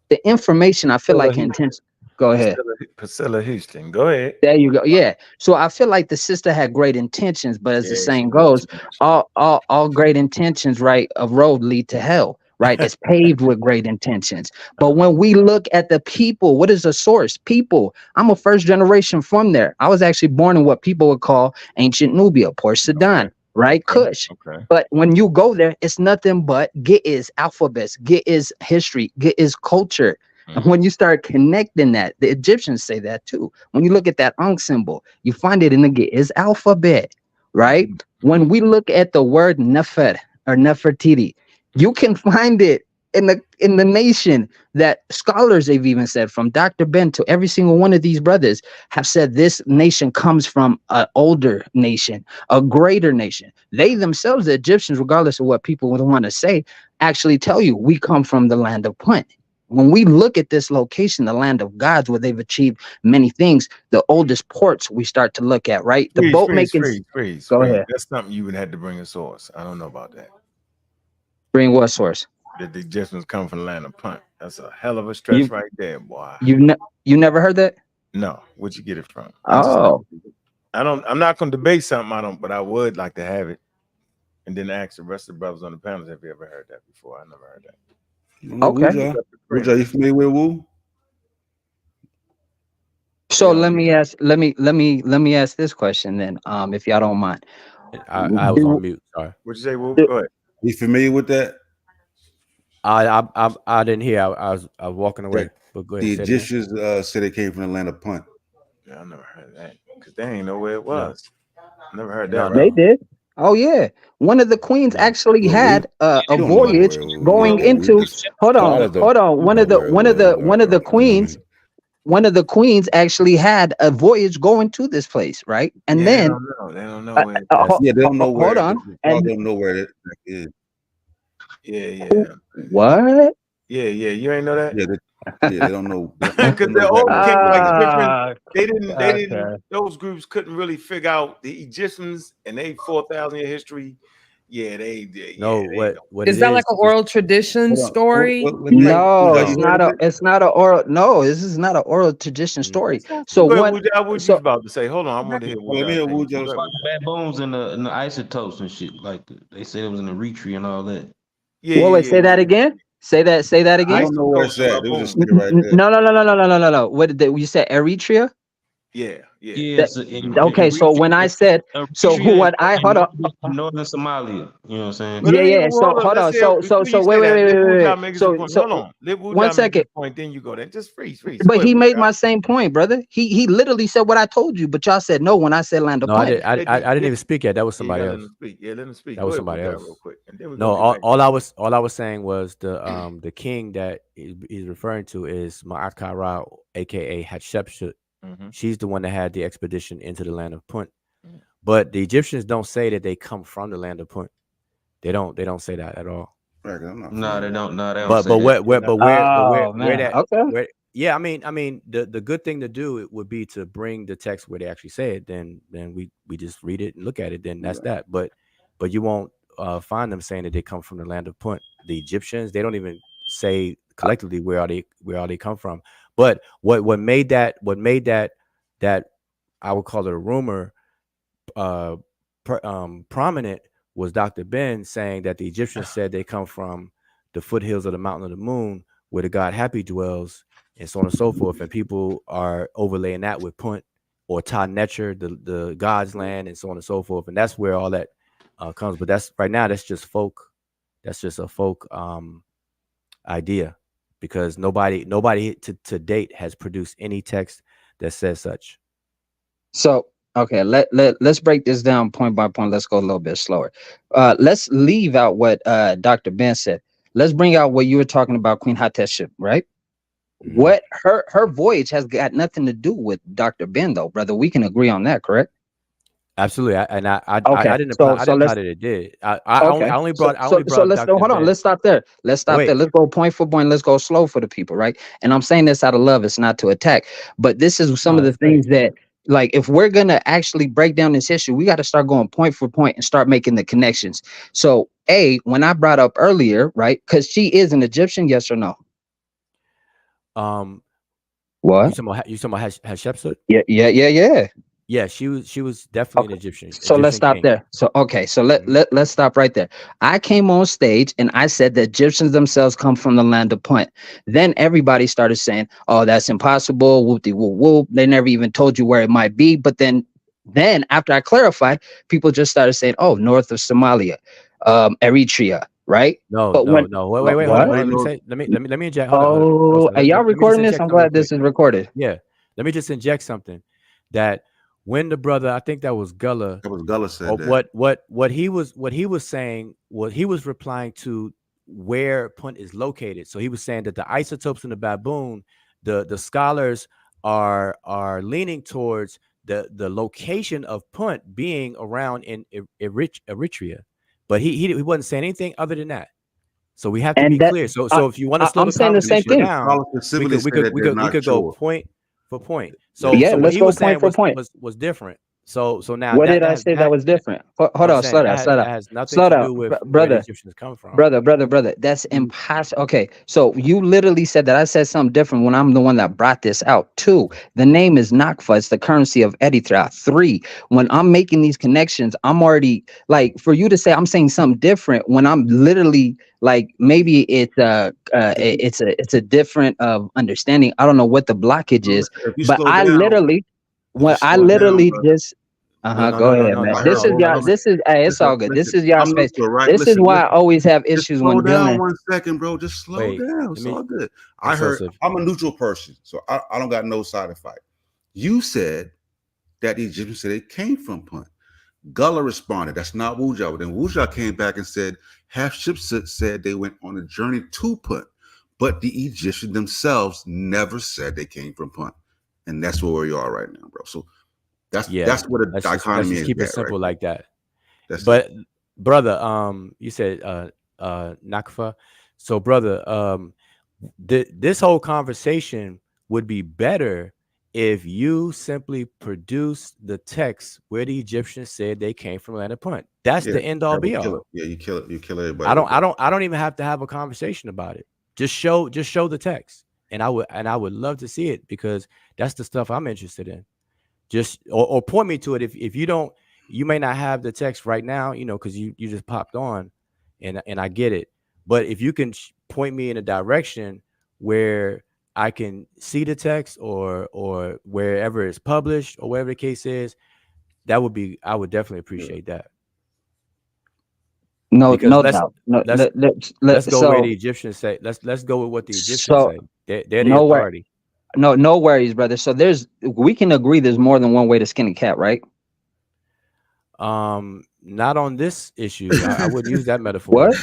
The information, I feel like intention. Go ahead. Priscilla Houston. Go ahead. There you go. Yeah. So I feel like the sister had great intentions, but as the saying goes, all great intentions, right, of road lead to hell. Right, it's paved with great intentions. But when we look at the people, what is the source? People. I'm a first generation from there. I was actually born in what people would call ancient Nubia, Port Sudan, right? Kush. But when you go there, it's nothing but Giz alphabets, Giz history, Giz culture. And when you start connecting that, the Egyptians say that too. When you look at that Ankh symbol, you find it in the Giz alphabet, right? When we look at the word Nefer or Nefertiti, you can find it in the nation that scholars have even said, from Dr. Ben to every single one of these brothers have said this nation comes from an older nation, a greater nation. They themselves, the Egyptians, regardless of what people would want to say, actually tell you we come from the land of Punt. When we look at this location, the land of gods, where they've achieved many things, the oldest ports we start to look at, right? The boat making. Go ahead. That's something you would have to bring a source. I don't know about that. Bring what source? That the Egyptians come from the land of Punt. That's a hell of a stretch right there, boy. You never heard that? No. Where'd you get it from? Oh, I'm not going to debate something but I would like to have it, and then ask the rest of the brothers on the panels. Have you ever heard that before? I never heard that. Okay. Wuja, you familiar with Wu? So let me ask this question then, if y'all don't mind. I was on mute. Sorry. What'd you say, Wu? Go ahead. You familiar with that? I didn't hear. I was walking away. But go ahead. The Egyptians said they came from the land of Punt. Yeah, I never heard that because they ain't know where it was. No. Never heard that. They did. Oh yeah, one of the queens actually had a voyage going into. Hold on. One of the queens actually had a voyage going to this place, right? And then they don't know where. They don't know where. Hold on. They don't know where it is. Yeah. What? Yeah. You ain't know that? Yeah, they don't know. Because the old king, they didn't. Those groups couldn't really figure out the Egyptians and they 4,000 year history. Yeah, what is that like an oral tradition story? No, it's not a oral. No, this is not an oral tradition story. So what you about to say? Hold on, I want to hear what baboons and the isotopes and shit. Like they said it was in the Retrie and all that. Yeah. Wait, say that again. Say that again. I don't know where it's at. It was just right there. No. What did you say? Eritrea? Yeah. Okay, so when I said, hold on. Northern Somalia, you know what I'm saying? Yeah. So hold on. So wait. So hold on. 1 second. Point, then you go there. Just freeze. But he made my same point, brother. He literally said what I told you, but y'all said no when I said land of Punt. I didn't even speak yet. That was somebody else. Let him speak. That was somebody else. Real quick. No, all I was saying was the king that he's referring to is Ma'at Ra, aka Hatshepsut. She's the one that had the expedition into the land of Punt. But the Egyptians don't say that they come from the land of Punt. They don't say that at all. No, they don't. Yeah, I mean, the good thing to do it would be to bring the text where they actually say it. Then we just read it and look at it. Then that's that. But you won't find them saying that they come from the land of Punt. The Egyptians, they don't even say collectively where are they come from. But what made that I would call it a rumor prominent was Dr. Ben saying that the Egyptians said they come from the foothills of the mountain of the moon where the god Happy dwells, and so on and so forth. And people are overlaying that with Punt or Ta Netcher, the god's land, and so on and so forth. And that's where all that comes. But that's right now, that's just folk. That's just a folk idea. Because nobody to date has produced any text that says such. So okay, let's break this down point by point. Let's go a little bit slower. Let's leave out what Dr. Ben said. Let's bring out what you were talking about, Queen Hatshepsut, right? What her voyage has got nothing to do with Dr. Ben, though, brother. We can agree on that, correct? Absolutely. I didn't So imply that it did. I only brought let's Dr. hold on. Ben. Let's stop there. Let's stop Wait. there. Let's go point for point. Let's go slow for the people, right? And I'm saying this out of love. It's not to attack, but this is some of the things that, like, if we're gonna actually break down this issue, we got to start going point for point and start making the connections. So, when I brought up earlier, right? Because she is an Egyptian, yes or no? What? You talking about Hatshepsut? Yeah. Yeah, she was definitely an Egyptian. So let's Egyptian stop king. there. So okay, so let's stop right there. I came on stage and I said the Egyptians themselves come from the land of Punt. Then everybody started saying, "Oh, that's impossible." Whoop-de whoop whoop. They never even told you where it might be. But then after I clarified, people just started saying, "Oh, north of Somalia, Eritrea." Right? No. But Wait. Hold on. Let me inject. Hold on. Are y'all recording this? I'm glad this is recorded. Yeah. Let me just inject something that. When the brother, I think that was Gullah. Said that. What he was saying, what he was replying to where Punt is located. So he was saying that the isotopes in the baboon, the scholars are leaning towards the location of Punt being around in Eritrea, but he wasn't saying anything other than that. So we have to be clear. So if you want to slow the conversation down, we could go point for point. So yeah, what let's he go was saying point for point. was different. So now what did I say that was different? Hold on, slow down. That has nothing to do with where the Egyptians come from. Brother. That's impossible. Okay, so you literally said that I said something different when I'm the one that brought this out. 2, the name is Nakfa. It's the currency of Eritrea. 3, when I'm making these connections, I'm already like, for you to say I'm saying something different when I'm literally like, maybe it's a different understanding. I don't know what the blockage is, but I literally. When I literally just go ahead, man. It's all good. This is y'all space. This is why I always have issues when dealing. 1 second, bro. Just slow down. It's all good. I'm a neutral person, so I don't got no side to fight. You said that the Egyptians said it came from Punt. Gullah responded, that's not Wuja. Then Wuja came back and said Hatshepsut said they went on a journey to Punt, but the Egyptians themselves never said they came from Punt. And that's where we are right now, bro. So that's what a dichotomy is. Keep it simple like that. But brother, you said Nakfa. So brother, this whole conversation would be better if you simply produce the text where the Egyptians said they came from land of Punt. That's the end all be all. Yeah, you kill everybody. I don't even have to have a conversation about it. Just show the text. And I would love to see it, because that's the stuff I'm interested in. Just or point me to it. If you don't, you may not have the text right now, because you just popped on, and I get it. But if you can point me in a direction where I can see the text or wherever it's published or whatever the case is, I would definitely appreciate that. No let's, doubt. Let's go where the Egyptians say. Let's go with what the Egyptians say. They're the authority. No worries, brother. So we can agree there's more than one way to skin a cat, right? Not on this issue. I wouldn't use that metaphor. What?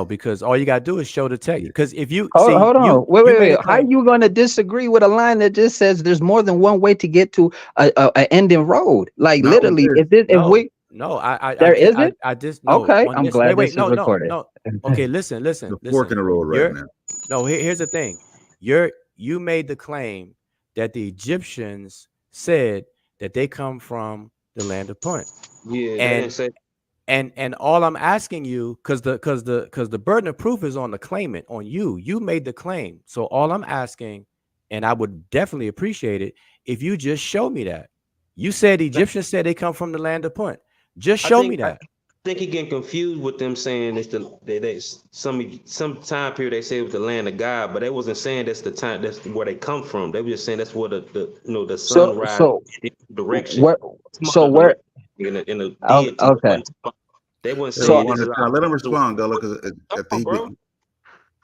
Because all you gotta do is show the text. Because if you hold on, wait. How are you gonna disagree with a line that just says there's more than one way to get to a ending road? Like literally, there isn't. I just okay. I'm glad this is recorded. No. Okay, listen. The fork in the road right now. No, here's the thing. You made the claim that the Egyptians said that they come from the land of Punt. Yeah, and all I'm asking you, because the burden of proof is on the claimant, on you. You made the claim. So all I'm asking, and I would definitely appreciate it if you just show me that. You said the Egyptians said they come from the land of Punt. Just show me that. I think he getting confused with them saying it's some time period they say it was the land of God, but they wasn't saying that's the time, that's where they come from. They were just saying that's where the sunrise direction. Okay. They weren't saying let him respond, Gullah, because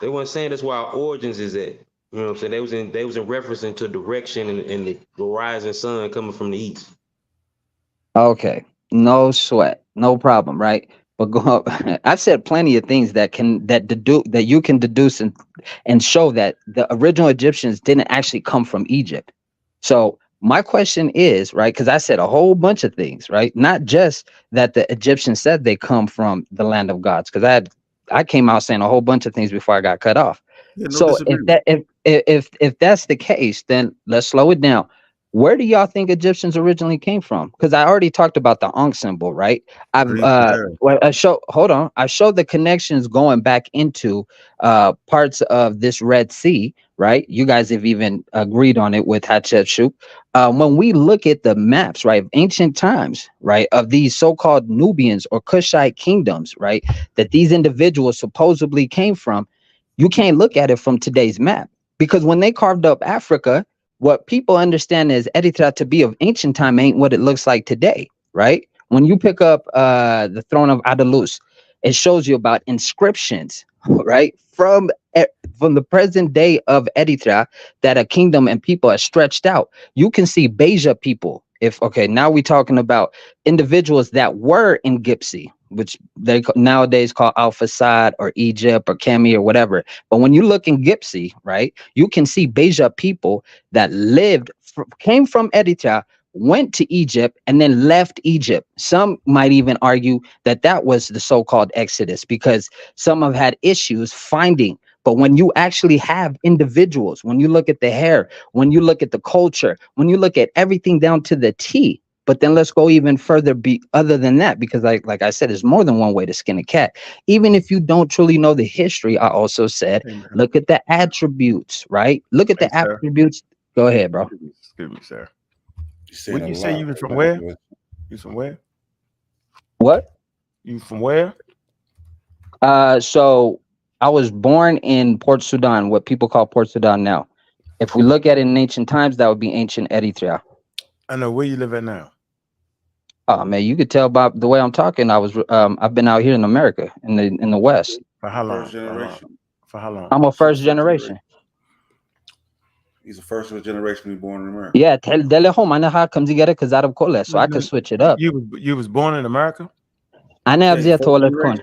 they weren't saying that's where our origins is at. You know what I'm saying? They was in referencing to direction and the rising sun coming from the east. Okay, no sweat, no problem, right? But go I've said plenty of things that you can deduce and show that the original Egyptians didn't actually come from Egypt. So my question is, right, because I said a whole bunch of things, right? Not just that the Egyptians said they come from the land of gods, because I came out saying a whole bunch of things before I got cut off. Yeah, no So disagreement. if that's the case, then let's slow it down. Where do y'all think Egyptians originally came from? Because I already talked about the Ankh symbol, right? I showed the connections going back into parts of this Red Sea, right? You guys have even agreed on it with Hatshepsut. When we look at the maps, right, of ancient times, right, of these so-called Nubians or Kushite kingdoms, right, that these individuals supposedly came from, you can't look at it from today's map, because when they carved up Africa, what people understand as Eritrea to be of ancient time ain't what it looks like today, right? When you pick up the throne of Adalus, it shows you about inscriptions, right, from the present day of Eritrea, that a kingdom and people are stretched out. You can see Beja people. Now we're talking about individuals that were in Gipsy, which they nowadays call Al Fasad or Egypt or Kemi or whatever. But when you look in Gipsy, right, you can see Beja people that came from Eritrea, went to Egypt, and then left Egypt. Some might even argue that that was the so-called Exodus, because some have had issues finding. But when you actually have individuals, when you look at the hair, when you look at the culture, when you look at everything down to the T, but then let's go even further other than that, because like I said, there's more than one way to skin a cat. Even if you don't truly know the history, I also said, look at the attributes, right? Look at the attributes. Go ahead, bro. Excuse me, sir. What you say you was from where? You from where? What? You from where? So I was born in Port Sudan, what people call Port Sudan now. If we look at it in ancient times, that would be ancient Eritrea. I know. Where you live at now? Oh man, you could tell by the way I'm talking. I've been out here in America, in the West. For how long? For how long? I'm a first generation. He's the first of a generation to be born in America. Yeah, tell home I know how come together because out of Kola, so I can switch it up. You was born in America? I abzia toilet kon.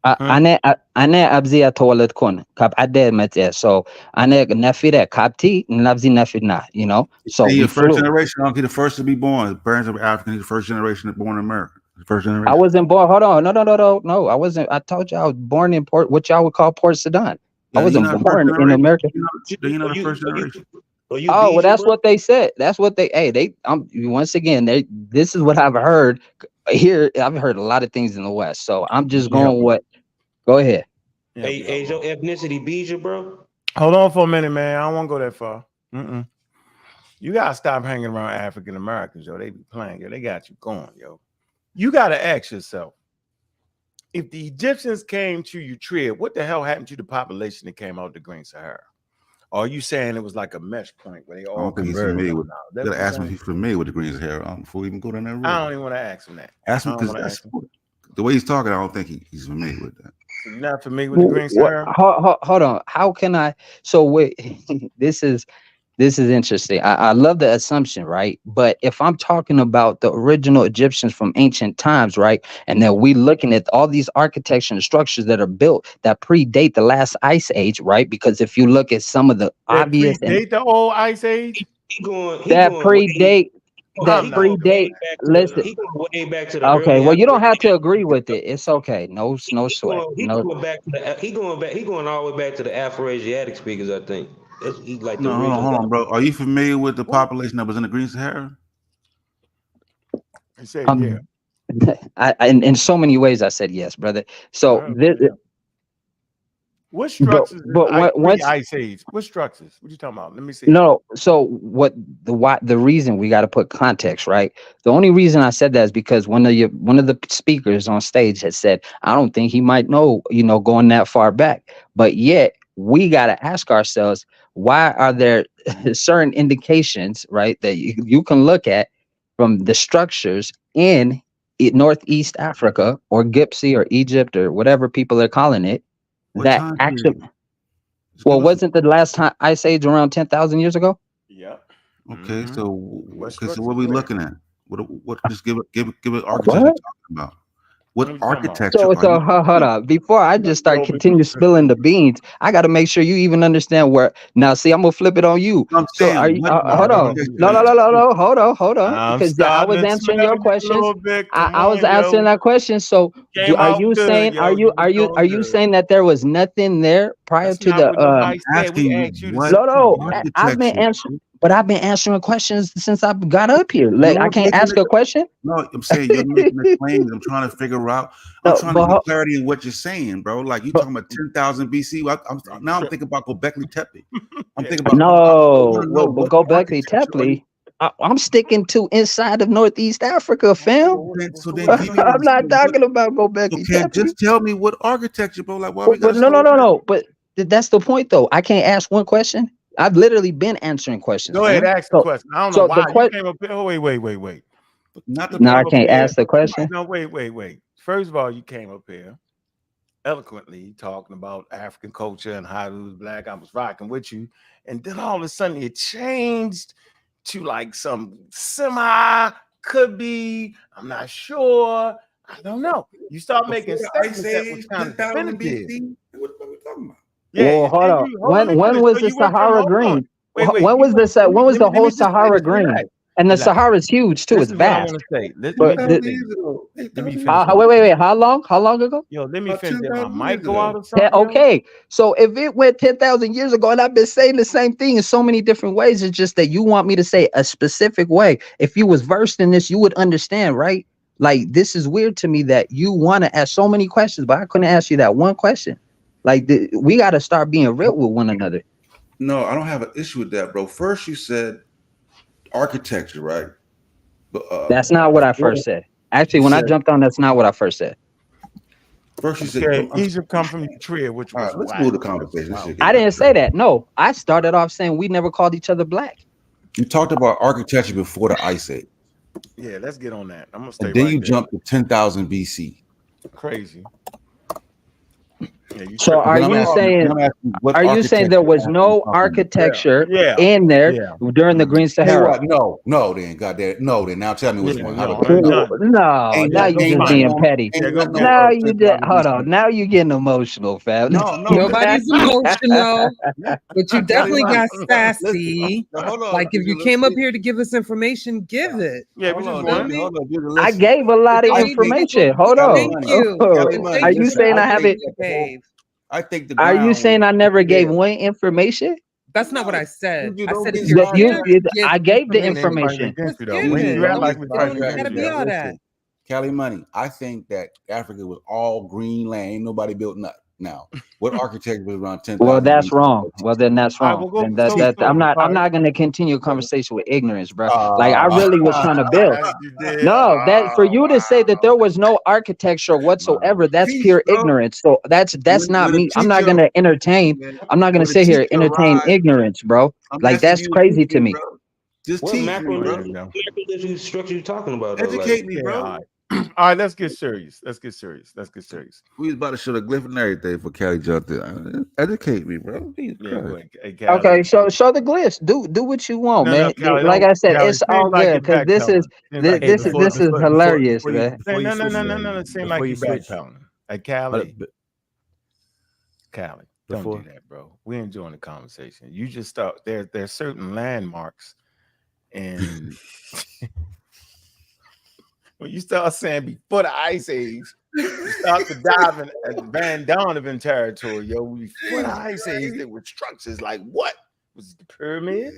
Ane abzia toilet kon. Kap ade mete. So ane nafire kapti navzi nafina. You know. So the first generation. He's the first to be born. His parents are African. He's the first generation born in America. The first generation. I wasn't born. Hold on. No. I wasn't. I told you I was born in what y'all would call Port Sudan. I wasn't born in America. You know the first generation. Oh, well, that's what they said. That's what they once again, this is what I've heard here. I've heard a lot of things in the West. So I'm just going go ahead. Hey, your ethnicity Beja, bro? Hold on for a minute, man. I don't want to go that far. You gotta stop hanging around African Americans, yo. They be playing, yo. They got you going, yo. You gotta ask yourself, if the Egyptians came to Eritrea, what the hell happened to the population that came out the Green Sahara? Or are you saying it was like a mesh point where they all converted? You gotta ask him if he's familiar with the Green Sahara before we even go down that road. I don't even want to ask him that. Ask him because the way he's talking, I don't think he's familiar with that. So you're not familiar with the Green Sahara? Hold on. How can I? So wait, this is interesting. I love the assumption, right? But if I'm talking about the original Egyptians from ancient times, right? And then we looking at all these architecture and structures that are built that predate the last ice age, right? Because if you look at some of the obvious the old ice age, predate. Listen. He going way back to the okay, well, you don't have to agree with it. It's okay. No sweat. He going back to he going all the way back to the Afro-Asiatic speakers, I think. He's like hold on, bro. Are you familiar with the population that was in the Green Sahara? I said yeah. In so many ways, I said yes, brother. So what structures? What ice age? What structures? What you talking about? Let me see. No. So the reason we got to put context, right? The only reason I said that is because one of the speakers on stage had said, I don't think he might know, going that far back, but yet we got to ask ourselves, why are there certain indications, right, that you can look at from the structures in Northeast Africa or Gipsy or Egypt or whatever people are calling it, that actually Well, wasn't the last time ice age around 10,000 years ago? Yeah. Okay, so What so what are we structure looking at? What just give it architecture you're talking about. What What are we talking about? architecture So, are you hold on. Before I just start continue spilling the beans, I got to make sure you even understand where. Now, see, I'm gonna flip it on you. I'm So, are saying you? what Hold on. architecture No, no, no, no, no. Hold on. I'm Because I starting was to answering smell your you a questions. little bit. Come I was on, answering yo. that question. So, Came are out you good, saying? yo. Are You was doing you good. saying that there was nothing there prior That's to not the? what nobody said. We asking you asked you to what say. No. Yo. I've been architecture? answering. But I've been answering questions since I got up here. Like, You're I can't making ask a question. No, I'm saying you're making a claim. I'm trying to figure out. I'm No, trying to but get clarity in what you're saying, bro. Like you but talking about 10,000 BC. Now I'm thinking about Gobekli Tepe. I'm thinking about. I no. want to know But what Gobekli architecture are you. Tepe. I'm sticking to inside of Northeast Africa, fam. So then give me. I'm not talking about So Gobekli can't Tepe. just tell me what architecture, bro. Like why we But gotta slow down? no. But that's the point, though. I can't ask one question. I've literally been answering questions, Go ahead, fam. ask the question. I don't know So why the you question. came up here. Oh, wait. Not You the. No, I came up can't here. ask the question. No, wait. First of all, you came up here eloquently talking about African culture and how it was black. I was rocking with you, and then all of a sudden it changed to like some semi could be. I'm not sure. I don't know. You start making statements that was kind of 10,000 definitive. BC. What are we talking about? Yeah, Well, and hold then on. you hold on. Let me When finish. was So the you went from Sahara hold on. green? Wait. When You was went. the when was the Let me whole just Sahara finish. green? Relax. And the Relax. Sahara is huge too. This It's is what I vast. want to say. Let But me this, finish. Let me finish. wait. How long ago? Yo, let me About finish. Did my 10,000 mic years go out ago. or something? Yo? Okay, so if it went 10,000 years ago, and I've been saying the same thing in so many different ways, it's just that you want me to say a specific way. If you was versed in this, you would understand, right? Like, this is weird to me that you want to ask so many questions, but I couldn't ask you that one question. Like, we got to start being real with one another. No, I don't have an issue with that, bro. First, you said architecture, right? But That's not what I first said. Actually, when I jumped on, that's not what I first said. First, you said Okay, Egypt come from Eritrea, which all was right, let's whack. move the conversation. This shit I getting didn't say that. No, I started off saying we never called each other black. You talked about architecture before the Ice Age, Yeah, let's get on that. I'm gonna stay and then right you there. jumped to 10,000 BC. Crazy. Yeah, you So tripping. are I'm you asking- saying? I'm asking what Are you saying there was architecture no are you talking about? architecture Yeah. in there Yeah. during the Green Tell you Sahara? what, no, then, goddamn, no, then. Now tell me which Yeah, one. yeah, How ain't none. No, Ain't now no, you ain't just nothing being on, petty. ain't Yeah, go nothing get Now on you did. 10,000 Hold BC. on. Now you getting emotional, fam. No, Nobody's emotional, but you definitely got Listen, sassy. now, hold on, Like if you Juju, came up listen. here to give us information, give it. Yeah, we Hold just on, want. Juju, hold on, Juju, I listen. gave a lot of I Thank think information. Hold Cali on. Money, you. Cali And Money. Are thank you you for Listen, saying I everything haven't? you gave. I think the Are you ground saying was I never gave there. one information? That's not what I said. Juju, I don't said be if you're That starting here you, to give I gave the We ain't fighting information. against just you though. give When it. you act Don't, like we fighting don't against gotta you be though. all that. Listen, Cali Money. I think that Africa was all green land. Ain't nobody built nothing. Now, what architecture was around 10,000 Well, that's BC? wrong. Well, then that's All right, wrong. we'll Then go. So I'm all right. not going to continue a conversation with ignorance, bro. Like I really was trying to build. You did. No, that for you to say that there was no architecture whatsoever, that's Teach, pure bro. ignorance. So that's not When a me. I'm not teacher, gonna entertain. man, I'm not gonna when a sit here teacher entertain arrives, ignorance, bro. I'm Like asking that's you to crazy teach to me, me. bro. Just What teach macro me, bro. structure you talking about though? Like, Educate me, Yeah, bro. all right. All right, let's get serious. Let's get serious. We was about to show the glyph and everything for Cali jumped in. Educate me, bro. Jesus Yeah, go Christ. ahead. Hey, Callie. Okay, so show the glyphs. Do what you want, No, man. Callie, Like don't. I said, Callie, it's seems all like good you're because this is backpedaling. Seems like Hey, this you're is hilarious, man. before you switch, No. It seems like before you're you switch, backpedaling. Hey, Callie, don't before do that, bro. We're enjoying the conversation. You just start. There's certain landmarks, and when you start saying before the Ice Age, you start to dive in at Van Donovan territory, yo. Before the Ice Age, there were structures like what? Was it the pyramid?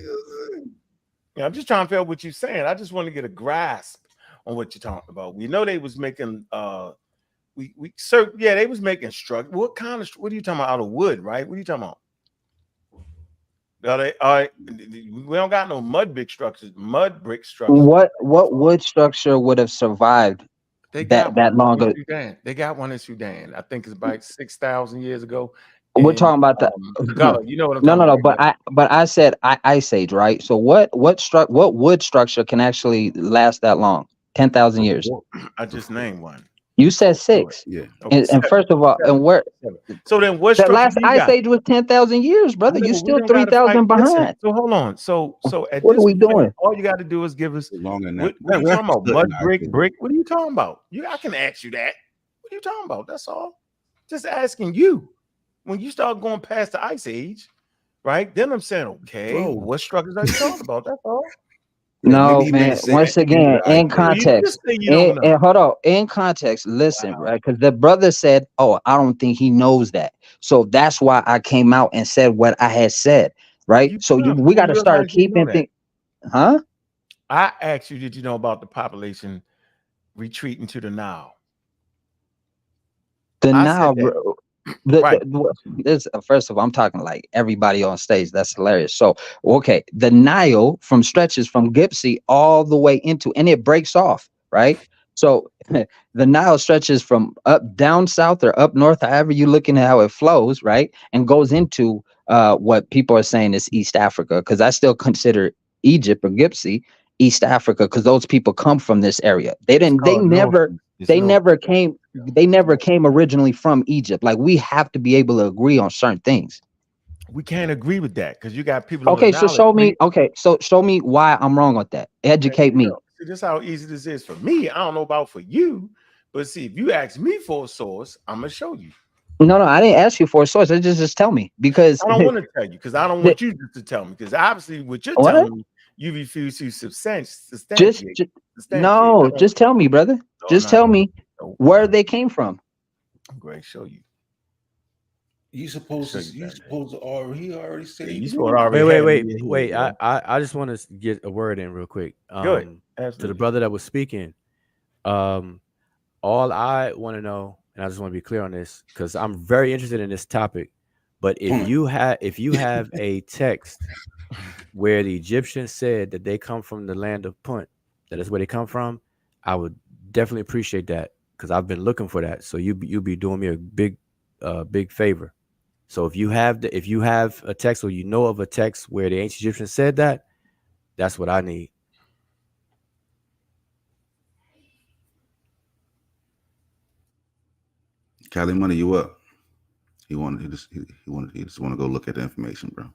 Yeah, I'm just trying to figure out what you're saying. I just want to get a grasp on what you're talking about. We know they was making they was making structure. What kind of what are you talking about? Out of wood, right? What are you talking about? We don't got no mud brick structures. What wood structure would have survived They got that long ago? Sudan. They got one in Sudan. I think it's about 6,000 years ago. We're talking about the you know what I'm no, talking no, about. but I said Ice Age, right? So what wood structure can actually last that long? 10,000 years. I just named one. You said 6. Yeah. Okay, And first of all, and where so then what the structure last do you ice got? age was 10,000 years, brother. Yeah, You but we still don't gotta 3,000 fight. Listen, behind. so hold on. So at What are this we point, doing? all you got to do is give us Longer than what that. are you talking about? We're Mud, not brick, kidding. brick. What are you talking about? I can ask you that. What are you talking about? That's all. Just asking you. When you start going past the ice age, right? Then I'm saying, okay, Bro. what structures are you talking about? That's all. No, Maybe he man. meant say Once at the end again, of the ice in age. So you context, just say you don't know. and hold on, in context, listen, right? Because the brother said, "Oh, I don't think he knows that." So that's why I came out and said what I had said, right? So we got to start keeping things, huh? I asked you, did you know about the population retreating to the Nile? The I Nile, said that. bro, Right. this first of all, I'm talking like everybody on stage. That's hilarious. So, okay, the Nile stretches from Gipsy all the way into, and it breaks off, right? So the Nile stretches from up down south or up north, however you're looking at how it flows, right, and goes into what people are saying is East Africa, because I still consider Egypt or Gipsy East Africa, because those people come from this area. They never came. They never came originally from Egypt. Like, we have to be able to agree on certain things. We can't agree with that because you got people. Okay, on the so Nile show me. that Okay, so show me why I'm wrong with that. Educate me. See, this is how easy this is for me. I don't know about for you, but see, if you ask me for a source, I'm gonna show you. No, I didn't ask you for a source. Just tell me, because I don't want to tell you because I don't want you just to tell me, because obviously what you're telling me, you refuse to substantiate. Just tell me, brother. Just tell me where they came from. I'm going to show you. You supposed to already, he already said Wait. I just want to get a word in real quick. Good. To the brother that was speaking. All I want to know, and I just want to be clear on this, because I'm very interested in this topic. But if you have a text where the Egyptians said that they come from the land of Punt, that is where they come from, I would definitely appreciate that, because I've been looking for that. So you'll be doing me a big favor. So if you have a text, or you know of a text where the ancient Egyptians said that, that's what I need. Cali Money, you up? He just want to go look at the information, bro.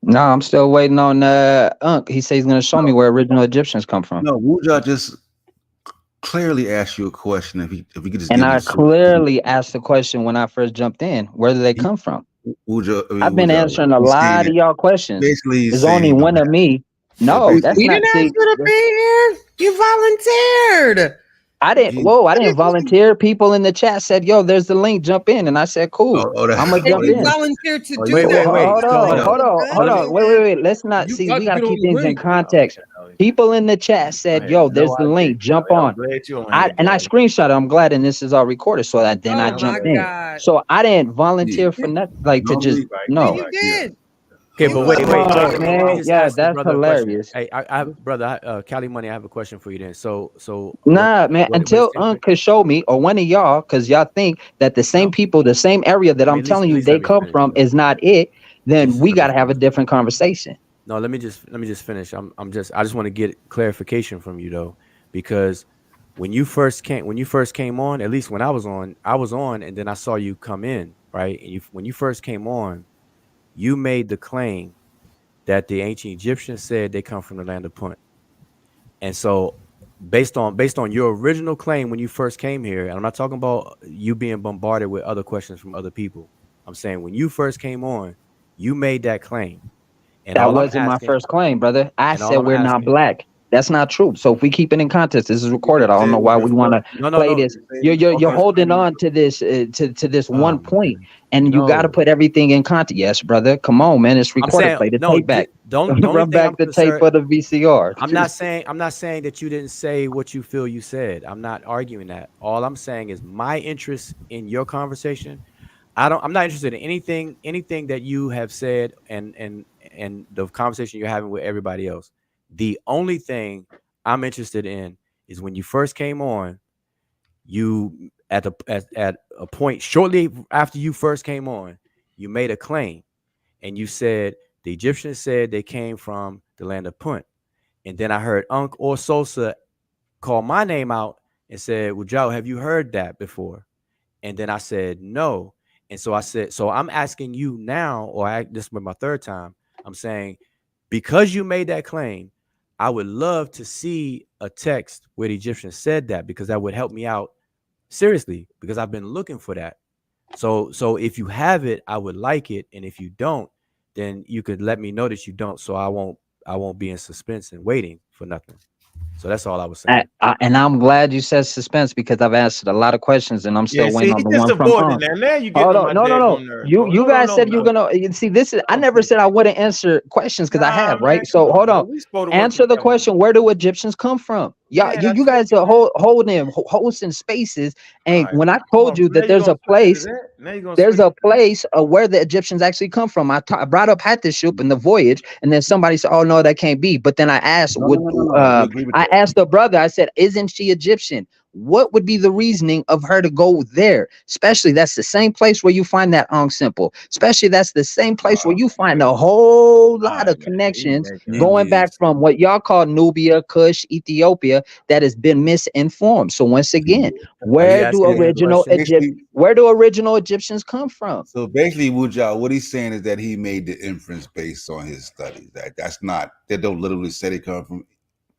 No, I'm still waiting on Unc. He says he's gonna show me where original Egyptians come from. No, Wuja just clearly asked you a question. If he could just, and I clearly asked the question when I first jumped in. Where do they come from? I've been answering a lot of y'all questions. Basically, there's only one of me. No, that's we not. didn't ask you to be here. You volunteered. I didn't. Whoa, I didn't volunteer. People in the chat said, "Yo, there's the link. Jump in," and I said, "Cool, I'm gonna jump in." Volunteered to do Wait, that. hold on. Wait. Let's not see. We gotta keep things in context. People in the chat said, "Yo, there's the link. Jump on." I screenshot it. I'm glad, and this is all recorded, so that then I jumped in. So I didn't volunteer for nothing. Like to just no. You did. Okay, but wait, man. Yeah, that's hilarious. Hey, brother, Cali Money, I have a question for you then. So nah, man, until Unc could show me, or one of y'all, because y'all think that the same people, the same area that I'm telling you they come from is not it, then we got to have a different conversation. No, let me just finish. I just want to get clarification from you though, because when you first came on, at least when I was on, and then I saw you come in, right? And when you first came on, you made the claim that the ancient Egyptians said they come from the land of Punt. And so based on your original claim when you first came here, and I'm not talking about you being bombarded with other questions from other people. I'm saying when you first came on, you made that claim. And that wasn't my first claim, brother. I said we're not black. That's not true. So if we keep it in context, this is recorded. I don't know why we want to play this. You're holding on to this to this one point, and you got to put everything in context. Yes, brother. Come on, man. It's recorded. Play the tape back. Don't run back the tape for the VCR. I'm not saying that you didn't say what you feel you said. I'm not arguing that. All I'm saying is my interest in your conversation. I'm not interested in anything that you have said and the conversation you're having with everybody else. The only thing I'm interested in is when you first came on, you at a point shortly after you first came on, you made a claim and you said the Egyptians said they came from the land of Punt. And then I heard Unc or Sosa call my name out and said, well, Joe, have you heard that before? And then I said, no. And so I said, so I'm asking you now, or this is my third time, I'm saying, because you made that claim, I would love to see a text where the Egyptians said that, because that would help me out seriously, because I've been looking for that. So if you have it, I would like it. And if you don't, then you could let me know that you don't, so I won't be in suspense and waiting for nothing. So that's all I was saying. And I'm glad you said suspense, because I've answered a lot of questions and I'm still waiting on the one from now you get no. You guys said you're gonna see this is I never said I wouldn't answer questions, because I have, right? So hold on. Answer the question, where do Egyptians come from? You guys are hosting spaces, and when I told you that there's a place where the Egyptians actually come from, I brought up Hatshepsut and the voyage, and then somebody said, "Oh no, that can't be." But then I asked, I asked the brother, I said, "Isn't she Egyptian? What would be the reasoning of her to go there? Especially that's the same place where you find that Ankh symbol. Especially that's the same place where you find a whole lot of connections going back from what y'all call Nubia, Kush, Ethiopia, that has been misinformed. So once again, where do original Egyptians come from?" So basically, Wujal, what he's saying is that he made the inference based on his studies. That's not, they don't literally say they come from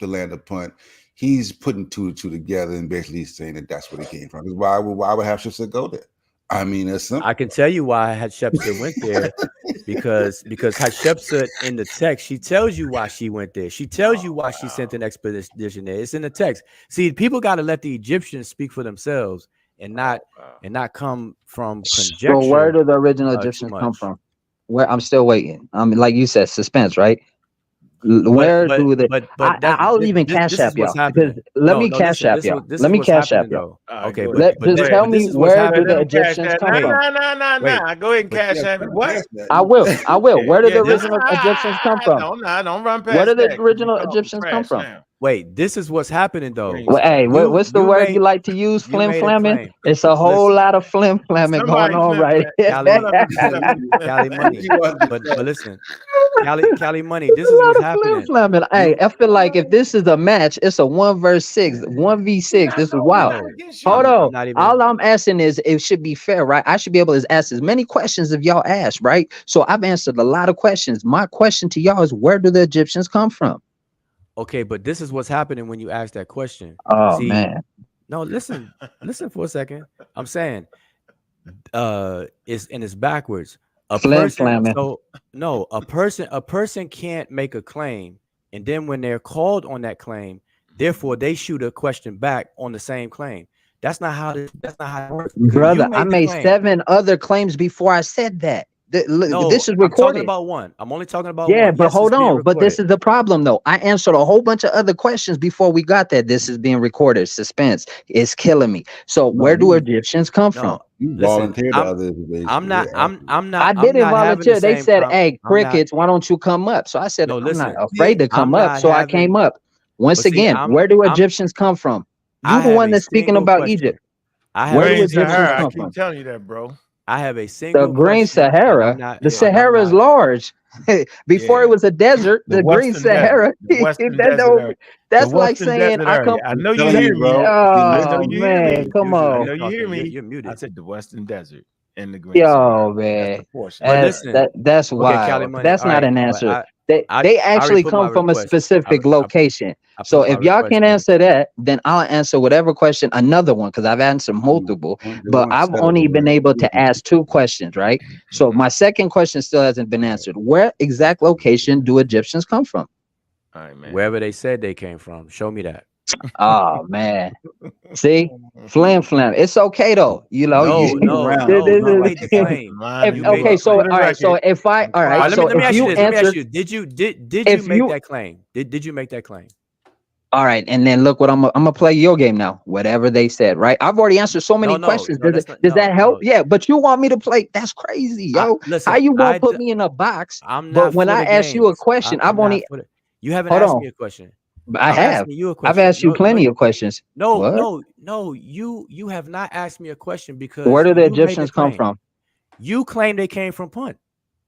the land of Punt. He's putting two and two together and basically saying that that's where they came from. Why would Hatshepsut go there? I mean, it's simple. I can tell you why Hatshepsut went there, because Hatshepsut in the text, she tells you why she went there. She tells you why she sent an expedition there. It's in the text. See, people got to let the Egyptians speak for themselves and not come from conjecture. So where do the original Egyptians come from? Where I'm still waiting. Like you said, suspense, right? I'll even cash app y'all, because let me cash app y'all. Let me cash app y'all. Okay, just tell me, where do the Egyptians come from? Nah. Go ahead and cash app me. What? I will. Where do the original Egyptians come from? Don't run past. Where do the original Egyptians come from? Wait, this is what's happening though. Hey, what's the word you like to use? Flim flamming. It's a whole lot of flim flamming going on right here. Cali money. But listen, Cali money. This is what's happening. Hey, I feel like if this is a match, it's a 1v6, 1v6. This is wild. Hold on. All I'm asking is it should be fair, right? I should be able to ask as many questions if y'all ask, right? So I've answered a lot of questions. My question to y'all is, where do the Egyptians come from? Okay, but this is what's happening when you ask that question. Oh, man. No, listen for a second. I'm saying it's backwards. A person can't make a claim, and then when they're called on that claim, therefore they shoot a question back on the same claim. That's not how it works. Brother, I made 7 other claims before I said that. This is recorded. I'm talking about one. I'm only talking about one. But yes, hold on. But this is the problem, though. I answered a whole bunch of other questions before we got that. This is being recorded. Suspense is killing me. So where do Egyptians come from? You volunteered others. I'm not. I didn't volunteer. They said, "Hey, crickets, why don't you come up?" So I said, "I'm not afraid to come up." So I came up. Once again, where do Egyptians come from? You the one that's speaking about Egypt. Where do Egyptians come from? I keep telling you that, bro. I have a single. The Green Sahara. The Sahara is large. Before it was a desert, the Green Sahara. That's like saying I come. I know you hear me. Oh man, come on. I know you hear me. You're muted. I said the Western Desert and the Green Sahara. Man, that's wild. That's not an answer. They actually come from a specific location. So if y'all can't answer that, then I'll answer whatever question, another one, because I've answered multiple, but I've only been able to ask 2 questions, right? So my second question still hasn't been answered. Where exact location do Egyptians come from? All right, man. Wherever they said they came from. Show me that. Oh man, see, flam. It's okay though, you know. Okay, so all right, so if I all right, so if you answer, did you make that claim? Did you make that claim? All right, and then look what I'm gonna play your game now. Whatever they said, right? I've already answered so many questions. Does that help? Yeah, but you want me to play? That's crazy, yo. How you gonna put me in a box? But when I ask you a question, I've only you haven't asked me a question. I have. I've asked you plenty of questions. No. You have not asked me a question because where do the Egyptians come from? You claim they came from Punt.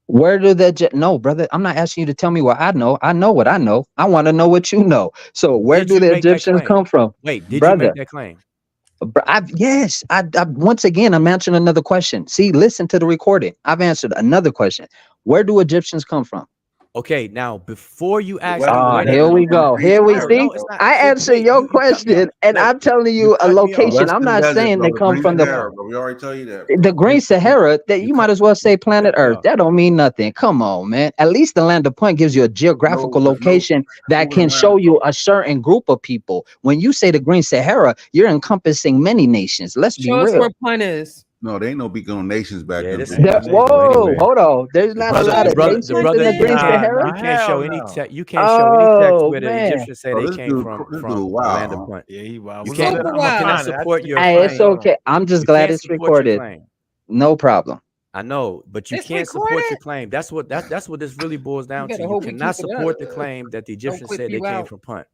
Where do no, brother? I'm not asking you to tell me what I know. I know what I know. I want to know what you know. So where do the Egyptians come from? Wait, did you make that claim? Yes. Once again, I'm answering another question. See, listen to the recording. I've answered another question. Where do Egyptians come from? Okay, now before you ask, here we go. Here we see. I answer your question, and I'm telling you a location. I'm not saying they come from the. We already tell you that. The Green Sahara. That you might as well say planet Earth. That don't mean nothing. Come on, man. At least the Land of Punt gives you a geographical location that can show you a certain group of people. When you say the Green Sahara, you're encompassing many nations. Let's be real. Show us where Punt is. No, there ain't no big on nations back then. Whoa, hold on. There's not a lot of nations in the Green Sahara. You can't show any text. You can't show any text where the Egyptians say they came from the land of Punt. Yeah, he wild. You cannot support your. Hey, it's okay. I'm just glad it's recorded. No problem. I know, but you can't support your claim. That's what this really boils down to. You cannot support the claim that the Egyptians said they came from Punt.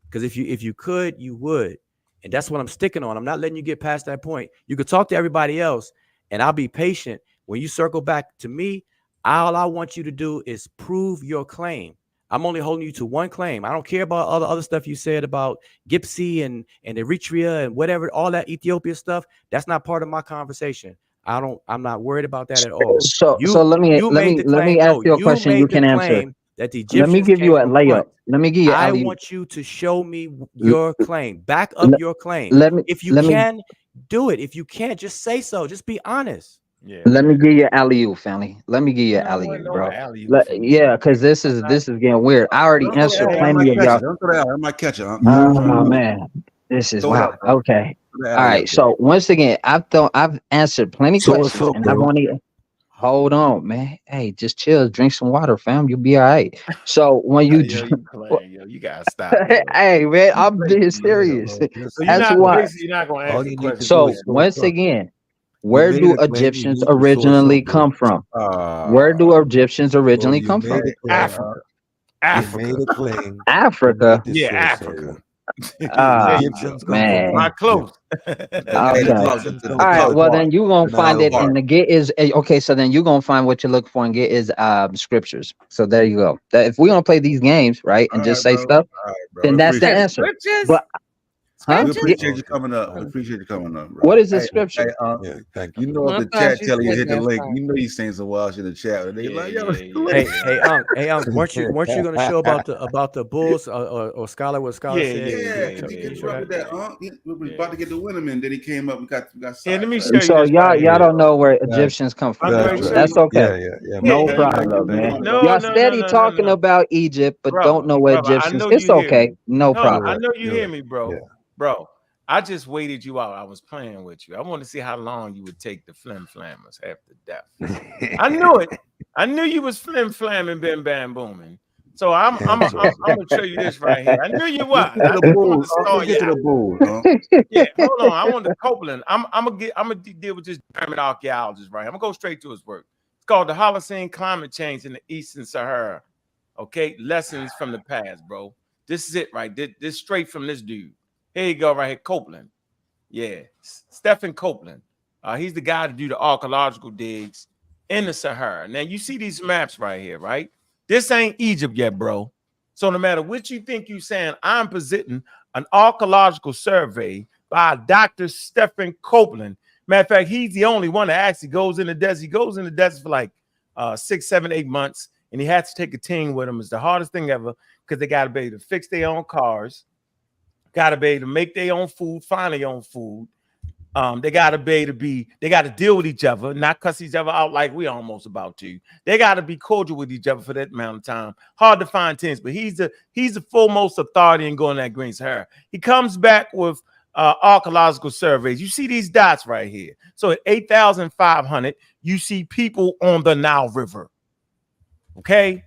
Because if you could, you would. And that's what I'm sticking on. I'm not letting you get past that point. You could talk to everybody else, and I'll be patient. When you circle back to me, all I want you to do is prove your claim. I'm only holding you to one claim. I don't care about all the other stuff you said about Gypsy and Eritrea and whatever, all that Ethiopia stuff. That's not part of my conversation. I'm not worried about that at all. So let me ask you a question you can answer. That the let me give you a layup. Let me give you. I want you to show me your claim. Back up your claim. If you can, do it. If you can't, just say so. Just be honest. Yeah. Let me give you alley-oop, family. Let me give you alley-oop, bro. Yeah, because this is getting weird. I already answered plenty of y'all. I might catch it. Oh man, this is wow. Okay. All right. So once again, I've answered plenty of questions, and I've only. Hold on, man. Hey, just chill. Drink some water, fam. You'll be all right. So when you you gotta stop. Hey, man, I'm being serious. That's why. You're not gonna ask the question. So once again, where do Egyptians originally come from? Where do Egyptians originally come from? Africa. Africa. Yeah, Africa. Man, not close. Okay. All right. Well, then you're gonna find it in the get is okay. So then you're gonna find what you look for and get is scriptures. So there you go. If we're gonna play these games, right, and just say stuff, then that's the answer. But we appreciate you coming up. We appreciate you coming up, bro. What is the scripture? Thank you. You know, if the chat telling you hit the link, you know you saying some wild shit in the chat. They like, yo, hey, weren't you going to show about the Bulls or Scholar what Scholar said? Yeah. We were about to get the Winterman. Then he came up. We got. Let me show you. So y'all don't know where Egyptians come from. That's okay. No problem, man. Y'all steady talking about Egypt, but don't know where Egyptians. It's okay. No problem. I know you hear me, bro. Bro, I just waited you out. I was playing with you. I wanted to see how long you would take the flim flammers after death. I knew it. I knew you was flim flamming, bim bam booming. So I'm gonna show you this right here. I knew you was. Get to the Bulls. Yeah, hold on. I want the Copeland. I'm gonna deal with this German archaeologist right here. I'm gonna go straight to his work. It's called the Holocene Climate Change in the Eastern Sahara. Okay, lessons from the past, bro. This is it, right? This straight from this dude. Here you go, right here, Copeland. Yeah, Stephen Copeland. He's the guy to do the archaeological digs in the Sahara. Now, you see these maps right here, right? This ain't Egypt yet, bro. So no matter what you think you're saying, I'm presenting an archaeological survey by Dr. Stephen Copeland. Matter of fact, he's the only one that actually goes in the desert. He goes in the desert for like 6, 7, 8 months, and he has to take a team with him. It's the hardest thing ever because they got to be able to fix their own cars. Got to be able to make their own food, find their own food. They got to be able to they got to deal with each other, not cuss each other out like we almost about to. They got to be cordial with each other for that amount of time. Hard to find things, but he's the foremost authority in going that Green Sahara. He comes back with archaeological surveys. You see these dots right here. So at 8,500, you see people on the Nile River. Okay,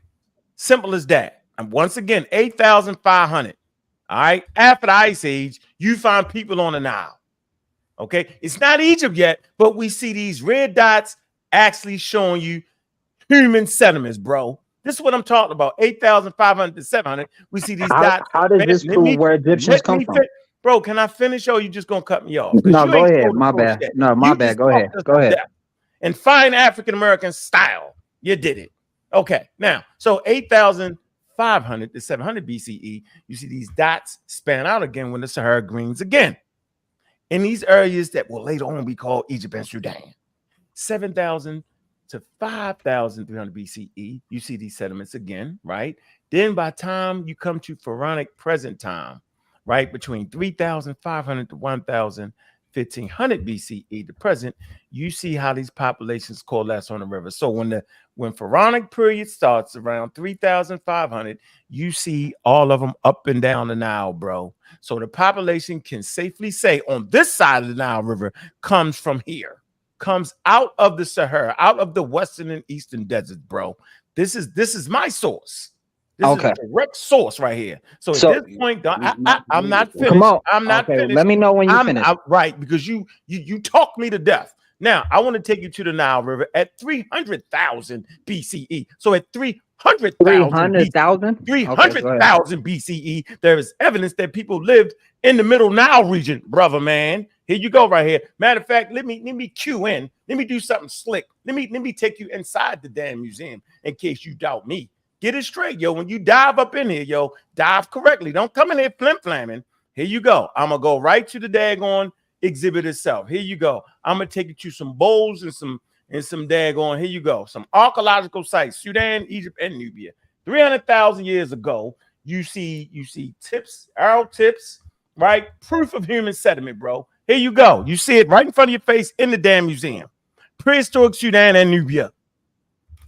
simple as that. And once again, 8,500. All right. After the Ice Age, you find people on the Nile. Okay. It's not Egypt yet, but we see these red dots actually showing you human sediments, bro. This is what I'm talking about. 8,500 to 700. We see these dots. How does this prove where Egyptians come from? Bro, can I finish or are you just going to cut me off? No, go ahead. My bad. No, my bad. Go ahead. Go ahead. And fine African-American style. You did it. Okay. Now, so 8,500 to 700 BCE, you see these dots span out again when the Sahara greens again. in these areas that will later on be called Egypt and Sudan. 7,000 to 5,300 BCE, you see these settlements again, right? Then by time you come to pharaonic present time, right, between 3,500 to 1,1500 BCE, the present, you see how these populations coalesce on the river. So when pharaonic period starts around 3,500, you see all of them up and down the Nile, bro. So the population can safely say on this side of the Nile River comes from here, comes out of the Sahara, out of the western and eastern deserts, bro. This is my source. This is a direct source right here. So at this point, I'm not finished. Come on. I'm not finished. Let me know when you finish. Right, because you talk me to death. Now, I want to take you to the Nile River at 300,000 BCE. So at 300,000 BCE, there is evidence that people lived in the middle Nile region, brother, man. Here you go right here. Matter of fact, let me cue in. Let me do something slick. Let me take you inside the damn museum in case you doubt me. Get it straight, yo. When you dive up in here, yo, dive correctly. Don't come in here flim-flamming. Here you go. I'm going to go right to the daggone exhibit itself. Here you go. I'm going to take you to some bowls and some daggone. Here you go. Some archaeological sites, Sudan, Egypt, and Nubia. 300,000 years ago, you see tips, arrow tips, right? Proof of human settlement, bro. Here you go. You see it right in front of your face in the damn museum. Prehistoric Sudan and Nubia.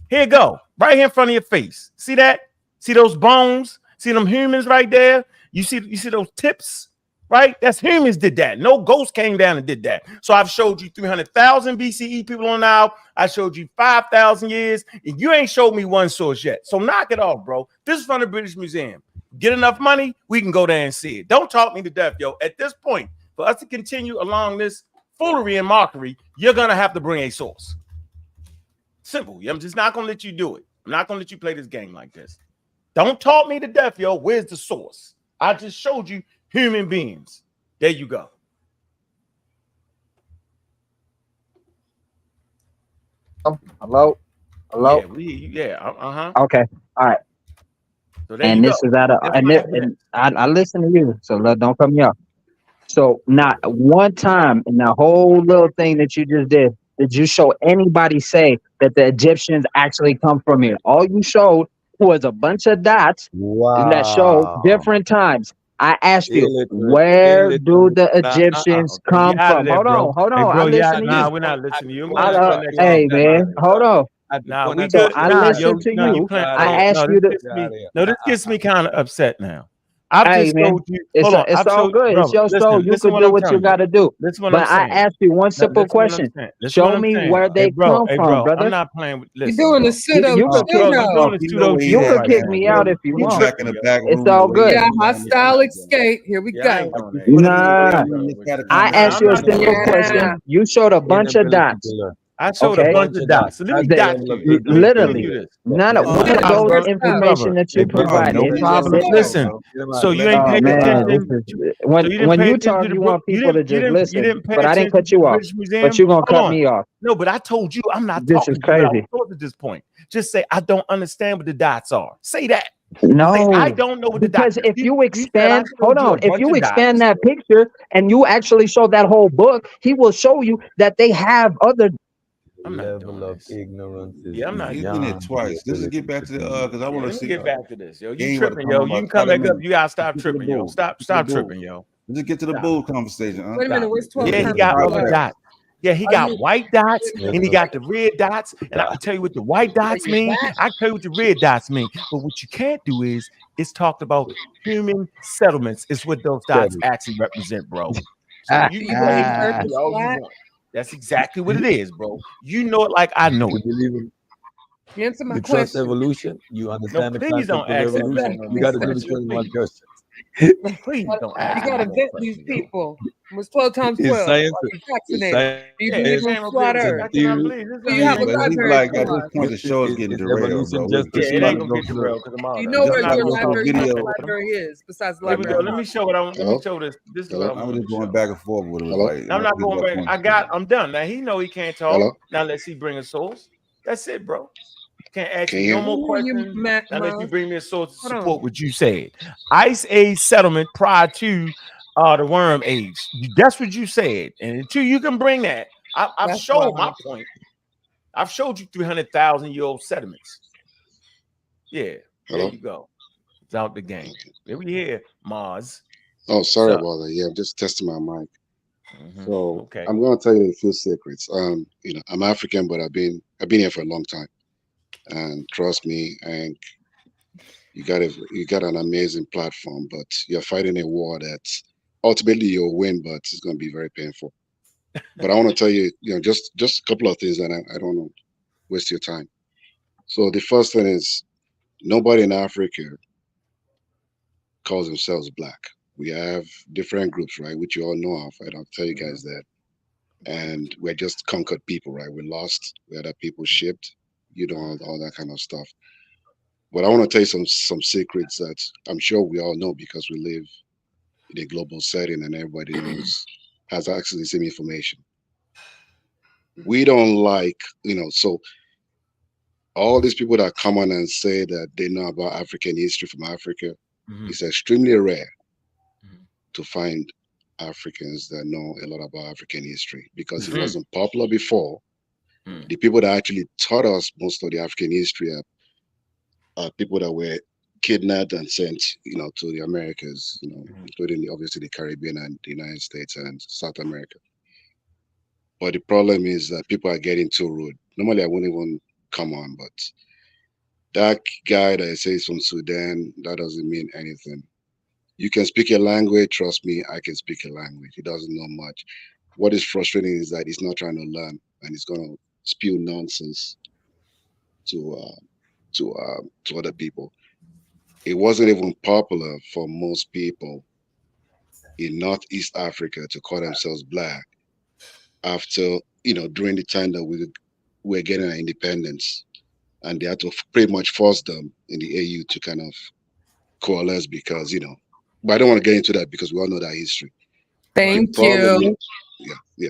Here you go. Right here in front of your face. See that? See those bones? See them humans right there? You see those tips? Right? That's humans did that. No ghost came down and did that. So I've showed you 300,000 BCE people on Nile. I showed you 5,000 years. And you ain't showed me one source yet. So knock it off, bro. This is from the British Museum. Get enough money, we can go there and see it. Don't talk me to death, yo. At this point, for us to continue along this foolery and mockery, you're going to have to bring a source. Simple. I'm just not going to let you do it. I'm not going to let you play this game like this. Don't talk me to death, yo. Where's the source? I just showed you human beings. There you go. Hello? Yeah. Okay. All right. So and this is out of and I listen to you, so don't cut me off. So not one time in the whole little thing that you just did you show anybody say that the Egyptians actually come from here. All you showed was a bunch of dots that showed different times. I asked you, where do the Egyptians come from? Hold on. We're not listening to you. Hey, man, hold on. I listened to you. I asked you to. No, this gets me kind of upset now. I've just told you. It's all good. It's your show. You can do what you got to do. But I asked you one simple question. Show me where they come from, brother. I'm not playing with. You're doing a pseudo. You can kick me out if you want. It's all good. Yeah, hostile escape. Here we go. Nah. I asked you a simple question. You showed a bunch of dots. I showed a bunch of dots. So let me dot you. Literally, none of those information that you provided. Listen, so you ain't paying attention. When you talk, you want people to just listen. But I didn't cut you off. But you're gonna cut me off. No, but I told you I'm not. This is crazy. At this point, just say I don't understand what the dots are. Say that. No, I don't know what the because if you expand, hold on, if you expand that picture and you actually show that whole book, he will show you that they have other. Level of ignorance. Yeah, I'm not. You've been it twice. Let's get back to the because I want to see. Get back to this, yo. You tripping, yo? You can come back up. You gotta stop tripping, yo. Stop tripping, yo. Let's get to the bull conversation. Wait a minute, where's 12? Yeah, he got other dots. Yeah, he got white dots and he got the red dots. And I can tell you what the white dots mean. I can tell you what the red dots mean. But what you can't do is it's talked about human settlements. Is what those dots actually represent, bro. So you can that's exactly what it is, bro. You know it like I know it. Answer my the question. trust evolution. You understand No, the please concept don't ask of evolution. that. You got to do this one question. Please don't ask. You gotta vet these people. What's 12 times 12? It's science. Vaccinated. You believe in flat earth. You have a library. like at this point the show is getting derailed, bro. It ain't gonna get derailed because I'm out. You know where your library is besides the library. Let me show what I want. Let me show this. This is what I'm just going back and forth with it. I'm not going back. I'm done. Now he know he can't talk. Now let's see bring a source. That's it, bro. Can't ask you no more questions unless you bring me a source to support what you said. Ice Age settlement prior to Oh, the worm age. That's what you said. And until you can bring that, I've showed my point. I've showed you 300,000-year-old sediments. Yeah, Hello? there you go. It's out the game. Here we hear Mars. Oh, sorry about that. Yeah, I'm just testing my mic. So Okay. I'm gonna tell you a few secrets. You know, I'm African, but I've been here for a long time. And trust me, and you got an amazing platform, but you're fighting a war that ultimately you'll win, but it's gonna be very painful. But I want to tell you, you know, just a couple of things that I don't want to waste your time. So the first thing is nobody in Africa calls themselves black. We have different groups, right, which you all know of. I don't tell you guys that. And we're just conquered people, right? We lost, we had our people shipped, you know, all that kind of stuff. But I want to tell you some secrets that I'm sure we all know because we live in a global setting and everybody knows, has access to the same information. We don't like, you know, so all these people that come on and say that they know about African history from Africa, it's extremely rare to find Africans that know a lot about African history because it wasn't popular before. The people that actually taught us most of the African history are people that were kidnapped and sent, you know, to the Americas, you know, including obviously the Caribbean and the United States and South America. But the problem is that people are getting too rude. Normally I wouldn't even come on, but that guy that says from Sudan, that doesn't mean anything. You can speak a language, trust me, I can speak a language. He doesn't know much. What is frustrating is that he's not trying to learn and he's going to spew nonsense to other people. It wasn't even popular for most people in Northeast Africa to call themselves black after, you know, during the time that we were getting our independence, and they had to pretty much force them in the AU to kind of coalesce because, you know, but I don't want to get into that because we all know that history. Thank you. Yeah,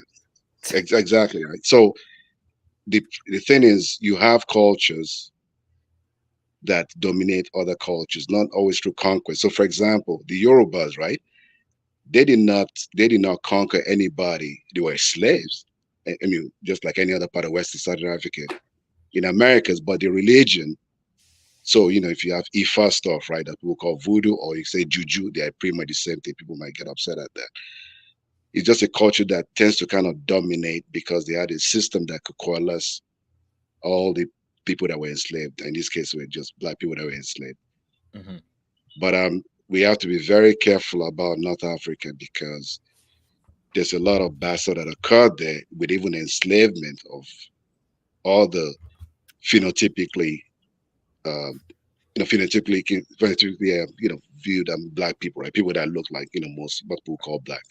exactly right. So the thing is, you have cultures that dominate other cultures, not always through conquest. So, for example, the Yorubas, right? They did not conquer anybody. They were slaves. I mean, just like any other part of West and Southern Africa, in Americas. But the religion. So, you know, if you have Ifa stuff, right, that people call voodoo, or you say juju, they are pretty much the same thing. People might get upset at that. It's just a culture that tends to kind of dominate because they had a system that could coalesce all the people that were enslaved. In this case, were just black people that were enslaved. But we have to be very careful about North Africa because there's a lot of bastard that occurred there with even enslavement of all the phenotypically viewed black people, right? People that look like, you know, most what people call black.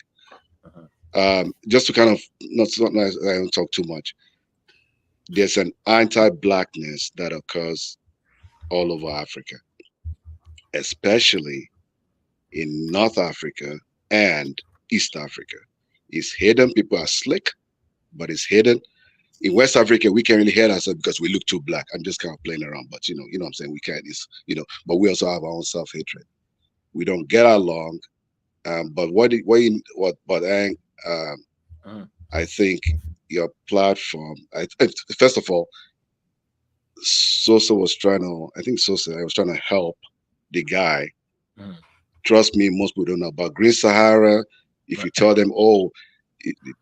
Just to kind of not I don't talk too much. There's an anti-blackness that occurs all over Africa, especially in North Africa and East Africa. It's hidden. People are slick, but it's hidden. In West Africa, we can't really hate ourselves because we look too black. I'm just kind of playing around, but you know what I'm saying? We can't, but we also have our own self-hatred. We don't get along. But I think your platform, first of all, Sosa was trying to help the guy. Trust me, most people don't know about Green Sahara. If you tell them, oh,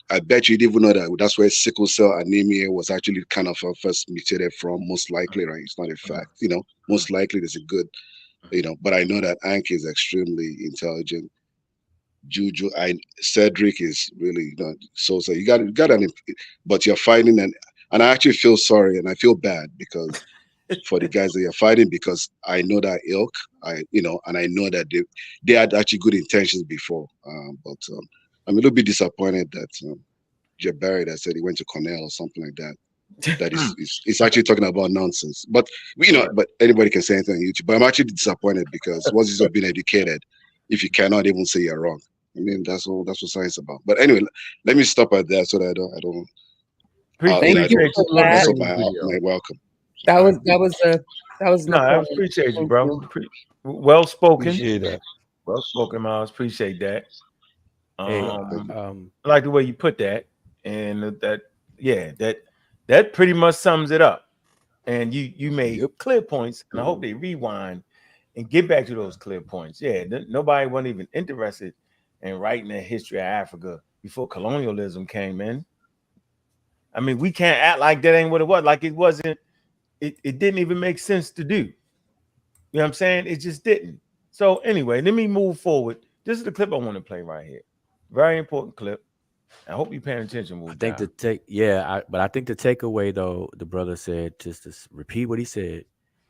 I bet you didn't even know that that's where sickle cell anemia was actually kind of first mutated from, most likely, right? It's not a fact, you know, most likely there's a good, you know, but I know that Anki is extremely intelligent. Juju, Cedric is really, you know, so you got but you're fighting, and I actually feel sorry and I feel bad because for the guys that you're fighting, because I know that ilk, and I know that they had actually good intentions before, but I'm a little bit disappointed that Jabari that said he went to Cornell or something like that. That is actually talking about nonsense. But but anybody can say anything on YouTube. But I'm actually disappointed because once you've been educated, if you cannot even say you're wrong, I mean that's what science is about. But anyway, let me stop at that so that I don't. Thank you for that. My welcome. That was no. I appreciate you, bro. Well spoken. Appreciate that. Well spoken, Miles. Appreciate that. I like the way you put that, and that pretty much sums it up. And you made clear points, and I hope they rewind and get back to those clear points. Yeah, nobody wasn't even interested in writing the history of Africa before colonialism came in. I mean, we can't act like that ain't what it was. Like it wasn't. It didn't even make sense to do. You know what I'm saying? It just didn't. So anyway, let me move forward. This is the clip I want to play right here. Very important clip. I hope you're paying attention. I think the takeaway though, the brother said, just to repeat what he said,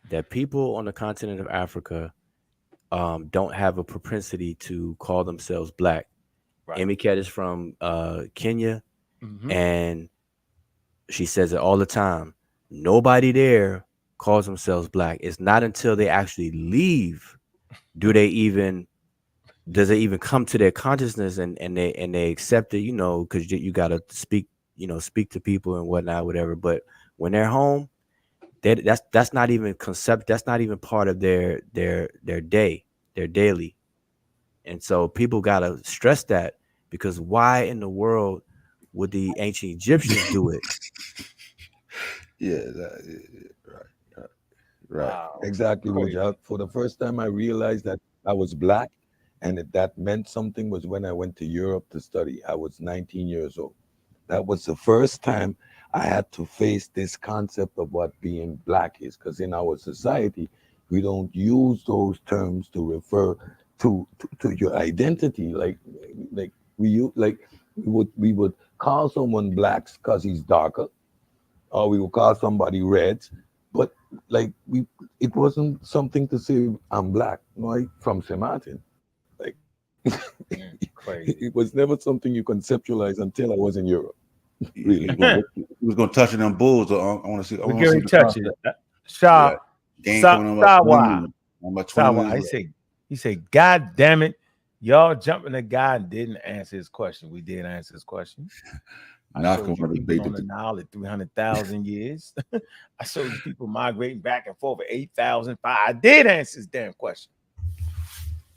that people on the continent of Africa don't have a propensity to call themselves black. Right. Amy Cat is from Kenya, and she says it all the time. Nobody there calls themselves black. It's not until they actually leave does it even come to their consciousness and they accept it, because you gotta speak to people and whatnot, whatever. But when they're home, that's not even that's not even part of their day, their daily. And so people gotta stress that, because why in the world would the ancient Egyptians do it? Yeah, right. Wow. Exactly. For the first time I realized that I was black and that meant something was when I went to Europe to study. I was 19 years old. That was the first time I had to face this concept of what being black is, because in our society, we don't use those terms to refer to your identity. We would call someone blacks because he's darker, or we would call somebody reds, but it wasn't something to say I'm black, right? From St. Martin. It was never something you conceptualize until I was in Europe. Really. He was gonna touch on them bulls. I want to see. We're going to touch it. Sawa. He said, God damn it. Y'all jumping the guy and didn't answer his question. We did answer his question. I showed you people on the Nile at 300,000 years. I showed you people migrating back and forth for 8,005. I did answer his damn question.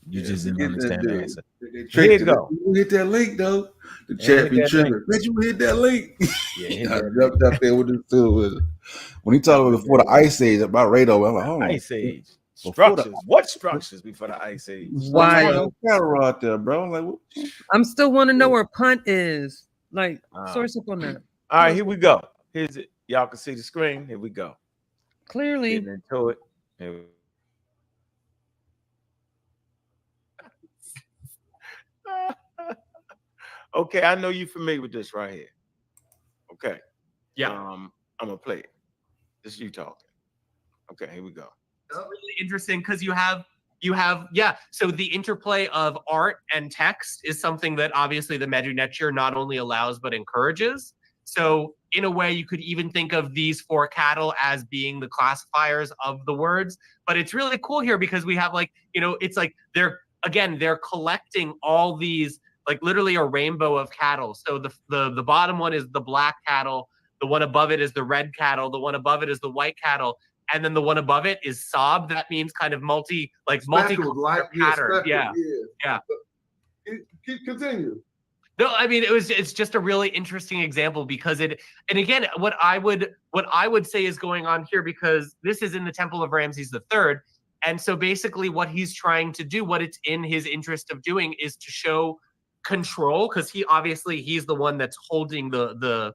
You just didn't understand the answer. Here you go. You hit that link though. The champion trigger. Bet you hit that link. Yeah, I jumped up there with it too. When he talked about before the Ice Age, about radar, I'm like, oh, Ice Age. Structures. What structures before the Ice Age? Why? Out there, bro. I'm like, I'm still want to know where Punt is. Source up on that. All right, here we go. Here's it. Y'all can see the screen. Here we go. Clearly. Getting into it. Here we go. Okay, I know you're familiar with this right here. Okay. Yeah. I'm gonna play it. This is you talking. Okay, here we go. It's really interesting because you have so the interplay of art and text is something that obviously the Medu-Neter not only allows but encourages. So in a way you could even think of these four cattle as being the classifiers of the words, but it's really cool here because we have it's like they're collecting all these, literally a rainbow of cattle. So the bottom one is the black cattle, the one above it is the red cattle, the one above it is the white cattle, and then the one above it is sob. That means kind of multi pattern. Yeah. Continue. No, I mean it's just a really interesting example because and again, what I would say is going on here, because this is in the Temple of Ramses III. And so basically what he's trying to do, what it's in his interest of doing, is to show control, because he's the one that's holding the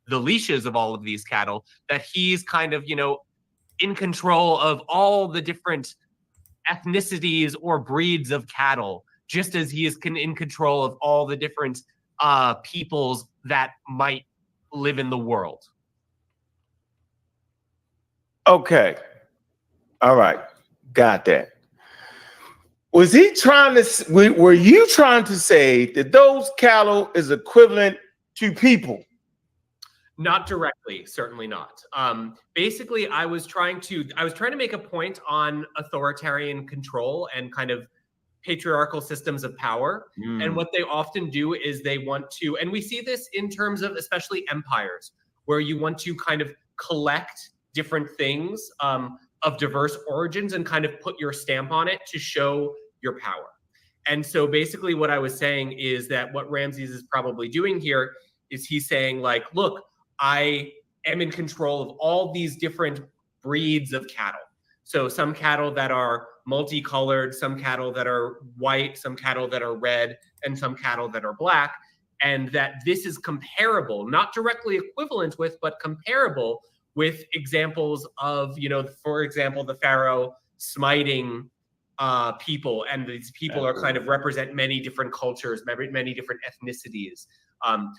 leashes of all of these cattle, that he's kind of, in control of all the different ethnicities or breeds of cattle, just as he is in control of all the different peoples that might live in the world. Okay. All right. Got that. Was he trying to, were you trying to say that those cattle is equivalent to people? Not directly, certainly not. Basically, I was trying to make a point on authoritarian control and kind of patriarchal systems of power. And what they often do is they want to, and we see this in terms of especially empires, where you want to kind of collect different things of diverse origins and kind of put your stamp on it to show your power. And so basically what I was saying is that what Ramses is probably doing here is he's saying like, look, I am in control of all these different breeds of cattle. So some cattle that are multicolored, some cattle that are white, some cattle that are red, and some cattle that are black. And that this is comparable, not directly equivalent with, but comparable with examples of, you know, for example, the Pharaoh smiting people, and these people are kind of represent many different cultures, many different ethnicities.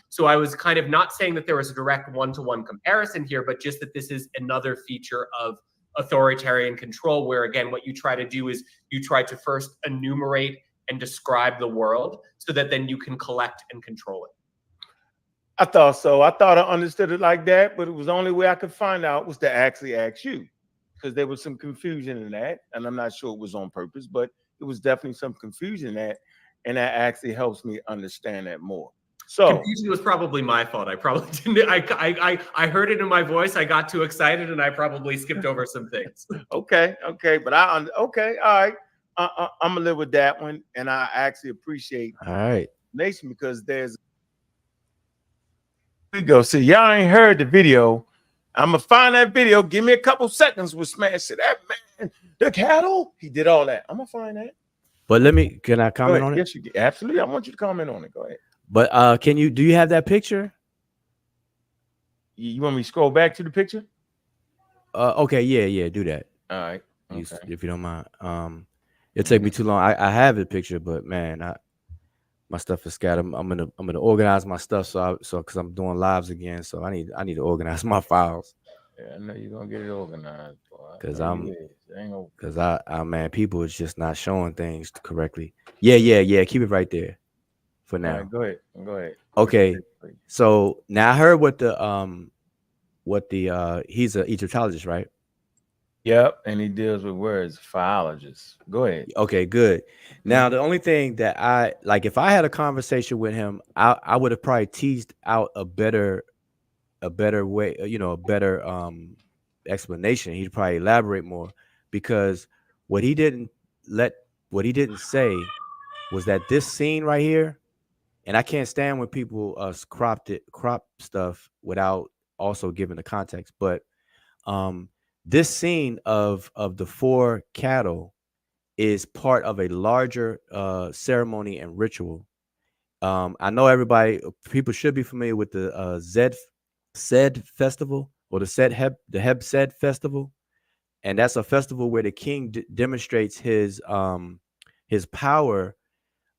So I was kind of not saying that there was a direct one-to-one comparison here, but just that this is another feature of authoritarian control, where again, what you try to do is you try to first enumerate and describe the world so that then you can collect and control it. I thought so. I thought I understood it like that, but it was the only way I could find out was to actually ask you, because there was some confusion in that, and I'm not sure it was on purpose, but it was definitely some confusion in that, and that actually helps me understand that more. So confusion was probably my fault. I probably didn't. I heard it in my voice. I got too excited, and I probably skipped over some things. Okay, but all right. I'm gonna live with that one, and I actually appreciate Nation, because there's. We go. See, y'all ain't heard the video. I'm gonna find that video. Give me a couple seconds. We'll smash it. That man, the cattle, he did all that. I'm gonna find that. But can I comment on it? Yes, you can. Absolutely. I want you to comment on it. Go ahead. But do you have that picture? You want me to scroll back to the picture? Okay, yeah, do that. All right. Okay. If you don't mind. It'll take me too long. I have the picture, but man, my stuff is scattered. I'm gonna organize my stuff so because I'm doing lives again, so I need to organize my files. Yeah, I know you're gonna get it organized, boy. Because man, people is just not showing things correctly. Yeah. Keep it right there for now. Right, go ahead. Okay. So now I heard what he's an Egyptologist, right? Yep, and he deals with words, philologist. Go ahead. Okay, good. Now the only thing that I like, if I had a conversation with him, I would have probably teased out a better way, a better explanation. He'd probably elaborate more, because what he didn't say was that this scene right here, and I can't stand when people crop stuff without also giving the context, but this scene of the 4 cattle is part of a larger ceremony and ritual. I know people should be familiar with the Sed festival, or the Heb Sed festival, and that's a festival where the king demonstrates his power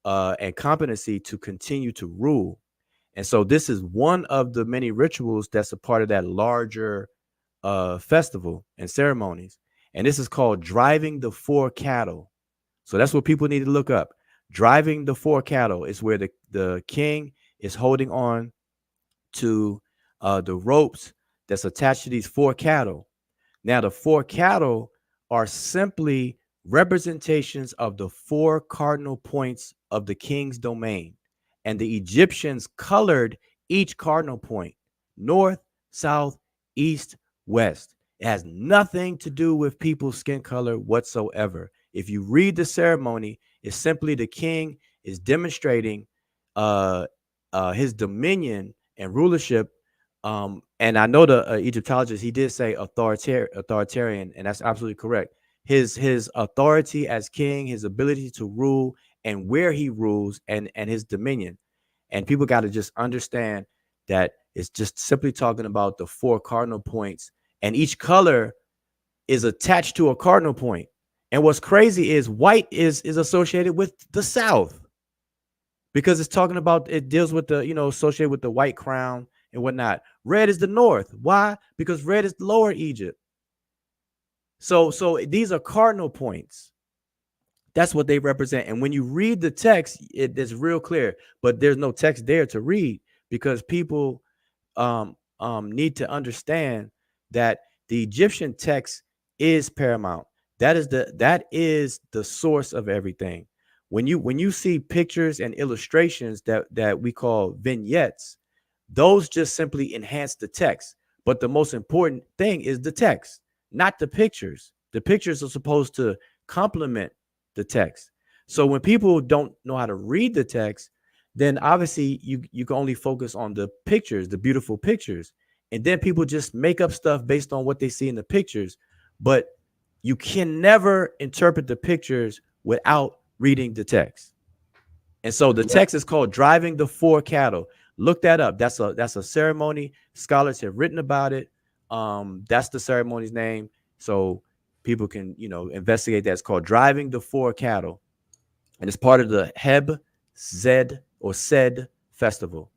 and competency to continue to rule. And so this is one of the many rituals that's a part of that larger festival and ceremonies, and this is called driving the 4 cattle. So that's what people need to look up. Driving the 4 cattle is where the king is holding on to the ropes that's attached to these 4 cattle. Now the 4 cattle are simply representations of the 4 cardinal points of the king's domain, and the Egyptians colored each cardinal point: north, south, east, west. It has nothing to do with people's skin color whatsoever. If you read the ceremony, it's simply the king is demonstrating his dominion and rulership. And I know the Egyptologist, he did say authoritarian, and that's absolutely correct. His authority as king, his ability to rule, and where he rules, and his dominion. And people got to just understand that it's just simply talking about the 4 cardinal points, and each color is attached to a cardinal point. And what's crazy is white is associated with the South, because it's talking about, it deals with the, associated with the white crown and whatnot. Red is the North. Why? Because red is Lower Egypt. So these are cardinal points. That's what they represent. And when you read the text, it is real clear, but there's no text there to read, because people need to understand that the Egyptian text is paramount. That is the source of everything. When you see pictures and illustrations that we call vignettes, those just simply enhance the text. But the most important thing is the text, not the pictures. The pictures are supposed to complement the text. So when people don't know how to read the text, then obviously you can only focus on the pictures, the beautiful pictures. And then people just make up stuff based on what they see in the pictures. But you can never interpret the pictures without reading the text. And so the text is called Driving the Four Cattle. Look that up. That's a ceremony. Scholars have written about it. That's the ceremony's name. So people can, investigate that. It's called Driving the Four Cattle. And it's part of the Heb Zed or Sed Festival.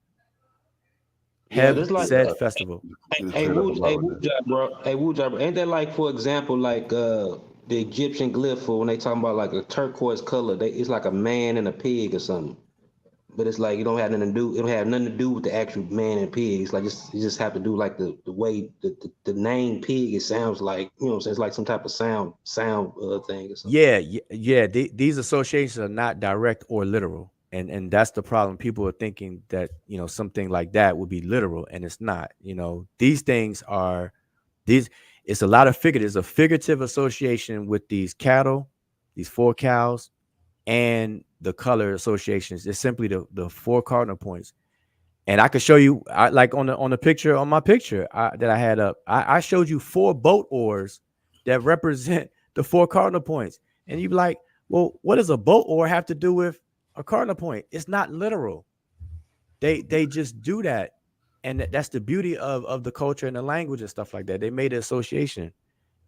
Heb Zed Festival. Hey, Wujab, ain't that like, for example, like the Egyptian glyph, when they talking about like a turquoise color, it's like a man and a pig or something. But it's like it don't have nothing to do with the actual man and pig. It's like you just have to do like the way the name pig, it sounds like, it's like some type of sound thing or something. Yeah. These associations are not direct or literal. And that's the problem. People are thinking that, something like that would be literal, and it's not. These things are it's a lot of figurative. There's a figurative association with these cattle, these four cows, and the color associations. It's simply the four cardinal points. And I could show you, like on my picture that I had up, I showed you 4 boat oars that represent the 4 cardinal points. And you'd be like, well, what does a boat oar have to do with a cardinal point? It's not literal. They just do that. And that's the beauty of the culture and the language and stuff like that. They made an association.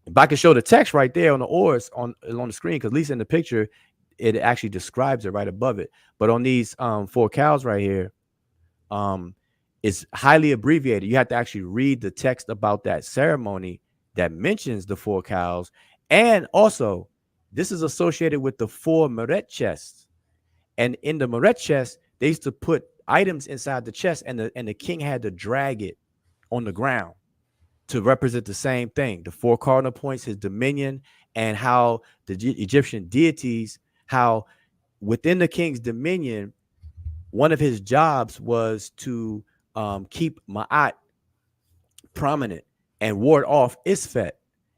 If I can show the text right there on the oars on the screen, because at least in the picture, it actually describes it right above it. But on these 4 cows right here, it's highly abbreviated. You have to actually read the text about that ceremony that mentions the 4 cows. And also, this is associated with the 4 Meret chests. And in the Meret chest, they used to put items inside the chest, and the king had to drag it on the ground to represent the same thing. The 4 cardinal points, his dominion, and how the Egyptian deities, how within the king's dominion, one of his jobs was to keep Ma'at prominent and ward off Isfet.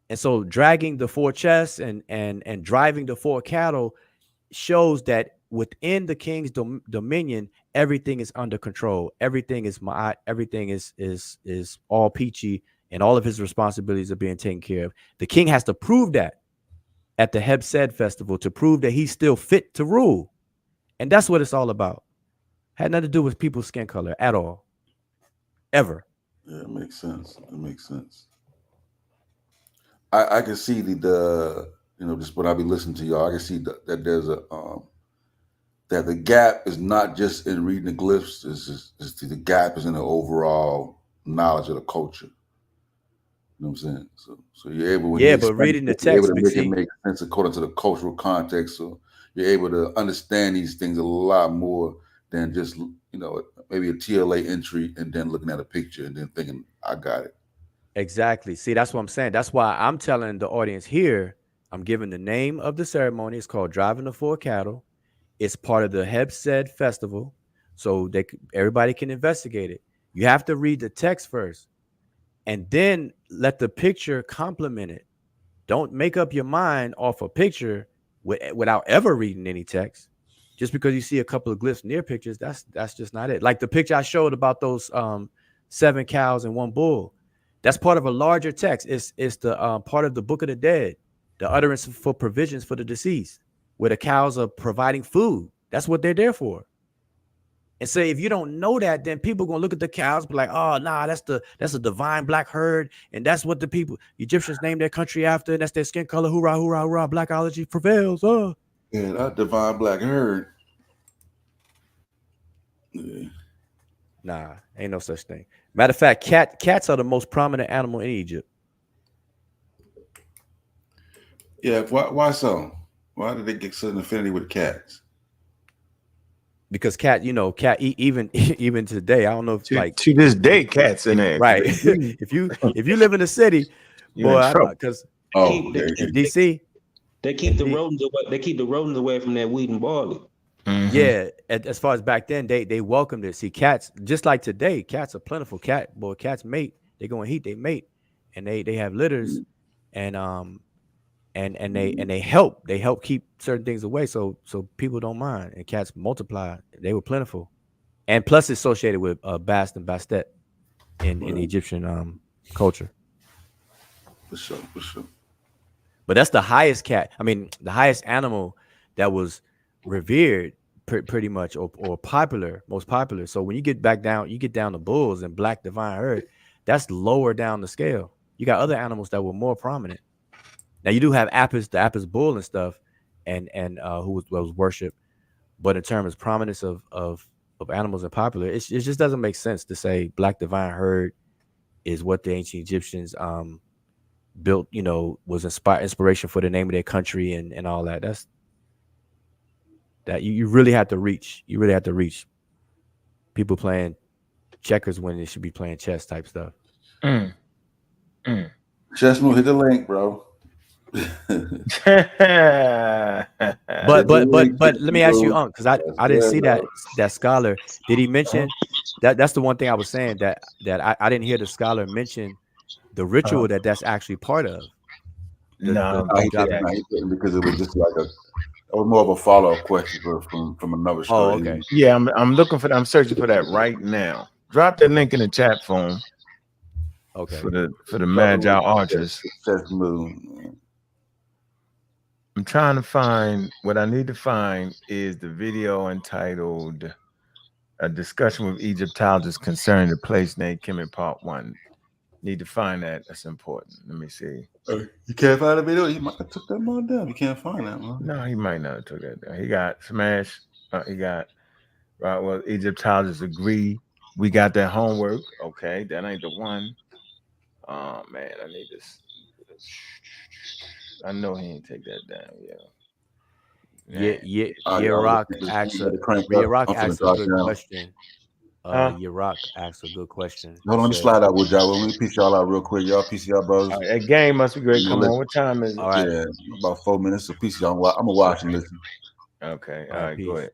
And so dragging the 4 chests and driving the 4 cattle shows that within the king's dominion, everything is under control. Everything is Ma'at. Everything is all peachy, and all of his responsibilities are being taken care of. The king has to prove that at the Heb Sed festival, to prove that he's still fit to rule. And that's what it's all about. Had nothing to do with people's skin color at all. Ever. Yeah, it makes sense. It makes sense. I can see just when I be listening to y'all, I can see that there's that the gap is not just in reading the glyphs, the gap is in the overall knowledge of the culture. You know what I'm saying? So you're able, but reading the text, able to make it make sense according to the cultural context. So you're able to understand these things a lot more than just maybe a TLA entry and then looking at a picture and then thinking, I got it. Exactly. See, that's what I'm saying. That's why I'm telling the audience here, I'm giving the name of the ceremony. It's called Driving the 4 Cattle. It's part of the Heb Sed festival, so everybody can investigate it. You have to read the text first, and then let the picture complement it. Don't make up your mind off a picture without ever reading any text. Just because you see a couple of glyphs near pictures, that's just not it. Like the picture I showed about those 7 cows and 1 bull. That's part of a larger text. It's the part of the Book of the Dead, the utterance for provisions for the deceased, where the cows are providing food. That's what they're there for. And so if you don't know that, then people are gonna look at the cows, be like, oh nah, that's a divine black herd, and that's what the Egyptians named their country after, and that's their skin color. Hoorah, hoorah, hoorah, blackology prevails. Yeah, that divine black herd. Yeah. Nah, ain't no such thing. Matter of fact, cats are the most prominent animal in Egypt. Yeah, why so? Why did they get such an affinity with cats? Because even today, I don't know if to this day, cats in there. Right. if you live in the city, because in DC, they keep the rodents away. They keep the rodents away from that wheat and barley. Mm-hmm. Yeah, as far as back then, they welcomed it. See, cats, just like today, cats are plentiful. Cats mate. They go and eat. They mate, and they have litters, and and they help keep certain things away, so people don't mind, and cats multiply. They were plentiful, and plus it's associated with Bast and Bastet in Egyptian culture. For sure. But that's the highest cat. I mean, the highest animal that was revered, pretty much, or most popular. So when you get down to bulls and black divine herd, that's lower down the scale. You got other animals that were more prominent. Now you do have Apis, the Apis bull and stuff, and who was worshipped. But in terms of prominence of animals and popular, it just doesn't make sense to say black divine herd is what the ancient Egyptians built, was inspiration for the name of their country and all that. That's that you really have to reach. You really have to reach people playing checkers when they should be playing chess type stuff. Chess move, hit the link, bro. but let me ask you, because I didn't see that scholar. Did he mention that? That's the one thing I was saying that I didn't hear the scholar mention the ritual that's actually part of. No, he didn't, because it was just like it was more of a follow-up question from another story. Oh, okay. Yeah, I'm looking for that. I'm searching for that right now. Drop that link in the chat phone. Okay. For the Magi Archers. I'm trying to find what I need to find is the video entitled "A Discussion with Egyptologists Concerning the Place Named Kemet Part 1." Need to find that. That's important. Let me see. You can't find the video. He might have took that one down. You can't find that one. No, he might not have took that down. He got Smash. He got right. Well, Egyptologists agree. We got that homework. Okay, that ain't the one. Oh man, I need this. I know he ain't take that down. Yerak asks a good question. Yerak asks a good question. Hold on, let me slide out with y'all. Let me piece y'all out real quick. Y'all piece y'all brothers. Right, that game must be great. Come on, what time is it? All right. Yeah, about 4 minutes. So piece y'all. I'm gonna watch and listen. Okay. All right. Go ahead.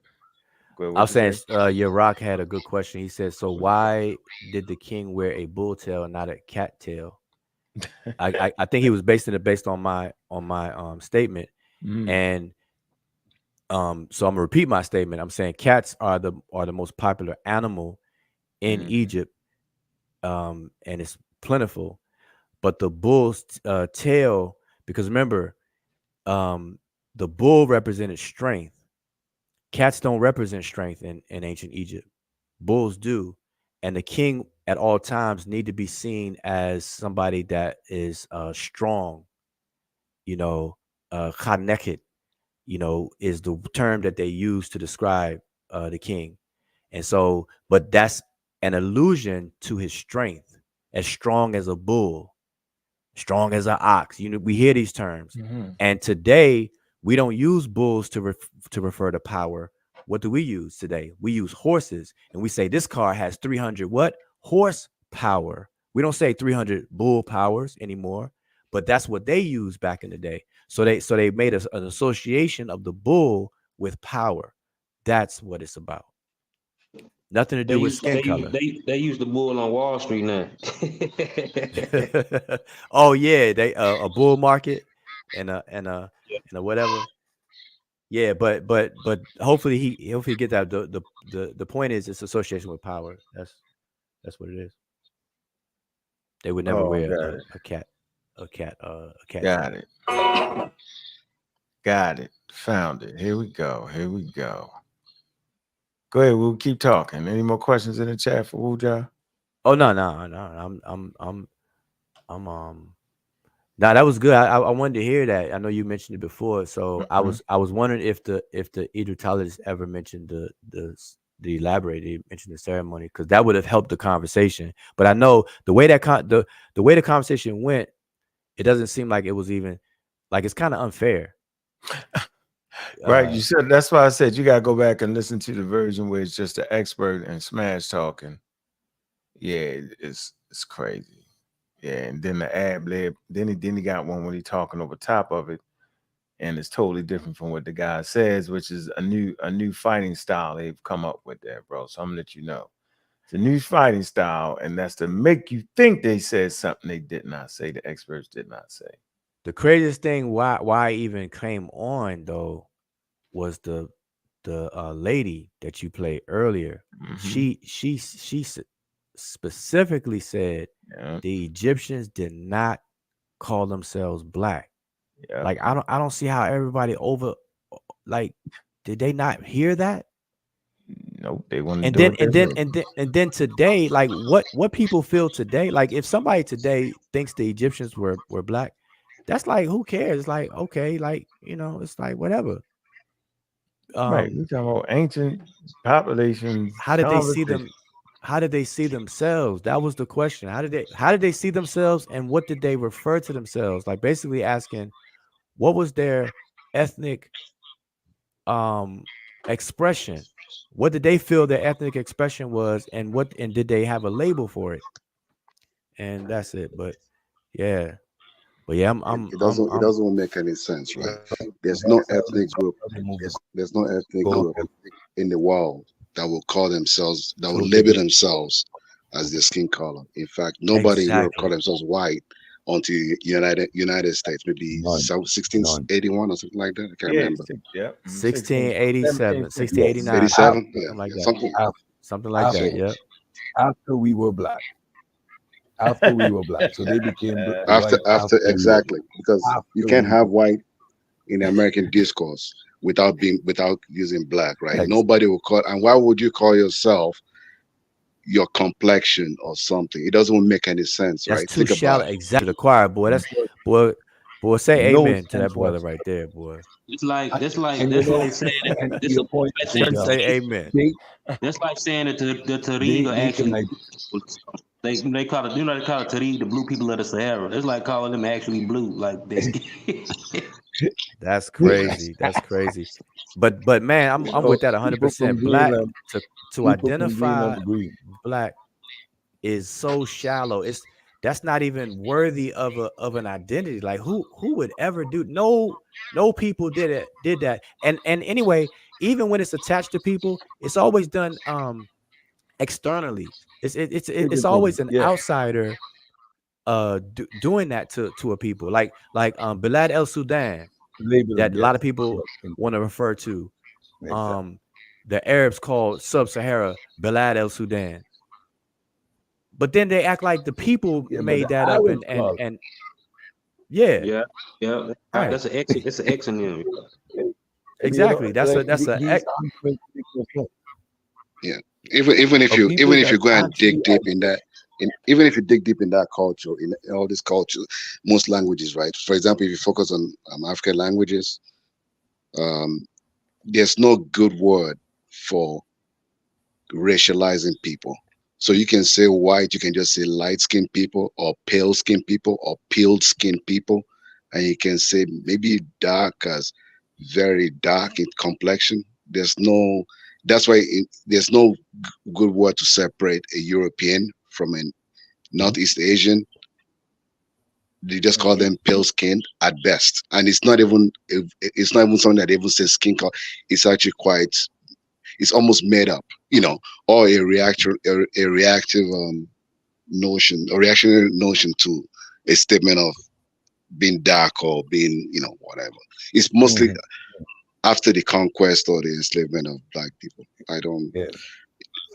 I was saying, Yerak had a good question. He said, "So why did the king wear a bull tail and not a cat tail?" I think he was based on my statement, and so I'm gonna repeat my statement. I'm saying cats are the most popular animal in Egypt, and it's plentiful, but the bull's tail, because remember, the bull represented strength. Cats don't represent strength in ancient Egypt. Bulls do, and the king at all times need to be seen as somebody that is strong. Chaneket, is the term that they use to describe the king. And so, but that's an allusion to his strength, as strong as a bull, strong as an ox. We hear these terms. And today we don't use bulls to refer to power. What do we use today? We use horses, and we say this car has 300 horsepower. We don't say 300 bull powers anymore, but that's what they used back in the day. So they made an association of the bull with power. That's what it's about. Nothing to do with skin color. They use the bull on Wall Street now. Oh yeah, they a bull market and a whatever. Yeah, but hopefully he get that. The point is it's association with power. That's what it is. They would never wear a cat. Got it. Found it. Here we go. Go ahead. We'll keep talking. Any more questions in the chat for Wuja? Oh no. No, that was good. I wanted to hear that. I know you mentioned it before, so I was wondering if the Egyptologists ever mentioned the elaborate, mentioned the ceremony, because that would have helped the conversation. But I know the way the way the conversation went, it doesn't seem like it was even like, it's kind of unfair. Right. You said, that's why I said you gotta go back and listen to the version where it's just the expert and Smash talking. Yeah, it's crazy. Yeah, and then the ad lib, then he got one when he talking over top of it, and it's totally different from what the guy says, which is a new fighting style they've come up with there, bro. So I'm gonna let you know. It's a new fighting style, and that's to make you think they said something they did not say, the experts did not say. The craziest thing why I even came on though was the lady that you played earlier. She specifically said the Egyptians did not call themselves black. Like I don't see how everybody like, did they not hear that? Nope, they want to And do then it. and then today, like what people feel today, like if somebody today thinks the Egyptians were black, that's like, who cares? It's like, okay, like, you know, it's like whatever. Right, we talking about ancient populations. How did they see them? How did they see themselves? That was the question. How did they see themselves, and what did they refer to themselves? Like basically asking, what was their ethnic expression? What did they feel their ethnic expression was, and did they have a label for it? And that's it. But yeah. It doesn't make any sense, right? There's no ethnic group. There's no ethnic group in the world that will call themselves, that will label themselves as their skin color. In fact, nobody will call themselves white until United States, maybe 1681 or something like that. I can't remember. 1687, 1689, 87, something like that. Something like that. Yeah. After we were black. After we were black, so they became after exactly, because you can't have white in American discourse without using black, right? Exactly. Nobody will call. And why would you call yourself your complexion or something? It doesn't make any sense, That's right? too shallow. Exactly. The choir, boy. That's boy. Say amen to that brother right there, boy. It's like saying say amen. That's like saying that the Tariq are actually they call it, they call it Tariq, the blue people of the Sahara. It's like calling them actually blue, like they. That's crazy. That's crazy. But man, I'm with that 100%. Black to identify black is so shallow. That's not even worthy of an identity. Like who would ever do? No people did that. And anyway, even when it's attached to people, it's always done externally. It's always an outsider doing that to a people. Like Bilad El Sudan, that a lot of people want to refer to. The Arabs call Sub-Sahara Bilad El Sudan. But then they act like the people made that up and right. That's an X. It's an X in there. Exactly. That's a X. Yeah. Even if you go and dig deep in that, even if you dig deep in that culture, in all these cultures, most languages, right? For example, if you focus on African languages, there's no good word for racializing people. So you can say white, you can just say light-skinned people, or pale-skinned people, or peeled-skinned people, and you can say maybe dark as very dark in complexion. That's why there's no good word to separate a European from a Northeast Asian. They just call them pale-skinned at best, and it's not even something that even says skin color. It's actually quite. It's almost made up, or a reactive notion, or reactionary notion to a statement of being dark or being, whatever. It's mostly after the conquest or the enslavement of black people. I don't. Yeah.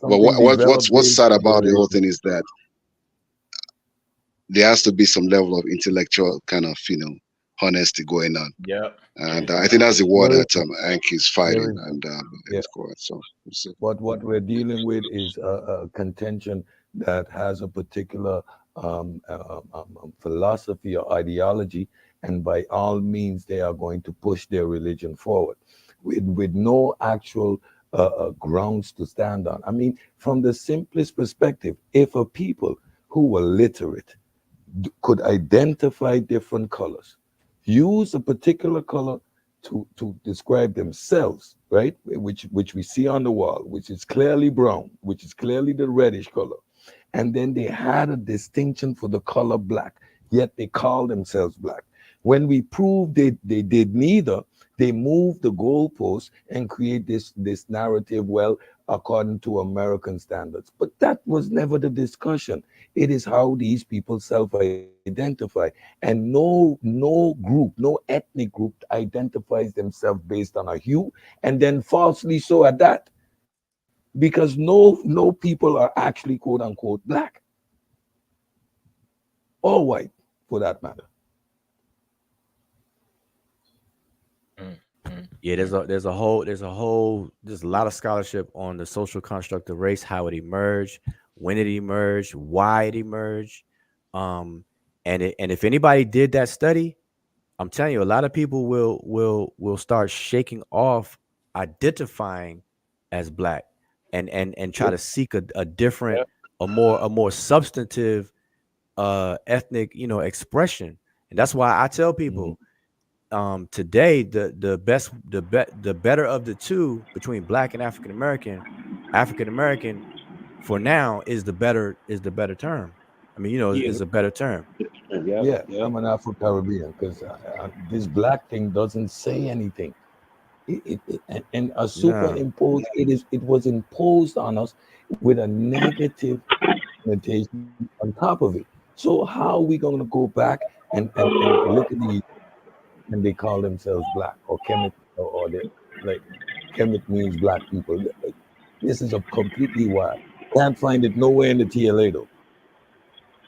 But what's sad about the whole thing is that there has to be some level of intellectual kind of, honesty going on. Yeah. And I think that's the war that Anki is fighting, and it's correct. So what we're dealing with is a contention that has a particular philosophy or ideology, and by all means they are going to push their religion forward with no actual grounds to stand on. I mean, from the simplest perspective, if a people who were literate could identify different colors, use a particular color to describe themselves, right? Which we see on the wall, which is clearly brown, which is clearly the reddish color. And then they had a distinction for the color black, yet they call themselves black. When we proved they did neither, They move the goalposts and create this narrative, well, according to American standards. But that was never the discussion. It is how these people self-identify. And no group, no ethnic group identifies themselves based on a hue, and then falsely so at that. Because no people are actually quote unquote black or white for that matter. Yeah, there's a lot of scholarship on the social construct of race, how it emerged, when it emerged, why it emerged. And if anybody did that study, I'm telling you, a lot of people will start shaking off identifying as black and try to seek a different, a more substantive ethnic, expression. And that's why I tell people today the better of the two between black and African American for now is the better term. I mean, is a better term. Yeah, I'm an Afro-Caribbean because this black thing doesn't say anything. And a superimposed, it was imposed on us with a negative connotation on top of it. So how are we going to go back and look at these, and they call themselves black or Kemet, or they, like Kemet means black people. This is a completely wild. Can't find it nowhere in the TLA though.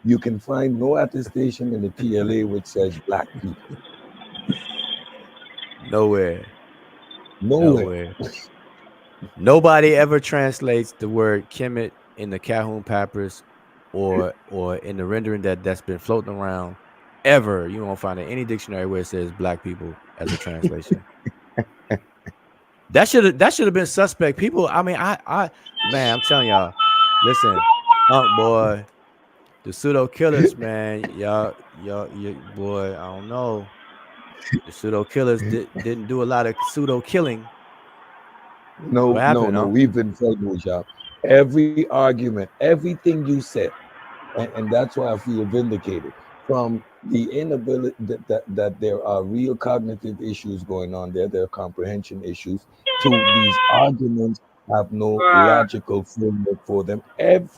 You can find no attestation in the TLA which says black people. Nowhere. Nobody ever translates the word Kemet in the Calhoun Papyrus or in the rendering that's been floating around. Ever, you won't find it in any dictionary where it says black people as a translation. That should have been suspect. People, I mean, man, I'm telling y'all, listen, boy, the pseudo killers, man, y'all, boy, I don't know. The pseudo killers didn't do a lot of pseudo killing. No, we've been following y'all. Every argument, everything you said, and that's why I feel vindicated. From the inability that there are real cognitive issues going on there are comprehension issues, to these arguments have no logical framework for them. Everything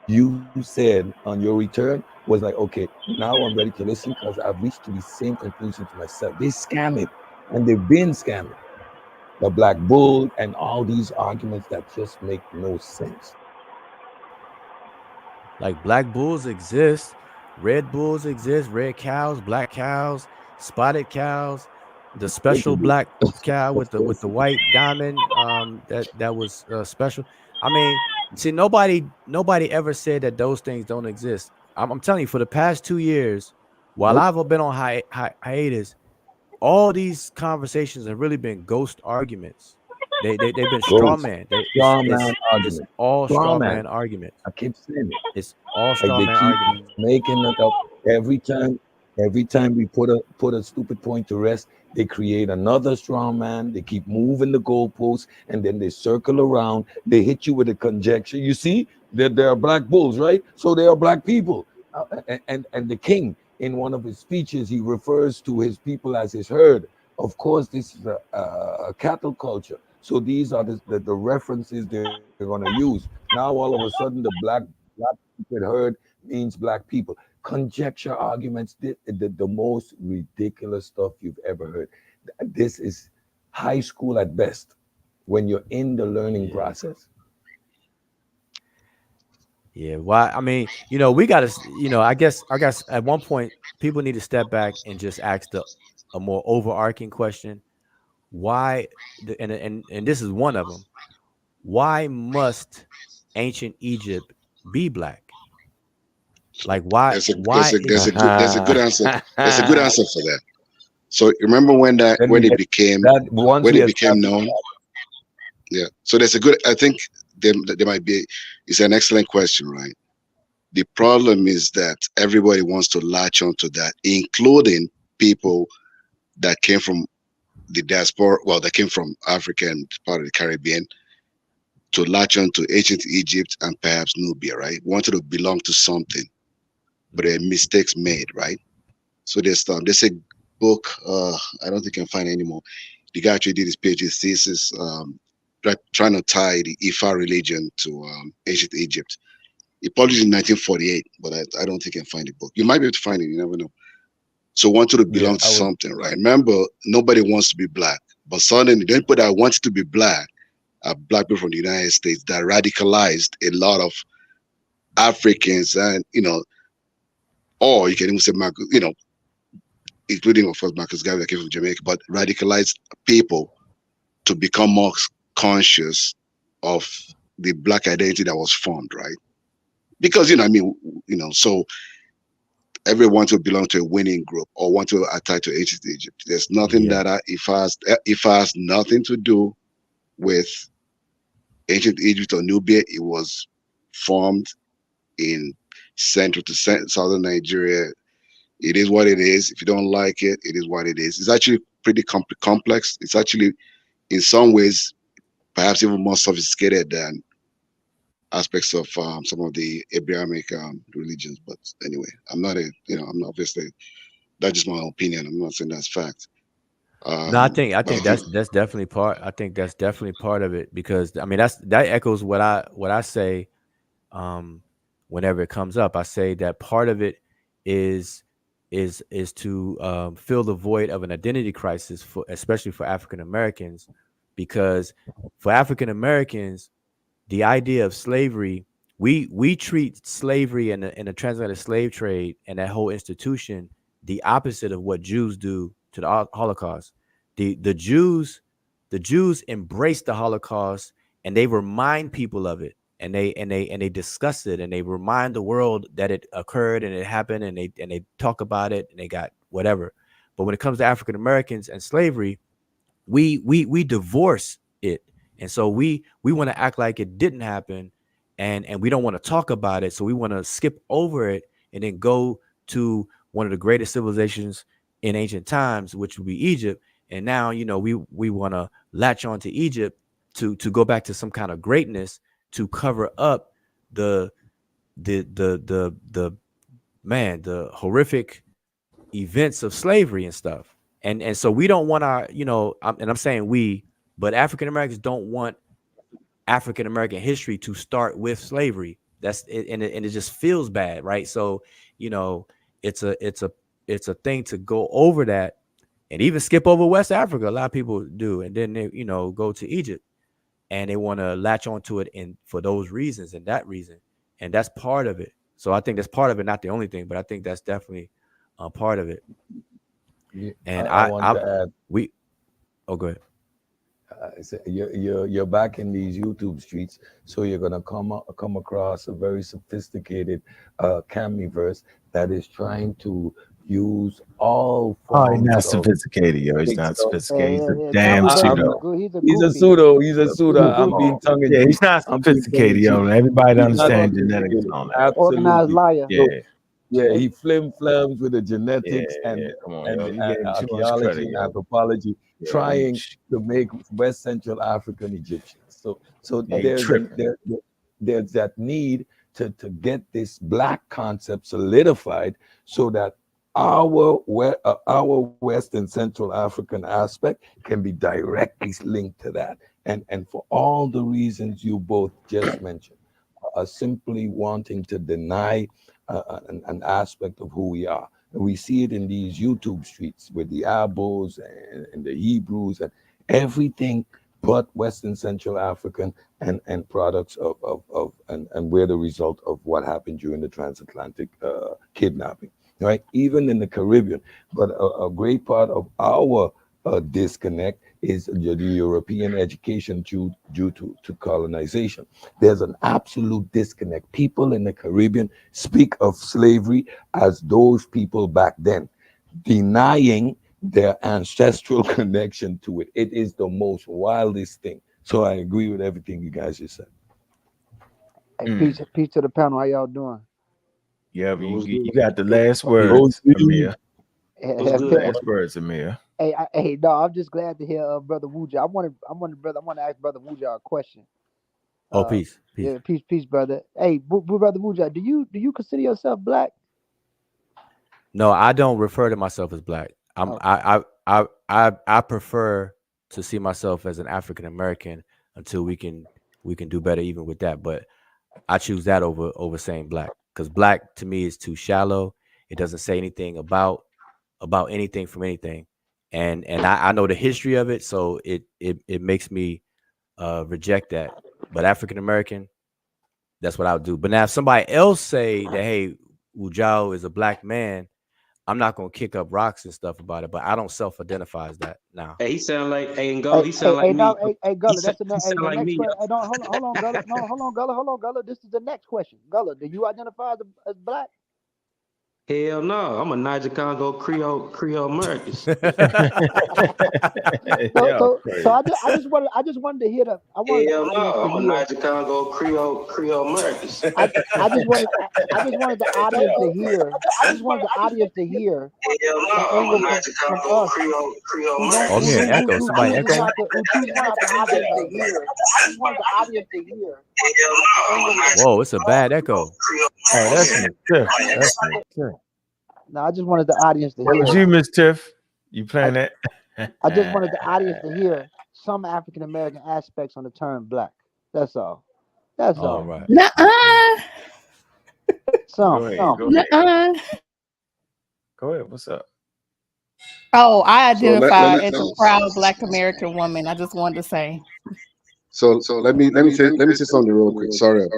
you said on your return was like, okay, now I'm ready to listen because I've reached to the same conclusion to myself. They scam it, and they've been scamming. The Black Bull and all these arguments that just make no sense. Like black bulls exist, red bulls exist, red cows, black cows, spotted cows, the special black cow with the white diamond that was special. I mean, see, nobody ever said that those things don't exist. I'm telling you, for the past 2 years, while I've been on hiatus, all these conversations have really been ghost arguments. They've been straw man. It's all straw man arguments. I keep saying it. It's all straw man arguments. Making it up every time we put a stupid point to rest. They create another straw man. They keep moving the goalposts, and then they circle around. They hit you with a conjecture. You see, there are black bulls, right? So they are black people. And the king, in one of his speeches, he refers to his people as his herd. Of course, this is a cattle culture. So these are the references they're going to use. Now, all of a sudden, the black people herd means black people. Conjecture arguments, the most ridiculous stuff you've ever heard. This is high school at best when you're in the learning process. Yeah, why? I mean, we got to, I guess at one point people need to step back and just ask a more overarching question. Why, and this is one of them. Why must ancient Egypt be black? Like why? There's a good answer. There's a good answer for that. So remember when it became known? Yeah. So there's a good. I think there might be. It's an excellent question, right? The problem is that everybody wants to latch onto that, including people that came from the diaspora, that came from Africa and part of the Caribbean, to latch on to ancient Egypt and perhaps Nubia, right? Wanted to belong to something, but there are mistakes made, right? So they say, book. I don't think I can find it anymore. The guy actually did his PhD thesis trying to tie the Ifa religion to ancient Egypt. He published it in 1948, but I don't think I can find the book. You might be able to find it. You never know. So wanted to belong to something, right? Remember, nobody wants to be black, but suddenly the people that wanted to be black are black people from the United States that radicalized a lot of Africans, and or you can even say Marcus, including of course Marcus Garvey that came from Jamaica, but radicalized people to become more conscious of the black identity that was formed, right? Because so everyone to belong to a winning group or want to attach to ancient Egypt. There's nothing that if has nothing to do with ancient Egypt or Nubia. It was formed in central to southern Nigeria. It is what it is. If you don't like it, it is what it is. It's actually pretty complex. It's actually, in some ways, perhaps even more sophisticated than aspects of some of the Abrahamic religions. But anyway, I'm not obviously, that's just my opinion. I'm not saying that's fact. No, I think that's definitely part. I think that's definitely part of it, because I mean that echoes what I say whenever it comes up. I say that part of it is to fill the void of an identity crisis, especially for African Americans, because for African Americans, the idea of slavery, we treat slavery and the transatlantic slave trade and that whole institution the opposite of what Jews do to the Holocaust. The Jews embrace the Holocaust, and they remind people of it, and they discuss it, and they remind the world that it occurred and it happened, and they talk about it, and they got whatever. But when it comes to African Americans and slavery, we divorce it, and so we want to act like it didn't happen, and we don't want to talk about it, so we want to skip over it and then go to one of the greatest civilizations in ancient times, which would be Egypt. And now, we want to latch on to Egypt to go back to some kind of greatness to cover up the horrific events of slavery and stuff. And so we don't want our, and I'm saying we, but African Americans don't want African American history to start with slavery. That's it, and it just feels bad, right? So, it's a thing to go over that, and even skip over West Africa. A lot of people do, and then they, go to Egypt, and they want to latch onto it for those reasons and that reason, and that's part of it. So I think that's part of it, not the only thing, but I think that's definitely part of it. Yeah, and I want to add, go ahead. You're back in these YouTube streets, so you're gonna come across a very sophisticated Camiverse that is trying to use all forms. He's not sophisticated, yo. He's not sophisticated. He's a damn pseudo. He's a pseudo. He's a pseudo. I'm being tongue in cheek. Yeah, he's not sophisticated, yo. Everybody understands genetics and all that. Organized liar. Yeah, he flim-flams with the genetics and archaeology and anthropology, trying to make West Central African Egyptians. So there's that need to get this black concept solidified, so that our West and Central African aspect can be directly linked to that. And for all the reasons you both just mentioned, simply wanting to deny an aspect of who we are. And we see it in these YouTube streets with the Abos and the Hebrews and everything but Western Central African and products and we're the result of what happened during the transatlantic kidnapping, right? Even in the Caribbean. But a great part of our disconnect is the European education due to colonization. There's an absolute disconnect. People in the Caribbean speak of slavery as those people back then, denying their ancestral connection to it. It is the most wildest thing. So I agree with everything you guys just said. Hey, peace to the panel. How y'all doing? Yeah, but you got the last words, Amir. Last words, Amir. Hey, no, I'm just glad to hear Brother Wuja. I want to ask Brother Wuja a question. Peace. Yeah, peace, brother. Hey, Brother Wuja, do you consider yourself black? No, I don't refer to myself as black. I prefer to see myself as an African American until we can do better even with that. But I choose that over saying black, because black to me is too shallow. It doesn't say anything about anything from anything, and I know the history of it, so it makes me reject that. But African American, that's what I would do. But now if somebody else say that, hey, Wujao is a black man, I'm not gonna kick up rocks and stuff about it, but I don't self-identify as that now. Hey, he sound like he sound like me. No, hey, Gullah, that's the He next. sound The like next me. question. Hey, no, hold on, Gullah. No, hold on, Gullah. This is the next question. Gullah, do you identify as black? Hell no, I'm a Niger Congo Creole American. So I just wanted to hear the. I wanted Hell the no, audience I'm a to hear. Niger Congo Creole American. I just wanted the audience to hear. I just wanted the audience to hear an angle from us. Oh, I'm hearing echo. Somebody echoing? I just wanted the audience to hear. I just wanted the audience to hear. Whoa, it's a bad echo. Oh, that's Miss Tiff. That's Miss Tiff. No, I just wanted the audience to What hear. was you, Miss Tiff? You playing that? I just wanted the audience to hear some African American aspects on the term black. That's all. That's all. Right. Nuh-uh. Go ahead. Nuh-uh. Go ahead. What's up? Oh, I So let identify me as a proud Black American woman. I just wanted to say. So let me say something real quick. Sorry,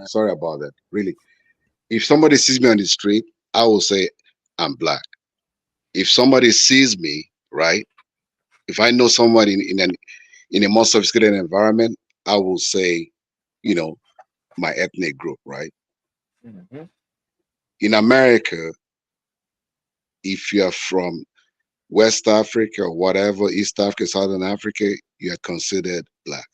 sorry about that. Really, if somebody sees me on the street, I will say I'm black. If somebody sees me, right? If I know somebody in a more sophisticated environment, I will say, my ethnic group, right? Mm-hmm. In America, if you are from West Africa or whatever, East Africa, Southern Africa, you are considered black.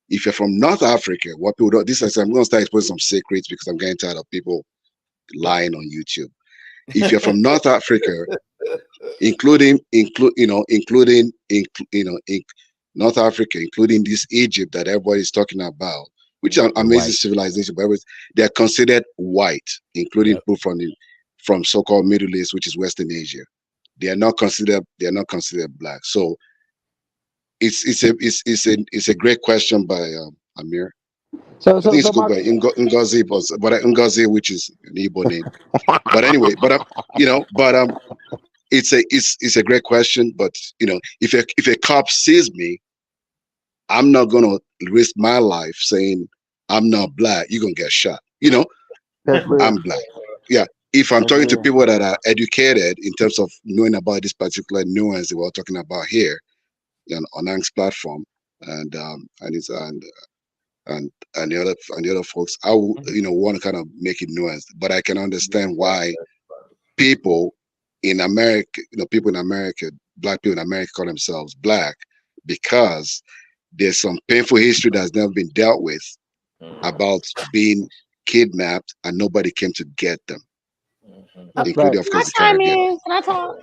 If you're from North Africa, what people don't, I'm going to start exposing some secrets because I'm getting tired of people lying on YouTube. If you're from North Africa, including North Africa, including this Egypt that everybody's talking about, which is an amazing civilization, but they're considered white, including people from so-called Middle East, which is Western Asia. They are not considered black. So it's a great question by Amir. I think it's good by Ngozi, but Ngozi, which is an Igbo name. But anyway, it's a great question. But if a cop sees me, I'm not gonna risk my life saying I'm not black. You're gonna get shot. I'm black. Yeah. If I'm talking to people that are educated in terms of knowing about this particular nuance that we're talking about here, on Ang's platform, and the other folks, I will want to kind of make it nuanced. But I can understand why people in America, black people in America call themselves black, because there's some painful history that's never been dealt with about being kidnapped and nobody came to get them, including, of course, the Caribbean. Can I talk?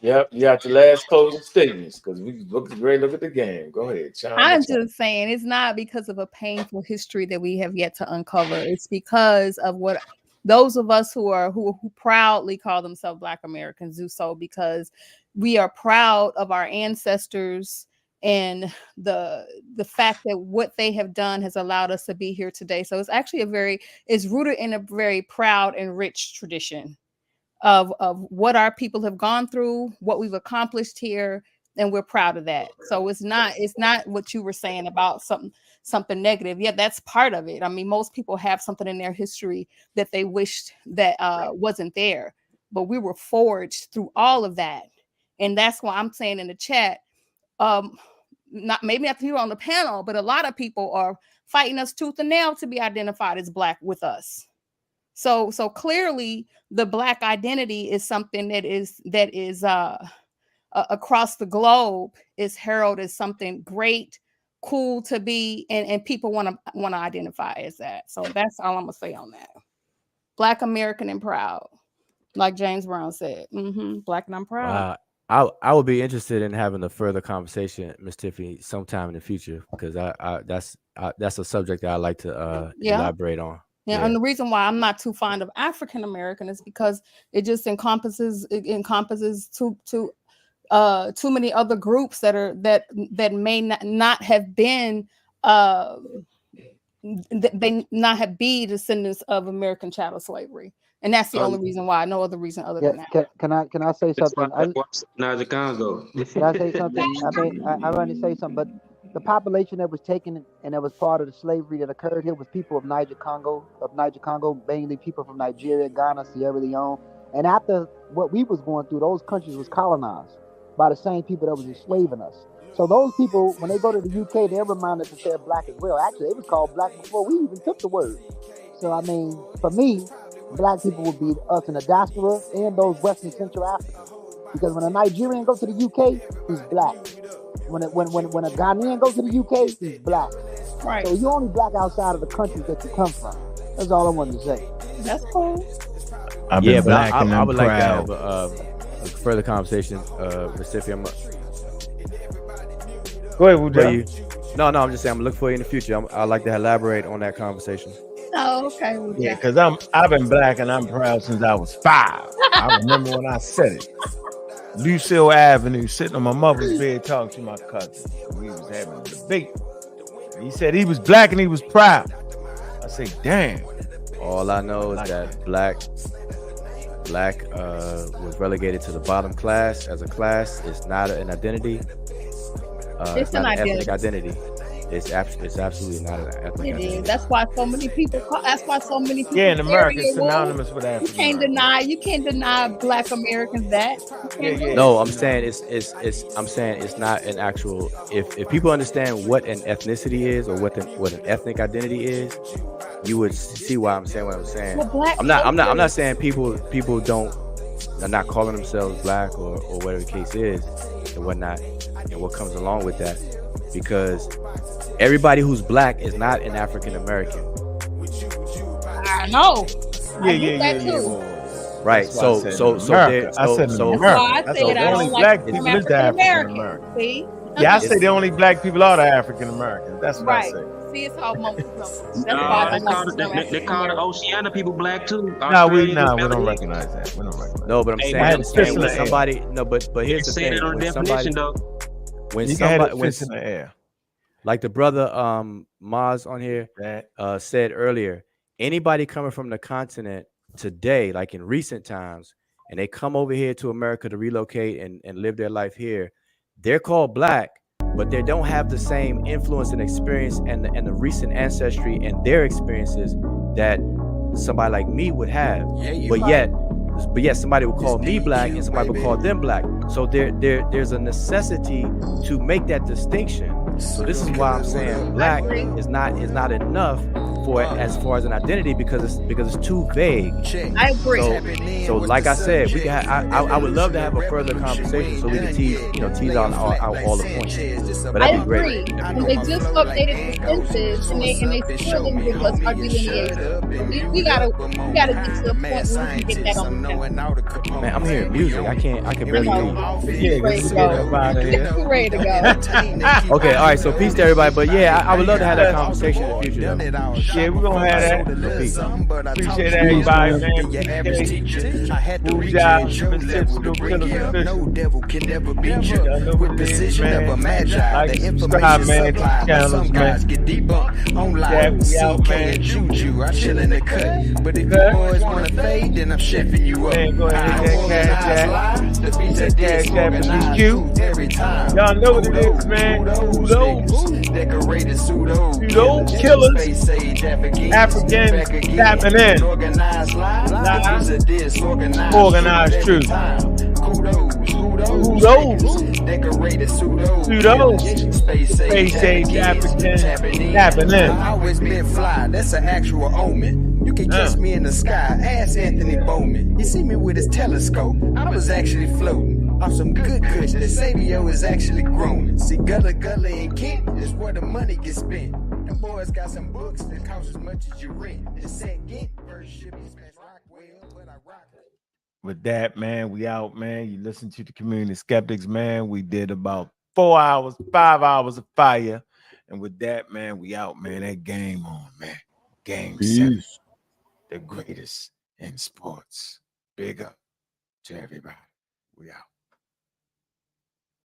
Yep, you got the last closing statements because we look at the game. Go ahead, Chime. I'm just saying it's not because of a painful history that we have yet to uncover. It's because of what those of us who proudly call themselves Black Americans do so, because we are proud of our ancestors and the fact that what they have done has allowed us to be here today. So it's actually it's rooted in a very proud and rich tradition of what our people have gone through, what we've accomplished here, and we're proud of that. So it's not what you were saying about something negative. Yeah, that's part of it. I mean, most people have something in their history that they wished that wasn't there, but we were forged through all of that. And that's why I'm saying in the chat, not the people on the panel, but a lot of people are fighting us tooth and nail to be identified as Black with us. So clearly the Black identity is something that is across the globe is heralded as something great, cool to be, and people want to identify as that. So that's all I'm gonna say on that. Black American and proud, like James Brown said. Black and I'm proud. I would be interested in having a further conversation, Ms. Tiffany, sometime in the future, because that's a subject that I like to elaborate on. Yeah, and the reason why I'm not too fond of African American is because it just encompasses too many other groups that may not have been they not have be descendants of American chattel slavery, and that's the only reason why. No other reason other than that. Can I say something? Niger Congo. Can I say something? I want to say something, but the population that was taken and that was part of the slavery that occurred here was people of Niger Congo, mainly people from Nigeria, Ghana, Sierra Leone. And after what we was going through, those countries was colonized by the same people that was enslaving us. So those people, when they go to the UK, they're reminded that they're black as well. Actually, it was called black before we even took the word. So, I mean, for me, black people would be us in the diaspora and those Western Central Africans. Because when a Nigerian goes to the UK, he's black. When a Ghanaian goes to the UK, he's black. Right. So you're only black outside of the countries that you come from. That's all I wanted to say. That's cool. I've been black I and I'm would proud. like to have a further conversation. Mississippi, Go ahead, Wu-Jay. No, I'm just saying I'm looking for you in the future. I'd like to elaborate on that conversation. Oh, okay. Yeah, because I've been black and I'm proud since I was 5. I remember when I said it. Lucille Avenue, sitting on my mother's bed talking to my cousin. We was having a debate. He said he was black and he was proud. I say, damn. All I know is that black was relegated to the bottom class as a class. It's not an identity. It's not an ethnic identity. It's absolutely not an ethnic identity. That's why so many people. Yeah, in America, it's synonymous with African. You can't deny Black Americans that. No, I'm saying it's not an actual. If people understand what an ethnicity is or what an ethnic identity is, you would see why I'm saying what I'm saying. Well, I'm not saying people are not calling themselves black or whatever the case is and whatnot and what comes along with that, because everybody who's black is not an African American. I know. Yeah. Right. So I said only black people is the African American. See? Yeah, I say the only black people are the African Americans. That's what I say. See, it's all mumble. They call the Oceania people black too. No, we don't recognize that. We don't recognize. No, but I'm saying when somebody. No, but here's the thing. When somebody, like the brother Maz on here said earlier, anybody coming from the continent today, like in recent times, and they come over here to America to relocate and live their life here, they're called black, but they don't have the same influence and experience and the recent ancestry and their experiences that somebody like me would have. But yet somebody would call me black and somebody would call them black. So there's a necessity to make that distinction. So this is why I'm saying black is not enough for it as far as an identity because it's too vague. I agree. So like I said, we can I would love to have a further conversation so we can tease out all the points. But that'd be great. And they just updated the census and they still didn't give us our delineation. We gotta get to the point where we can get that on the count. Man, I'm hearing music. I can barely hear you. Ready to go. Okay, all right. So peace to everybody. But yeah, I would love to have that conversation in the future. Yeah, we're gonna have that. Appreciate everybody, man. Like, subscribe, man. Channels, man. Juju, I chill in the cut. But if you boys wanna fade, then I'm chefing you up. Go ahead, cash app is cute. Y'all know what it is, man. Decorated pseudo killers. African tapping in. Organized truth. Kudos. Decorated pseudo. Space age African tapping in. I always been fly. That's an actual omen. You can catch me in the sky. Ask Anthony Bowman. You see me with his telescope. I was actually floating on some good kush. The Sabio is actually growing. See, Gullah and Kent is where the money gets spent. Them boys got some books that cost as much as you rent. It said Gent first ship is Rockwell, but I rock it. With that, man, we out, man. You listen to the Community Skeptics, man. We did about 5 hours of fire. And with that, man, we out, man. That game on, man. Game 7. the greatest in sports. Big up to everybody. We out.